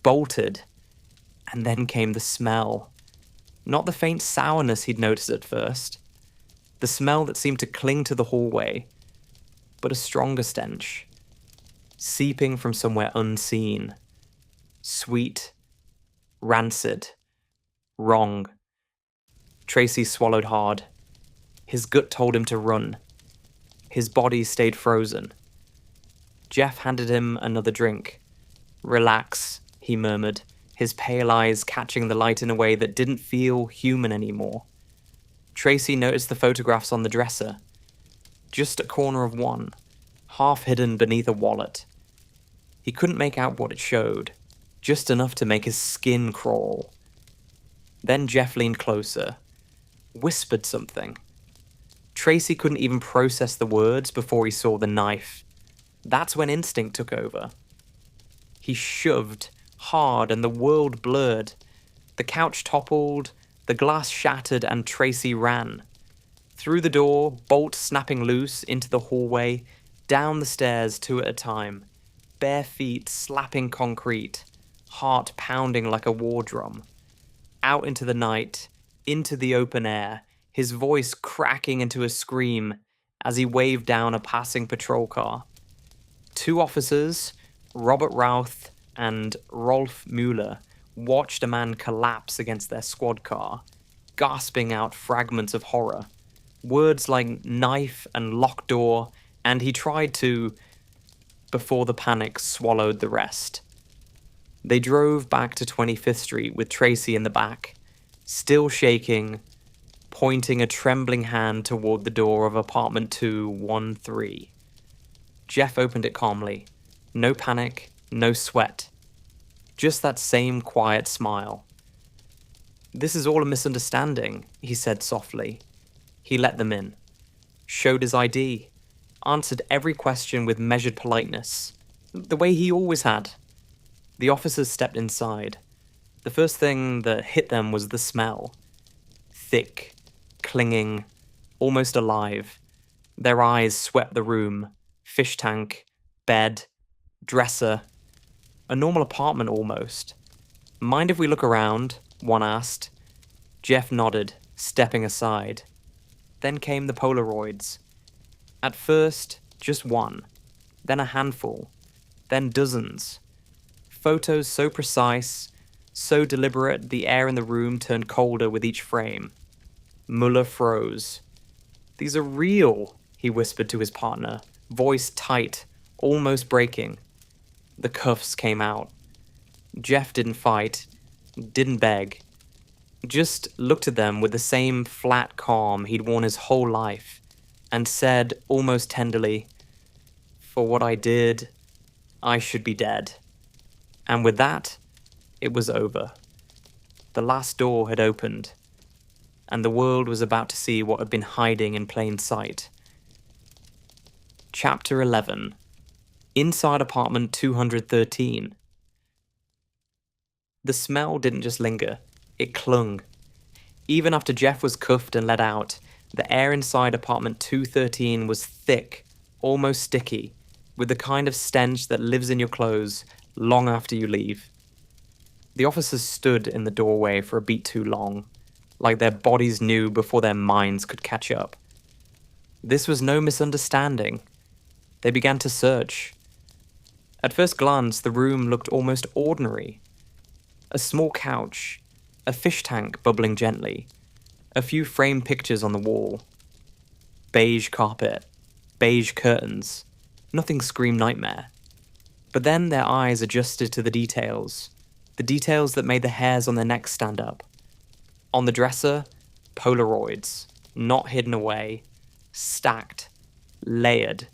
bolted, and then came the smell. Not the faint sourness he'd noticed at first. The smell that seemed to cling to the hallway, but a stronger stench, seeping from somewhere unseen. Sweet, rancid, wrong. Tracy swallowed hard. His gut told him to run. His body stayed frozen. Jeff handed him another drink. "Relax," he murmured, his pale eyes catching the light in a way that didn't feel human anymore. Tracy noticed the photographs on the dresser. Just a corner of one, half hidden beneath a wallet. He couldn't make out what it showed, just enough to make his skin crawl. Then Jeff leaned closer, whispered something. Tracy couldn't even process the words before he saw the knife. That's when instinct took over. He shoved hard and the world blurred. The couch toppled, the glass shattered, and Tracy ran. Through the door, bolt snapping loose, into the hallway, down the stairs two at a time, bare feet slapping concrete, heart pounding like a war drum. Out into the night, into the open air, his voice cracking into a scream as he waved down a passing patrol car. Two officers, Robert Routh and Rolf Mueller, watched a man collapse against their squad car, gasping out fragments of horror. Words like knife and locked door, and he tried to, before the panic swallowed the rest. They drove back to 25th Street with Tracy in the back, still shaking, pointing a trembling hand toward the door of apartment 213. Jeff opened it calmly. No panic, no sweat. Just that same quiet smile. "This is all a misunderstanding," he said softly. He let them in, showed his ID, answered every question with measured politeness, the way he always had. The officers stepped inside. The first thing that hit them was the smell. Thick, clinging, almost alive. Their eyes swept the room. Fish tank, bed, dresser. A normal apartment almost. "Mind if we look around?" one asked. Jeff nodded, stepping aside. Then came the Polaroids. At first, just one. Then a handful. Then dozens. Photos so precise, so deliberate, the air in the room turned colder with each frame. Mueller froze. "These are real," he whispered to his partner, voice tight, almost breaking. The cuffs came out. Jeff didn't fight, didn't beg. Just looked at them with the same flat calm he'd worn his whole life, and said, almost tenderly, "For what I did, I should be dead." And with that, it was over. The last door had opened, and the world was about to see what had been hiding in plain sight. Chapter 11. Inside apartment 213. The smell didn't just linger, it clung. Even after Jeff was cuffed and let out, the air inside apartment 213 was thick, almost sticky, with the kind of stench that lives in your clothes long after you leave. The officers stood in the doorway for a beat too long, like their bodies knew before their minds could catch up. This was no misunderstanding. They began to search. At first glance, the room looked almost ordinary. A small couch, a fish tank bubbling gently, a few framed pictures on the wall. Beige carpet, beige curtains. Nothing screamed nightmare. But then their eyes adjusted to the details that made the hairs on their necks stand up. On the dresser, Polaroids, not hidden away, stacked, layered,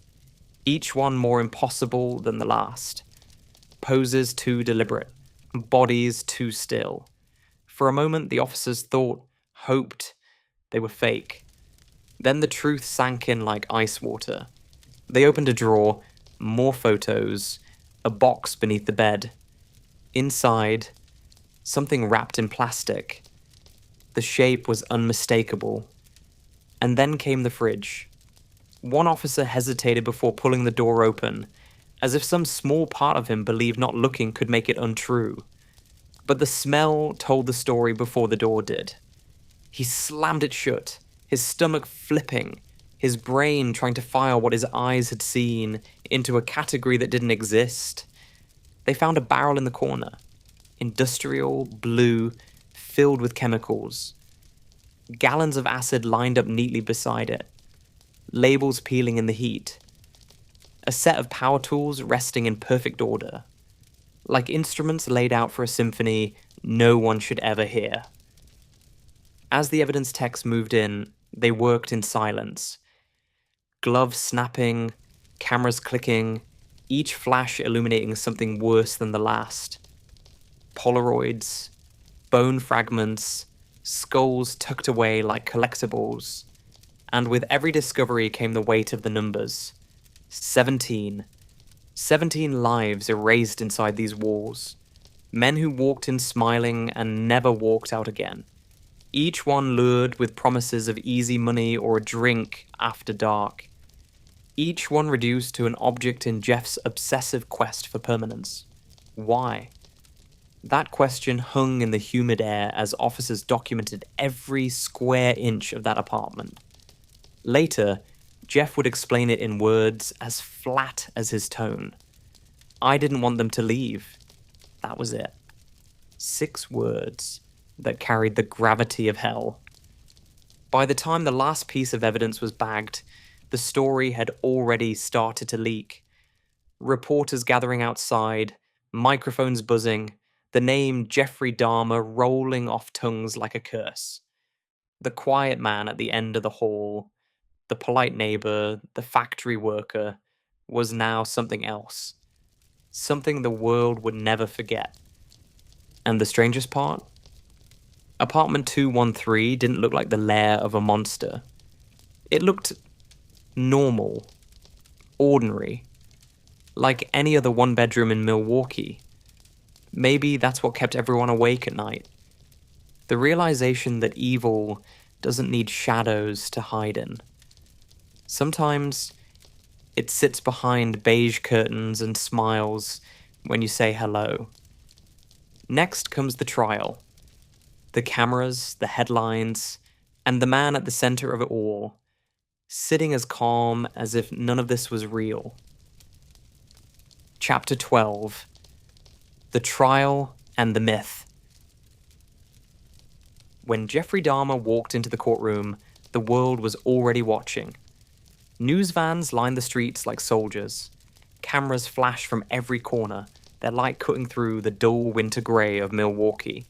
each one more impossible than the last. Poses too deliberate, bodies too still. For a moment, the officers thought, hoped, they were fake. Then the truth sank in like ice water. They opened a drawer, more photos, a box beneath the bed. Inside, something wrapped in plastic. The shape was unmistakable. And then came the fridge. One officer hesitated before pulling the door open, as if some small part of him believed not looking could make it untrue. But the smell told the story before the door did. He slammed it shut, his stomach flipping, his brain trying to file what his eyes had seen into a category that didn't exist. They found a barrel in the corner, industrial, blue, filled with chemicals. Gallons of acid lined up neatly beside it, labels peeling in the heat. A set of power tools resting in perfect order, like instruments laid out for a symphony no one should ever hear. As the evidence techs moved in, they worked in silence. Gloves snapping, cameras clicking, each flash illuminating something worse than the last. Polaroids, bone fragments, skulls tucked away like collectibles. And with every discovery came the weight of the numbers. 17. 17 lives erased inside these walls. Men who walked in smiling and never walked out again. Each one lured with promises of easy money or a drink after dark. Each one reduced to an object in Jeff's obsessive quest for permanence. Why? That question hung in the humid air as officers documented every square inch of that apartment. Later, Jeff would explain it in words as flat as his tone. I didn't want them to leave. That was it. 6 words that carried the gravity of hell. By the time the last piece of evidence was bagged, the story had already started to leak. Reporters gathering outside, microphones buzzing, the name Jeffrey Dahmer rolling off tongues like a curse. The quiet man at the end of the hall, the polite neighbor, the factory worker, was now something else. Something the world would never forget. And the strangest part? Apartment 213 didn't look like the lair of a monster. It looked normal, ordinary, like any other one-bedroom in Milwaukee. Maybe that's what kept everyone awake at night. The realization that evil doesn't need shadows to hide in. Sometimes it sits behind beige curtains and smiles when you say hello. Next comes the trial. The cameras, the headlines, and the man at the center of it all, sitting as calm as if none of this was real. Chapter 12. The Trial and the Myth. When Jeffrey Dahmer walked into the courtroom, the world was already watching. News vans lined the streets like soldiers. Cameras flashed from every corner, their light cutting through the dull winter grey of Milwaukee.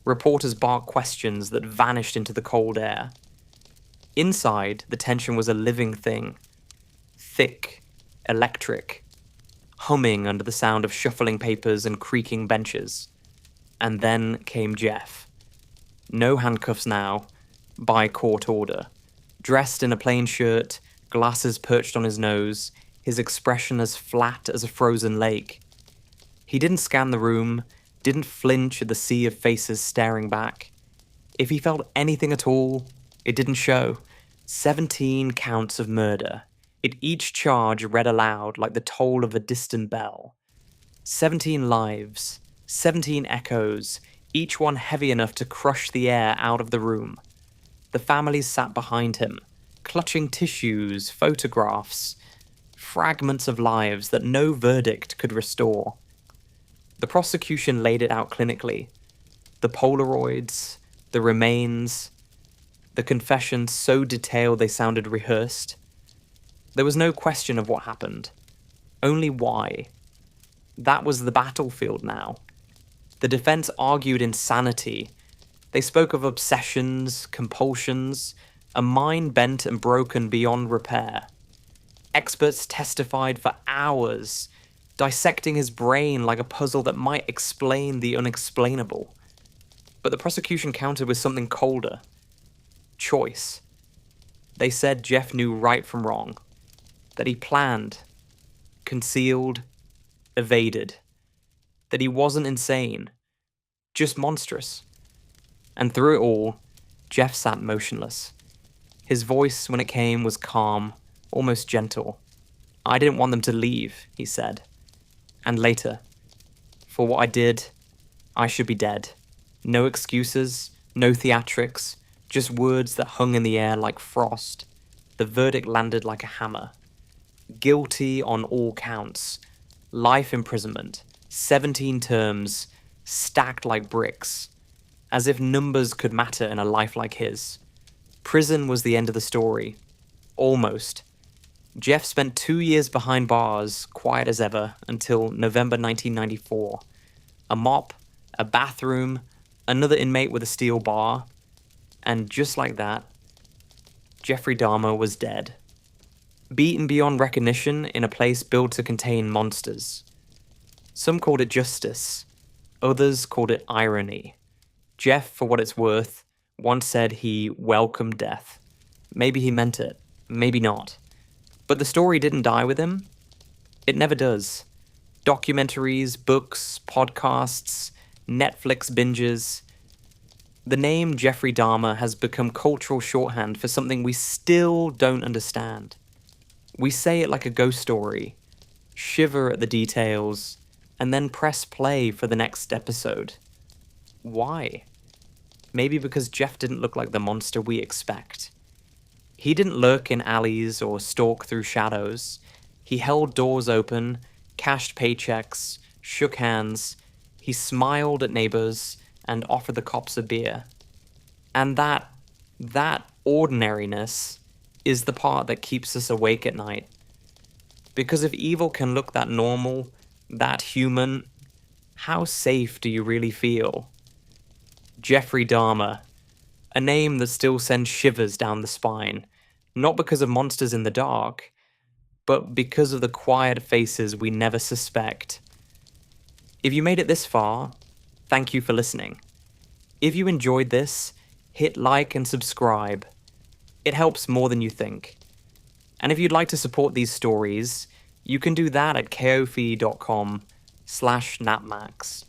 Reporters barked questions that vanished into the cold air. Inside, the tension was a living thing. Thick, electric, humming under the sound of shuffling papers and creaking benches. And then came Jeff. No handcuffs now, by court order. Dressed in a plain shirt, glasses perched on his nose, his expression as flat as a frozen lake. He didn't scan the room, didn't flinch at the sea of faces staring back. If he felt anything at all, it didn't show. 17 counts of murder. It each charge read aloud like the toll of a distant bell. 17 lives, 17 echoes, each one heavy enough to crush the air out of the room. The families sat behind him, clutching tissues, photographs, fragments of lives that no verdict could restore. The prosecution laid it out clinically. The Polaroids, the remains, the confessions so detailed they sounded rehearsed. There was no question of what happened, only why. That was the battlefield now. The defense argued insanity. They spoke of obsessions, compulsions, a mind bent and broken beyond repair. Experts testified for hours, dissecting his brain like a puzzle that might explain the unexplainable. But the prosecution countered with something colder. Choice. They said Jeff knew right from wrong, that he planned, concealed, evaded, that he wasn't insane, just monstrous. And through it all, Jeff sat motionless. His voice, when it came, was calm, almost gentle. I didn't want them to leave, he said. And later, for what I did, I should be dead. No excuses, no theatrics, just words that hung in the air like frost. The verdict landed like a hammer. Guilty on all counts. Life imprisonment. 17 terms, stacked like bricks. As if numbers could matter in a life like his. Prison was the end of the story. Almost. Jeff spent 2 years behind bars, quiet as ever, until November 1994. A mop, a bathroom, another inmate with a steel bar, and just like that, Jeffrey Dahmer was dead. Beaten beyond recognition in a place built to contain monsters. Some called it justice, others called it irony. Jeff, for what it's worth, once said he welcomed death. Maybe he meant it, maybe not. But the story didn't die with him. It never does. Documentaries, books, podcasts, Netflix binges. The name Jeffrey Dahmer has become cultural shorthand for something we still don't understand. We say it like a ghost story, shiver at the details, and then press play for the next episode. Why? Maybe because Jeff didn't look like the monster we expect. He didn't lurk in alleys or stalk through shadows. He held doors open, cashed paychecks, shook hands. He smiled at neighbors and offered the cops a beer. And that ordinariness is the part that keeps us awake at night. Because if evil can look that normal, that human, how safe do you really feel? Jeffrey Dahmer, a name that still sends shivers down the spine, not because of monsters in the dark, but because of the quiet faces we never suspect. If you made it this far, thank you for listening. If you enjoyed this, hit like and subscribe. It helps more than you think. And if you'd like to support these stories, you can do that at ko-fi.com/napmax.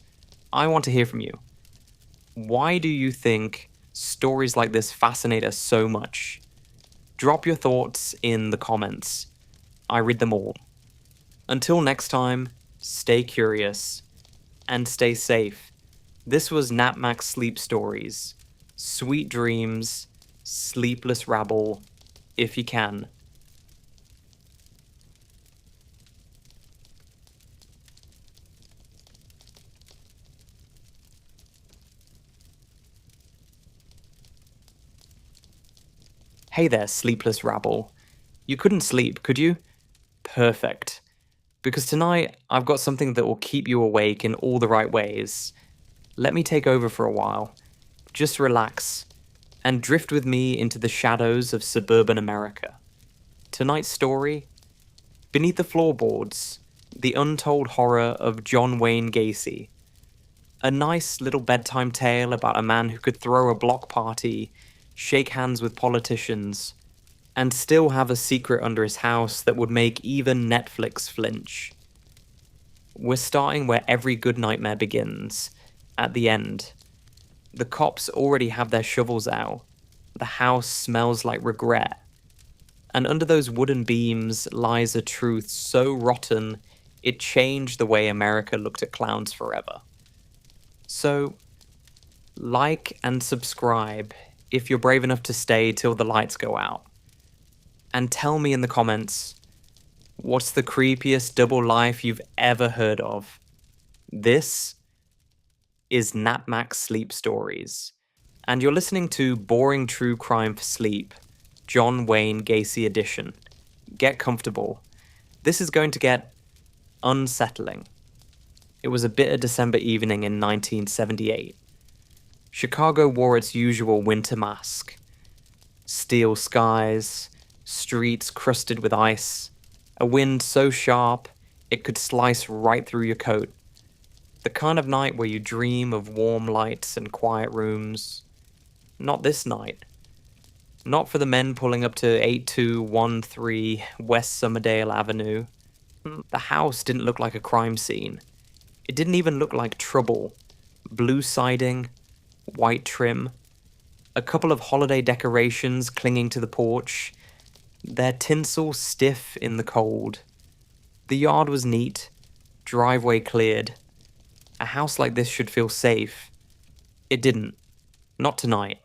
I want to hear from you. Why do you think stories like this fascinate us so much? Drop your thoughts in the comments. I read them all. Until next time, stay curious and stay safe. This was Napmax Sleep Stories. Sweet dreams, sleepless rabble, if you can. Hey there, sleepless rabble. You couldn't sleep, could you? Perfect. Because tonight, I've got something that will keep you awake in all the right ways. Let me take over for a while. Just relax, and drift with me into the shadows of suburban America. Tonight's story? Beneath the Floorboards, the untold horror of John Wayne Gacy. A nice little bedtime tale about a man who could throw a block party, shake hands with politicians, and still have a secret under his house that would make even Netflix flinch. We're starting where every good nightmare begins, at the end. The cops already have their shovels out. The house smells like regret. And under those wooden beams lies a truth so rotten, it changed the way America looked at clowns forever. So, like and subscribe if you're brave enough to stay till the lights go out. And tell me in the comments, what's the creepiest double life you've ever heard of? This is Napmax Sleep Stories, and you're listening to Boring True Crime for Sleep, John Wayne Gacy edition. Get comfortable. This is going to get unsettling. It was a bitter December evening in 1978. Chicago wore its usual winter mask. Steel skies, streets crusted with ice, a wind so sharp it could slice right through your coat. The kind of night where you dream of warm lights and quiet rooms. Not this night. Not for the men pulling up to 8213 West Summerdale Avenue. The house didn't look like a crime scene. It didn't even look like trouble. Blue siding, white trim, a couple of holiday decorations clinging to the porch, their tinsel stiff in the cold. The yard was neat, driveway cleared. A house like this should feel safe. It didn't. Not tonight.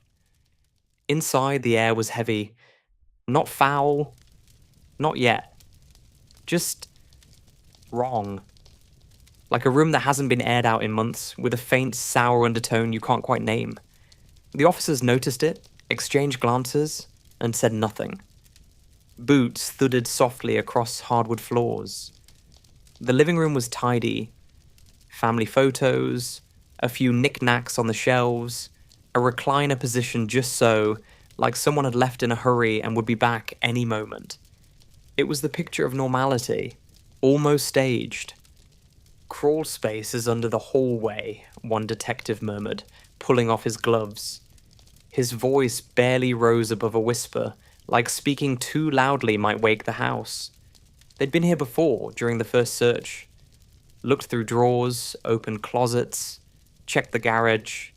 Inside, the air was heavy. Not foul. Not yet. Just wrong. Like a room that hasn't been aired out in months, with a faint, sour undertone you can't quite name. The officers noticed it, exchanged glances, and said nothing. Boots thudded softly across hardwood floors. The living room was tidy. Family photos, a few knickknacks on the shelves, a recliner positioned just so, like someone had left in a hurry and would be back any moment. It was the picture of normality, almost staged. Crawl space is under the hallway, one detective murmured, pulling off his gloves. His voice barely rose above a whisper, like speaking too loudly might wake the house. They'd been here before, during the first search. Looked through drawers, opened closets, checked the garage.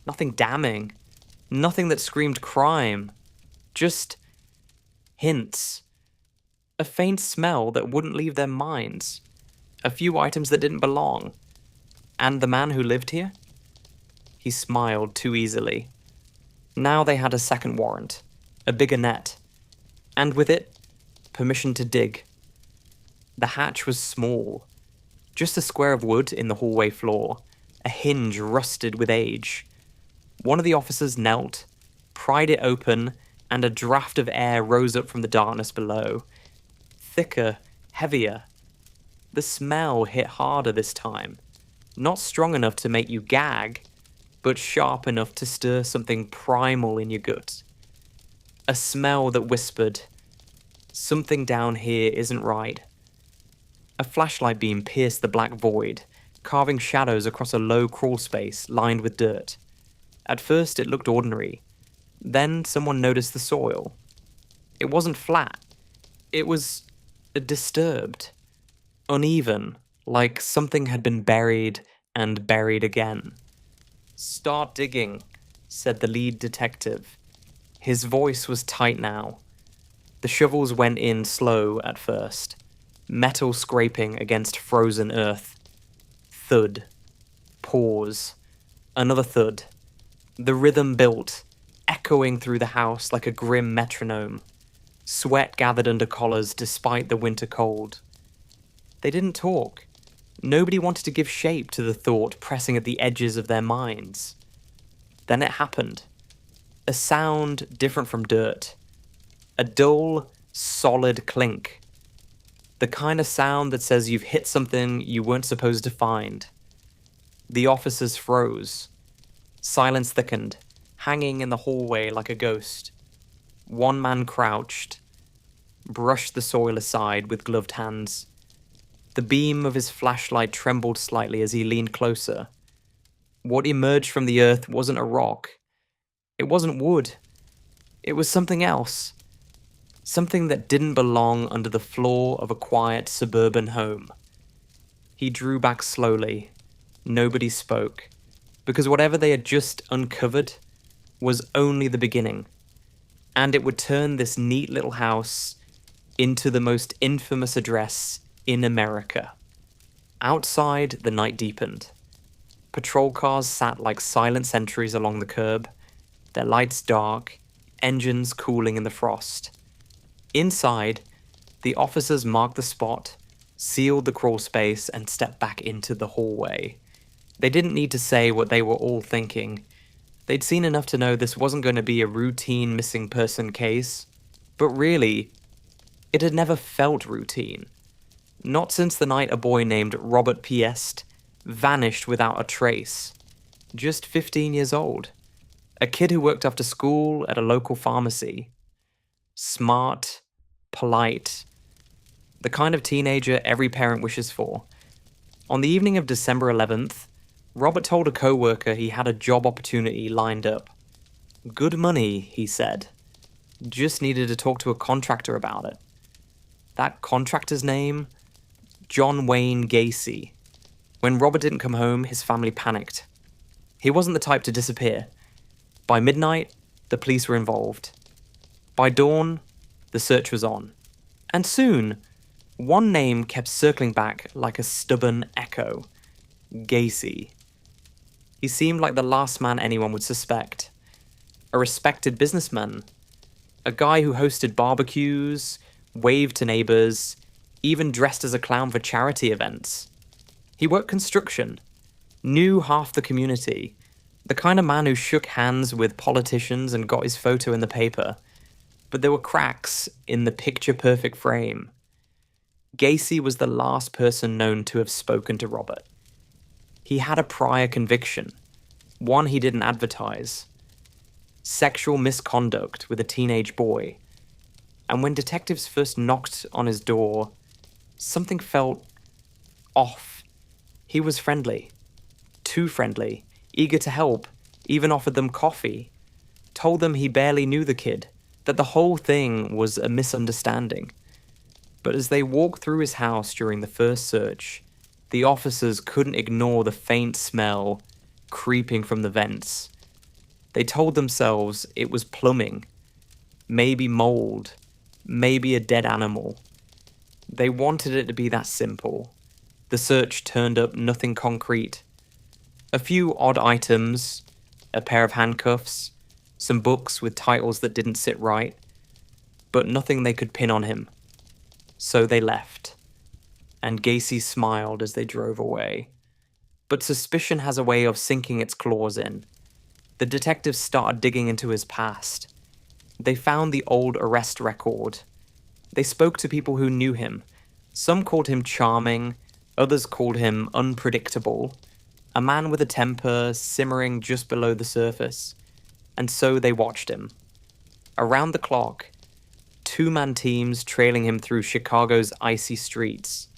Nothing damning. Nothing that screamed crime. Just hints. A faint smell that wouldn't leave their minds. A few items that didn't belong. And the man who lived here? He smiled too easily. Now they had a second warrant. A bigger net. And with it, permission to dig. The hatch was small. Just a square of wood in the hallway floor. A hinge rusted with age. One of the officers knelt, pried it open, and a draft of air rose up from the darkness below. Thicker, heavier. The smell hit harder this time. Not strong enough to make you gag, but sharp enough to stir something primal in your gut. A smell that whispered, "Something down here isn't right." A flashlight beam pierced the black void, carving shadows across a low crawl space lined with dirt. At first it looked ordinary. Then someone noticed the soil. It wasn't flat. It was disturbed. Uneven, like something had been buried and buried again. "Start digging," said the lead detective. His voice was tight now. The shovels went in slow at first, metal scraping against frozen earth. Thud. Pause. Another thud. The rhythm built, echoing through the house like a grim metronome. Sweat gathered under collars despite the winter cold. They didn't talk. Nobody wanted to give shape to the thought pressing at the edges of their minds. Then it happened. A sound different from dirt. A dull, solid clink. The kind of sound that says you've hit something you weren't supposed to find. The officers froze. Silence thickened, hanging in the hallway like a ghost. One man crouched, brushed the soil aside with gloved hands. The beam of his flashlight trembled slightly as he leaned closer. What emerged from the earth wasn't a rock. It wasn't wood. It was something else. Something that didn't belong under the floor of a quiet suburban home. He drew back slowly. Nobody spoke, because whatever they had just uncovered was only the beginning, and it would turn this neat little house into the most infamous address in America. Outside, the night deepened. Patrol cars sat like silent sentries along the curb, their lights dark, engines cooling in the frost. Inside, the officers marked the spot, sealed the crawl space, and stepped back into the hallway. They didn't need to say what they were all thinking. They'd seen enough to know this wasn't going to be a routine missing person case. But really, it had never felt routine. Not since the night a boy named Robert Piest vanished without a trace. Just 15 years old. A kid who worked after school at a local pharmacy. Smart, polite, the kind of teenager every parent wishes for. On the evening of December 11th, Robert told a co-worker he had a job opportunity lined up. Good money, he said. Just needed to talk to a contractor about it. That contractor's name? John Wayne Gacy. When Robert didn't come home, his family panicked. He wasn't the type to disappear. By midnight, the police were involved. By dawn, the search was on. And soon, One name kept circling back like a stubborn echo: Gacy. He seemed like the last man anyone would suspect. A respected businessman. A guy who hosted barbecues, waved to neighbors, even dressed as a clown for charity events. He worked construction, knew half the community, the kind of man who shook hands with politicians and got his photo in the paper. But there were cracks in the picture-perfect frame. Gacy was the last person known to have spoken to Robert. He had a prior conviction, one he didn't advertise: sexual misconduct with a teenage boy. And when detectives first knocked on his door, something felt off. He was friendly, too friendly, eager to help, even offered them coffee, told them he barely knew the kid, that the whole thing was a misunderstanding. But as they walked through his house during the first search, the officers couldn't ignore the faint smell creeping from the vents. They told themselves it was plumbing, maybe mold, maybe a dead animal. They wanted it to be that simple. The search turned up nothing concrete. A few odd items, a pair of handcuffs, some books with titles that didn't sit right, but nothing they could pin on him. So they left, and Gacy smiled as they drove away. But suspicion has a way of sinking its claws in. The detectives started digging into his past. They found the old arrest record. They spoke to people who knew him. Some called him charming, others called him unpredictable, a man with a temper simmering just below the surface. And so they watched him. Around the clock, two-man teams trailing him through Chicago's icy streets.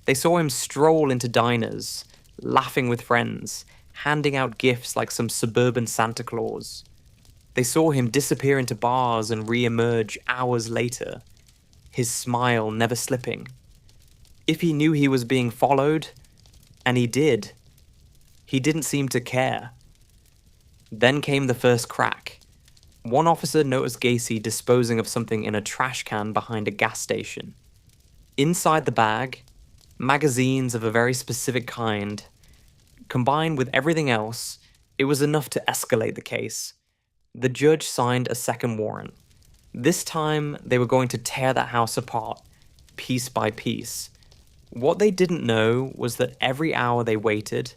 They saw him stroll into diners, laughing with friends, handing out gifts like some suburban Santa Claus. They saw him disappear into bars and re-emerge hours later, his smile never slipping. If he knew he was being followed, and he did, he didn't seem to care. Then came the first crack. One officer noticed Gacy disposing of something in a trash can behind a gas station. Inside the bag, magazines of a very specific kind. Combined with everything else, it was enough to escalate the case. The judge signed a second warrant. This time, they were going to tear that house apart, piece by piece. What they didn't know was that every hour they waited,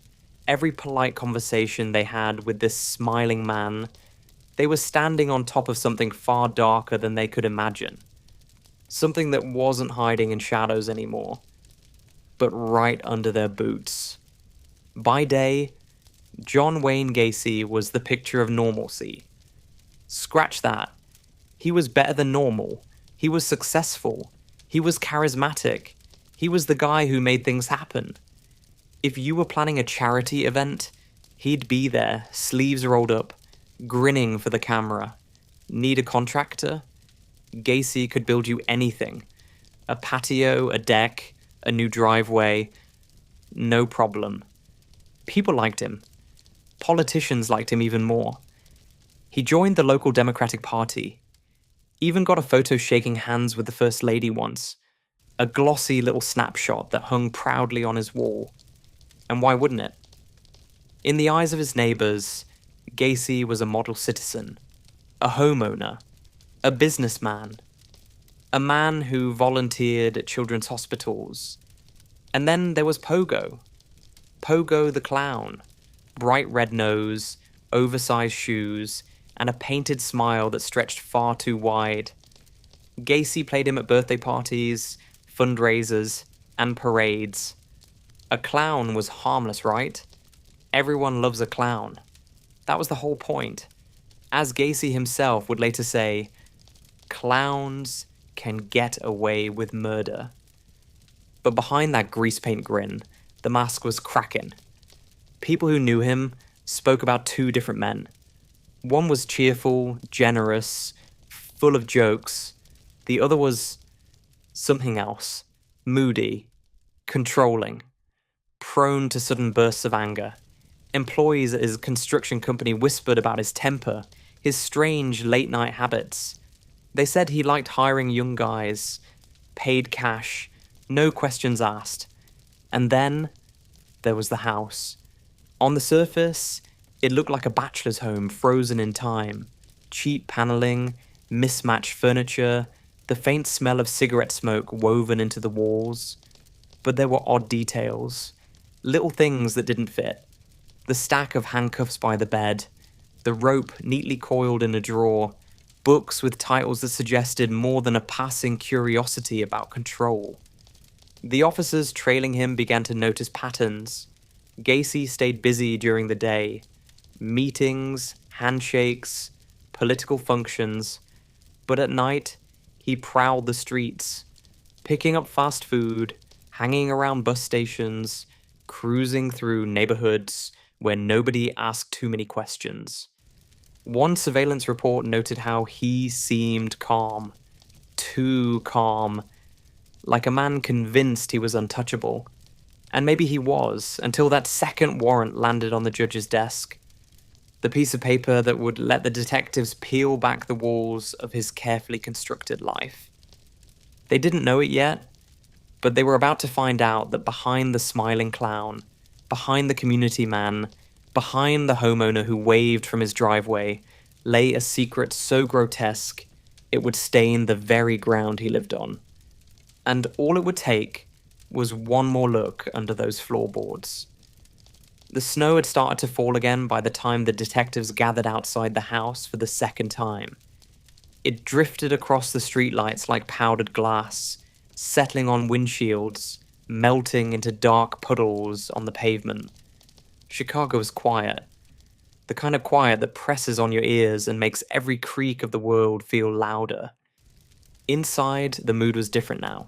every polite conversation they had with this smiling man, they were standing on top of something far darker than they could imagine. Something that wasn't hiding in shadows anymore, but right under their boots. By day, John Wayne Gacy was the picture of normalcy. Scratch that. He was better than normal. He was successful. He was charismatic. He was the guy who made things happen. If you were planning a charity event, he'd be there, sleeves rolled up, grinning for the camera. Need a contractor? Gacy could build you anything. A patio, a deck, a new driveway. No problem. People liked him. Politicians liked him even more. He joined the local Democratic Party. Even got a photo shaking hands with the First Lady once. A glossy little snapshot that hung proudly on his wall. And why wouldn't it? In the eyes of his neighbors, Gacy was a model citizen, a homeowner, a businessman, a man who volunteered at children's hospitals. And then there was Pogo. Pogo the clown. Bright red nose, oversized shoes, and a painted smile that stretched far too wide. Gacy played him at birthday parties, fundraisers, and parades. A clown was harmless, right? Everyone loves a clown. That was the whole point. As Gacy himself would later say, clowns can get away with murder. But behind that grease paint grin, the mask was cracking. People who knew him spoke about two different men. One was cheerful, generous, full of jokes. The other was something else. Moody, controlling, prone to sudden bursts of anger. Employees at his construction company whispered about his temper, his strange late-night habits. They said he liked hiring young guys, paid cash, No questions asked. And then there was the house. On the surface, it looked like a bachelor's home frozen in time. Cheap paneling, mismatched furniture, the faint smell of cigarette smoke woven into the walls. But there were odd details. Little things that didn't fit. The stack of handcuffs by the bed, the rope neatly coiled in a drawer, books with titles that suggested more than a passing curiosity about control. The officers trailing him began to notice patterns. Gacy stayed busy during the day. Meetings, handshakes, political functions. But at night, he prowled the streets, picking up fast food, hanging around bus stations, cruising through neighborhoods where nobody asked too many questions. One surveillance report noted how he seemed calm. Too calm. Like a man convinced he was untouchable. And maybe he was, until that second warrant landed on the judge's desk. The piece of paper that would let the detectives peel back the walls of his carefully constructed life. They didn't know it yet, but they were about to find out that behind the smiling clown, behind the community man, behind the homeowner who waved from his driveway, lay a secret so grotesque it would stain the very ground he lived on. And all it would take was one more look under those floorboards. The snow had started to fall again by the time the detectives gathered outside the house for the second time. It drifted across the streetlights like powdered glass, settling on windshields, melting into dark puddles on the pavement. Chicago was quiet. The kind of quiet that presses on your ears and makes every creak of the world feel louder. Inside, the mood was different now.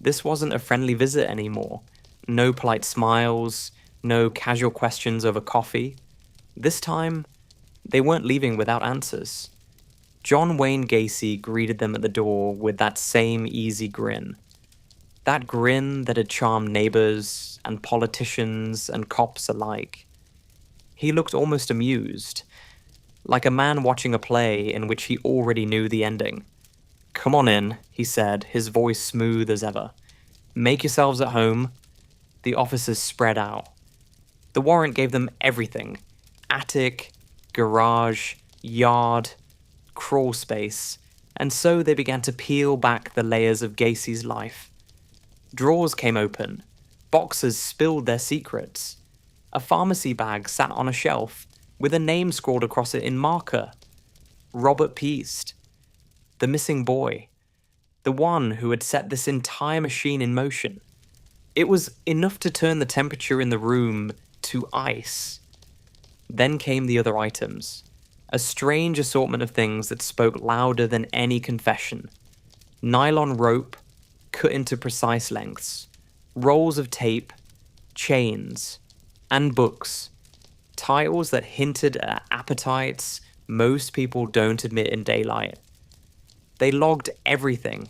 This wasn't a friendly visit anymore. No polite smiles, no casual questions over coffee. This time, they weren't leaving without answers. John Wayne Gacy greeted them at the door with that same easy grin. That grin that had charmed neighbors and politicians and cops alike. He looked almost amused, like a man watching a play in which he already knew the ending. "Come on in," he said, his voice smooth as ever. "Make yourselves at home." The officers spread out. The warrant gave them everything. Attic, garage, yard, crawl space, and so they began to peel back the layers of Gacy's life. Drawers came open. Boxes spilled their secrets. A pharmacy bag sat on a shelf, with a name scrawled across it in marker. Robert Peast. The missing boy. The one who had set this entire machine in motion. It was enough to turn the temperature in the room to ice. Then came the other items. A strange assortment of things that spoke louder than any confession. Nylon rope, cut into precise lengths. Rolls of tape, chains, and books. Titles that hinted at appetites most people don't admit in daylight. They logged everything,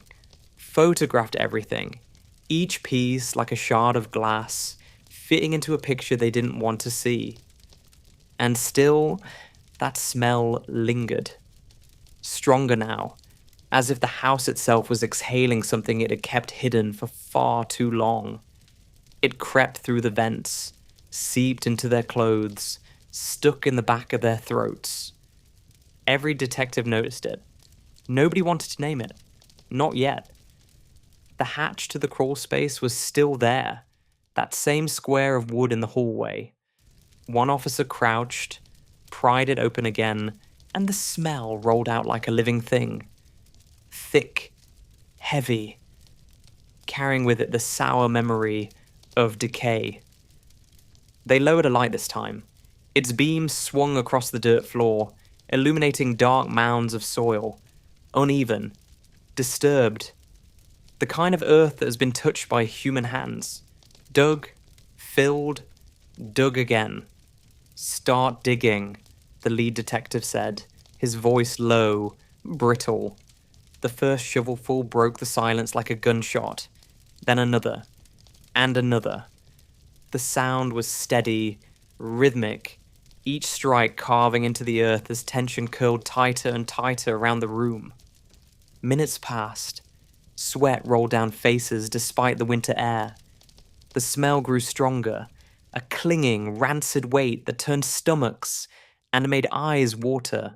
photographed everything, each piece like a shard of glass, fitting into a picture they didn't want to see. And still, that smell lingered. Stronger now, as if the house itself was exhaling something it had kept hidden for far too long. It crept through the vents, seeped into their clothes, stuck in the back of their throats. Every detective noticed it. Nobody wanted to name it. Not yet. The hatch to the crawl space was still there, that same square of wood in the hallway. One officer crouched, pried it open again, and the smell rolled out like a living thing. Thick, heavy, carrying with it the sour memory of decay. They lowered a light this time. Its beam swung across the dirt floor, illuminating dark mounds of soil, uneven, disturbed. The kind of earth that has been touched by human hands. Dug, filled, dug again. "Start digging," the lead detective said, his voice low, brittle. The first shovelful broke the silence like a gunshot. Then another, and another. The sound was steady, rhythmic, each strike carving into the earth as tension curled tighter and tighter around the room. Minutes passed. Sweat rolled down faces despite the winter air. The smell grew stronger, a clinging, rancid weight that turned stomachs and made eyes water.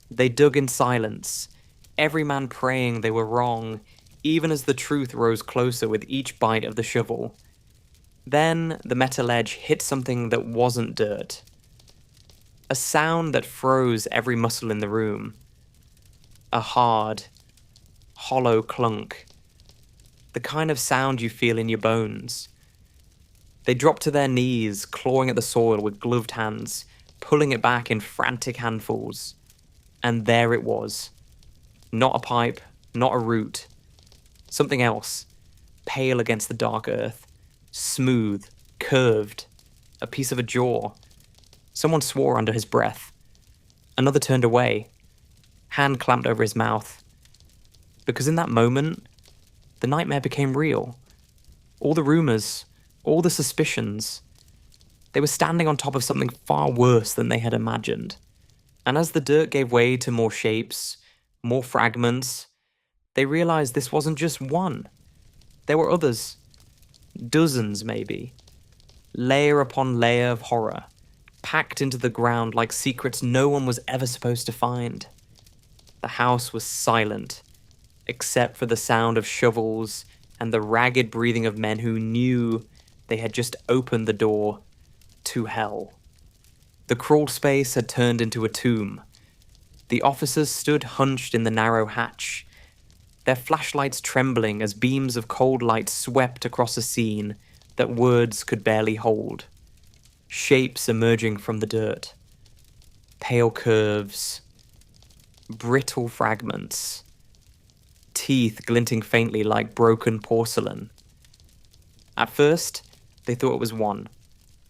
They dug in silence, every man praying they were wrong, even as the truth rose closer with each bite of the shovel. Then the metal edge hit something that wasn't dirt. A sound that froze every muscle in the room. A hard, hollow clunk. The kind of sound you feel in your bones. They dropped to their knees, clawing at the soil with gloved hands, pulling it back in frantic handfuls. And there it was. Not a pipe, not a root. Something else, pale against the dark earth. Smooth, curved. A piece of a jaw. Someone swore under his breath. Another turned away. Hand clamped over his mouth. Because in that moment, the nightmare became real. All the rumors, all the suspicions. They were standing on top of something far worse than they had imagined. And as the dirt gave way to more shapes, more fragments, they realized this wasn't just one. There were others. Dozens, maybe. Layer upon layer of horror, packed into the ground like secrets no one was ever supposed to find. The house was silent, except for the sound of shovels and the ragged breathing of men who knew they had just opened the door to hell. The crawl space had turned into a tomb. The officers stood hunched in the narrow hatch, their flashlights trembling as beams of cold light swept across a scene that words could barely hold. Shapes emerging from the dirt. Pale curves. Brittle fragments. Teeth glinting faintly like broken porcelain. At first, they thought it was one.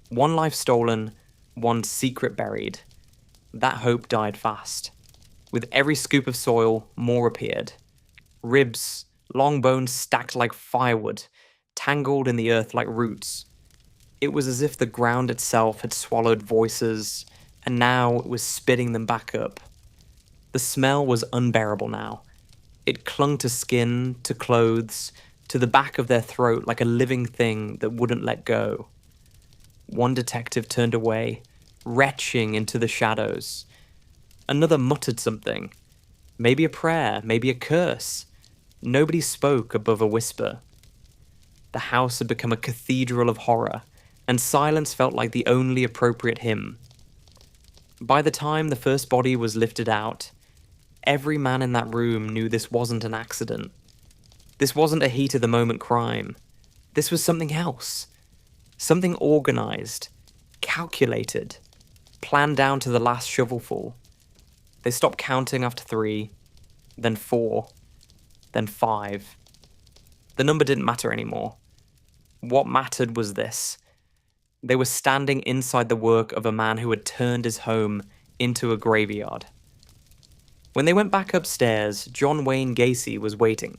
One life stolen, one secret buried. That hope died fast. With every scoop of soil, more appeared. Ribs, long bones stacked like firewood, tangled in the earth like roots. It was as if the ground itself had swallowed voices, and now it was spitting them back up. The smell was unbearable now. It clung to skin, to clothes, to the back of their throat like a living thing that wouldn't let go. One detective turned away, retching into the shadows. Another muttered something. Maybe a prayer, maybe a curse. Nobody spoke above a whisper. The house had become a cathedral of horror, and silence felt like the only appropriate hymn. By the time the first body was lifted out, every man in that room knew this wasn't an accident. This wasn't a heat-of-the-moment crime. This was something else. Something organized, calculated, planned down to the last shovelful. They stopped counting after 3, then 4, then 5. The number didn't matter anymore. What mattered was this. They were standing inside the work of a man who had turned his home into a graveyard. When they went back upstairs, John Wayne Gacy was waiting.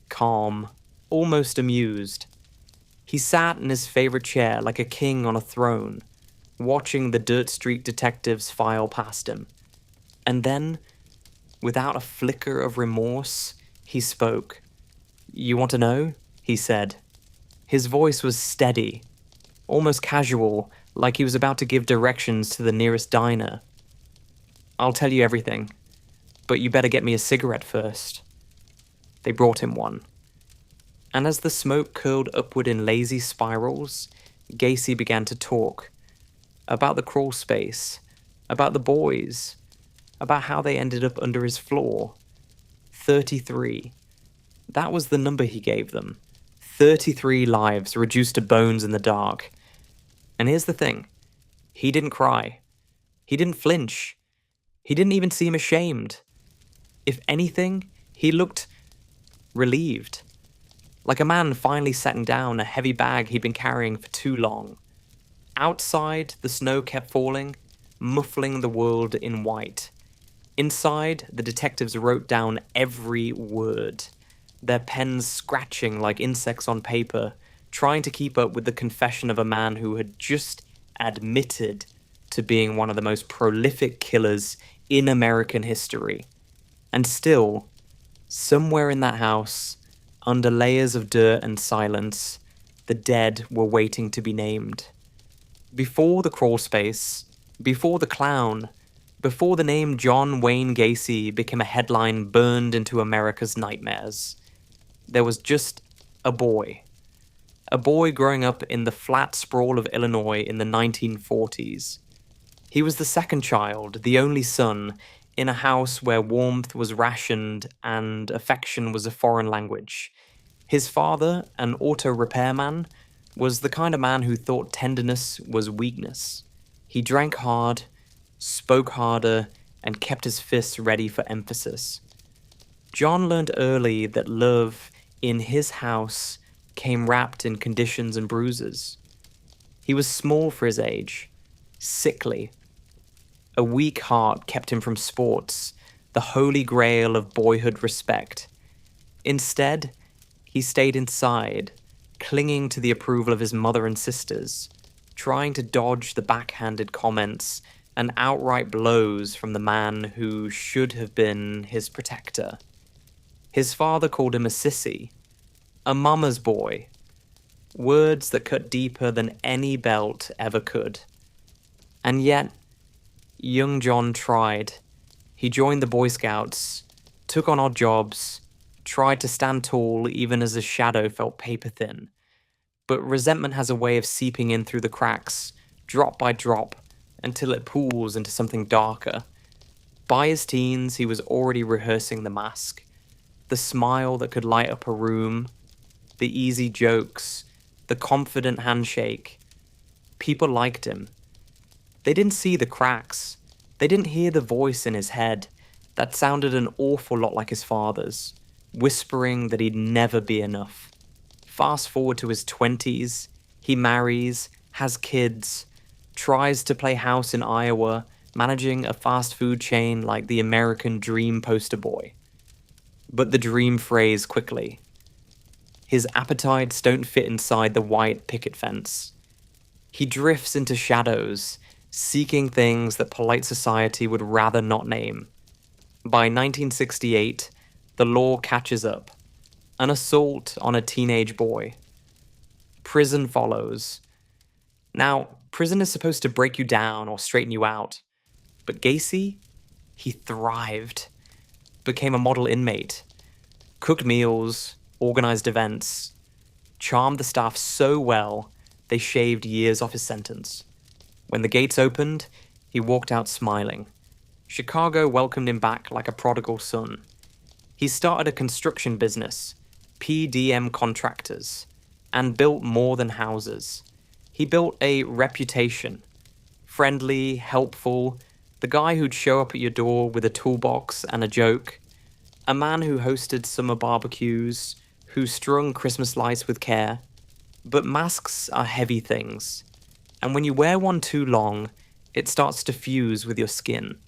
Calm, almost amused. He sat in his favorite chair like a king on a throne, watching the dirt street detectives file past him. And then, without a flicker of remorse, he spoke. "You want to know?" he said. His voice was steady, almost casual, like he was about to give directions to the nearest diner. "I'll tell you everything, but you better get me a cigarette first." They brought him one. And as the smoke curled upward in lazy spirals, Gacy began to talk. About the crawl space, about the boys, about how they ended up under his floor. 33. That was the number he gave them. 33 lives reduced to bones in the dark. And here's the thing. He didn't cry. He didn't flinch. He didn't even seem ashamed. If anything, he looked relieved. Like a man finally setting down a heavy bag he'd been carrying for too long. Outside, the snow kept falling, muffling the world in white. Inside, the detectives wrote down every word, their pens scratching like insects on paper, trying to keep up with the confession of a man who had just admitted to being one of the most prolific killers in American history. And still Somewhere in that house, under layers of dirt and silence, the dead were waiting to be named. Before the crawl space, before the clown, before the name John Wayne Gacy became a headline burned into America's nightmares, there was just a boy. A boy growing up in the flat sprawl of Illinois in the 1940s. He was the second child, the only son, in a house where warmth was rationed and affection was a foreign language. His father, an auto repairman, was the kind of man who thought tenderness was weakness. He drank hard, spoke harder, and kept his fists ready for emphasis. John learned early that love, in his house, came wrapped in conditions and bruises. He was small for his age, sickly. A weak heart kept him from sports, the holy grail of boyhood respect. Instead, he stayed inside, clinging to the approval of his mother and sisters, trying to dodge the backhanded comments and outright blows from the man who should have been his protector. His father called him a sissy, a mama's boy, words that cut deeper than any belt ever could. And yet, young John tried. He joined the Boy Scouts, took on odd jobs, tried to stand tall even as his shadow felt paper thin. But resentment has a way of seeping in through the cracks, drop by drop, until it pools into something darker. By his teens, he was already rehearsing the mask. The smile that could light up a room, the easy jokes, the confident handshake. People liked him. They didn't see the cracks. They didn't hear the voice in his head that sounded an awful lot like his father's, whispering that he'd never be enough. Fast forward to his 20s, he marries, has kids, tries to play house in Iowa, managing a fast food chain like the American Dream poster boy. But the dream frays quickly. His appetites don't fit inside the white picket fence. He drifts into shadows, seeking things that polite society would rather not name. By 1968, the law catches up. An assault on a teenage boy. Prison follows. Now, prison is supposed to break you down or straighten you out. But Gacy, he thrived. Became a model inmate. Cooked meals, organized events. Charmed the staff so well, they shaved years off his sentence. When the gates opened, he walked out smiling. Chicago welcomed him back like a prodigal son. He started a construction business, PDM Contractors, and built more than houses. He built a reputation. Friendly, helpful, the guy who'd show up at your door with a toolbox and a joke. A man who hosted summer barbecues, who strung Christmas lights with care. But masks are heavy things. And when you wear one too long, it starts to fuse with your skin.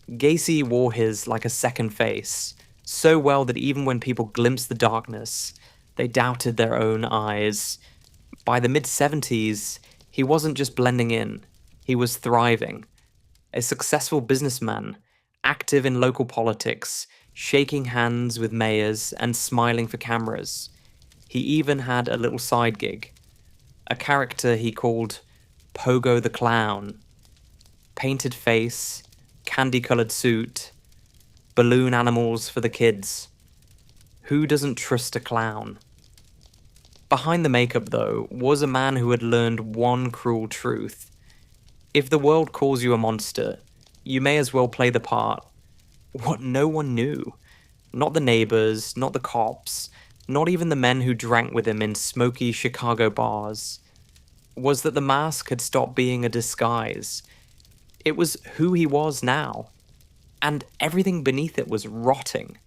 Gacy wore his like a second face, so well that even when people glimpsed the darkness, they doubted their own eyes. By the mid-70s, he wasn't just blending in, he was thriving. A successful businessman, active in local politics, shaking hands with mayors and smiling for cameras. He even had a little side gig. A character he called Pogo the Clown. Painted face, candy-colored suit, balloon animals for the kids. Who doesn't trust a clown? Behind the makeup, though, was a man who had learned one cruel truth. If the world calls you a monster, you may as well play the part. What no one knew, not the neighbors, not the cops, not even the men who drank with him in smoky Chicago bars, was that the mask had stopped being a disguise. It was who he was now, and everything beneath it was rotting.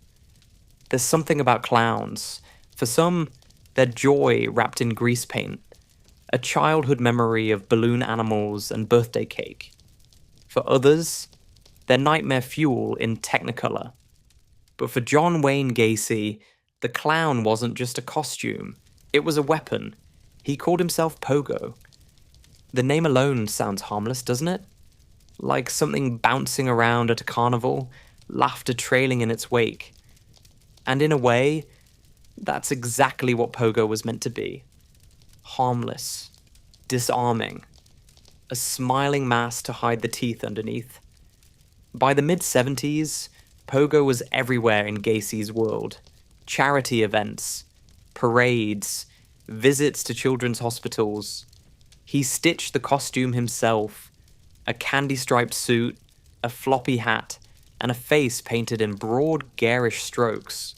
There's something about clowns. For some, they're joy wrapped in grease paint, a childhood memory of balloon animals and birthday cake. For others, they're nightmare fuel in Technicolor. But for John Wayne Gacy, the clown wasn't just a costume, it was a weapon. He called himself Pogo. The name alone sounds harmless, doesn't it? Like something bouncing around at a carnival, laughter trailing in its wake. And in a way, that's exactly what Pogo was meant to be. Harmless, disarming, a smiling mask to hide the teeth underneath. By the mid-70s, Pogo was everywhere in Gacy's world. Charity events, parades, visits to children's hospitals. He stitched the costume himself, a candy-striped suit, a floppy hat, and a face painted in broad, garish strokes.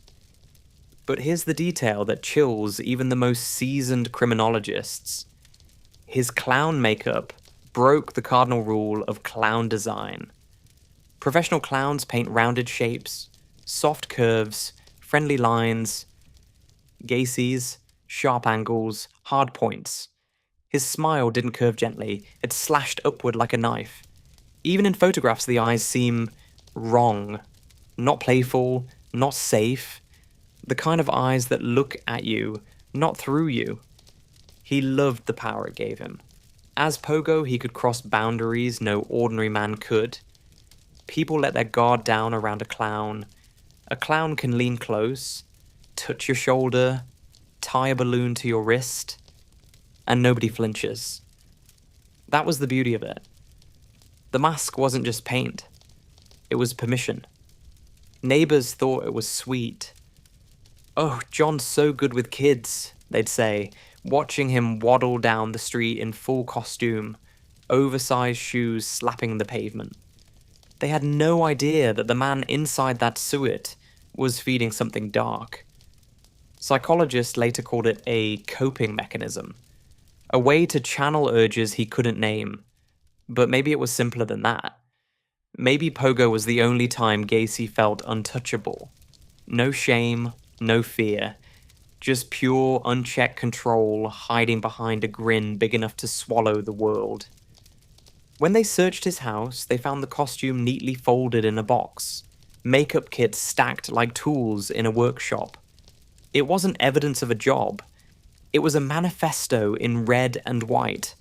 But here's the detail that chills even the most seasoned criminologists. His clown makeup broke the cardinal rule of clown design. Professional clowns paint rounded shapes, soft curves, friendly lines. Gacy's, sharp angles, hard points. His smile didn't curve gently, it slashed upward like a knife. Even in photographs, the eyes seem wrong. Not playful, not safe. The kind of eyes that look at you, not through you. He loved the power it gave him. As Pogo, he could cross boundaries no ordinary man could. People let their guard down around a clown. A clown can lean close, touch your shoulder, tie a balloon to your wrist, and nobody flinches. That was the beauty of it. The mask wasn't just paint. It was permission. Neighbors thought it was sweet. "Oh, John's so good with kids," they'd say, watching him waddle down the street in full costume, oversized shoes slapping the pavement. They had no idea that the man inside that suit was feeding something dark. Psychologists later called it a coping mechanism, a way to channel urges he couldn't name. But maybe it was simpler than that. Maybe Pogo was the only time Gacy felt untouchable. No shame, no fear. Just pure, unchecked control hiding behind a grin big enough to swallow the world. When they searched his house, they found the costume neatly folded in a box, makeup kits stacked like tools in a workshop. It wasn't evidence of a job. It was a manifesto in red and white,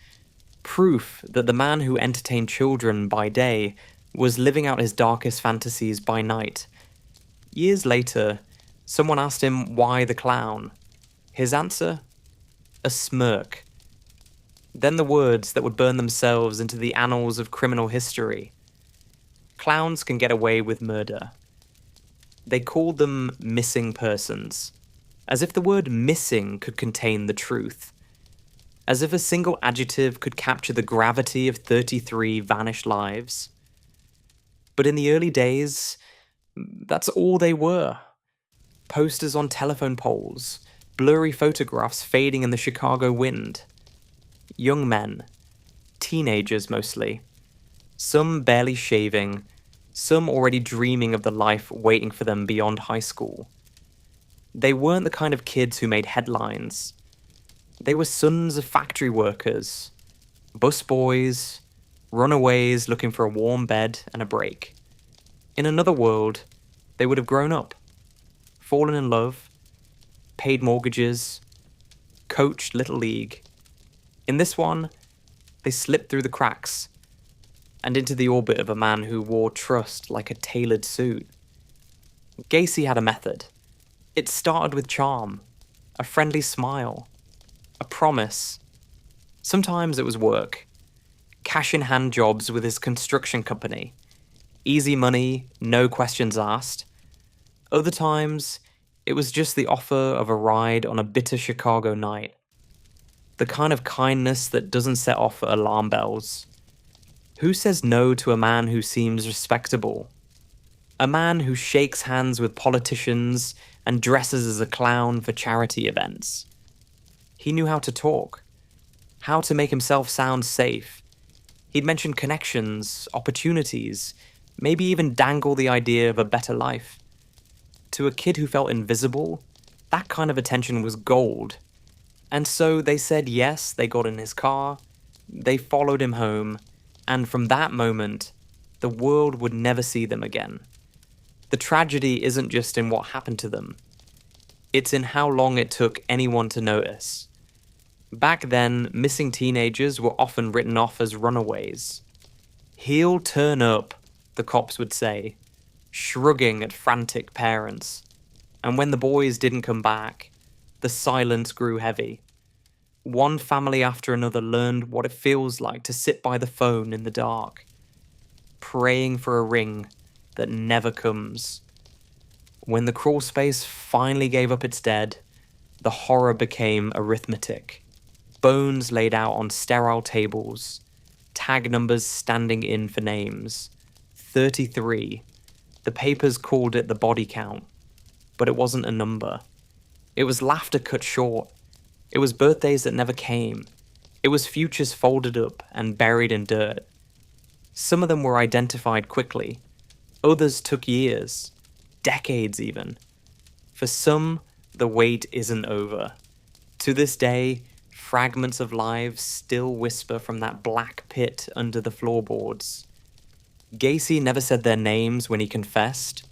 proof that the man who entertained children by day was living out his darkest fantasies by night. Years later, someone asked him why the clown. His answer? A smirk. Then the words that would burn themselves into the annals of criminal history. Clowns can get away with murder. They called them missing persons, as if the word missing could contain the truth. As if a single adjective could capture the gravity of 33 vanished lives. But in the early days, that's all they were. Posters on telephone poles, blurry photographs fading in the Chicago wind. Young men, teenagers mostly, some barely shaving, some already dreaming of the life waiting for them beyond high school. They weren't the kind of kids who made headlines. They were sons of factory workers, busboys, runaways looking for a warm bed and a break. In another world, they would have grown up, fallen in love, paid mortgages, coached Little League. In this one, they slipped through the cracks and into the orbit of a man who wore trust like a tailored suit. Gacy had a method. It started with charm, a friendly smile, a promise. Sometimes it was work. Cash-in-hand jobs with his construction company. Easy money, no questions asked. Other times, it was just the offer of a ride on a bitter Chicago night. The kind of kindness that doesn't set off alarm bells. Who says no to a man who seems respectable? A man who shakes hands with politicians and dresses as a clown for charity events. He knew how to talk, how to make himself sound safe. He'd mention connections, opportunities, maybe even dangle the idea of a better life. To a kid who felt invisible, that kind of attention was gold. And so they said yes, they got in his car, they followed him home, and from that moment, the world would never see them again. The tragedy isn't just in what happened to them. It's in how long it took anyone to notice. Back then, missing teenagers were often written off as runaways. "He'll turn up," the cops would say, shrugging at frantic parents. And when the boys didn't come back, the silence grew heavy. One family after another learned what it feels like to sit by the phone in the dark, praying for a ring that never comes. When the crawl space finally gave up its dead, the horror became arithmetic. Bones laid out on sterile tables, tag numbers standing in for names. 33. The papers called it the body count, but it wasn't a number. It was laughter cut short. It was birthdays that never came. It was futures folded up and buried in dirt. Some of them were identified quickly. Others took years, decades even. For some, the wait isn't over. To this day, fragments of lives still whisper from that black pit under the floorboards. Gacy never said their names when he confessed,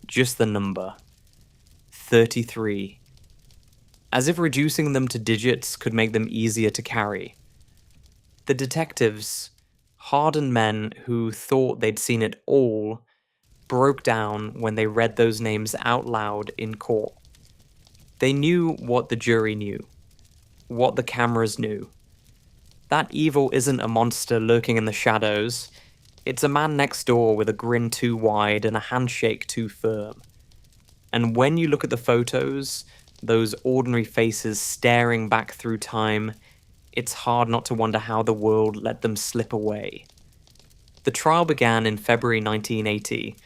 just the number. 33. As if reducing them to digits could make them easier to carry. The detectives, hardened men who thought they'd seen it all, broke down when they read those names out loud in court. They knew what the jury knew, what the cameras knew. That evil isn't a monster lurking in the shadows. It's a man next door with a grin too wide and a handshake too firm. And when you look at the photos, those ordinary faces staring back through time, it's hard not to wonder how the world let them slip away. The trial began in February 1980.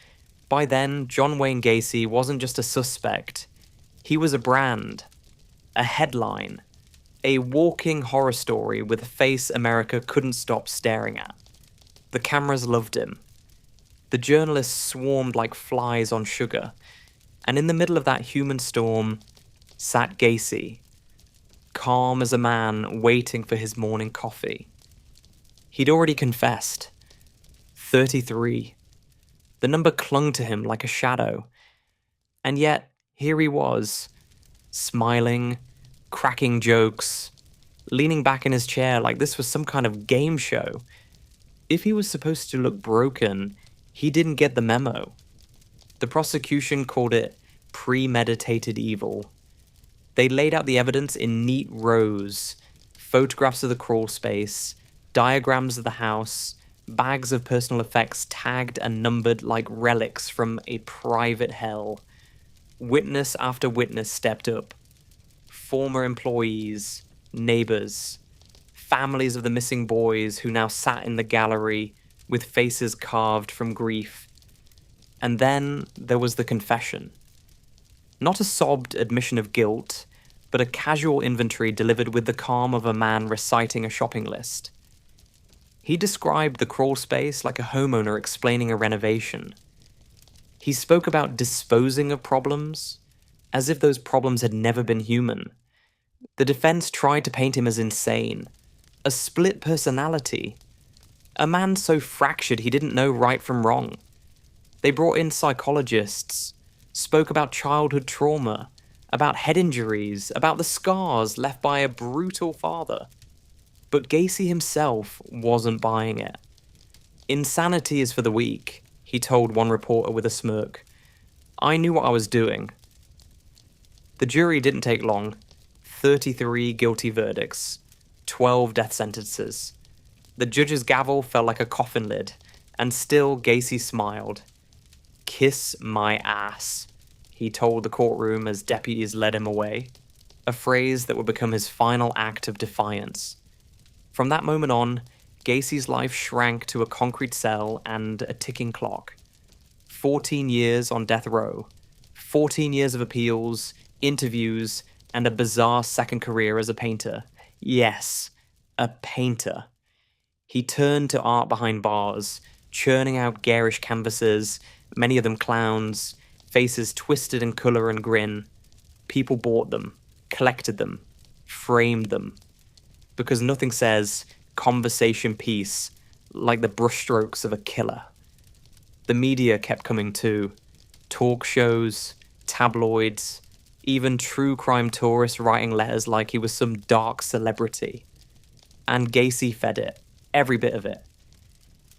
By then, John Wayne Gacy wasn't just a suspect. He was a brand, a headline, a walking horror story with a face America couldn't stop staring at. The cameras loved him. The journalists swarmed like flies on sugar. And in the middle of that human storm sat Gacy, calm as a man waiting for his morning coffee. He'd already confessed. 33. The number clung to him like a shadow. And yet, here he was, smiling, cracking jokes, leaning back in his chair like this was some kind of game show. If he was supposed to look broken, he didn't get the memo. The prosecution called it premeditated evil. They laid out the evidence in neat rows, photographs of the crawl space, diagrams of the house, bags of personal effects tagged and numbered like relics from a private hell. Witness after witness stepped up. Former employees, neighbors, families of the missing boys who now sat in the gallery with faces carved from grief. And then there was the confession. Not a sobbed admission of guilt, but a casual inventory delivered with the calm of a man reciting a shopping list. He described the crawl space like a homeowner explaining a renovation. He spoke about disposing of problems, as if those problems had never been human. The defense tried to paint him as insane, a split personality, a man so fractured he didn't know right from wrong. They brought in psychologists, spoke about childhood trauma, about head injuries, about the scars left by a brutal father. But Gacy himself wasn't buying it. Insanity is for the weak, he told one reporter with a smirk. I knew what I was doing. The jury didn't take long. 33 guilty verdicts, 12 death sentences. The judge's gavel felt like a coffin lid, and still Gacy smiled. Kiss my ass, he told the courtroom as deputies led him away, a phrase that would become his final act of defiance. From that moment on, Gacy's life shrank to a concrete cell and a ticking clock. 14 years on death row, 14 years of appeals, interviews, and a bizarre second career as a painter. Yes, a painter. He turned to art behind bars, churning out garish canvases, many of them clowns, faces twisted in colour and grin. People bought them, collected them, framed them. Because nothing says conversation piece like the brushstrokes of a killer. The media kept coming too. Talk shows, tabloids, even true crime tourists writing letters like he was some dark celebrity. And Gacy fed it, every bit of it.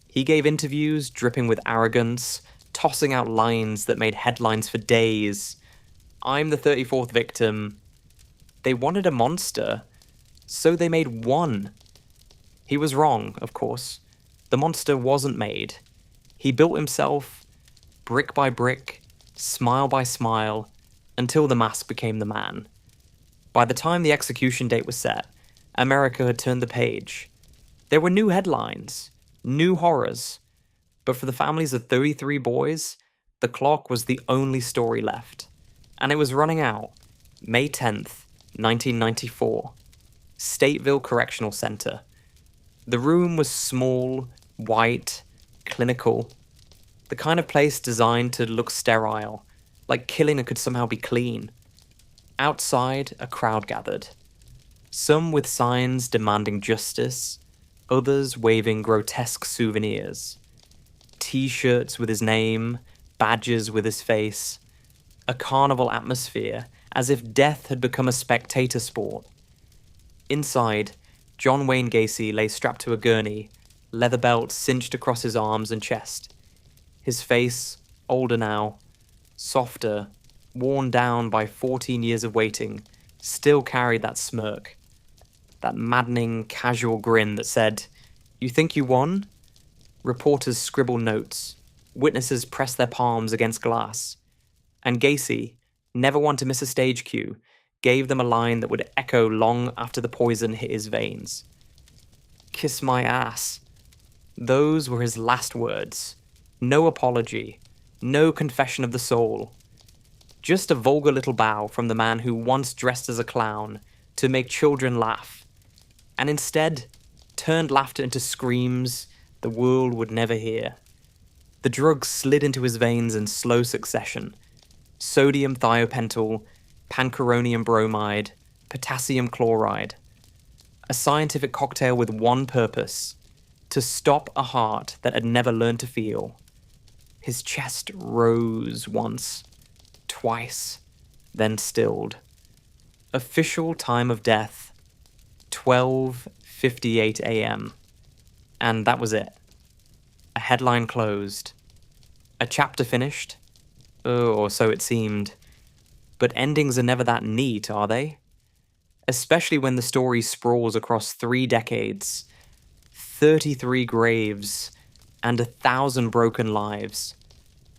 He gave interviews dripping with arrogance, tossing out lines that made headlines for days. I'm the 34th victim. They wanted a monster, so they made one. He was wrong, of course. The monster wasn't made. He built himself, brick by brick, smile by smile, until the mask became the man. By the time the execution date was set, America had turned the page. There were new headlines, new horrors, but for the families of 33 boys, the clock was the only story left. And it was running out. May 10th, 1994. Stateville Correctional Center. The room was small, white, clinical. The kind of place designed to look sterile, like killing could somehow be clean. Outside, a crowd gathered. Some with signs demanding justice, others waving grotesque souvenirs. T-shirts with his name, badges with his face. A carnival atmosphere, as if death had become a spectator sport. Inside, John Wayne Gacy lay strapped to a gurney, leather belt cinched across his arms and chest. His face, older now, softer, worn down by 14 years of waiting, still carried that smirk. That maddening, casual grin that said, "You think you won?" Reporters scribble notes. Witnesses press their palms against glass. And Gacy, never one to miss a stage cue, gave them a line that would echo long after the poison hit his veins. "Kiss my ass." Those were his last words. No apology. No confession of the soul. Just a vulgar little bow from the man who once dressed as a clown to make children laugh, and instead turned laughter into screams the world would never hear. The drugs slid into his veins in slow succession. Sodium thiopental, pancuronium bromide, potassium chloride. A scientific cocktail with one purpose: to stop a heart that had never learned to feel. His chest rose once, twice, then stilled. Official time of death, 12:58 a.m. And that was it. A headline closed. A chapter finished. Or so it seemed. But endings are never that neat, are they? Especially when the story sprawls across 3 decades, 33 graves, and 1,000 broken lives.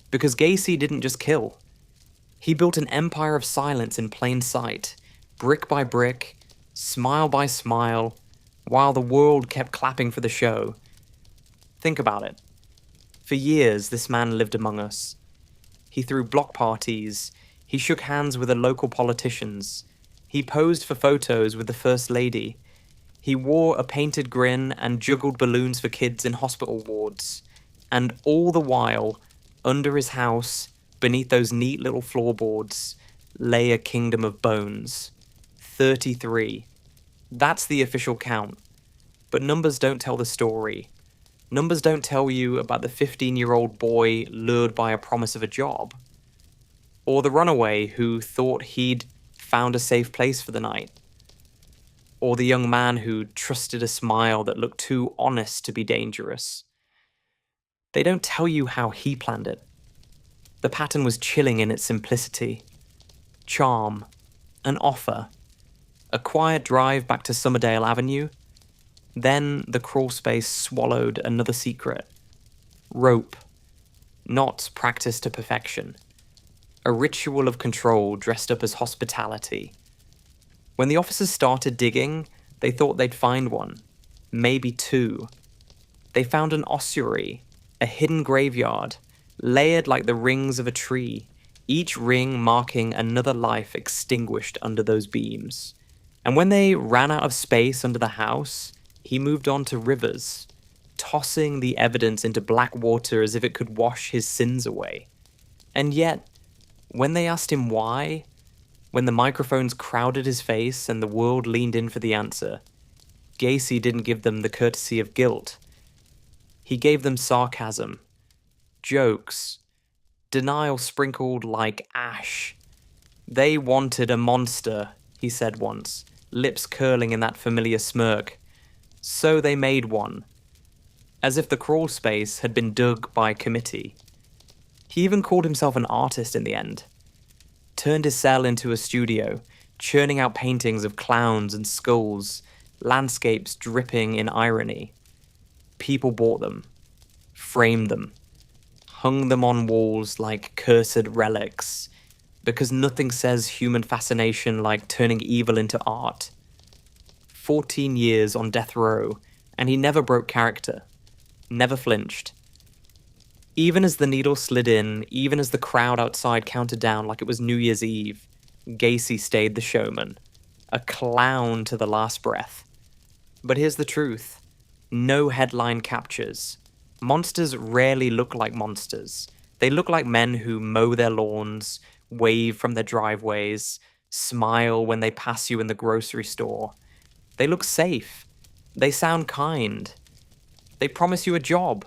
Because Gacy didn't just kill. He built an empire of silence in plain sight, brick by brick, smile by smile, while the world kept clapping for the show. Think about it. For years, this man lived among us. He threw block parties, he shook hands with the local politicians, he posed for photos with the First Lady, he wore a painted grin and juggled balloons for kids in hospital wards, and all the while, under his house, beneath those neat little floorboards, lay a kingdom of bones. 33. That's the official count. But numbers don't tell the story. Numbers don't tell you about the 15-year-old boy lured by a promise of a job. Or the runaway who thought he'd found a safe place for the night. Or the young man who trusted a smile that looked too honest to be dangerous. They don't tell you how he planned it. The pattern was chilling in its simplicity. Charm. An offer. A quiet drive back to Summerdale Avenue. Then the crawl space swallowed another secret. Rope. Not practice to perfection. A ritual of control dressed up as hospitality. When the officers started digging, they thought they'd find one. Maybe 2. They found an ossuary, a hidden graveyard, layered like the rings of a tree, each ring marking another life extinguished under those beams. And when they ran out of space under the house, he moved on to rivers, tossing the evidence into black water as if it could wash his sins away. And yet, when they asked him why, when the microphones crowded his face and the world leaned in for the answer, Gacy didn't give them the courtesy of guilt. He gave them sarcasm, jokes, denial sprinkled like ash. They wanted a monster, he said once, lips curling in that familiar smirk. So they made one, as if the crawl space had been dug by committee. He even called himself an artist in the end. turned his cell into a studio, churning out paintings of clowns and skulls, landscapes dripping in irony. People bought them, framed them, hung them on walls like cursed relics, because nothing says human fascination like turning evil into art. 14 years on death row, and he never broke character, never flinched. Even as the needle slid in, even as the crowd outside counted down like it was New Year's Eve, Gacy stayed the showman, a clown to the last breath. But here's the truth. No headline captures. Monsters rarely look like monsters. They look like men who mow their lawns, wave from their driveways, smile when they pass you in the grocery store. They look safe. They sound kind. They promise you a job,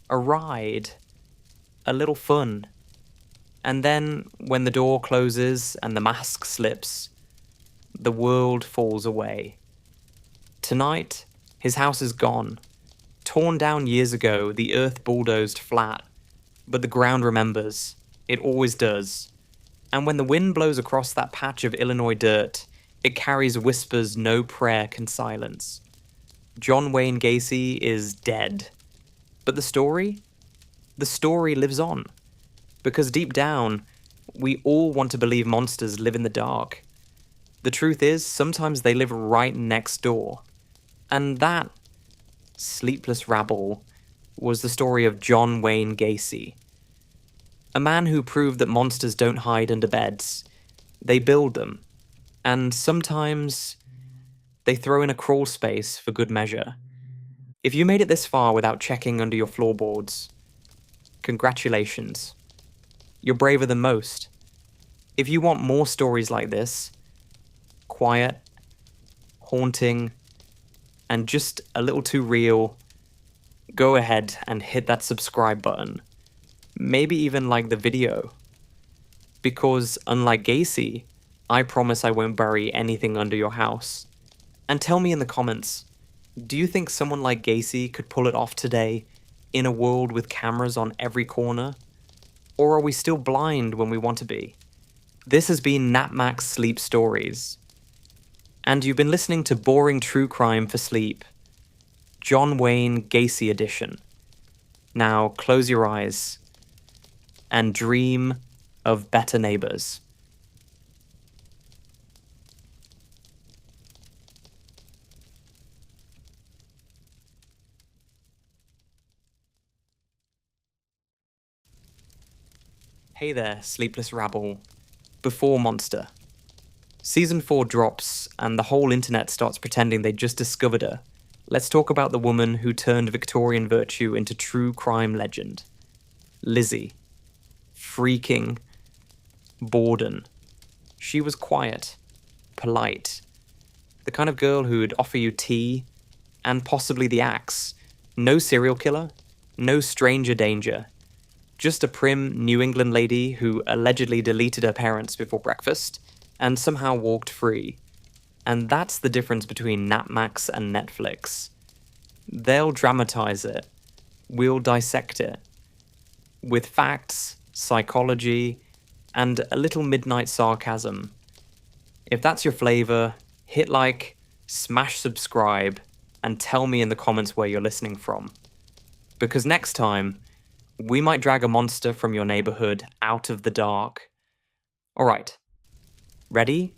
a ride, a little fun. And then, when the door closes and the mask slips, the world falls away. Tonight, his house is gone. Torn down years ago, the earth bulldozed flat. But the ground remembers. It always does. And when the wind blows across that patch of Illinois dirt, it carries whispers no prayer can silence. John Wayne Gacy is dead. But the story? The story lives on. Because deep down, we all want to believe monsters live in the dark. The truth is, sometimes they live right next door. And that sleepless rabble was the story of John Wayne Gacy. A man who proved that monsters don't hide under beds. They build them. And sometimes they throw in a crawl space for good measure. If you made it this far without checking under your floorboards, congratulations. You're braver than most. If you want more stories like this, quiet, haunting, and just a little too real, go ahead and hit that subscribe button. Maybe even like the video. Because unlike Gacy, I promise I won't bury anything under your house. And tell me in the comments, do you think someone like Gacy could pull it off today in a world with cameras on every corner? Or are we still blind when we want to be? This has been Napmax Sleep Stories. And you've been listening to boring true crime for sleep. John Wayne Gacy edition. Now close your eyes and dream of better neighbors. Hey there, sleepless rabble. Before Monster. Season 4 drops, and the whole internet starts pretending they just discovered her. Let's talk about the woman who turned Victorian virtue into true crime legend. Lizzie. Freaking Borden. She was quiet, polite, the kind of girl who'd offer you tea, and possibly the axe. No serial killer, no stranger danger. Just a prim New England lady who allegedly deleted her parents before breakfast and somehow walked free. And that's the difference between Napmax and Netflix. They'll dramatize it. We'll dissect it. With facts, psychology, and a little midnight sarcasm. If that's your flavor, hit like, smash subscribe, and tell me in the comments where you're listening from. Because next time, we might drag a monster from your neighborhood out of the dark. Alright, ready?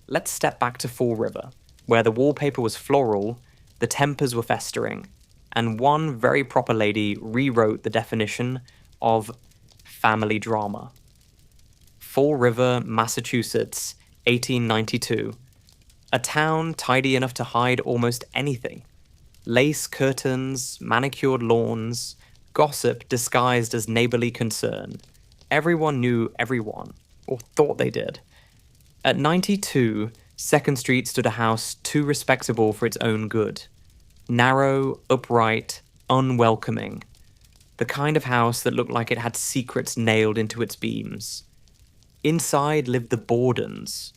Let's step back to Fall River, where the wallpaper was floral, the tempers were festering, and one very proper lady rewrote the definition of family drama. Fall River, Massachusetts, 1892. A town tidy enough to hide almost anything. Lace curtains, manicured lawns, gossip disguised as neighborly concern. Everyone knew everyone, or thought they did. At 92, 2nd Street stood a house too respectable for its own good. Narrow, upright, unwelcoming. The kind of house that looked like it had secrets nailed into its beams. Inside lived the Bordens,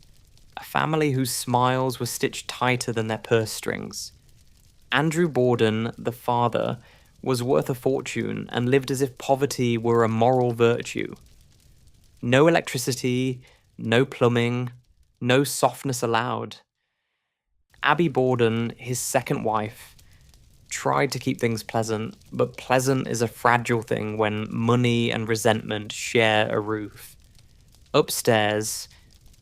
a family whose smiles were stitched tighter than their purse strings. Andrew Borden, the father, was worth a fortune and lived as if poverty were a moral virtue. No electricity, no plumbing, no softness allowed. Abby Borden, his second wife, tried to keep things pleasant, but pleasant is a fragile thing when money and resentment share a roof. Upstairs,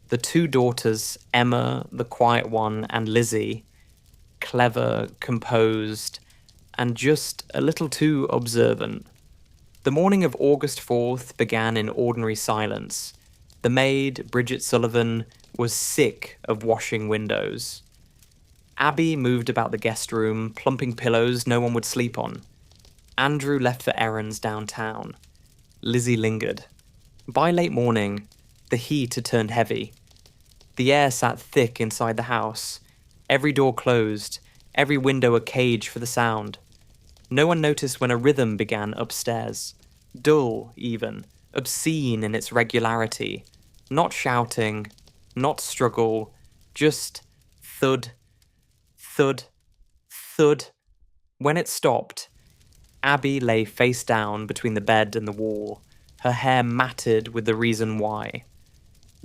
the two daughters, Emma, the quiet one, and Lizzie, clever, composed, and just a little too observant. The morning of August 4th began in ordinary silence. The maid, Bridget Sullivan, was sick of washing windows. Abby moved about the guest room, plumping pillows no one would sleep on. Andrew left for errands downtown. Lizzie lingered. By late morning, the heat had turned heavy. The air sat thick inside the house, every door closed, every window a cage for the sound. No one noticed when a rhythm began upstairs. Dull, even, obscene in its regularity. Not shouting, not struggle, just thud, thud, thud. When it stopped, Abby lay face down between the bed and the wall, her hair matted with the reason why.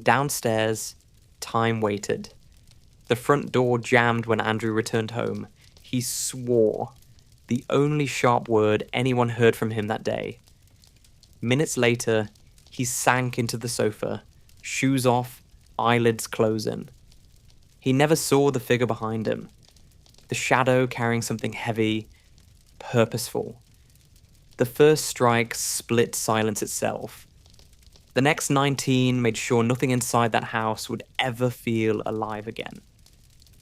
Downstairs, time waited. The front door jammed when Andrew returned home. He swore, the only sharp word anyone heard from him that day. Minutes later, he sank into the sofa, shoes off, eyelids closing. He never saw the figure behind him, the shadow carrying something heavy, purposeful. The first strike split silence itself. The next 19 made sure nothing inside that house would ever feel alive again.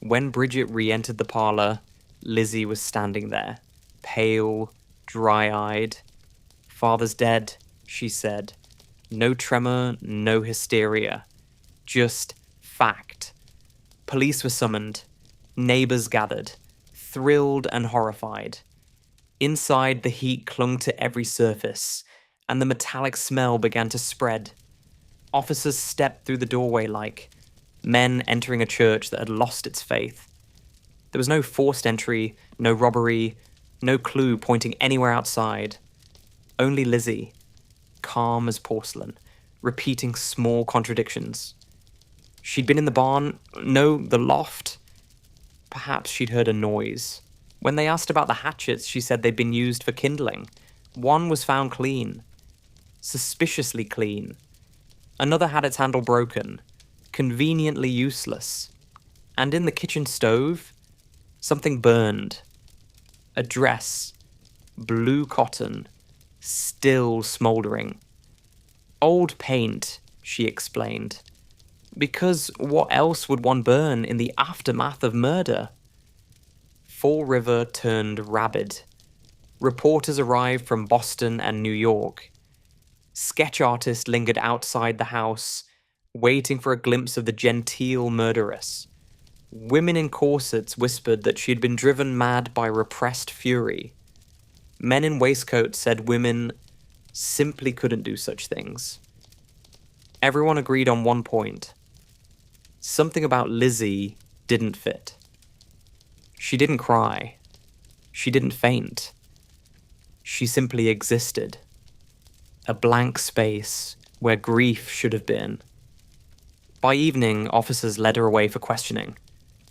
When Bridget re-entered the parlor, Lizzie was standing there, pale, dry-eyed. "Father's dead," she said. No tremor, no hysteria. Just fact. Police were summoned. Neighbors gathered, thrilled and horrified. Inside, the heat clung to every surface, and the metallic smell began to spread. Officers stepped through the doorway like men entering a church that had lost its faith. There was no forced entry, no robbery, no clue pointing anywhere outside. Only Lizzie, calm as porcelain, repeating small contradictions. She'd been in the barn, no, the loft. Perhaps she'd heard a noise. When they asked about the hatchets, she said they'd been used for kindling. One was found clean. Suspiciously clean. Another had its handle broken. Conveniently useless. And in the kitchen stove, something burned. A dress. Blue cotton. Still smouldering. Old paint, she explained. Because what else would one burn in the aftermath of murder? Fall River turned rabid. Reporters arrived from Boston and New York. Sketch artists lingered outside the house, waiting for a glimpse of the genteel murderess. Women in corsets whispered that she had been driven mad by repressed fury. Men in waistcoats said women simply couldn't do such things. Everyone agreed on one point. Something about Lizzie didn't fit. She didn't cry. She didn't faint. She simply existed. A blank space where grief should have been. By evening, officers led her away for questioning.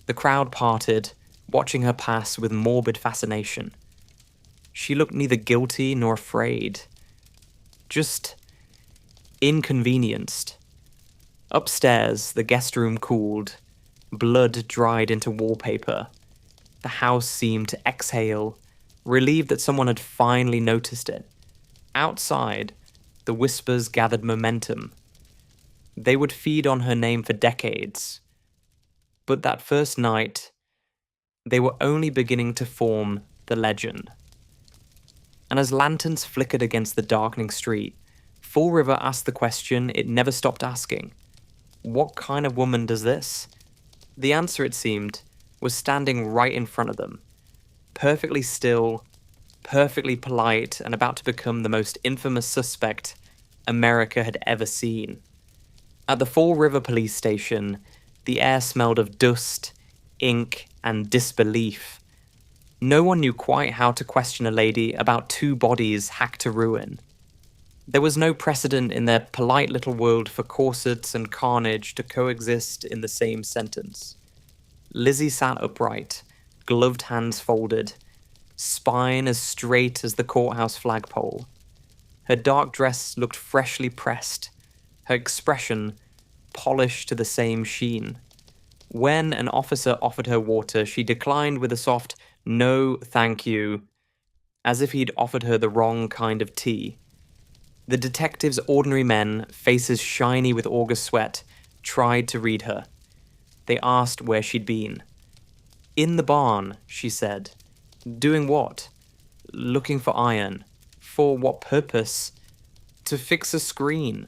The crowd parted, watching her pass with morbid fascination. She looked neither guilty nor afraid. Just inconvenienced. Upstairs, the guest room cooled. Blood dried into wallpaper. The house seemed to exhale, relieved that someone had finally noticed it. Outside, the whispers gathered momentum. They would feed on her name for decades. But that first night, they were only beginning to form the legend. And as lanterns flickered against the darkening street, Fall River asked the question it never stopped asking. What kind of woman does this? The answer, it seemed, was standing right in front of them. Perfectly still, perfectly polite, and about to become the most infamous suspect America had ever seen. At the Fall River police station, the air smelled of dust, ink, and disbelief. No one knew quite how to question a lady about two bodies hacked to ruin. There was no precedent in their polite little world for corsets and carnage to coexist in the same sentence. Lizzie sat upright, gloved hands folded, spine as straight as the courthouse flagpole. Her dark dress looked freshly pressed, her expression polished to the same sheen. When an officer offered her water, she declined with a soft, "No, thank you," as if he'd offered her the wrong kind of tea. The detective's ordinary men, faces shiny with August sweat, tried to read her. They asked where she'd been. "In the barn," she said. "Doing what?" "Looking for iron." "For what purpose?" "To fix a screen."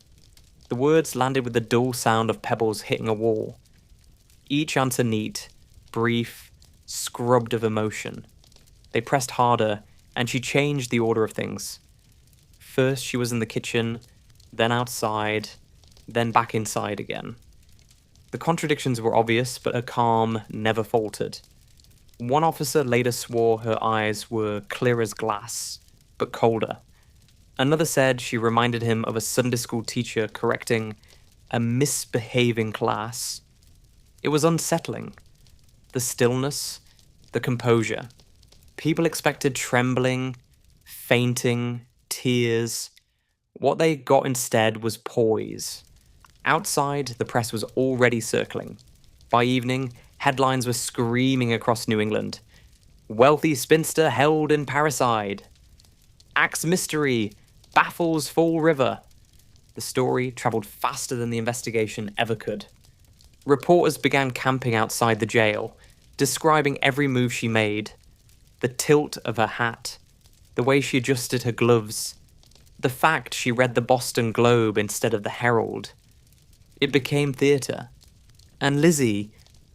The words landed with the dull sound of pebbles hitting a wall. Each answer neat, brief, scrubbed of emotion. They pressed harder, and she changed the order of things. First she was in the kitchen, then outside, then back inside again. The contradictions were obvious, but her calm never faltered. One officer later swore her eyes were clear as glass, but colder. Another said she reminded him of a Sunday school teacher correcting a misbehaving class. It was unsettling. The stillness, the composure. People expected trembling, fainting, tears. What they got instead was poise. Outside, the press was already circling. By evening, headlines were screaming across New England. "Wealthy spinster held in parricide." "Axe mystery baffles Fall River." The story traveled faster than the investigation ever could. Reporters began camping outside the jail, describing every move she made. The tilt of her hat, the way she adjusted her gloves, the fact she read the Boston Globe instead of the Herald. It became theatre. And Lizzie,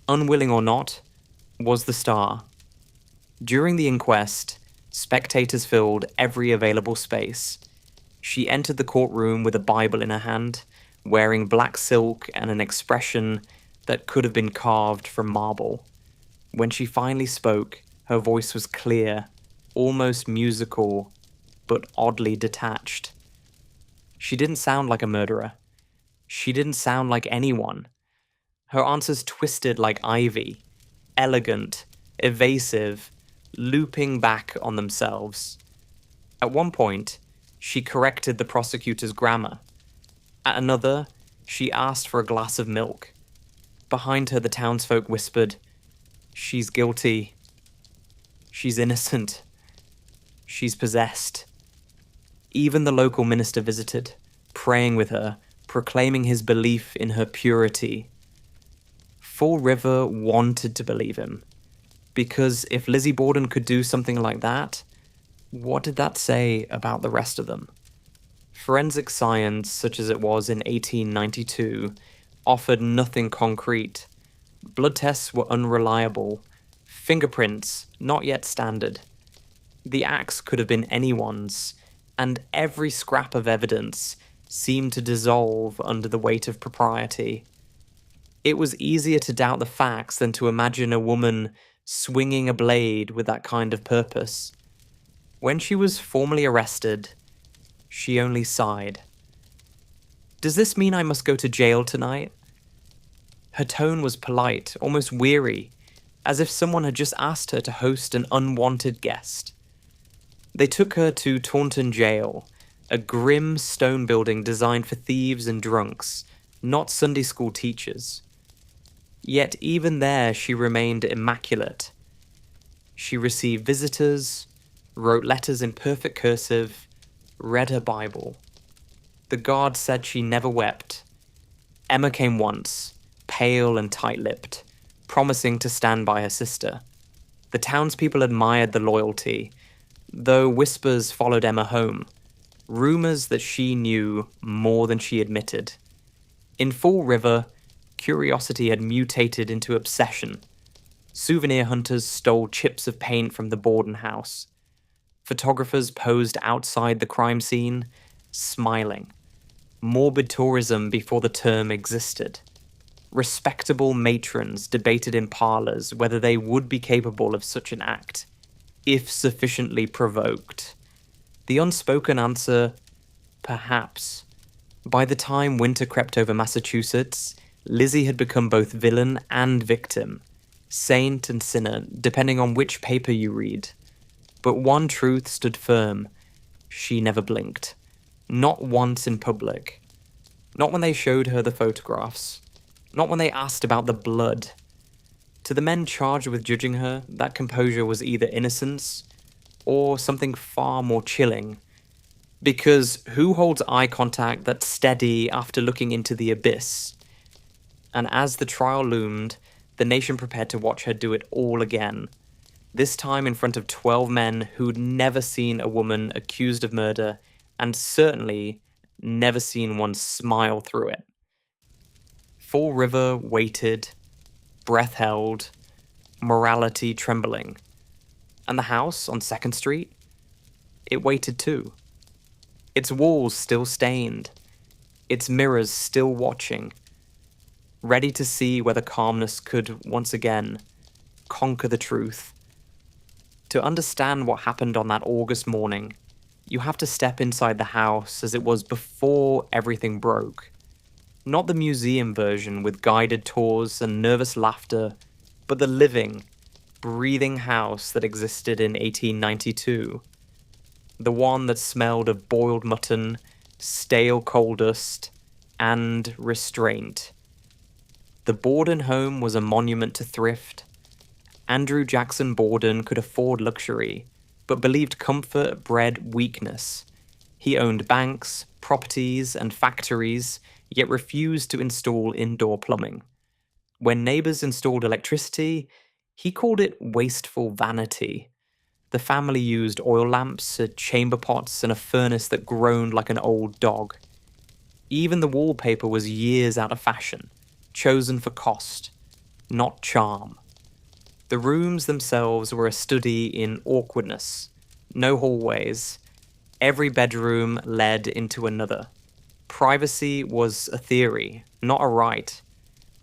unwilling or not, was the star. During the inquest, spectators filled every available space. She entered the courtroom with a Bible in her hand, wearing black silk and an expression that could have been carved from marble. When she finally spoke, her voice was clear, almost musical, but oddly detached. She didn't sound like a murderer. She didn't sound like anyone. Her answers twisted like ivy, elegant, evasive, looping back on themselves. At one point, she corrected the prosecutor's grammar. At another, she asked for a glass of milk. Behind her, the townsfolk whispered, "She's guilty. She's innocent. She's possessed." Even the local minister visited, praying with her, proclaiming his belief in her purity. Fall River wanted to believe him, because if Lizzie Borden could do something like that, what did that say about the rest of them? Forensic science, such as it was in 1892, offered nothing concrete. Blood tests were unreliable. Fingerprints, not yet standard. The axe could have been anyone's, and every scrap of evidence seemed to dissolve under the weight of propriety. It was easier to doubt the facts than to imagine a woman swinging a blade with that kind of purpose. When she was formally arrested, she only sighed. "Does this mean I must go to jail tonight?" Her tone was polite, almost weary, as if someone had just asked her to host an unwanted guest. They took her to Taunton Jail, a grim stone building designed for thieves and drunks, not Sunday school teachers. Yet even there she remained immaculate. She received visitors, wrote letters in perfect cursive, read her Bible. The guard said she never wept. Emma came once, pale and tight-lipped, promising to stand by her sister. The townspeople admired the loyalty, though whispers followed Emma home, rumors that she knew more than she admitted. In Fall River, curiosity had mutated into obsession. Souvenir hunters stole chips of paint from the Borden house. Photographers posed outside the crime scene, smiling. Morbid tourism before the term existed. Respectable matrons debated in parlors whether they would be capable of such an act, if sufficiently provoked. The unspoken answer, Perhaps. By the time winter crept over Massachusetts, Lizzie had become both villain and victim, saint and sinner, depending on which paper you read. But one truth stood firm: she never blinked. Not once in public. Not when they showed her the photographs. Not when they asked about the blood. To the men charged with judging her, that composure was either innocence or something far more chilling. Because who holds eye contact that's steady after looking into the abyss? And as the trial loomed, the nation prepared to watch her do it all again. This time in front of 12 men who'd never seen a woman accused of murder, and certainly never seen one smile through it. Fall River waited, breath held, morality trembling. And the house on 2nd Street? It waited too. Its walls still stained, its mirrors still watching, ready to see whether calmness could once again conquer the truth. To understand what happened on that August morning, you have to step inside the house as it was before everything broke. Not the museum version with guided tours and nervous laughter, but the living, breathing house that existed in 1892. The one that smelled of boiled mutton, stale coal dust, and restraint. The Borden home was a monument to thrift. Andrew Jackson Borden could afford luxury, but believed comfort bred weakness. He owned banks, properties, and factories, yet refused to install indoor plumbing. When neighbors installed electricity, he called it wasteful vanity. The family used oil lamps, chamber pots, and a furnace that groaned like an old dog. Even the wallpaper was years out of fashion, chosen for cost, not charm. The rooms themselves were a study in awkwardness. No hallways. Every bedroom led into another. Privacy was a theory, not a right.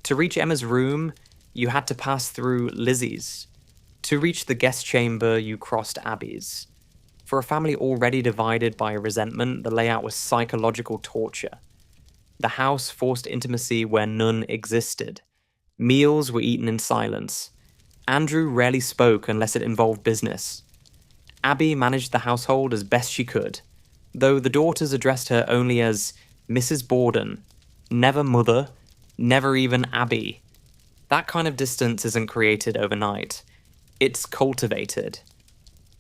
To reach Emma's room, you had to pass through Lizzie's. To reach the guest chamber, you crossed Abby's. For a family already divided by resentment, the layout was psychological torture. The house forced intimacy where none existed. Meals were eaten in silence. Andrew rarely spoke unless it involved business. Abby managed the household as best she could, though the daughters addressed her only as Mrs. Borden, never mother, never even Abby. That kind of distance isn't created overnight. It's cultivated.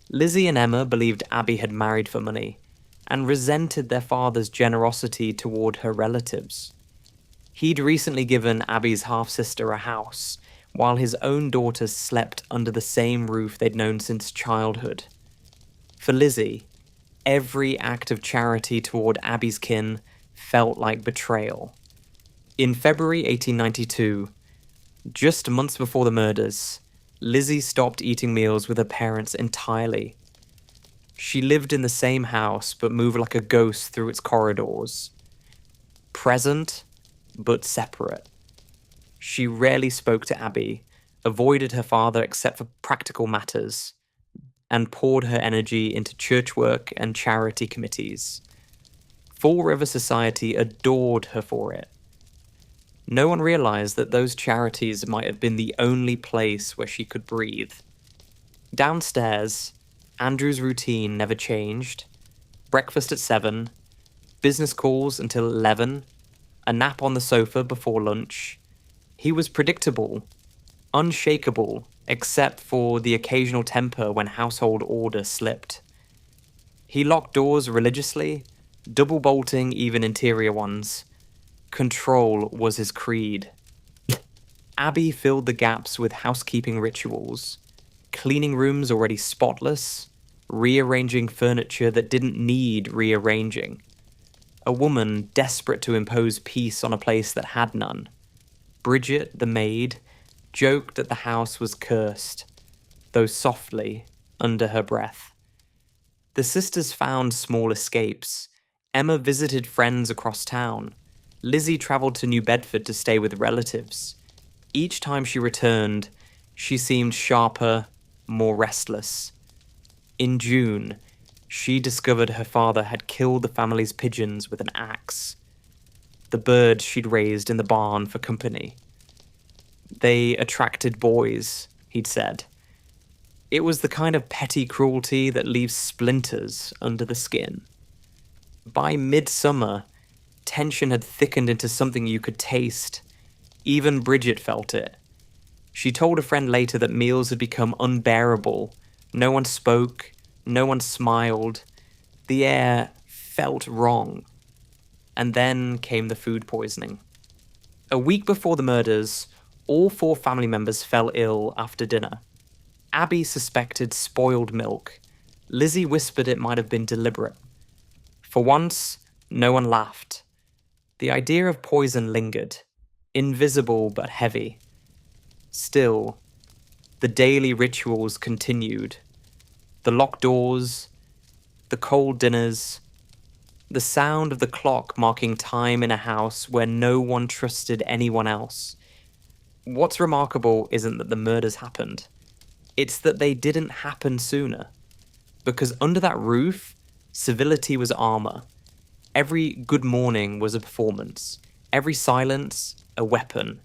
Lizzie and Emma believed Abby had married for money, and resented their father's generosity toward her relatives. He'd recently given Abby's half-sister a house, while his own daughters slept under the same roof they'd known since childhood. For Lizzie, every act of charity toward Abby's kin felt like betrayal. In February 1892, just months before the murders, Lizzie stopped eating meals with her parents entirely. She lived in the same house but moved like a ghost through its corridors. Present, but separate. She rarely spoke to Abby, avoided her father except for practical matters, and poured her energy into church work and charity committees. Fall River Society adored her for it. No one realized that those charities might have been the only place where she could breathe. Downstairs, Andrew's routine never changed. Breakfast at 7, business calls until 11, a nap on the sofa before lunch. He was predictable, unshakable, except for the occasional temper when household order slipped. He locked doors religiously, double bolting even interior ones. Control was his creed. Abby filled the gaps with housekeeping rituals, cleaning rooms already spotless, rearranging furniture that didn't need rearranging. A woman desperate to impose peace on a place that had none. Bridget, the maid, joked that the house was cursed, though softly, under her breath. The sisters found small escapes. Emma visited friends across town. Lizzie traveled to New Bedford to stay with relatives. Each time she returned, she seemed sharper, more restless. In June, She discovered her father had killed the family's pigeons with an axe, the birds she'd raised in the barn for company. They attracted boys, he'd said. It was the kind of petty cruelty that leaves splinters under the skin. By midsummer, tension had thickened into something you could taste. Even Bridget felt it. She told a friend later that meals had become unbearable. No one spoke, no one smiled. The air felt wrong. And then came the food poisoning. A week before the murders, all 4 family members fell ill after dinner. Abby suspected spoiled milk. Lizzie whispered it might have been deliberate. For once, no one laughed. The idea of poison lingered, invisible but heavy. Still, the daily rituals continued. The locked doors, the cold dinners, the sound of the clock marking time in a house where no one trusted anyone else. What's remarkable isn't that the murders happened. It's that they didn't happen sooner. Because under that roof, civility was armor. Every good morning was a performance. Every silence, a weapon.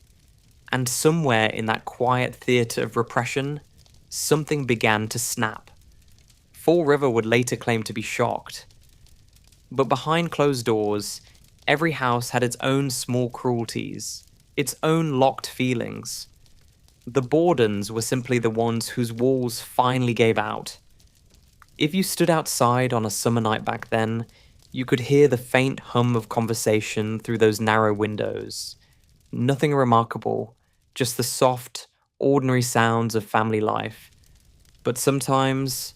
And somewhere in that quiet theatre of repression, something began to snap. Fall River would later claim to be shocked. But behind closed doors, every house had its own small cruelties, its own locked feelings. The Bordens were simply the ones whose walls finally gave out. If you stood outside on a summer night back then, you could hear the faint hum of conversation through those narrow windows. Nothing remarkable, just the soft, ordinary sounds of family life. But sometimes,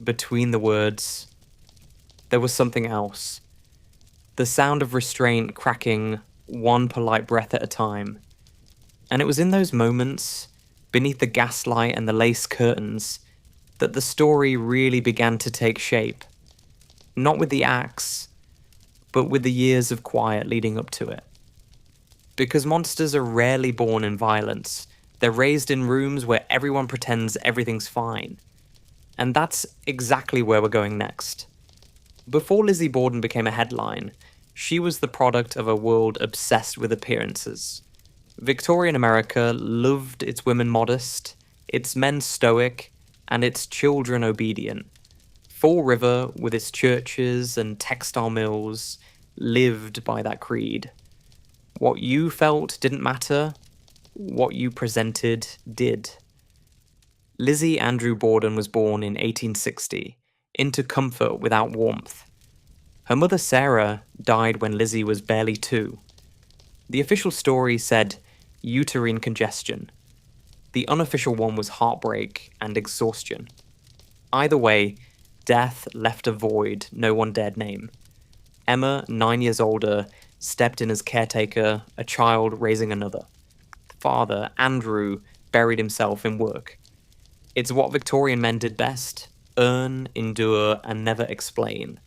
between the words, there was something else. The sound of restraint cracking one polite breath at a time. And it was in those moments, beneath the gaslight and the lace curtains, that the story really began to take shape. Not with the axe, but with the years of quiet leading up to it. Because monsters are rarely born in violence. They're raised in rooms where everyone pretends everything's fine. And that's exactly where we're going next. Before Lizzie Borden became a headline, she was the product of a world obsessed with appearances. Victorian America loved its women modest, its men stoic, and its children obedient. Fall River, with its churches and textile mills, lived by that creed. What you felt didn't matter, what you presented did. Lizzie Andrew Borden was born in 1860, into comfort without warmth. Her mother Sarah died when Lizzie was barely 2. The official story said uterine congestion. The unofficial one was heartbreak and exhaustion. Either way, death left a void no one dared name. Emma, 9 years older, stepped in as caretaker, a child raising another. Father, Andrew, buried himself in work. It's what Victorian men did best: earn, endure, and never explain.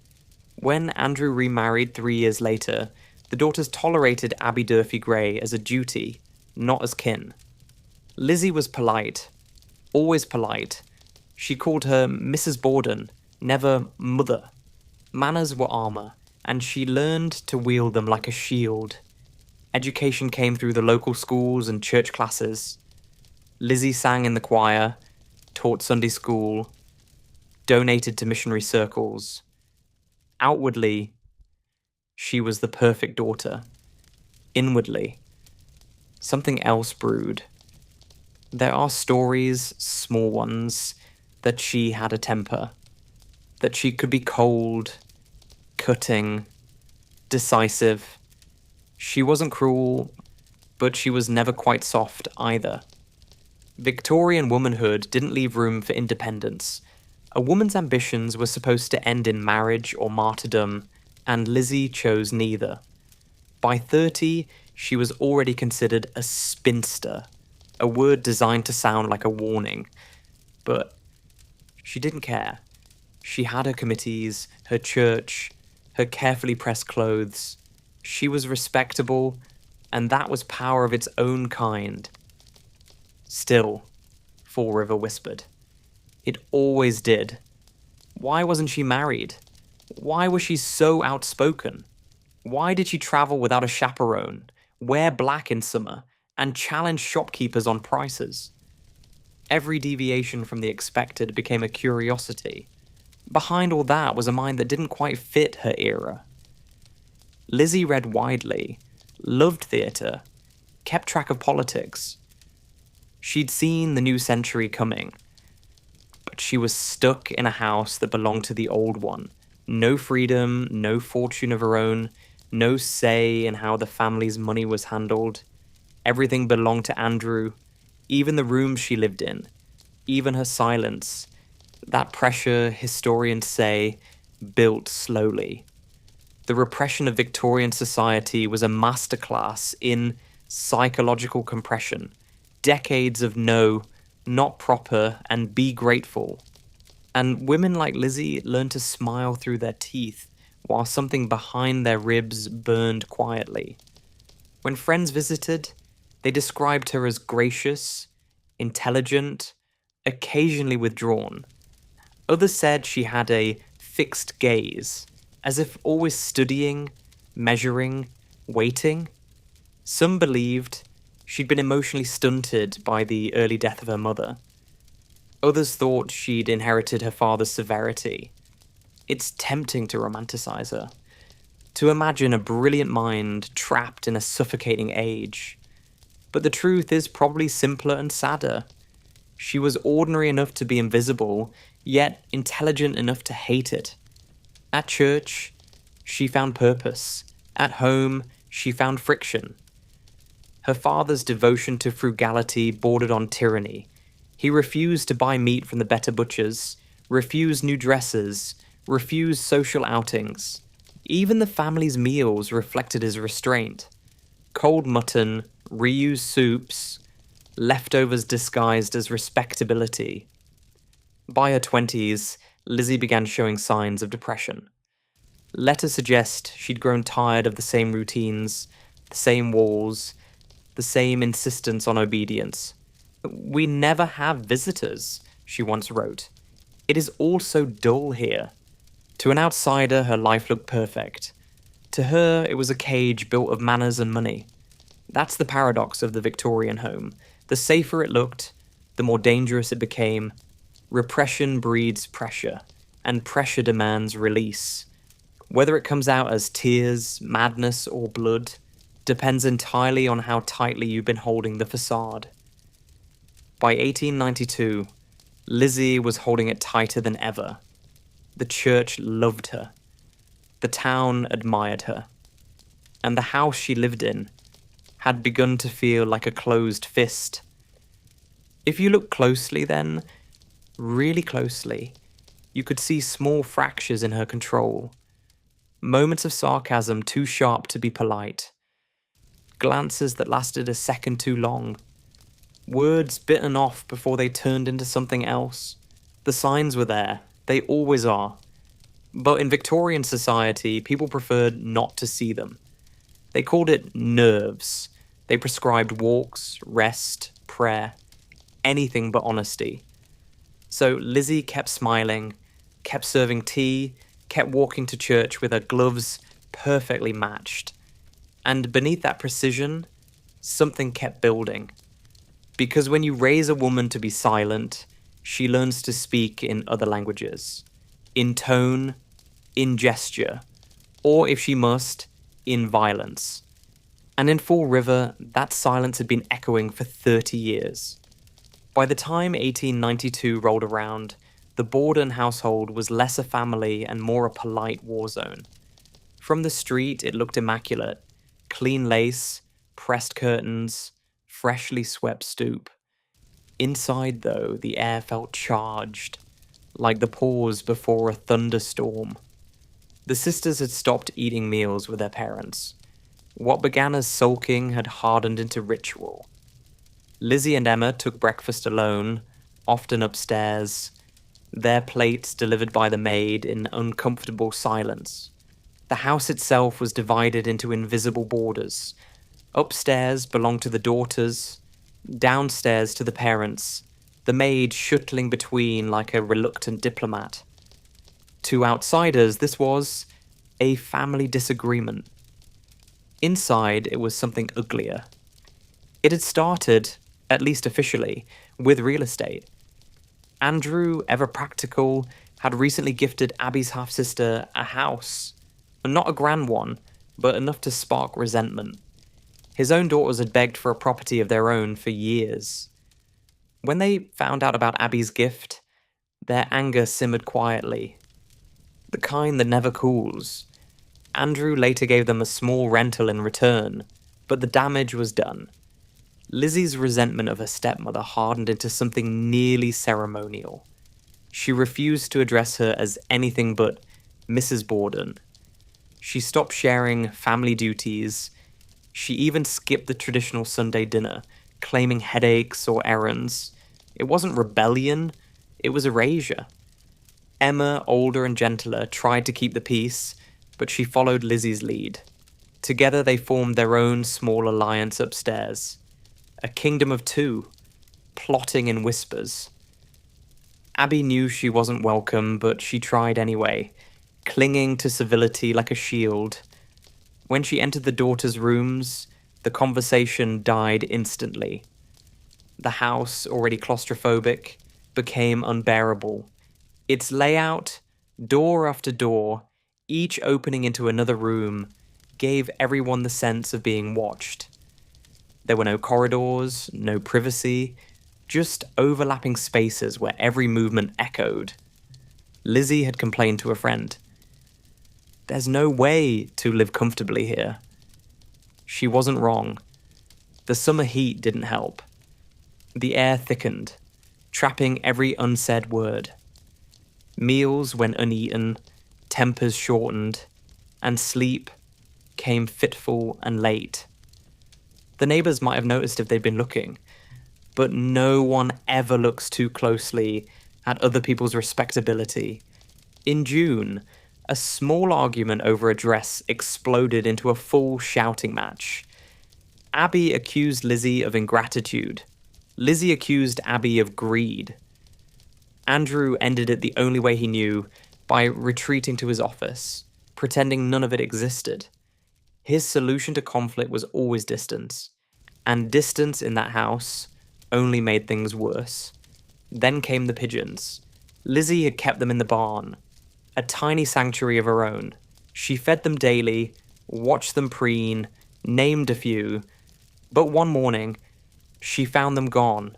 When Andrew remarried 3 years later, the daughters tolerated Abby Durfee Gray as a duty, not as kin. Lizzie was polite, always polite. She called her Mrs. Borden, never mother. Manners were armor, and she learned to wield them like a shield. Education came through the local schools and church classes. Lizzie sang in the choir, taught Sunday school, donated to missionary circles. Outwardly, she was the perfect daughter. Inwardly, something else brewed. There are stories, small ones, that she had a temper, that she could be cold, cutting, decisive. She wasn't cruel, but she was never quite soft either. Victorian womanhood didn't leave room for independence. A woman's ambitions were supposed to end in marriage or martyrdom, and Lizzie chose neither. By 30, she was already considered a spinster, a word designed to sound like a warning. But she didn't care. She had her committees, her church, her carefully pressed clothes. She was respectable, and that was power of its own kind. Still, Fall River whispered. It always did. Why wasn't she married? Why was she so outspoken? Why did she travel without a chaperone, wear black in summer, and challenge shopkeepers on prices? Every deviation from the expected became a curiosity. Behind all that was a mind that didn't quite fit her era. Lizzie read widely, loved theatre, kept track of politics. She'd seen the new century coming, but she was stuck in a house that belonged to the old one. No freedom, no fortune of her own, no say in how the family's money was handled. Everything belonged to Andrew, even the rooms she lived in, even her silence. That pressure, historians say, built slowly. The repression of Victorian society was a masterclass in psychological compression. Decades of no, not proper, and be grateful. And women like Lizzie learned to smile through their teeth while something behind their ribs burned quietly. When friends visited, they described her as gracious, intelligent, occasionally withdrawn. Others said she had a fixed gaze, as if always studying, measuring, waiting. Some believed she'd been emotionally stunted by the early death of her mother. Others thought she'd inherited her father's severity. It's tempting to romanticize her, to imagine a brilliant mind trapped in a suffocating age. But the truth is probably simpler and sadder. She was ordinary enough to be invisible, yet intelligent enough to hate it. At church, she found purpose. At home, she found friction. Her father's devotion to frugality bordered on tyranny. He refused to buy meat from the better butchers, refused new dresses, refused social outings. Even the family's meals reflected his restraint. Cold mutton, reused soups, leftovers disguised as respectability. By her 20s, Lizzie began showing signs of depression. Letters suggest she'd grown tired of the same routines, the same walls, the same insistence on obedience. "We never have visitors," she once wrote. "It is all so dull here." To an outsider, her life looked perfect. To her, it was a cage built of manners and money. That's the paradox of the Victorian home. The safer it looked, the more dangerous it became. Repression breeds pressure, and pressure demands release. Whether it comes out as tears, madness, or blood depends entirely on how tightly you've been holding the facade. By 1892, Lizzie was holding it tighter than ever. The church loved her. The town admired her. And the house she lived in had begun to feel like a closed fist. If you look closely then, really closely, you could see small fractures in her control. Moments of sarcasm too sharp to be polite. Glances that lasted a second too long. Words bitten off before they turned into something else. The signs were there. They always are. But in Victorian society, people preferred not to see them. They called it nerves. They prescribed walks, rest, prayer, anything but honesty. So Lizzie kept smiling, kept serving tea, kept walking to church with her gloves perfectly matched. And beneath that precision, something kept building. Because when you raise a woman to be silent, she learns to speak in other languages. In tone, in gesture, or if she must, in violence. And in Fall River, that silence had been echoing for 30 years. By the time 1892 rolled around, the Borden household was less a family and more a polite war zone. From the street, it looked immaculate. Clean lace, pressed curtains, freshly swept stoop. Inside, though, the air felt charged, like the pause before a thunderstorm. The sisters had stopped eating meals with their parents. What began as sulking had hardened into ritual. Lizzie and Emma took breakfast alone, often upstairs, their plates delivered by the maid in uncomfortable silence. The house itself was divided into invisible borders. Upstairs belonged to the daughters, downstairs to the parents, the maid shuttling between like a reluctant diplomat. To outsiders, this was a family disagreement. Inside, it was something uglier. It had started, at least officially, with real estate. Andrew, ever practical, had recently gifted Abby's half-sister a house. Not a grand one, but enough to spark resentment. His own daughters had begged for a property of their own for years. When they found out about Abby's gift, their anger simmered quietly. The kind that never cools. Andrew later gave them a small rental in return, but the damage was done. Lizzie's resentment of her stepmother hardened into something nearly ceremonial. She refused to address her as anything but Mrs. Borden. She stopped sharing family duties. She even skipped the traditional Sunday dinner, claiming headaches or errands. It wasn't rebellion, it was erasure. Emma, older and gentler, tried to keep the peace, but she followed Lizzie's lead. Together they formed their own small alliance upstairs. A kingdom of two, plotting in whispers. Abby knew she wasn't welcome, but she tried anyway, clinging to civility like a shield. When she entered the daughters' rooms, the conversation died instantly. The house, already claustrophobic, became unbearable. Its layout, door after door, each opening into another room, gave everyone the sense of being watched. There were no corridors, no privacy, just overlapping spaces where every movement echoed. Lizzie had complained to a friend. There's no way to live comfortably here. She wasn't wrong. The summer heat didn't help. The air thickened, trapping every unsaid word. Meals went uneaten, tempers shortened, and sleep came fitful and late. The neighbours might have noticed if they'd been looking, but no one ever looks too closely at other people's respectability. In June, a small argument over a dress exploded into a full shouting match. Abby accused Lizzie of ingratitude. Lizzie accused Abby of greed. Andrew ended it the only way he knew, by retreating to his office, pretending none of it existed. His solution to conflict was always distance, and distance in that house only made things worse. Then came the pigeons. Lizzie had kept them in the barn, a tiny sanctuary of her own. She fed them daily, watched them preen, named a few, but one morning, she found them gone,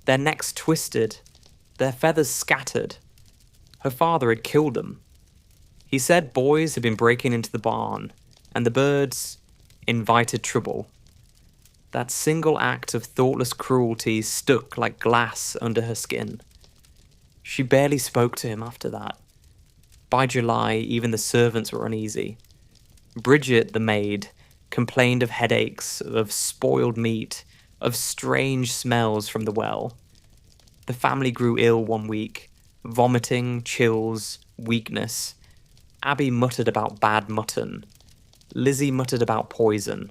their necks twisted, their feathers scattered. Her father had killed them. He said boys had been breaking into the barn, and the birds invited trouble. That single act of thoughtless cruelty stuck like glass under her skin. She barely spoke to him after that. By July, even the servants were uneasy. Bridget, the maid, complained of headaches, of spoiled meat, of strange smells from the well. The family grew ill one week, vomiting, chills, weakness. Abby muttered about bad mutton. Lizzie muttered about poison.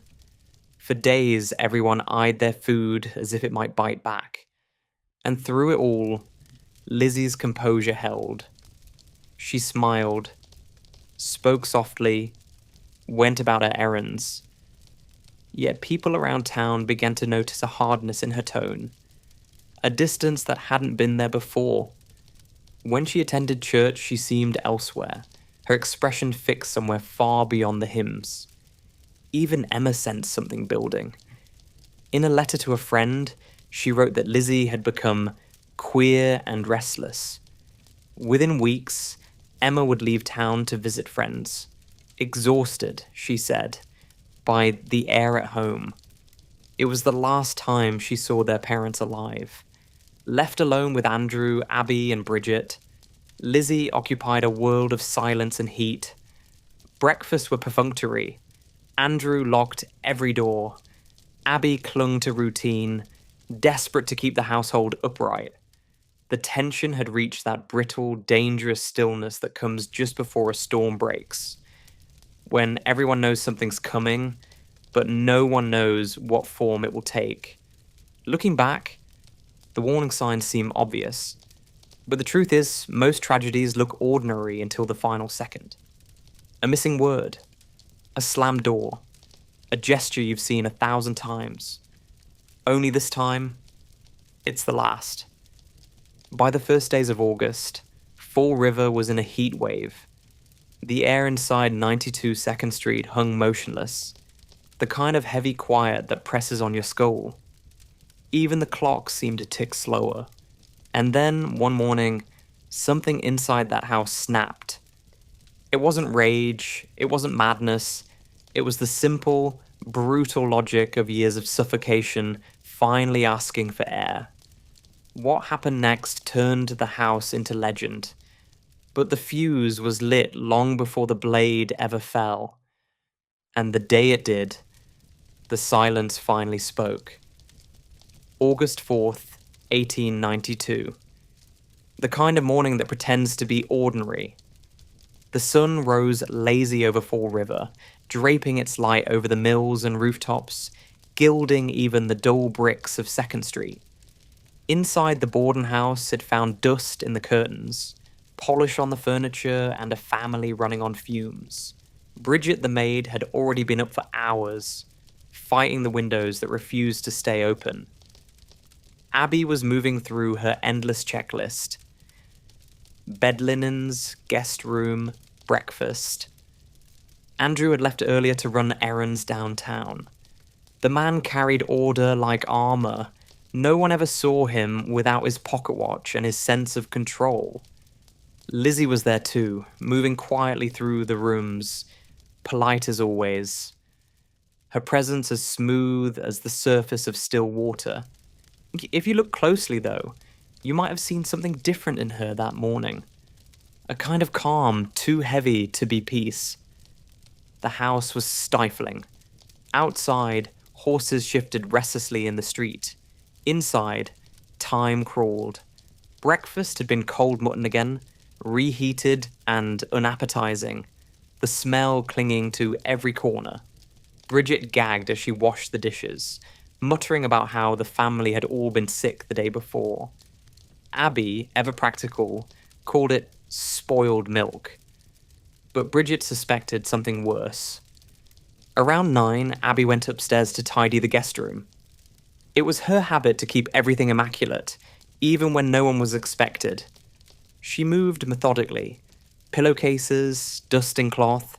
For days, everyone eyed their food as if it might bite back. And through it all, Lizzie's composure held. She smiled, spoke softly, went about her errands. Yet people around town began to notice a hardness in her tone, a distance that hadn't been there before. When she attended church, she seemed elsewhere, her expression fixed somewhere far beyond the hymns. Even Emma sensed something building. In a letter to a friend, she wrote that Lizzie had become queer and restless. Within weeks, Emma would leave town to visit friends. Exhausted, she said, by the air at home. It was the last time she saw their parents alive. Left alone with Andrew, Abby, and Bridget, Lizzie occupied a world of silence and heat. Breakfasts were perfunctory. Andrew locked every door. Abby clung to routine, desperate to keep the household upright. The tension had reached that brittle, dangerous stillness that comes just before a storm breaks, when everyone knows something's coming, but no one knows what form it will take. Looking back, the warning signs seem obvious. But the truth is, most tragedies look ordinary until the final second. A missing word, a slammed door, a gesture you've seen 1,000 times. Only this time, it's the last. By the first days of August, Fall River was in a heat wave. The air inside 92 2nd Street hung motionless, the kind of heavy quiet that presses on your skull. Even the clock seemed to tick slower. And then, one morning, something inside that house snapped. It wasn't rage, it wasn't madness, it was the simple, brutal logic of years of suffocation finally asking for air. What happened next turned the house into legend. But the fuse was lit long before the blade ever fell. And the day it did, the silence finally spoke. August 4th, 1892. The kind of morning that pretends to be ordinary. The sun rose lazy over Fall River, draping its light over the mills and rooftops, gilding even the dull bricks of 2nd Street. Inside the Borden house, it found dust in the curtains, polish on the furniture, and a family running on fumes. Bridget the maid had already been up for hours, fighting the windows that refused to stay open. Abby was moving through her endless checklist. Bed linens, guest room, breakfast. Andrew had left earlier to run errands downtown. The man carried order like armor. No one ever saw him without his pocket watch and his sense of control. Lizzie was there too, moving quietly through the rooms, polite as always. Her presence as smooth as the surface of still water. If you look closely, though, you might have seen something different in her that morning. A kind of calm, too heavy to be peace. The house was stifling. Outside, horses shifted restlessly in the street. Inside, time crawled. Breakfast had been cold mutton again, reheated and unappetizing, the smell clinging to every corner. Bridget gagged as she washed the dishes, muttering about how the family had all been sick the day before. Abby, ever practical, called it spoiled milk. But Bridget suspected something worse. Around 9, Abby went upstairs to tidy the guest room. It was her habit to keep everything immaculate, even when no one was expected. She moved methodically, pillowcases, dusting cloth,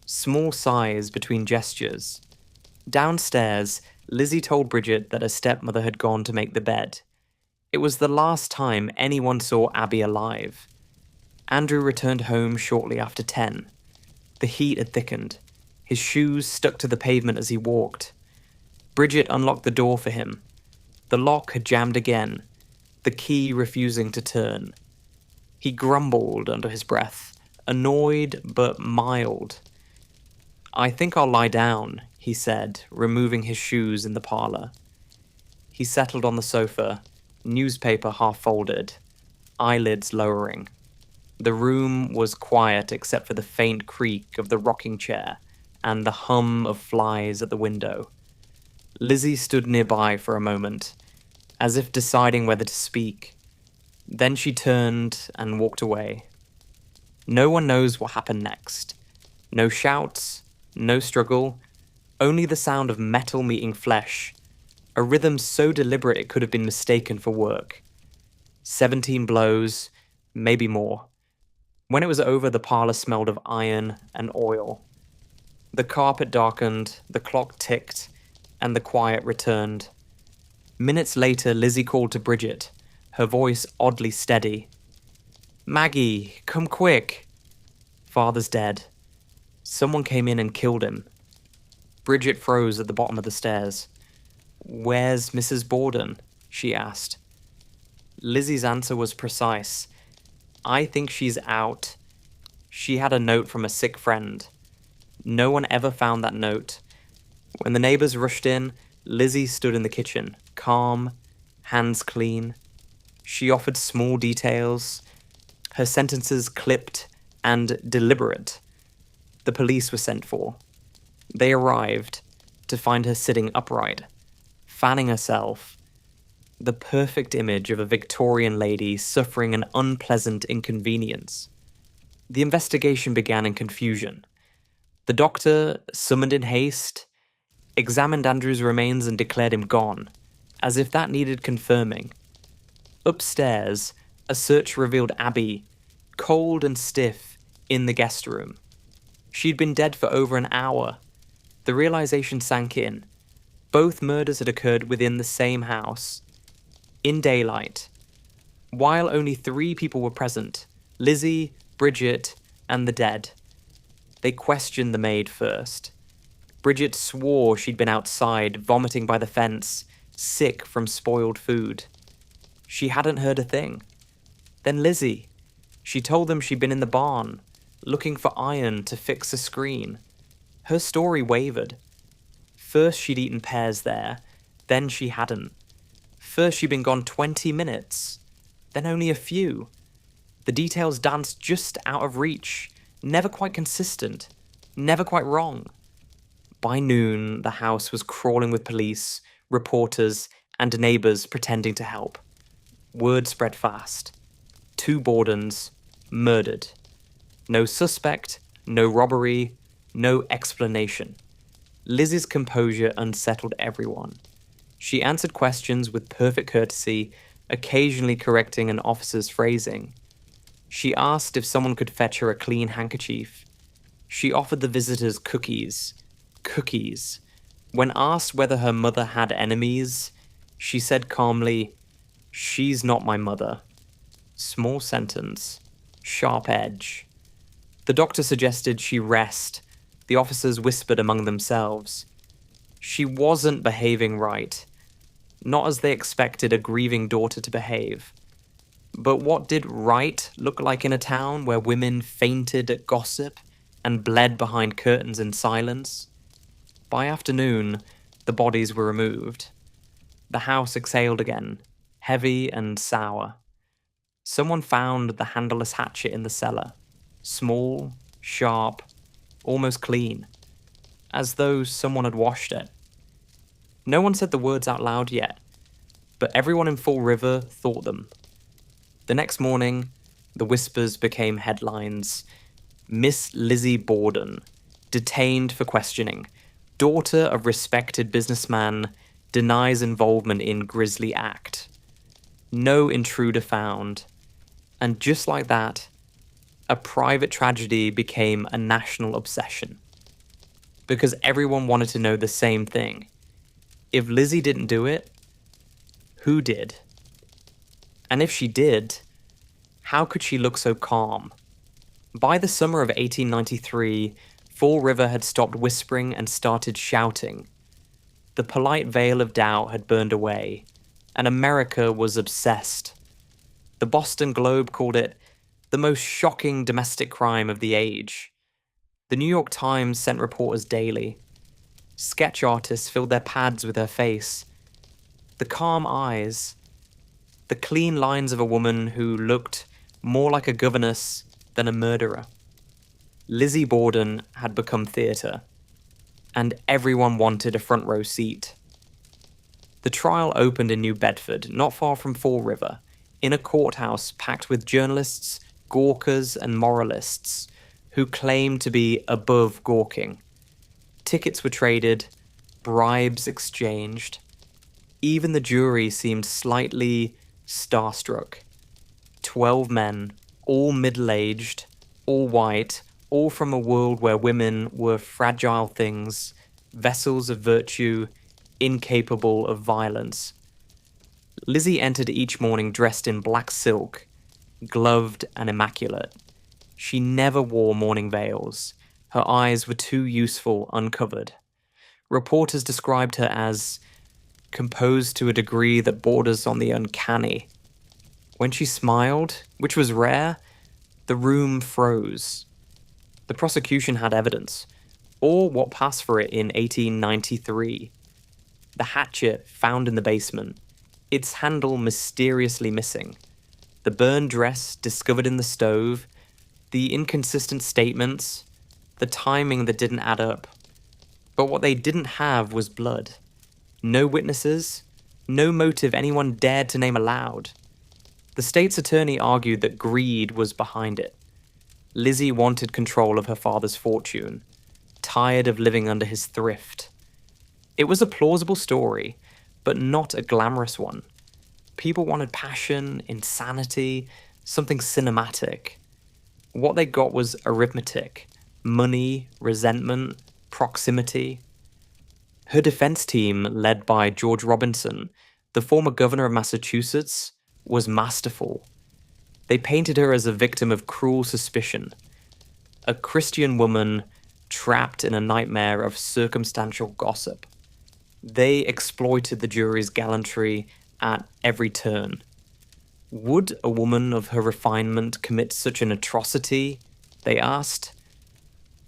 small sighs between gestures. Downstairs, Lizzie told Bridget that her stepmother had gone to make the bed. It was the last time anyone saw Abby alive. Andrew returned home shortly after 10. The heat had thickened. His shoes stuck to the pavement as he walked. Bridget unlocked the door for him. The lock had jammed again, the key refusing to turn. He grumbled under his breath, annoyed but mild. "I think I'll lie down," he said, removing his shoes in the parlor. He settled on the sofa, newspaper half folded, eyelids lowering. The room was quiet except for the faint creak of the rocking chair and the hum of flies at the window. Lizzie stood nearby for a moment, as if deciding whether to speak. Then she turned and walked away. No one knows what happened next. No shouts, no struggle, only the sound of metal meeting flesh, a rhythm so deliberate it could have been mistaken for work. 17 blows, maybe more. When it was over, the parlor smelled of iron and oil. The carpet darkened, the clock ticked, and the quiet returned. Minutes later, Lizzie called to Bridget, her voice oddly steady. "Maggie, come quick." "Father's dead. Someone came in and killed him." Bridget froze at the bottom of the stairs. "Where's Mrs. Borden?" she asked. Lizzie's answer was precise. "I think she's out. She had a note from a sick friend. No one ever found that note. When the neighbors rushed in, Lizzie stood in the kitchen, calm, hands clean. She offered small details, her sentences clipped and deliberate. The police were sent for. They arrived to find her sitting upright, fanning herself. the perfect image of a Victorian lady suffering an unpleasant inconvenience. The investigation began in confusion. The doctor, summoned in haste, examined Andrew's remains and declared him gone, as if that needed confirming. Upstairs, a search revealed Abby, cold and stiff, in the guest room. She'd been dead for over an hour. The realization sank in. Both murders had occurred within the same house, in daylight. While only 3 people were present, Lizzie, Bridget, and the dead. They questioned the maid first. Bridget swore she'd been outside, vomiting by the fence, sick from spoiled food. She hadn't heard a thing. Then Lizzie. She told them she'd been in the barn, looking for iron to fix a screen. Her story wavered. First she'd eaten pears there, then she hadn't. First she'd been gone 20 minutes, then only a few. The details danced just out of reach, never quite consistent, never quite wrong. By noon, the house was crawling with police, reporters, and neighbours pretending to help. Word spread fast. 2 Bordens, murdered. No suspect, no robbery, no explanation. Lizzie's composure unsettled everyone. She answered questions with perfect courtesy, occasionally correcting an officer's phrasing. She asked if someone could fetch her a clean handkerchief. She offered the visitors cookies. Cookies. When asked whether her mother had enemies, she said calmly, "She's not my mother." Small sentence. Sharp edge. The doctor suggested she rest. The officers whispered among themselves. She wasn't behaving right. Not as they expected a grieving daughter to behave. But what did right look like in a town where women fainted at gossip and bled behind curtains in silence? By afternoon, the bodies were removed. The house exhaled again, heavy and sour. Someone found the handleless hatchet in the cellar. Small, sharp, almost clean, as though someone had washed it. No one said the words out loud yet, but everyone in Fall River thought them. The next morning, the whispers became headlines. Miss Lizzie Borden, detained for questioning. Daughter of respected businessman, denies involvement in grisly act. No intruder found. And just like that, a private tragedy became a national obsession. Because everyone wanted to know the same thing. If Lizzie didn't do it, who did? And if she did, how could she look so calm? By the summer of 1893, Fall River had stopped whispering and started shouting. The polite veil of doubt had burned away, and America was obsessed. The Boston Globe called it the most shocking domestic crime of the age. The New York Times sent reporters daily. Sketch artists filled their pads with her face. The calm eyes, the clean lines of a woman who looked more like a governess than a murderer. Lizzie Borden had become theatre, and everyone wanted a front row seat. The trial opened in New Bedford, not far from Fall River, in a courthouse packed with journalists, gawkers, and moralists who claimed to be above gawking. Tickets were traded, bribes exchanged. Even the jury seemed slightly starstruck. 12 men, all middle-aged, all white, all from a world where women were fragile things, vessels of virtue, incapable of violence. Lizzie entered each morning dressed in black silk, gloved and immaculate. She never wore mourning veils. Her eyes were too useful uncovered. Reporters described her as composed to a degree that borders on the uncanny. When she smiled, which was rare, the room froze. The prosecution had evidence, or what passed for it in 1893. The hatchet found in the basement, its handle mysteriously missing. The burned dress discovered in the stove, the inconsistent statements, the timing that didn't add up. But what they didn't have was blood. No witnesses, No motive anyone dared to name aloud. The state's attorney argued that greed was behind it. Lizzie wanted control of her father's fortune, tired of living under his thrift. It was a plausible story, but not a glamorous one. People wanted passion, insanity, something cinematic. What they got was arithmetic, money, resentment, proximity. Her defense team, led by George Robinson, the former governor of Massachusetts, was masterful. They painted her as a victim of cruel suspicion, a Christian woman trapped in a nightmare of circumstantial gossip. They exploited the jury's gallantry at every turn. Would a woman of her refinement commit such an atrocity? They asked.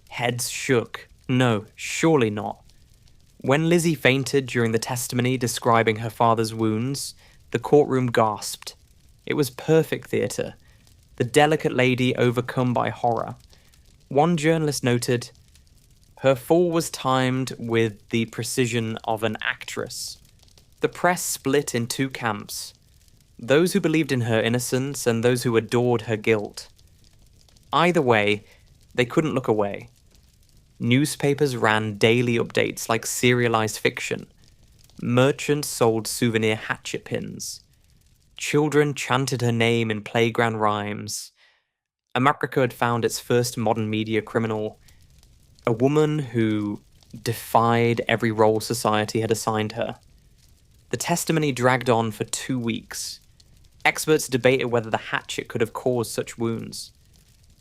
Heads shook. No, surely not. When Lizzie fainted during the testimony describing her father's wounds, the courtroom gasped. It was perfect theatre, the delicate lady overcome by horror. One journalist noted, "Her fall was timed with the precision of an actress." The press split in two camps, those who believed in her innocence and those who adored her guilt. Either way, they couldn't look away. Newspapers ran daily updates like serialized fiction. Merchants sold souvenir hatchet pins. Children chanted her name in playground rhymes. America had found its first modern media criminal, a woman who defied every role society had assigned her. The testimony dragged on for 2 weeks. Experts debated whether the hatchet could have caused such wounds.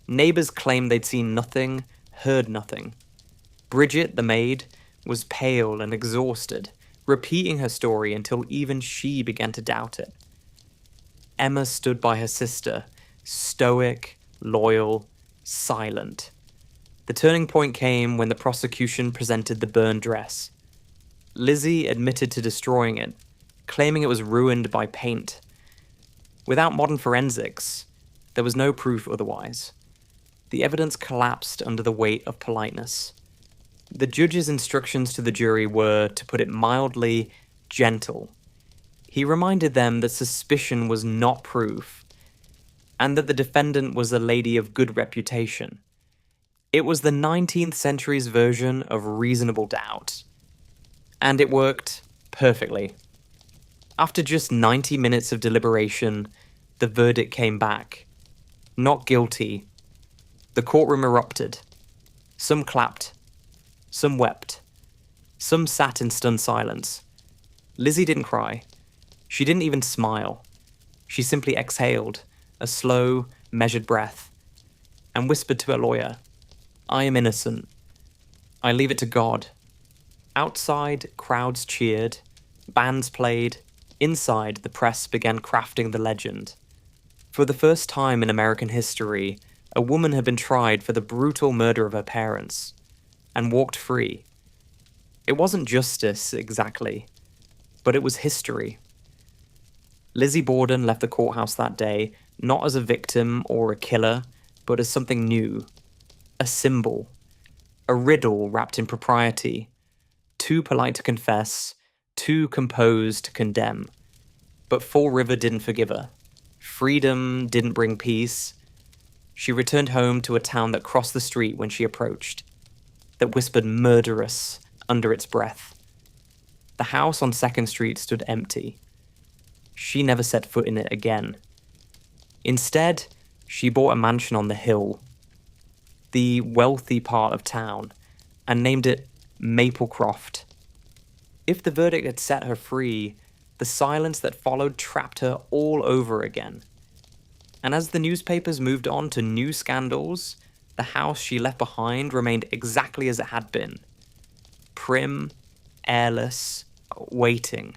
Neighbors claimed they'd seen nothing, heard nothing. Bridget, the maid, was pale and exhausted, repeating her story until even she began to doubt it. Emma stood by her sister, stoic, loyal, silent. The turning point came when the prosecution presented the burned dress. Lizzie admitted to destroying it, claiming it was ruined by paint. Without modern forensics, there was no proof otherwise. The evidence collapsed under the weight of politeness. The judge's instructions to the jury were, to put it mildly, gentle. He reminded them that suspicion was not proof, and that the defendant was a lady of good reputation. It was the 19th century's version of reasonable doubt. And it worked perfectly. After just 90 minutes of deliberation, the verdict came back. Not guilty. The courtroom erupted. Some clapped. Some wept. Some sat in stunned silence. Lizzie didn't cry. She didn't even smile. She simply exhaled, a slow, measured breath, and whispered to her lawyer, "I am innocent. I leave it to God." Outside, crowds cheered, bands played. Inside, the press began crafting the legend. For the first time in American history, a woman had been tried for the brutal murder of her parents, and walked free. It wasn't justice, exactly, but it was history. Lizzie Borden left the courthouse that day, not as a victim or a killer, but as something new. A symbol. A riddle wrapped in propriety. Too polite to confess, too composed to condemn. But Fall River didn't forgive her. Freedom didn't bring peace. She returned home to a town that crossed the street when she approached, that whispered murderous under its breath. The house on 2nd Street stood empty. She never set foot in it again. Instead, she bought a mansion on the hill, the wealthy part of town, and named it Maplecroft. If the verdict had set her free, the silence that followed trapped her all over again. And as the newspapers moved on to new scandals, the house she left behind remained exactly as it had been. Prim, airless, waiting.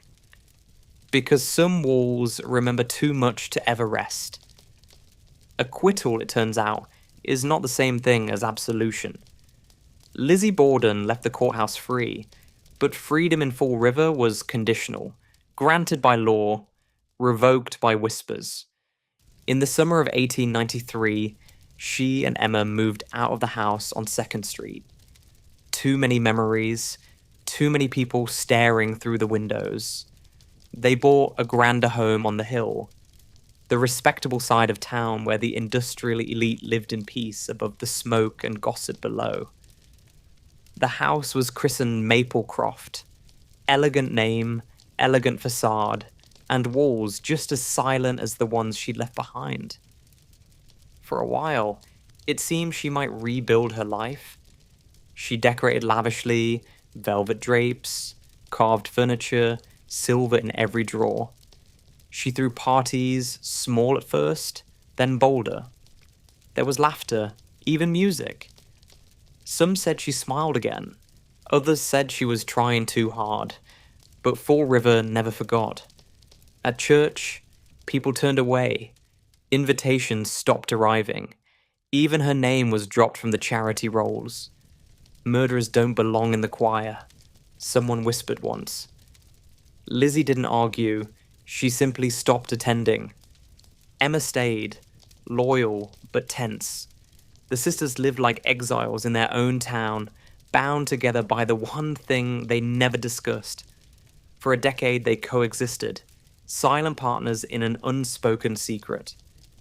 Because some walls remember too much to ever rest. Acquittal, it turns out, is not the same thing as absolution. Lizzie Borden left the courthouse free, but freedom in Fall River was conditional, granted by law, revoked by whispers. In the summer of 1893, she and Emma moved out of the house on 2nd Street. Too many memories, too many people staring through the windows. They bought a grander home on the hill, the respectable side of town where the industrial elite lived in peace above the smoke and gossip below. The house was christened Maplecroft. Elegant name, elegant facade, and walls just as silent as the ones she'd left behind. For a while, it seemed she might rebuild her life. She decorated lavishly, velvet drapes, carved furniture, silver in every drawer. She threw parties, small at first, then bolder. There was laughter, even music. Some said she smiled again. Others said she was trying too hard. But Fall River never forgot. At church, people turned away. Invitations stopped arriving. Even her name was dropped from the charity rolls. Murderers don't belong in the choir, someone whispered once. Lizzie didn't argue. She simply stopped attending. Emma stayed, loyal but tense. The sisters lived like exiles in their own town, bound together by the one thing they never discussed. For a decade they coexisted, silent partners in an unspoken secret.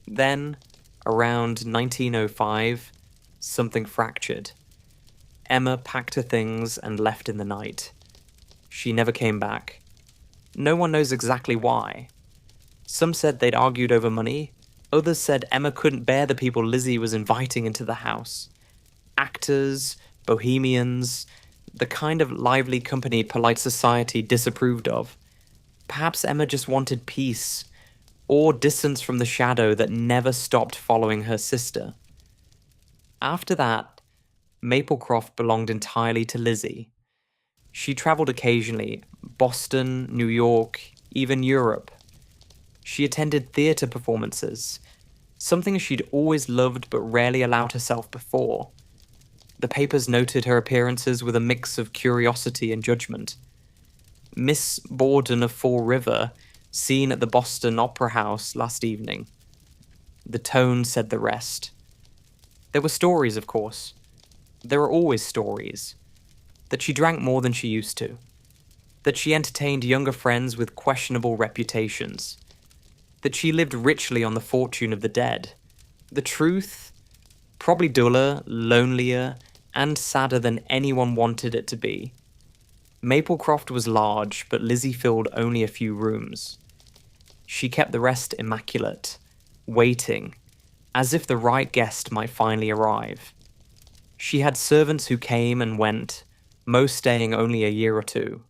Then, around 1905, something fractured. Emma packed her things and left in the night. She never came back. No one knows exactly why. Some said they'd argued over money. Others said Emma couldn't bear the people Lizzie was inviting into the house. Actors, bohemians, the kind of lively company polite society disapproved of. Perhaps Emma just wanted peace, or distance from the shadow that never stopped following her sister. After that, Maplecroft belonged entirely to Lizzie. She travelled occasionally, Boston, New York, even Europe. She attended theatre performances, something she'd always loved but rarely allowed herself before. The papers noted her appearances with a mix of curiosity and judgment. Miss Borden of Fall River, seen at the Boston Opera House last evening. The tone said the rest. There were stories, of course. There are always stories. That she drank more than she used to. That she entertained younger friends with questionable reputations. That she lived richly on the fortune of the dead. The truth? Probably duller, lonelier, and sadder than anyone wanted it to be. Maplecroft was large, but Lizzie filled only a few rooms. She kept the rest immaculate, waiting, as if the right guest might finally arrive. She had servants who came and went, most staying only a year or two.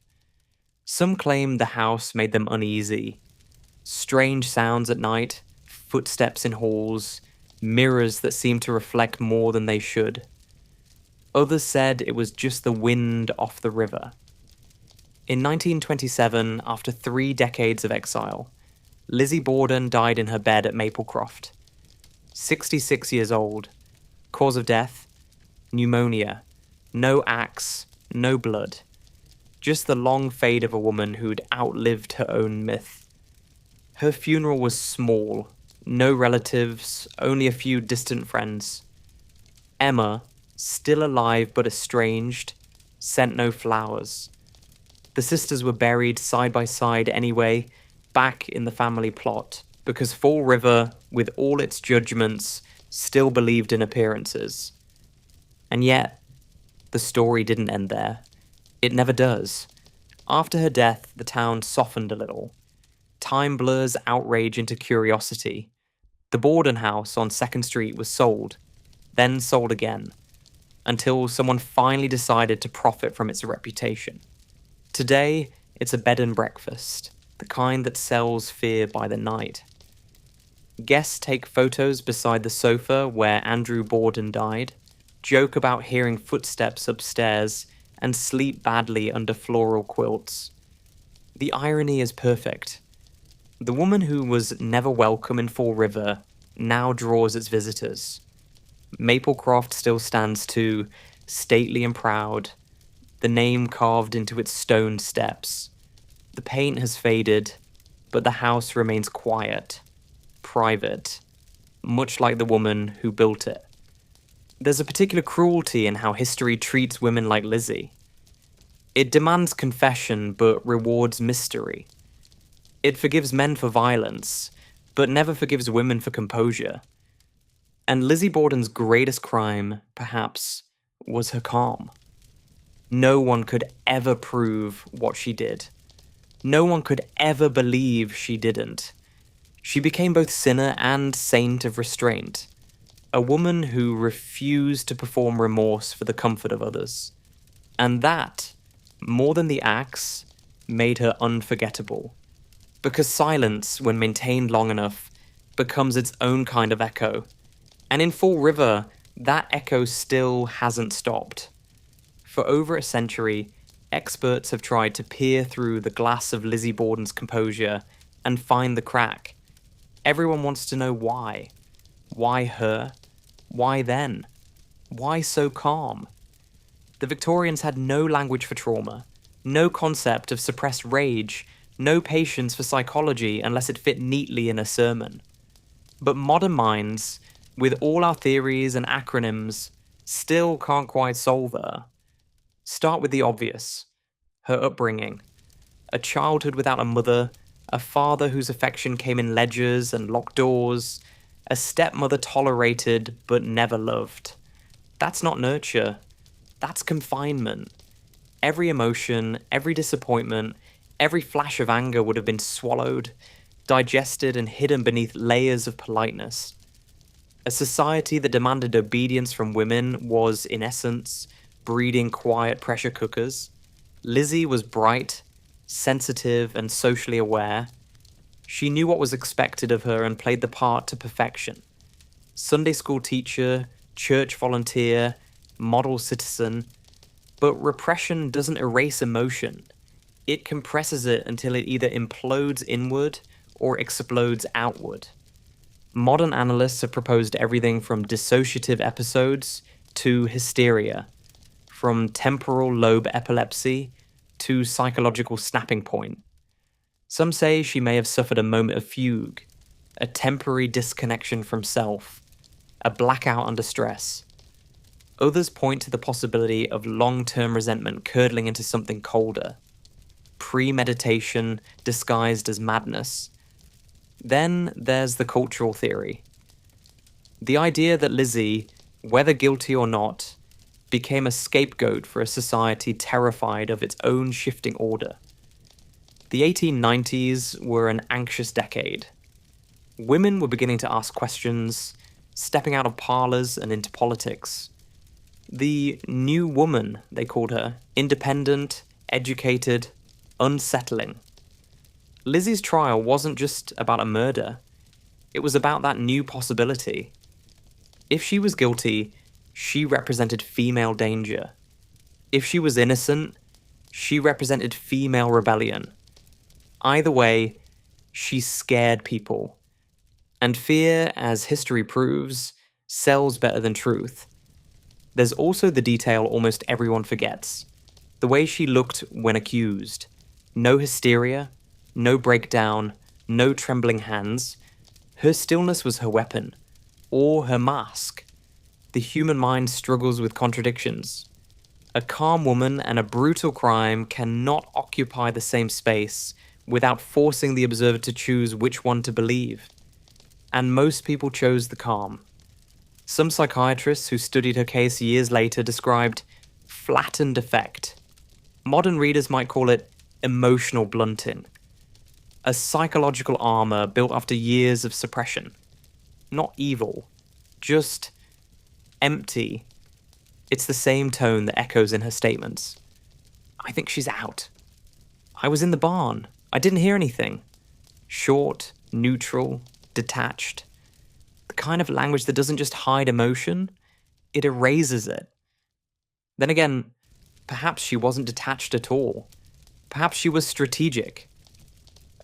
Some claimed the house made them uneasy. Strange sounds at night, footsteps in halls, mirrors that seemed to reflect more than they should. Others said it was just the wind off the river. In 1927, after 3 decades of exile, Lizzie Borden died in her bed at Maplecroft. 66 years old. Cause of death? Pneumonia. No axe, no blood. Just the long fade of a woman who'd outlived her own myth. Her funeral was small. No relatives, only a few distant friends. Emma, still alive but estranged, sent no flowers. The sisters were buried side by side anyway, back in the family plot, because Fall River, with all its judgments, still believed in appearances. And yet, the story didn't end there. It never does. After her death, the town softened a little. Time blurs outrage into curiosity. The Borden house on 2nd Street was sold, then sold again, until someone finally decided to profit from its reputation. Today, it's a bed and breakfast, the kind that sells fear by the night. Guests take photos beside the sofa where Andrew Borden died, joke about hearing footsteps upstairs, and sleep badly under floral quilts. The irony is perfect. The woman who was never welcome in Fall River now draws its visitors. Maplecroft still stands too, stately and proud, the name carved into its stone steps. The paint has faded, but the house remains quiet, private, much like the woman who built it. There's a particular cruelty in how history treats women like Lizzie. It demands confession, but rewards mystery. It forgives men for violence, but never forgives women for composure. And Lizzie Borden's greatest crime, perhaps, was her calm. No one could ever prove what she did. No one could ever believe she didn't. She became both sinner and saint of restraint, a woman who refused to perform remorse for the comfort of others. And that, more than the acts, made her unforgettable. Because silence, when maintained long enough, becomes its own kind of echo. And in Fall River, that echo still hasn't stopped. For over a century, experts have tried to peer through the glass of Lizzie Borden's composure and find the crack. Everyone wants to know why. Why her? Why then? Why so calm? The Victorians had no language for trauma, no concept of suppressed rage, no patience for psychology unless it fit neatly in a sermon. But modern minds, with all our theories and acronyms, still can't quite solve her. Start with the obvious. Her upbringing. A childhood without a mother, a father whose affection came in ledgers and locked doors, a stepmother tolerated but never loved. That's not nurture. That's confinement. Every emotion, every disappointment, every flash of anger would have been swallowed, digested and hidden beneath layers of politeness. A society that demanded obedience from women was, in essence, breeding quiet pressure cookers. Lizzie was bright, sensitive, and socially aware. She knew what was expected of her and played the part to perfection. Sunday school teacher, church volunteer, model citizen. But repression doesn't erase emotion. It compresses it until it either implodes inward or explodes outward. Modern analysts have proposed everything from dissociative episodes to hysteria, from temporal lobe epilepsy to psychological snapping point. Some say she may have suffered a moment of fugue, a temporary disconnection from self, a blackout under stress. Others point to the possibility of long-term resentment curdling into something colder, premeditation disguised as madness. Then there's the cultural theory. The idea that Lizzie, whether guilty or not, became a scapegoat for a society terrified of its own shifting order. The 1890s were an anxious decade. Women were beginning to ask questions, stepping out of parlors and into politics. The new woman, they called her, independent, educated, unsettling. Lizzie's trial wasn't just about a murder. It was about that new possibility. If she was guilty, she represented female danger. If she was innocent, she represented female rebellion. Either way, she scared people. And fear, as history proves, sells better than truth. There's also the detail almost everyone forgets. The way she looked when accused. No hysteria, no breakdown, no trembling hands. Her stillness was her weapon, or her mask. The human mind struggles with contradictions. A calm woman and a brutal crime cannot occupy the same space without forcing the observer to choose which one to believe. And most people chose the calm. Some psychiatrists who studied her case years later described flattened effect. Modern readers might call it emotional blunting. A psychological armor built after years of suppression. Not evil, just empty. It's the same tone that echoes in her statements. I think she's out. I was in the barn. I didn't hear anything. Short, neutral, detached. The kind of language that doesn't just hide emotion, it erases it. Then again, perhaps she wasn't detached at all. Perhaps she was strategic.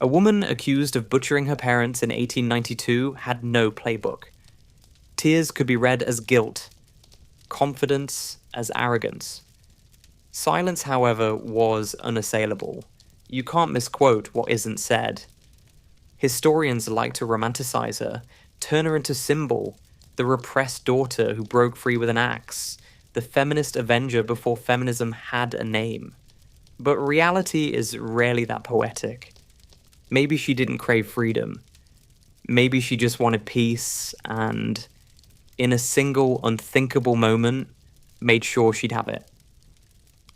A woman accused of butchering her parents in 1892 had no playbook. Tears could be read as guilt, confidence as arrogance. Silence, however, was unassailable. You can't misquote what isn't said. Historians like to romanticize her, turn her into symbol, the repressed daughter who broke free with an axe, the feminist avenger before feminism had a name. But reality is rarely that poetic. Maybe she didn't crave freedom. Maybe she just wanted peace and, in a single unthinkable moment, made sure she'd have it.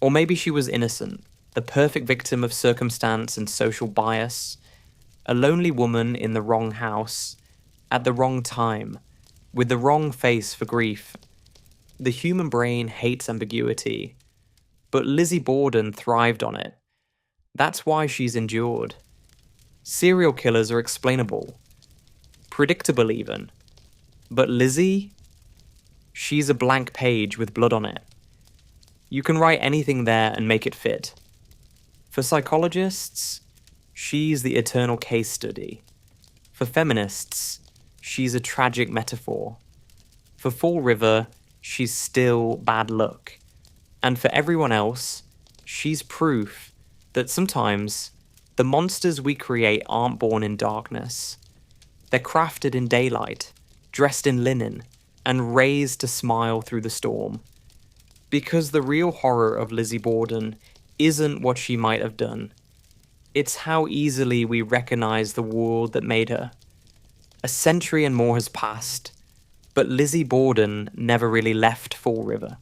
Or maybe she was innocent, the perfect victim of circumstance and social bias, a lonely woman in the wrong house, at the wrong time, with the wrong face for grief. The human brain hates ambiguity, but Lizzie Borden thrived on it. That's why she's endured. Serial killers are explainable, predictable even. But Lizzie? She's a blank page with blood on it. You can write anything there and make it fit. For psychologists, she's the eternal case study. For feminists, she's a tragic metaphor. For Fall River, she's still bad luck. And for everyone else, she's proof that sometimes the monsters we create aren't born in darkness. They're crafted in daylight, dressed in linen, and raised to smile through the storm. Because the real horror of Lizzie Borden isn't what she might have done. It's how easily we recognize the world that made her. A century and more has passed, but Lizzie Borden never really left Fall River.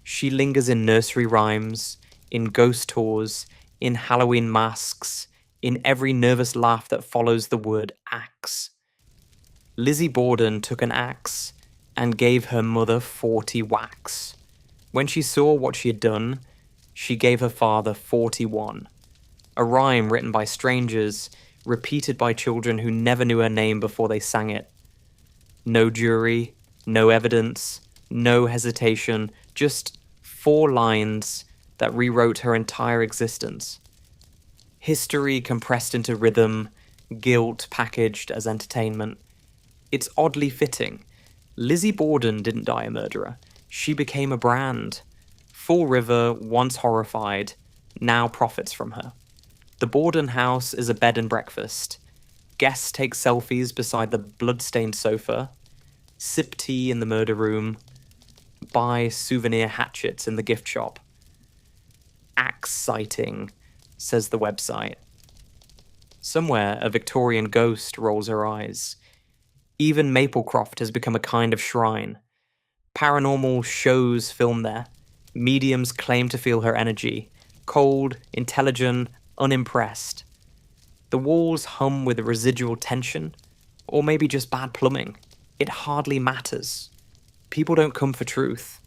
She lingers in nursery rhymes, in ghost tours, in Halloween masks, in every nervous laugh that follows the word axe. Lizzie Borden took an axe and gave her mother 40 whacks. When she saw what she had done, she gave her father 41. A rhyme written by strangers, repeated by children who never knew her name before they sang it. No jury, no evidence, no hesitation, just 4 lines that rewrote her entire existence. History compressed into rhythm, guilt packaged as entertainment. It's oddly fitting. Lizzie Borden didn't die a murderer. She became a brand. Fall River, once horrified, now profits from her. The Borden house is a bed and breakfast. Guests take selfies beside the blood-stained sofa, sip tea in the murder room, buy souvenir hatchets in the gift shop. Axe sighting, says the website. Somewhere, a Victorian ghost rolls her eyes. Even Maplecroft has become a kind of shrine. Paranormal shows film there. Mediums claim to feel her energy. Cold, intelligent, unimpressed. The walls hum with residual tension, or maybe just bad plumbing. It hardly matters. People don't come for truth.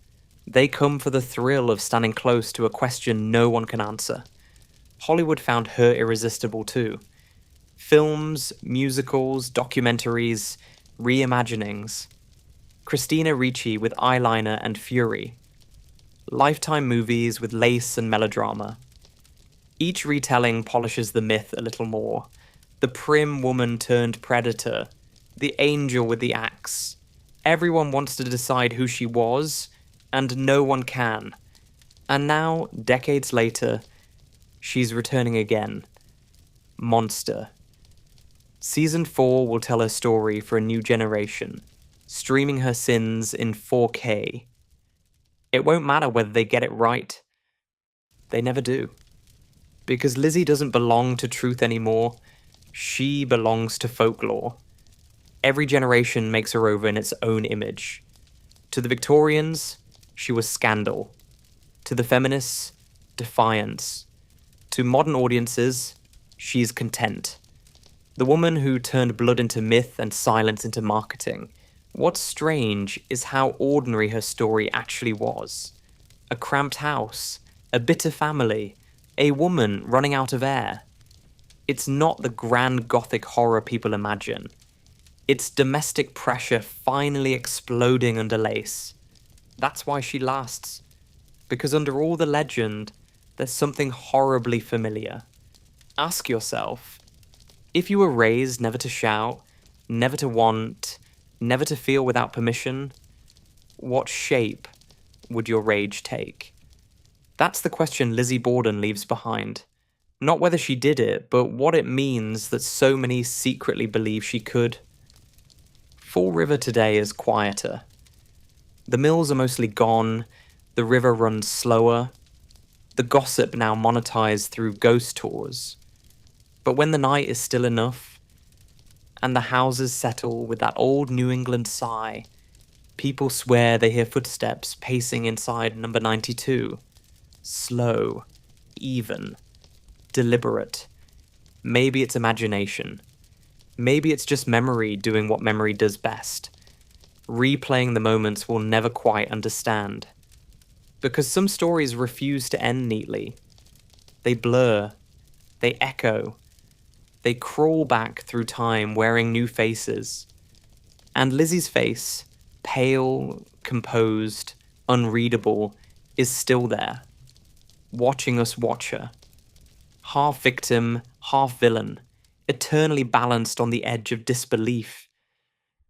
They come for the thrill of standing close to a question no one can answer. Hollywood found her irresistible too. Films, musicals, documentaries, reimaginings. Christina Ricci with eyeliner and fury. Lifetime movies with lace and melodrama. Each retelling polishes the myth a little more. The prim woman turned predator. The angel with the axe. Everyone wants to decide who she was, and no one can. And now, decades later, she's returning again. Monster. Season 4 will tell her story for a new generation, streaming her sins in 4K. It won't matter whether they get it right. They never do. Because Lizzie doesn't belong to truth anymore. She belongs to folklore. Every generation makes her over in its own image. To the Victorians, she was scandal. To the feminists, defiance. To modern audiences, she's content. The woman who turned blood into myth and silence into marketing. What's strange is how ordinary her story actually was. A cramped house, a bitter family, a woman running out of air. It's not the grand gothic horror people imagine. It's domestic pressure finally exploding under lace. That's why she lasts. Because under all the legend, there's something horribly familiar. Ask yourself, if you were raised never to shout, never to want, never to feel without permission, what shape would your rage take? That's the question Lizzie Borden leaves behind. Not whether she did it, but what it means that so many secretly believe she could. Fall River today is quieter. The mills are mostly gone, the river runs slower, the gossip now monetized through ghost tours. But when the night is still enough, and the houses settle with that old New England sigh, people swear they hear footsteps pacing inside number 92. Slow, even, deliberate. Maybe it's imagination. Maybe it's just memory doing what memory does best. Replaying the moments we'll never quite understand. Because some stories refuse to end neatly. They blur. They echo. They crawl back through time wearing new faces. And Lizzie's face, pale, composed, unreadable, is still there, watching us watch her. Half victim, half villain, eternally balanced on the edge of disbelief.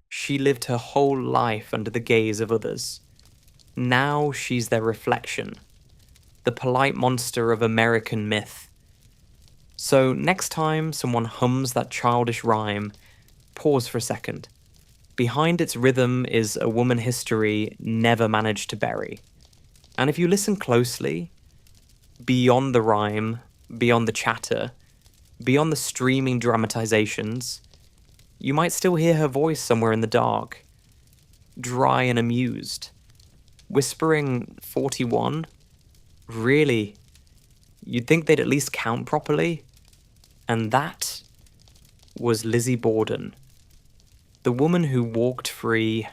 She lived her whole life under the gaze of others. Now she's their reflection, the polite monster of American myth. So next time someone hums that childish rhyme, pause for a second. Behind its rhythm is a woman history never managed to bury. And if you listen closely, beyond the rhyme, beyond the chatter, beyond the streaming dramatizations, you might still hear her voice somewhere in the dark, dry and amused, whispering 41? Really? You'd think they'd at least count properly? And that was Lizzie Borden, the woman who walked free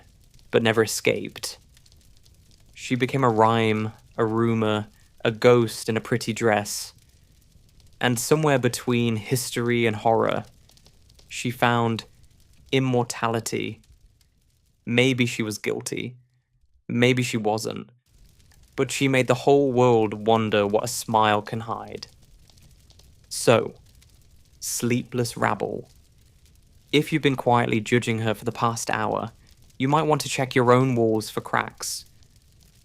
but never escaped. She became a rhyme, a rumor, a ghost in a pretty dress. And somewhere between history and horror, she found immortality. Maybe she was guilty. Maybe she wasn't. But she made the whole world wonder what a smile can hide. So, sleepless rabble. If you've been quietly judging her for the past hour, you might want to check your own walls for cracks.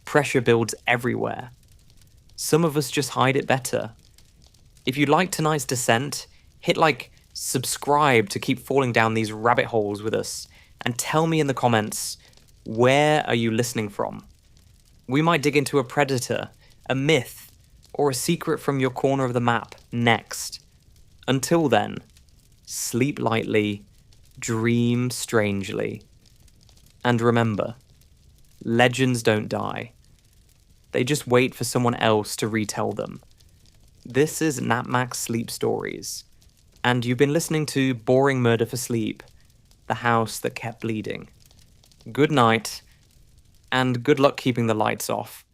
Pressure builds everywhere. Some of us just hide it better. If you like tonight's descent, hit subscribe to keep falling down these rabbit holes with us, and tell me in the comments, where are you listening from? We might dig into a predator, a myth, or a secret from your corner of the map next. Until then, sleep lightly, dream strangely. And remember, legends don't die. They just wait for someone else to retell them. This is Napmax Sleep Stories, and you've been listening to Boring Murder for Sleep, the house that kept bleeding. Good night, and good luck keeping the lights off.